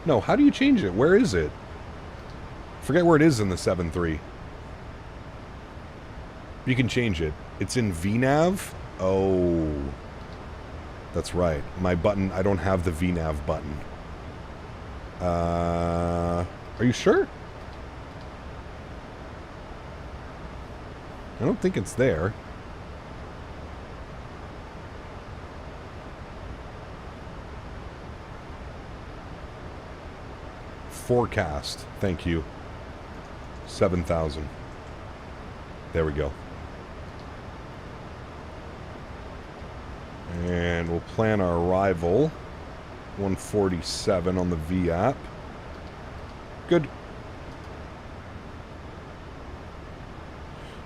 No, how do you change it? Where is it? Forget where it is in the 7.3. You can change it. It's in VNav? Oh. That's right. My button, I don't have the VNav button. Are you sure? I don't think it's there. Forecast. Thank you. 7,000. There we go. And we'll plan our arrival. 147 on the V app. Good.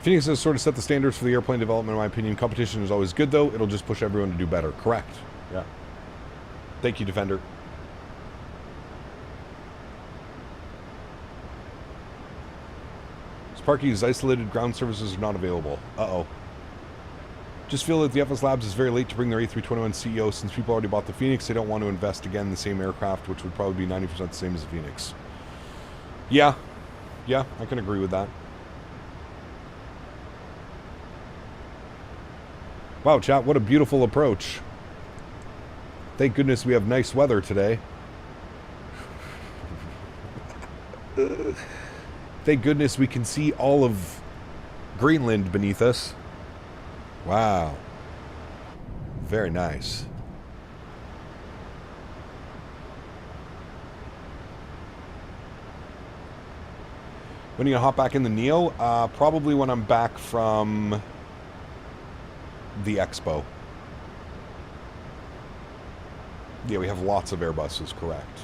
Phoenix has sort of set the standards for the airplane development, in my opinion. Competition is always good, though. It'll just push everyone to do better. Correct. Yeah. Thank you, Defender. Sparky's isolated ground services are not available. Uh-oh. Just feel that the FS Labs is very late to bring their A321 CEO since people already bought the Phoenix. They don't want to invest again in the same aircraft, which would probably be 90% the same as the Phoenix. Yeah. Yeah, I can agree with that. Wow, chat, what a beautiful approach. Thank goodness we have nice weather today. Thank goodness we can see all of Greenland beneath us. Wow. Very nice. When are you gonna hop back in the Neo? Probably when I'm back from the Expo. Yeah, we have lots of Airbuses, correct.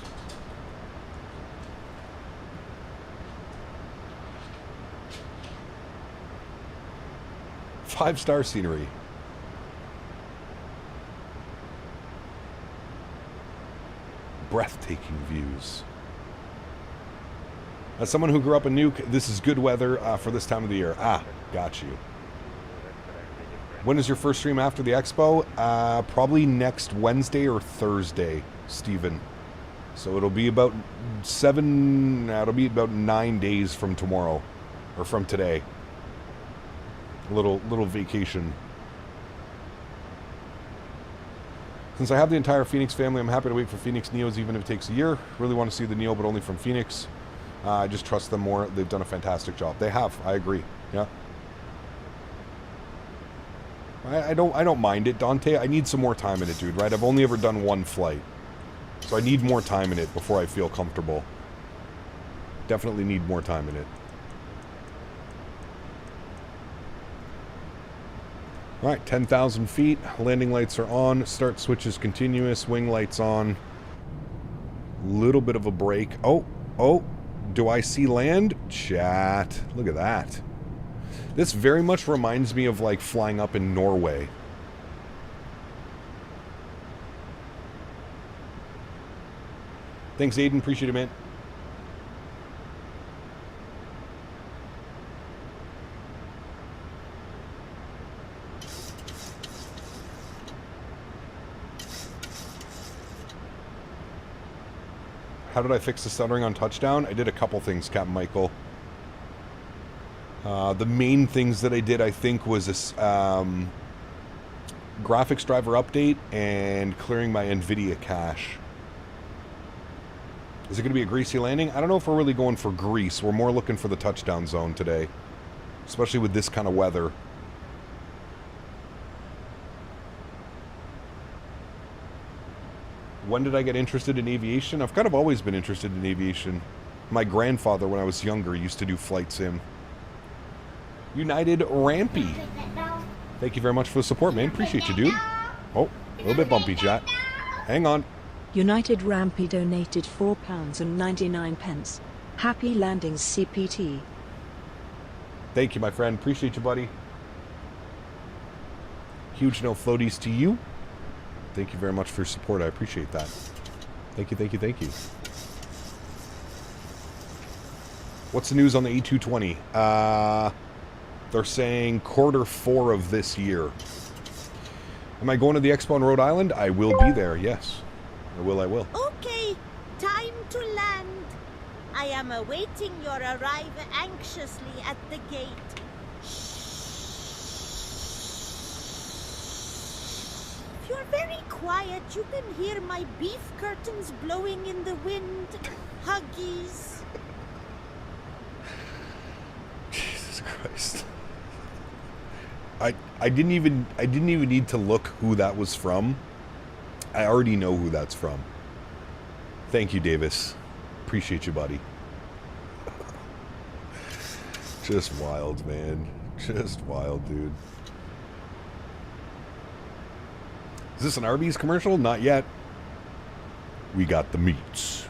Five-star scenery. Breathtaking views. As someone who grew up in Nuuk, this is good weather for this time of the year. Ah, got you. When is your first stream after the Expo? Probably next Wednesday or Thursday, Steven. So it'll be about 9 days from tomorrow. Or from today. Little vacation. Since I have the entire Phoenix family, I'm happy to wait for Phoenix Neos even if it takes a year. Really want to see the Neo, but only from Phoenix. I just trust them more. They've done a fantastic job. They have. I agree. Yeah. I don't mind it, Dante. I need some more time in it, dude, right? I've only ever done one flight. So I need more time in it before I feel comfortable. Definitely need more time in it. Alright, 10,000 feet. Landing lights are on. Start switch is continuous. Wing lights on. Little bit of a break. Oh. Do I see land? Chat. Look at that. This very much reminds me of like flying up in Norway. Thanks, Aiden. Appreciate it, man. How did I fix the stuttering on touchdown? I did a couple things, Captain Michael. The main things that I did, I think, was this graphics driver update and clearing my NVIDIA cache. Is it going to be a greasy landing? I don't know if we're really going for grease. We're more looking for the touchdown zone today, especially with this kind of weather. When did I get interested in aviation? I've kind of always been interested in aviation. My grandfather, when I was younger, used to do flight sim. United Rampy. Thank you very much for the support, man. Appreciate you, dude. Oh, a little bit bumpy, chat. Hang on. United Rampy donated £4.99. Happy landings, CPT. Thank you, my friend. Appreciate you, buddy. Huge no floaties to you. Thank you very much for your support. I appreciate that. Thank you, thank you, thank you. What's the news on the E220? They're saying Q4 of this year. Am I going to the Expo in Rhode Island? I will be there, yes. I will. Okay, time to land. I am awaiting your arrival anxiously at the gate. If you're very quiet, you can hear my beef curtains blowing in the wind. Huggies. Jesus Christ. I didn't even need to look who that was from. I already know who that's from. Thank you, Davis. Appreciate you, buddy. Just wild, man. Just wild, dude. Is this an Arby's commercial? Not yet. We got the meats.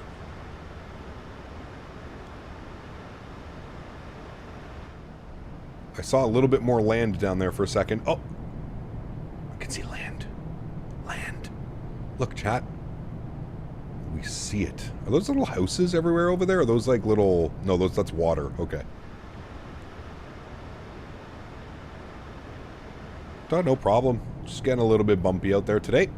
I saw a little bit more land down there for a second. Oh! I can see land. Land. Look, chat. We see it. Are those little houses everywhere over there? Are those like little... No, that's water. Okay. No problem. Just getting a little bit bumpy out there today.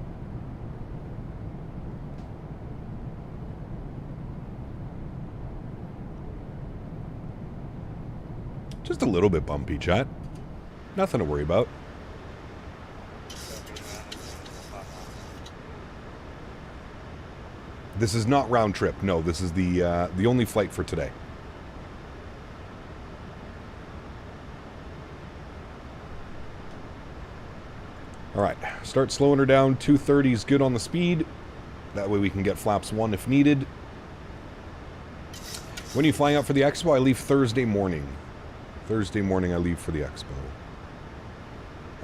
Just a little bit bumpy, chat. Nothing to worry about. This is not round trip. No, this is the only flight for today. All right, start slowing her down. 230 is good on the speed. That way we can get flaps 1 if needed. When are you flying out for the Expo? I leave Thursday morning. Thursday morning I leave for the Expo.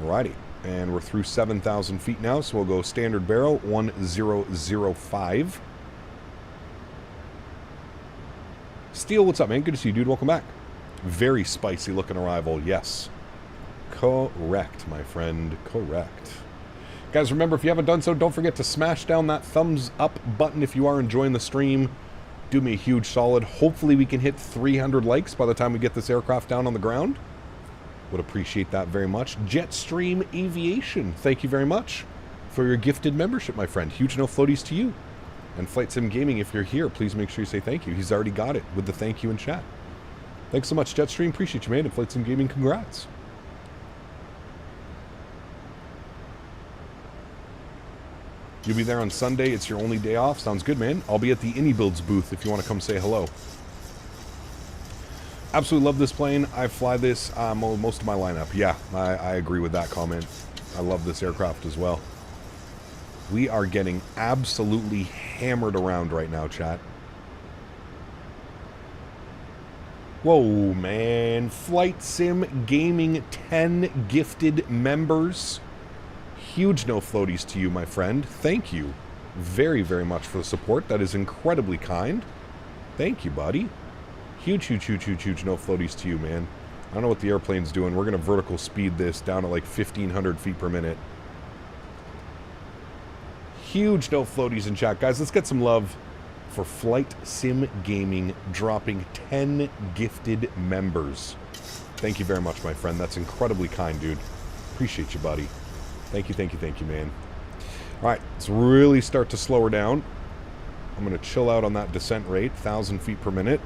Alrighty, and we're through 7,000 feet now, so we'll go standard barrel 1005. Steel, what's up, man? Good to see you, dude. Welcome back. Very spicy looking arrival, yes. Correct, my friend. Correct. Guys, remember, if you haven't done so, don't forget to smash down that thumbs up button if you are enjoying the stream. Do me a huge solid. Hopefully we can hit 300 likes by the time we get this aircraft down on the ground. Would appreciate that very much. Jetstream Aviation, thank you very much for your gifted membership, my friend. Huge no floaties to you. And Flight Sim Gaming, if you're here, please make sure you say thank you. He's already got it with the thank you in chat. Thanks so much, Jetstream. Appreciate you, man. And Flight Sim Gaming, congrats. You'll be there on Sunday. It's your only day off. Sounds good, man. I'll be at the IndyBuilds booth if you want to come say hello. Absolutely love this plane. I fly this most of my lineup. Yeah, I agree with that comment. I love this aircraft as well. We are getting absolutely hammered around right now, chat. Whoa, man. Flight Sim Gaming 10 gifted members. Huge no floaties to you, my friend. Thank you very, very much for the support. That is incredibly kind. Thank you, buddy. Huge no floaties to you, man. I don't know what the airplane's doing. We're going to vertical speed this down to like 1,500 feet per minute. Huge no floaties in chat. Guys, let's get some love for Flight Sim Gaming dropping 10 gifted members. Thank you very much, my friend. That's incredibly kind, dude. Appreciate you, buddy. Thank you, man. All right, let's really start to slow her down. I'm going to chill out on that descent rate, 1,000 feet per minute.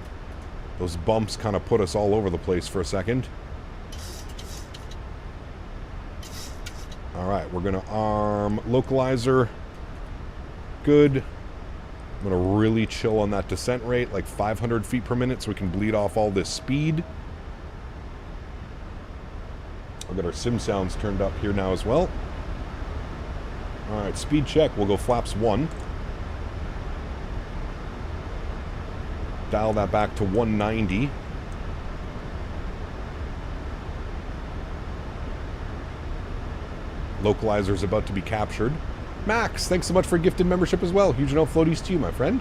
Those bumps kind of put us all over the place for a second. All right, we're going to arm localizer. Good. I'm going to really chill on that descent rate, like 500 feet per minute, so we can bleed off all this speed. I'll get our sim sounds turned up here now as well. All right, speed check. We'll go flaps 1. Dial that back to 190. Localizer's about to be captured. Max, thanks so much for gifted membership as well. Huge no floaties to you, my friend.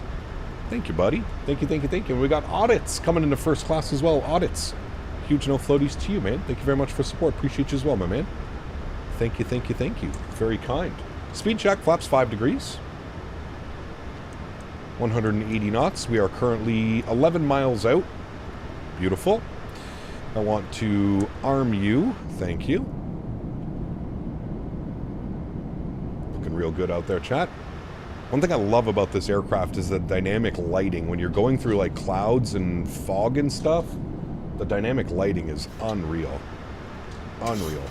Thank you, buddy. Thank you, thank you, thank you. And we got Audits coming into first class as well. Audits. Huge no floaties to you, man. Thank you very much for support. Appreciate you as well, my man. Thank you, thank you, thank you. Very kind. Speed check, flaps 5 degrees. 180 knots. We are currently 11 miles out. Beautiful. I want to arm you. Thank you. Looking real good out there, chat. One thing I love about this aircraft is the dynamic lighting. When you're going through like clouds and fog and stuff, the dynamic lighting is unreal. Unreal.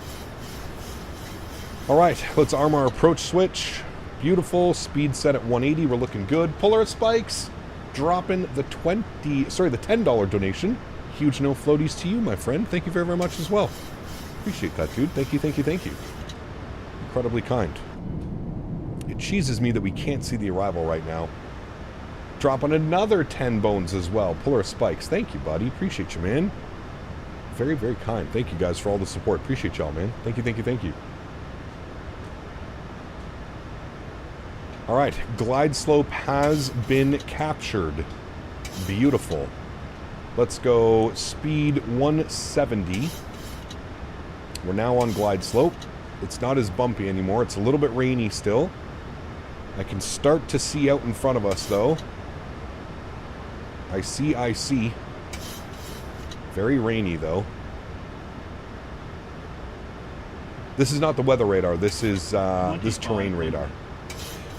All right, let's arm our approach switch. Beautiful. Speed set at 180. We're looking good. Polaris spikes. Dropping the $10 donation. Huge no floaties to you, my friend. Thank you very, very much as well. Appreciate that, dude. Thank you, thank you, thank you. Incredibly kind. It cheeses me that we can't see the arrival right now. Dropping another 10 bones as well. Polaris spikes. Thank you, buddy. Appreciate you, man. Very, very kind. Thank you guys for all the support. Appreciate y'all, man. Thank you, thank you, thank you. All right. Glide slope has been captured. Beautiful. Let's go speed 170. We're now on glide slope. It's not as bumpy anymore. It's a little bit rainy still. I can start to see out in front of us, though. I see. Very rainy, though. This is not the weather radar. This is terrain radar.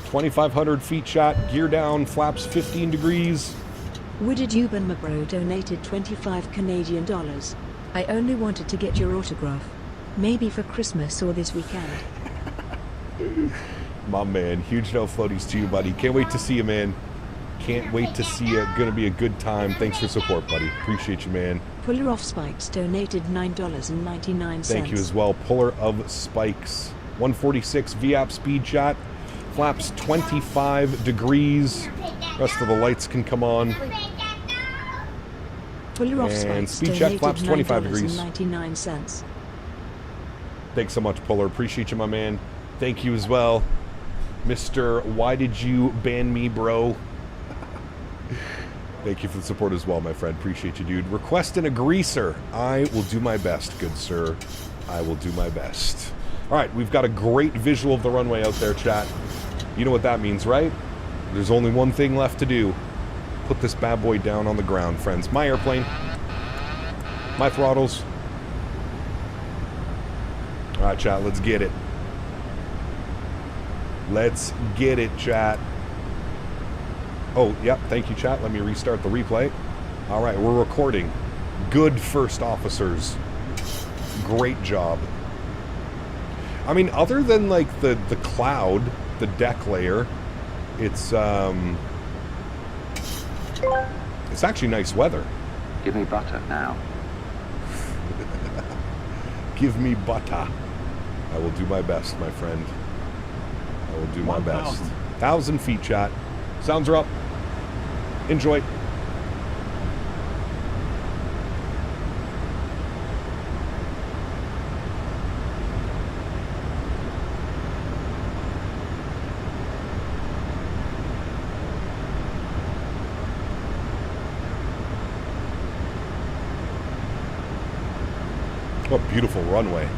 2,500 feet shot. Gear down. Flaps 15 degrees. Wooded Uben Mabro donated 25 Canadian dollars. I only wanted to get your autograph. Maybe for Christmas or this weekend. My man. Huge no floaties to you, buddy. Can't wait to see you, man. Can't wait to see you. Gonna be a good time. Thanks for support, buddy. Appreciate you, man. Puller of Spikes donated $9.99. Thank you as well. Puller of Spikes. 146 VAP speed shot. Flaps 25 degrees. Rest of the lights can come on. Puller of And Spikes speed check flaps 25 degrees. 99 cents. Thanks so much, Puller. Appreciate you, my man. Thank you as well. Mr. Why Did You Ban Me, Bro? Thank you for the support as well, my friend. Appreciate you, dude. Requesting a greaser. I will do my best, good sir. I will do my best. All right, we've got a great visual of the runway out there, chat. You know what that means, right? There's only one thing left to do. Put this bad boy down on the ground, friends. My airplane. My throttles. All right, chat, let's get it. Let's get it, chat. Oh, yep, thank you, chat. Let me restart the replay. All right, we're recording. Good first officers. Great job. I mean, other than, like, the cloud, the deck layer, it's actually nice weather. Give me butter now. Give me butter. I will do my best, my friend. I will do my best. 1,000 feet, chat. Sounds are up. Enjoy. What a beautiful runway.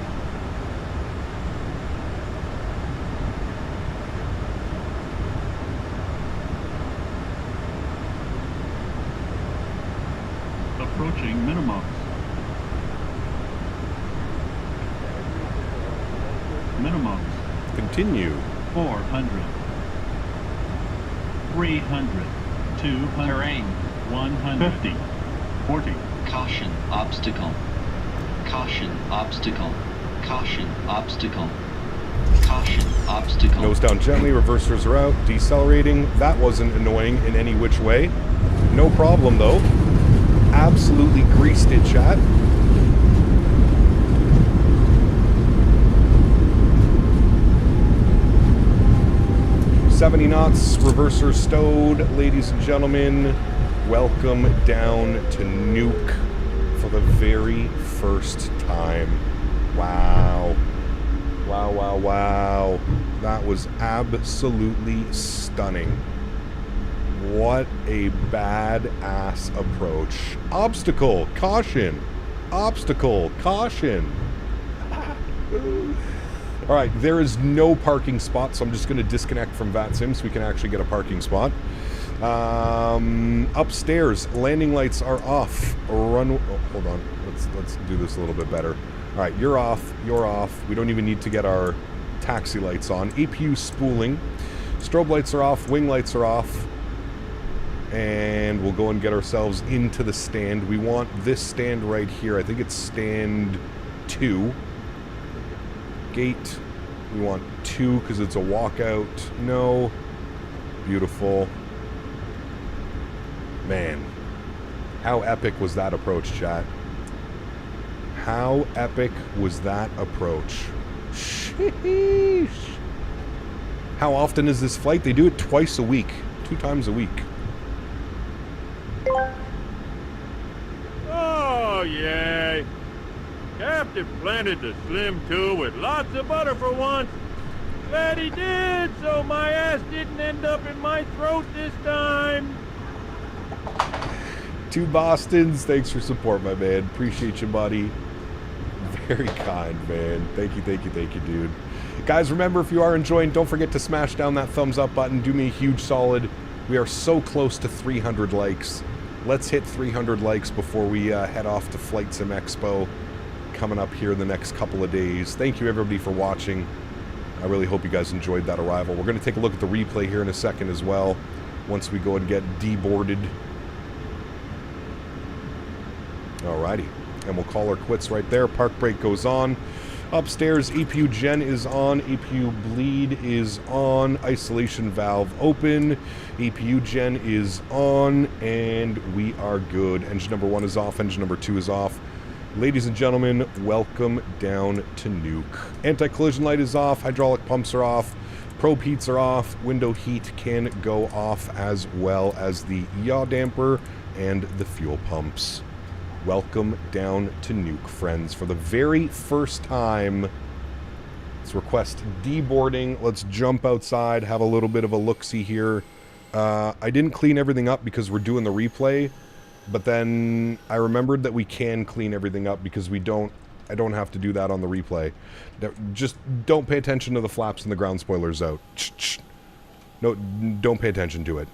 Approaching minimums. Minimums. Continue. 400. 300. 200. Terrain. 150. 40. Caution, obstacle. Caution, obstacle. Caution, obstacle. Caution, obstacle. Nose down gently, reversers are out, decelerating. That wasn't annoying in any which way. No problem though. Absolutely greased it, chat. $70 knots, reverser stowed. Ladies and gentlemen, welcome down to Nuuk for the very first time. Wow. Wow, wow, wow. That was absolutely stunning. What a badass approach. Obstacle, caution. Obstacle, caution. Alright, there is no parking spot, so I'm just going to disconnect from VATSIM so we can actually get a parking spot. Upstairs, landing lights are off. Hold on. Let's do this a little bit better. Alright, you're off. You're off. We don't even need to get our taxi lights on. APU spooling. Strobe lights are off. Wing lights are off. And we'll go and get ourselves into the stand. We want this stand right here. I think it's stand 2. Gate. We want 2 because it's a walkout. No. Beautiful. Man. How epic was that approach, chat? How epic was that approach? Sheesh. How often is this flight? They do it twice a week. 2 times a week. Oh, yay. Captain planted the slim tool with lots of butter for once. Glad he did, so my ass didn't end up in my throat this time. 2 Bostons, thanks for support, my man. Appreciate you, buddy. Very kind, man. Thank you, dude. Guys, remember, if you are enjoying, don't forget to smash down that thumbs up button. Do me a huge solid. We are so close to 300 likes. Let's hit 300 likes before we head off to Flight Sim Expo coming up here in the next couple of days. Thank you, everybody, for watching. I really hope you guys enjoyed that arrival. We're going to take a look at the replay here in a second as well, once we go and get deboarded. Alrighty. And we'll call our quits right there. Park brake goes on. Upstairs, APU gen is on. APU bleed is on. Isolation valve open. APU gen is on. And we are good. Engine number 1 is off. Engine number 2 is off. Ladies and gentlemen, welcome down to Nuuk. Anti-collision light is off. Hydraulic pumps are off. Probe heats are off. Window heat can go off, as well as the yaw damper and the fuel pumps. Welcome down to Nuuk, friends. For the very first time, let's request deboarding. Let's jump outside, have a little bit of a look-see here. I didn't clean everything up because we're doing the replay, but then I remembered that we can clean everything up because I don't have to do that on the replay. Just don't pay attention to the flaps and the ground spoilers out. No, don't pay attention to it.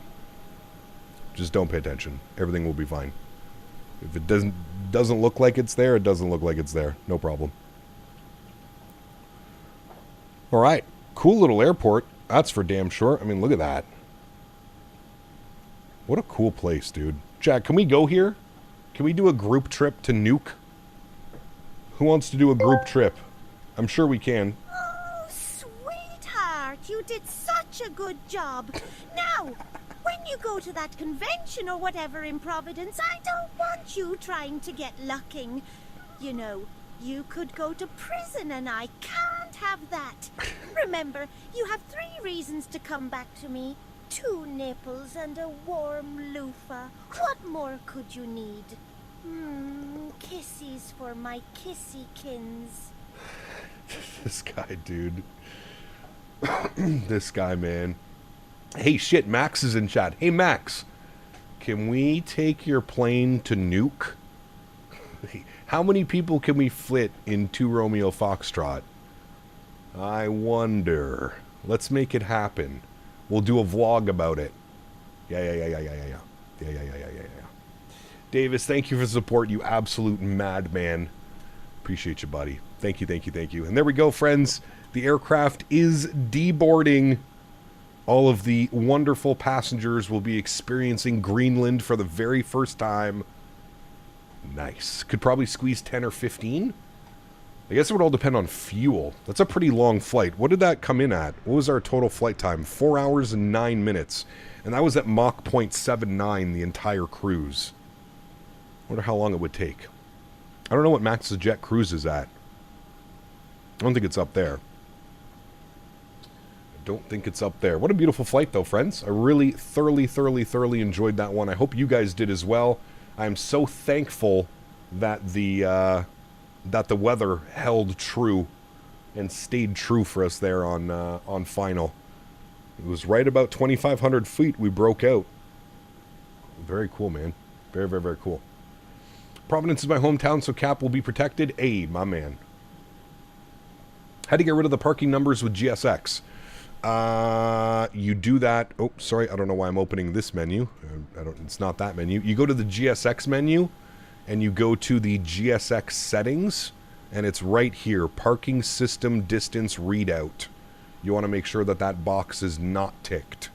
Just don't pay attention. Everything will be fine. If it doesn't look like it's there, it doesn't look like it's there. No problem. All right. Cool little airport. That's for damn sure. I mean, look at that. What a cool place, dude. Jack, can we go here? Can we do a group trip to Nuuk? Who wants to do a group trip? I'm sure we can. Oh, sweetheart, you did such a good job. Now, when you go to that convention or whatever in Providence, I don't want you trying to get lucking. You know, you could go to prison and I can't have that. Remember, you have 3 reasons to come back to me. 2 nipples and a warm loofah. What more could you need? Kissies for my kissykins. This guy, dude. This guy, man. Hey, shit, Max is in chat. Hey, Max, can we take your plane to Nuuk? How many people can we fit in 2 Romeo Foxtrot? I wonder. Let's make it happen. We'll do a vlog about it. Yeah. Davis, thank you for the support, you absolute madman. Appreciate you, buddy. Thank you. And there we go, friends. The aircraft is deboarding. All of the wonderful passengers will be experiencing Greenland for the very first time. Nice. Could probably squeeze 10 or 15. I guess it would all depend on fuel. That's a pretty long flight. What did that come in at? What was our total flight time? 4 hours and 9 minutes. And that was at Mach 0.79 the entire cruise. Wonder how long it would take. I don't know what Max's jet cruise is at. I don't think it's up there. Don't think it's up there. What a beautiful flight, though, friends. I really thoroughly enjoyed that one. I hope you guys did as well. I'm so thankful that the weather held true and stayed true for us there on final. It was right about 2,500 feet we broke out. Very cool, man. Very, very, very cool. Providence is my hometown, so Cap will be protected. Hey, my man. How to get rid of the parking numbers with GSX? You do that. Oh, sorry. I don't know why I'm opening this menu. It's not that menu. You go to the GSX menu, and you go to the GSX settings, and it's right here. Parking system distance readout. You want to make sure that that box is not ticked,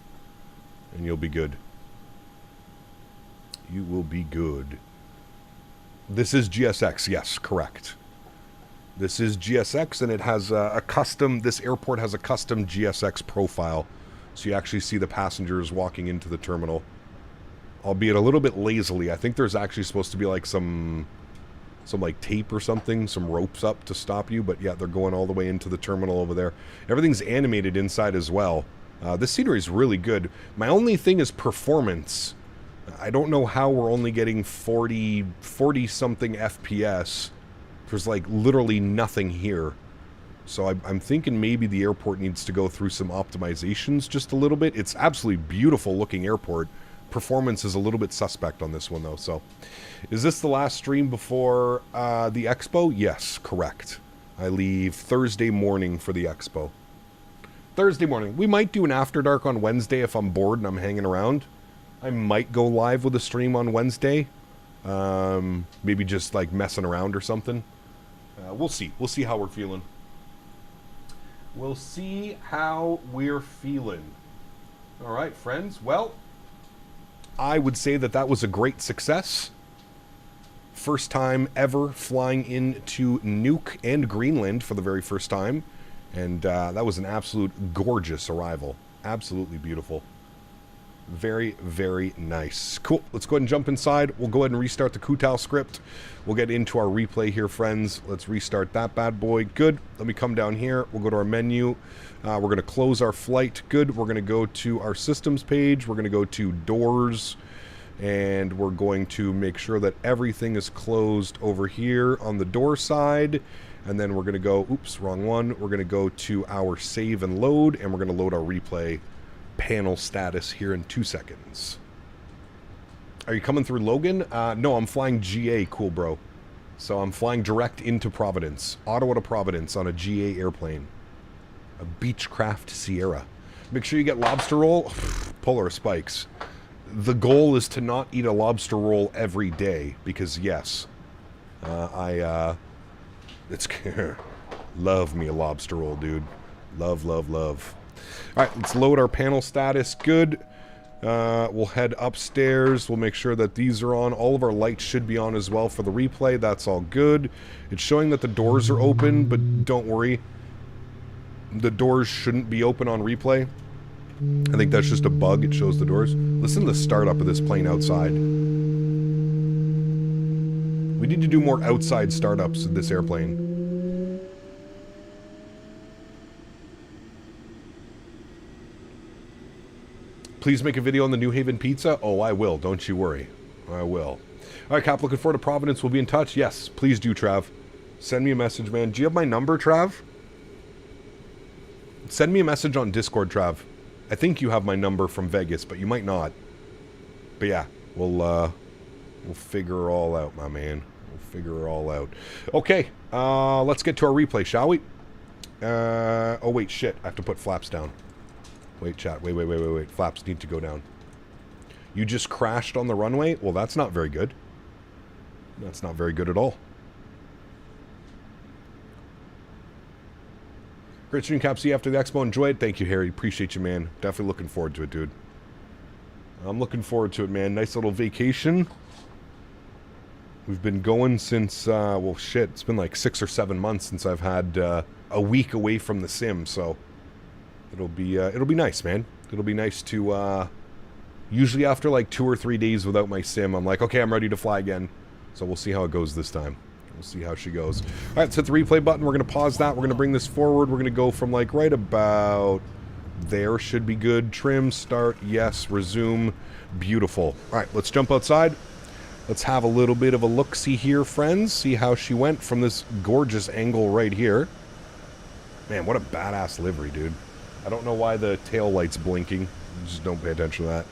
and you'll be good. You will be good. This is GSX. Yes, correct. This is GSX, and it has a custom, this airport has a custom GSX profile. So you actually see the passengers walking into the terminal. Albeit a little bit lazily. I think there's actually supposed to be like some like tape or something, some ropes up to stop you. But yeah, they're going all the way into the terminal over there. Everything's animated inside as well. This scenery is really good. My only thing is performance. I don't know how we're only getting 40 something FPS. There's like literally nothing here. So I'm thinking maybe the airport needs to go through some optimizations just a little bit. It's absolutely beautiful looking airport. Performance is a little bit suspect on this one though. So is this the last stream before the expo? Yes, correct. I leave Thursday morning for the expo. Thursday morning. We might do an after dark on Wednesday if I'm bored and I'm hanging around. I might go live with a stream on Wednesday. Maybe just like messing around or something. We'll see. We'll see how we're feeling. We'll see how we're feeling. All right, friends. Well, I would say that that was a great success. First time ever flying into Nuuk and Greenland for the very first time. And that was an absolute gorgeous arrival. Absolutely beautiful. Very, very nice. Cool. Let's go ahead and jump inside. We'll go ahead and restart the Kutal script. We'll get into our replay here, friends. Let's restart that bad boy. Good. Let me come down here. We'll go to our menu. We're going to close our flight. Good. We're going to go to our systems page. We're going to go to doors. And we're going to make sure that everything is closed over here on the door side. And then we're going to go, oops, wrong one. We're going to go to our save and load. And we're going to load our replay panel status here in 2 seconds. Are you coming through Logan? No, I'm flying GA, cool bro. So I'm flying direct into Providence, Ottawa to Providence on a GA airplane, a Beechcraft Sierra. Make sure you get lobster roll. Polar spikes. The goal is to not eat a lobster roll every day because yes, it's love me a lobster roll, dude. Love, love, love. All right, let's load our panel status. Good. We'll head upstairs. We'll make sure that these are on. All of our lights should be on as well for the replay. That's all good. It's showing that the doors are open, but don't worry. The doors shouldn't be open on replay. I think that's just a bug. It shows the doors. Listen to the startup of this plane outside. We need to do more outside startups of this airplane. Please make a video on the New Haven pizza. Oh, I will. Don't you worry. I will. All right, Cap. Looking forward to Providence. We'll be in touch. Yes, please do, Trav. Send me a message, man. Do you have my number, Trav? Send me a message on Discord, Trav. I think you have my number from Vegas, but you might not. But yeah, we'll figure it all out, my man. We'll figure it all out. Okay, let's get to our replay, shall we? Oh, wait, shit. I have to put flaps down. Wait, chat. Wait. Flaps need to go down. You just crashed on the runway? Well, that's not very good. That's not very good at all. Great stream, Cap. See you after the expo. Enjoy it. Thank you, Harry. Appreciate you, man. Definitely looking forward to it, dude. I'm looking forward to it, man. Nice little vacation. We've been going since, well, shit. It's been like 6 or 7 months since I've had a week away from the sim, so... It'll be nice, man. It'll be nice to, usually after like 2 or 3 days without my sim, I'm like, okay, I'm ready to fly again. So we'll see how it goes this time. We'll see how she goes. All right, let's hit the replay button. We're going to pause that. We're going to bring this forward. We're going to go from like right about there. Should be good. Trim, start, yes, resume. Beautiful. All right, let's jump outside. Let's have a little bit of a look-see here, friends. See how she went from this gorgeous angle right here. Man, what a badass livery, dude. I don't know why the tail light's blinking. Just don't pay attention to that.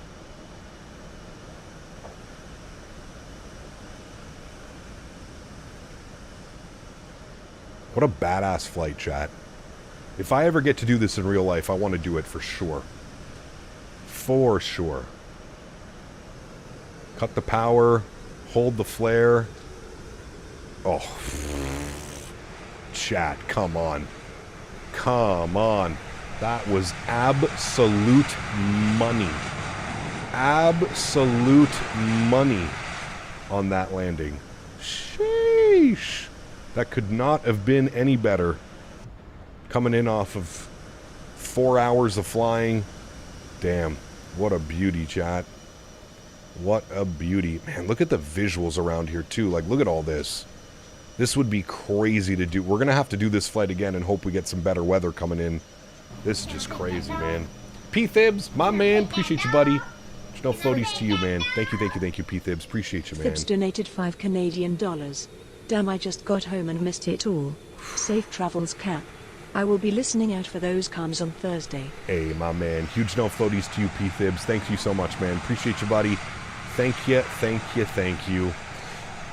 What a badass flight, chat. If I ever get to do this in real life, I want to do it for sure. For sure. Cut the power. Hold the flare. Oh. Chat, come on. Come on. That was absolute money. Absolute money on that landing. Sheesh. That could not have been any better. Coming in off of 4 hours of flying. Damn. What a beauty, chat. What a beauty. Man, look at the visuals around here, too. Like, look at all this. This would be crazy to do. We're going to have to do this flight again and hope we get some better weather coming in. This is just crazy, man. P-Thibs, my man. Appreciate you, buddy. There's no floaties to you, man. Thank you, P-Thibs. Appreciate you, man. Thibs donated $5 Canadian. Damn, I just got home and missed it all. Safe travels, Cap. I will be listening out for those comms on Thursday. Hey, my man. Huge no floaties to you, P-Thibs. Thank you so much, man. Appreciate you, buddy. Thank you, thank you, thank you.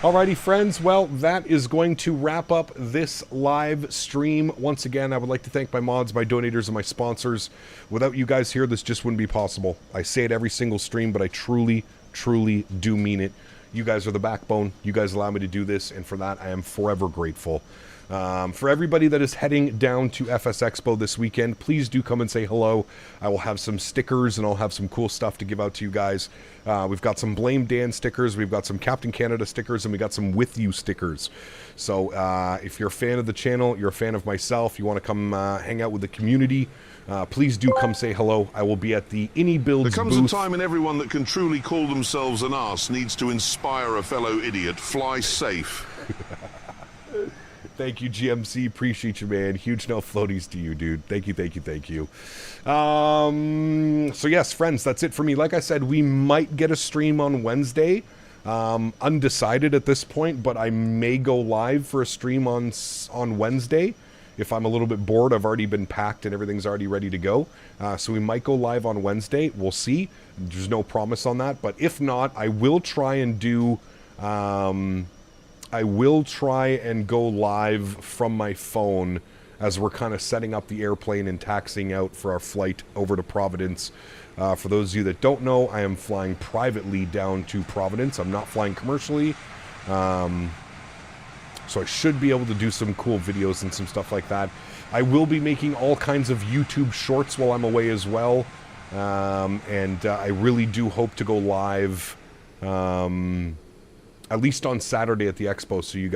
Alrighty, friends. Well, that is going to wrap up this live stream. Once again, I would like to thank my mods, my donators, and my sponsors. Without you guys here, this just wouldn't be possible. I say it every single stream, but I truly, truly do mean it. You guys are the backbone. You guys allow me to do this, and for that, I am forever grateful. For everybody that is heading down to FS Expo this weekend, please do come and say hello. I will have some stickers and I'll have some cool stuff to give out to you guys. We've got some Blame Dan stickers, we've got some Captain Canada stickers, and we got some With You stickers. So if you're a fan of the channel, you're a fan of myself, you want to come hang out with the community, please do come say hello. I will be at the InnyBuilds booth. There comes a time in everyone that can truly call themselves an arse needs to inspire a fellow idiot. Fly safe. Thank you, GMC. Appreciate you, man. Huge no floaties to you, dude. Thank you, thank you, thank you. So yes, friends, that's it for me. Like I said, we might get a stream on Wednesday. Undecided at this point, but I may go live for a stream on Wednesday. If I'm a little bit bored, I've already been packed and everything's already ready to go. So we might go live on Wednesday. We'll see. There's no promise on that. But if not, I will try and do... I will try and go live from my phone as we're kind of setting up the airplane and taxiing out for our flight over to Providence. For those of you that don't know, I am flying privately down to Providence. I'm not flying commercially. So I should be able to do some cool videos and some stuff like that. I will be making all kinds of YouTube shorts while I'm away as well. And I really do hope to go live... at least on Saturday at the expo, so you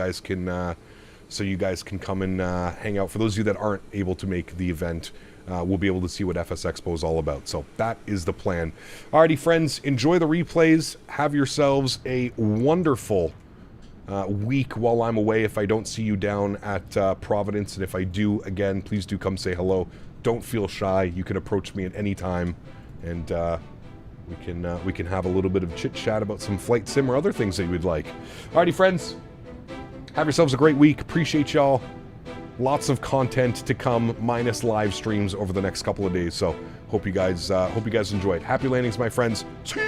guys can come and hang out. For those of you that aren't able to make the event, we'll be able to see what FS Expo is all about. So that is the plan. Alrighty, friends, enjoy the replays. Have yourselves a wonderful week while I'm away. If I don't see you down at Providence, and if I do, again, please do come say hello. Don't feel shy. You can approach me at any time, and we can have a little bit of chit-chat about some flight sim or other things that you would like. Alrighty, friends. Have yourselves a great week. Appreciate y'all. Lots of content to come, minus live streams over the next couple of days. So hope you guys enjoyed. Happy landings, my friends. See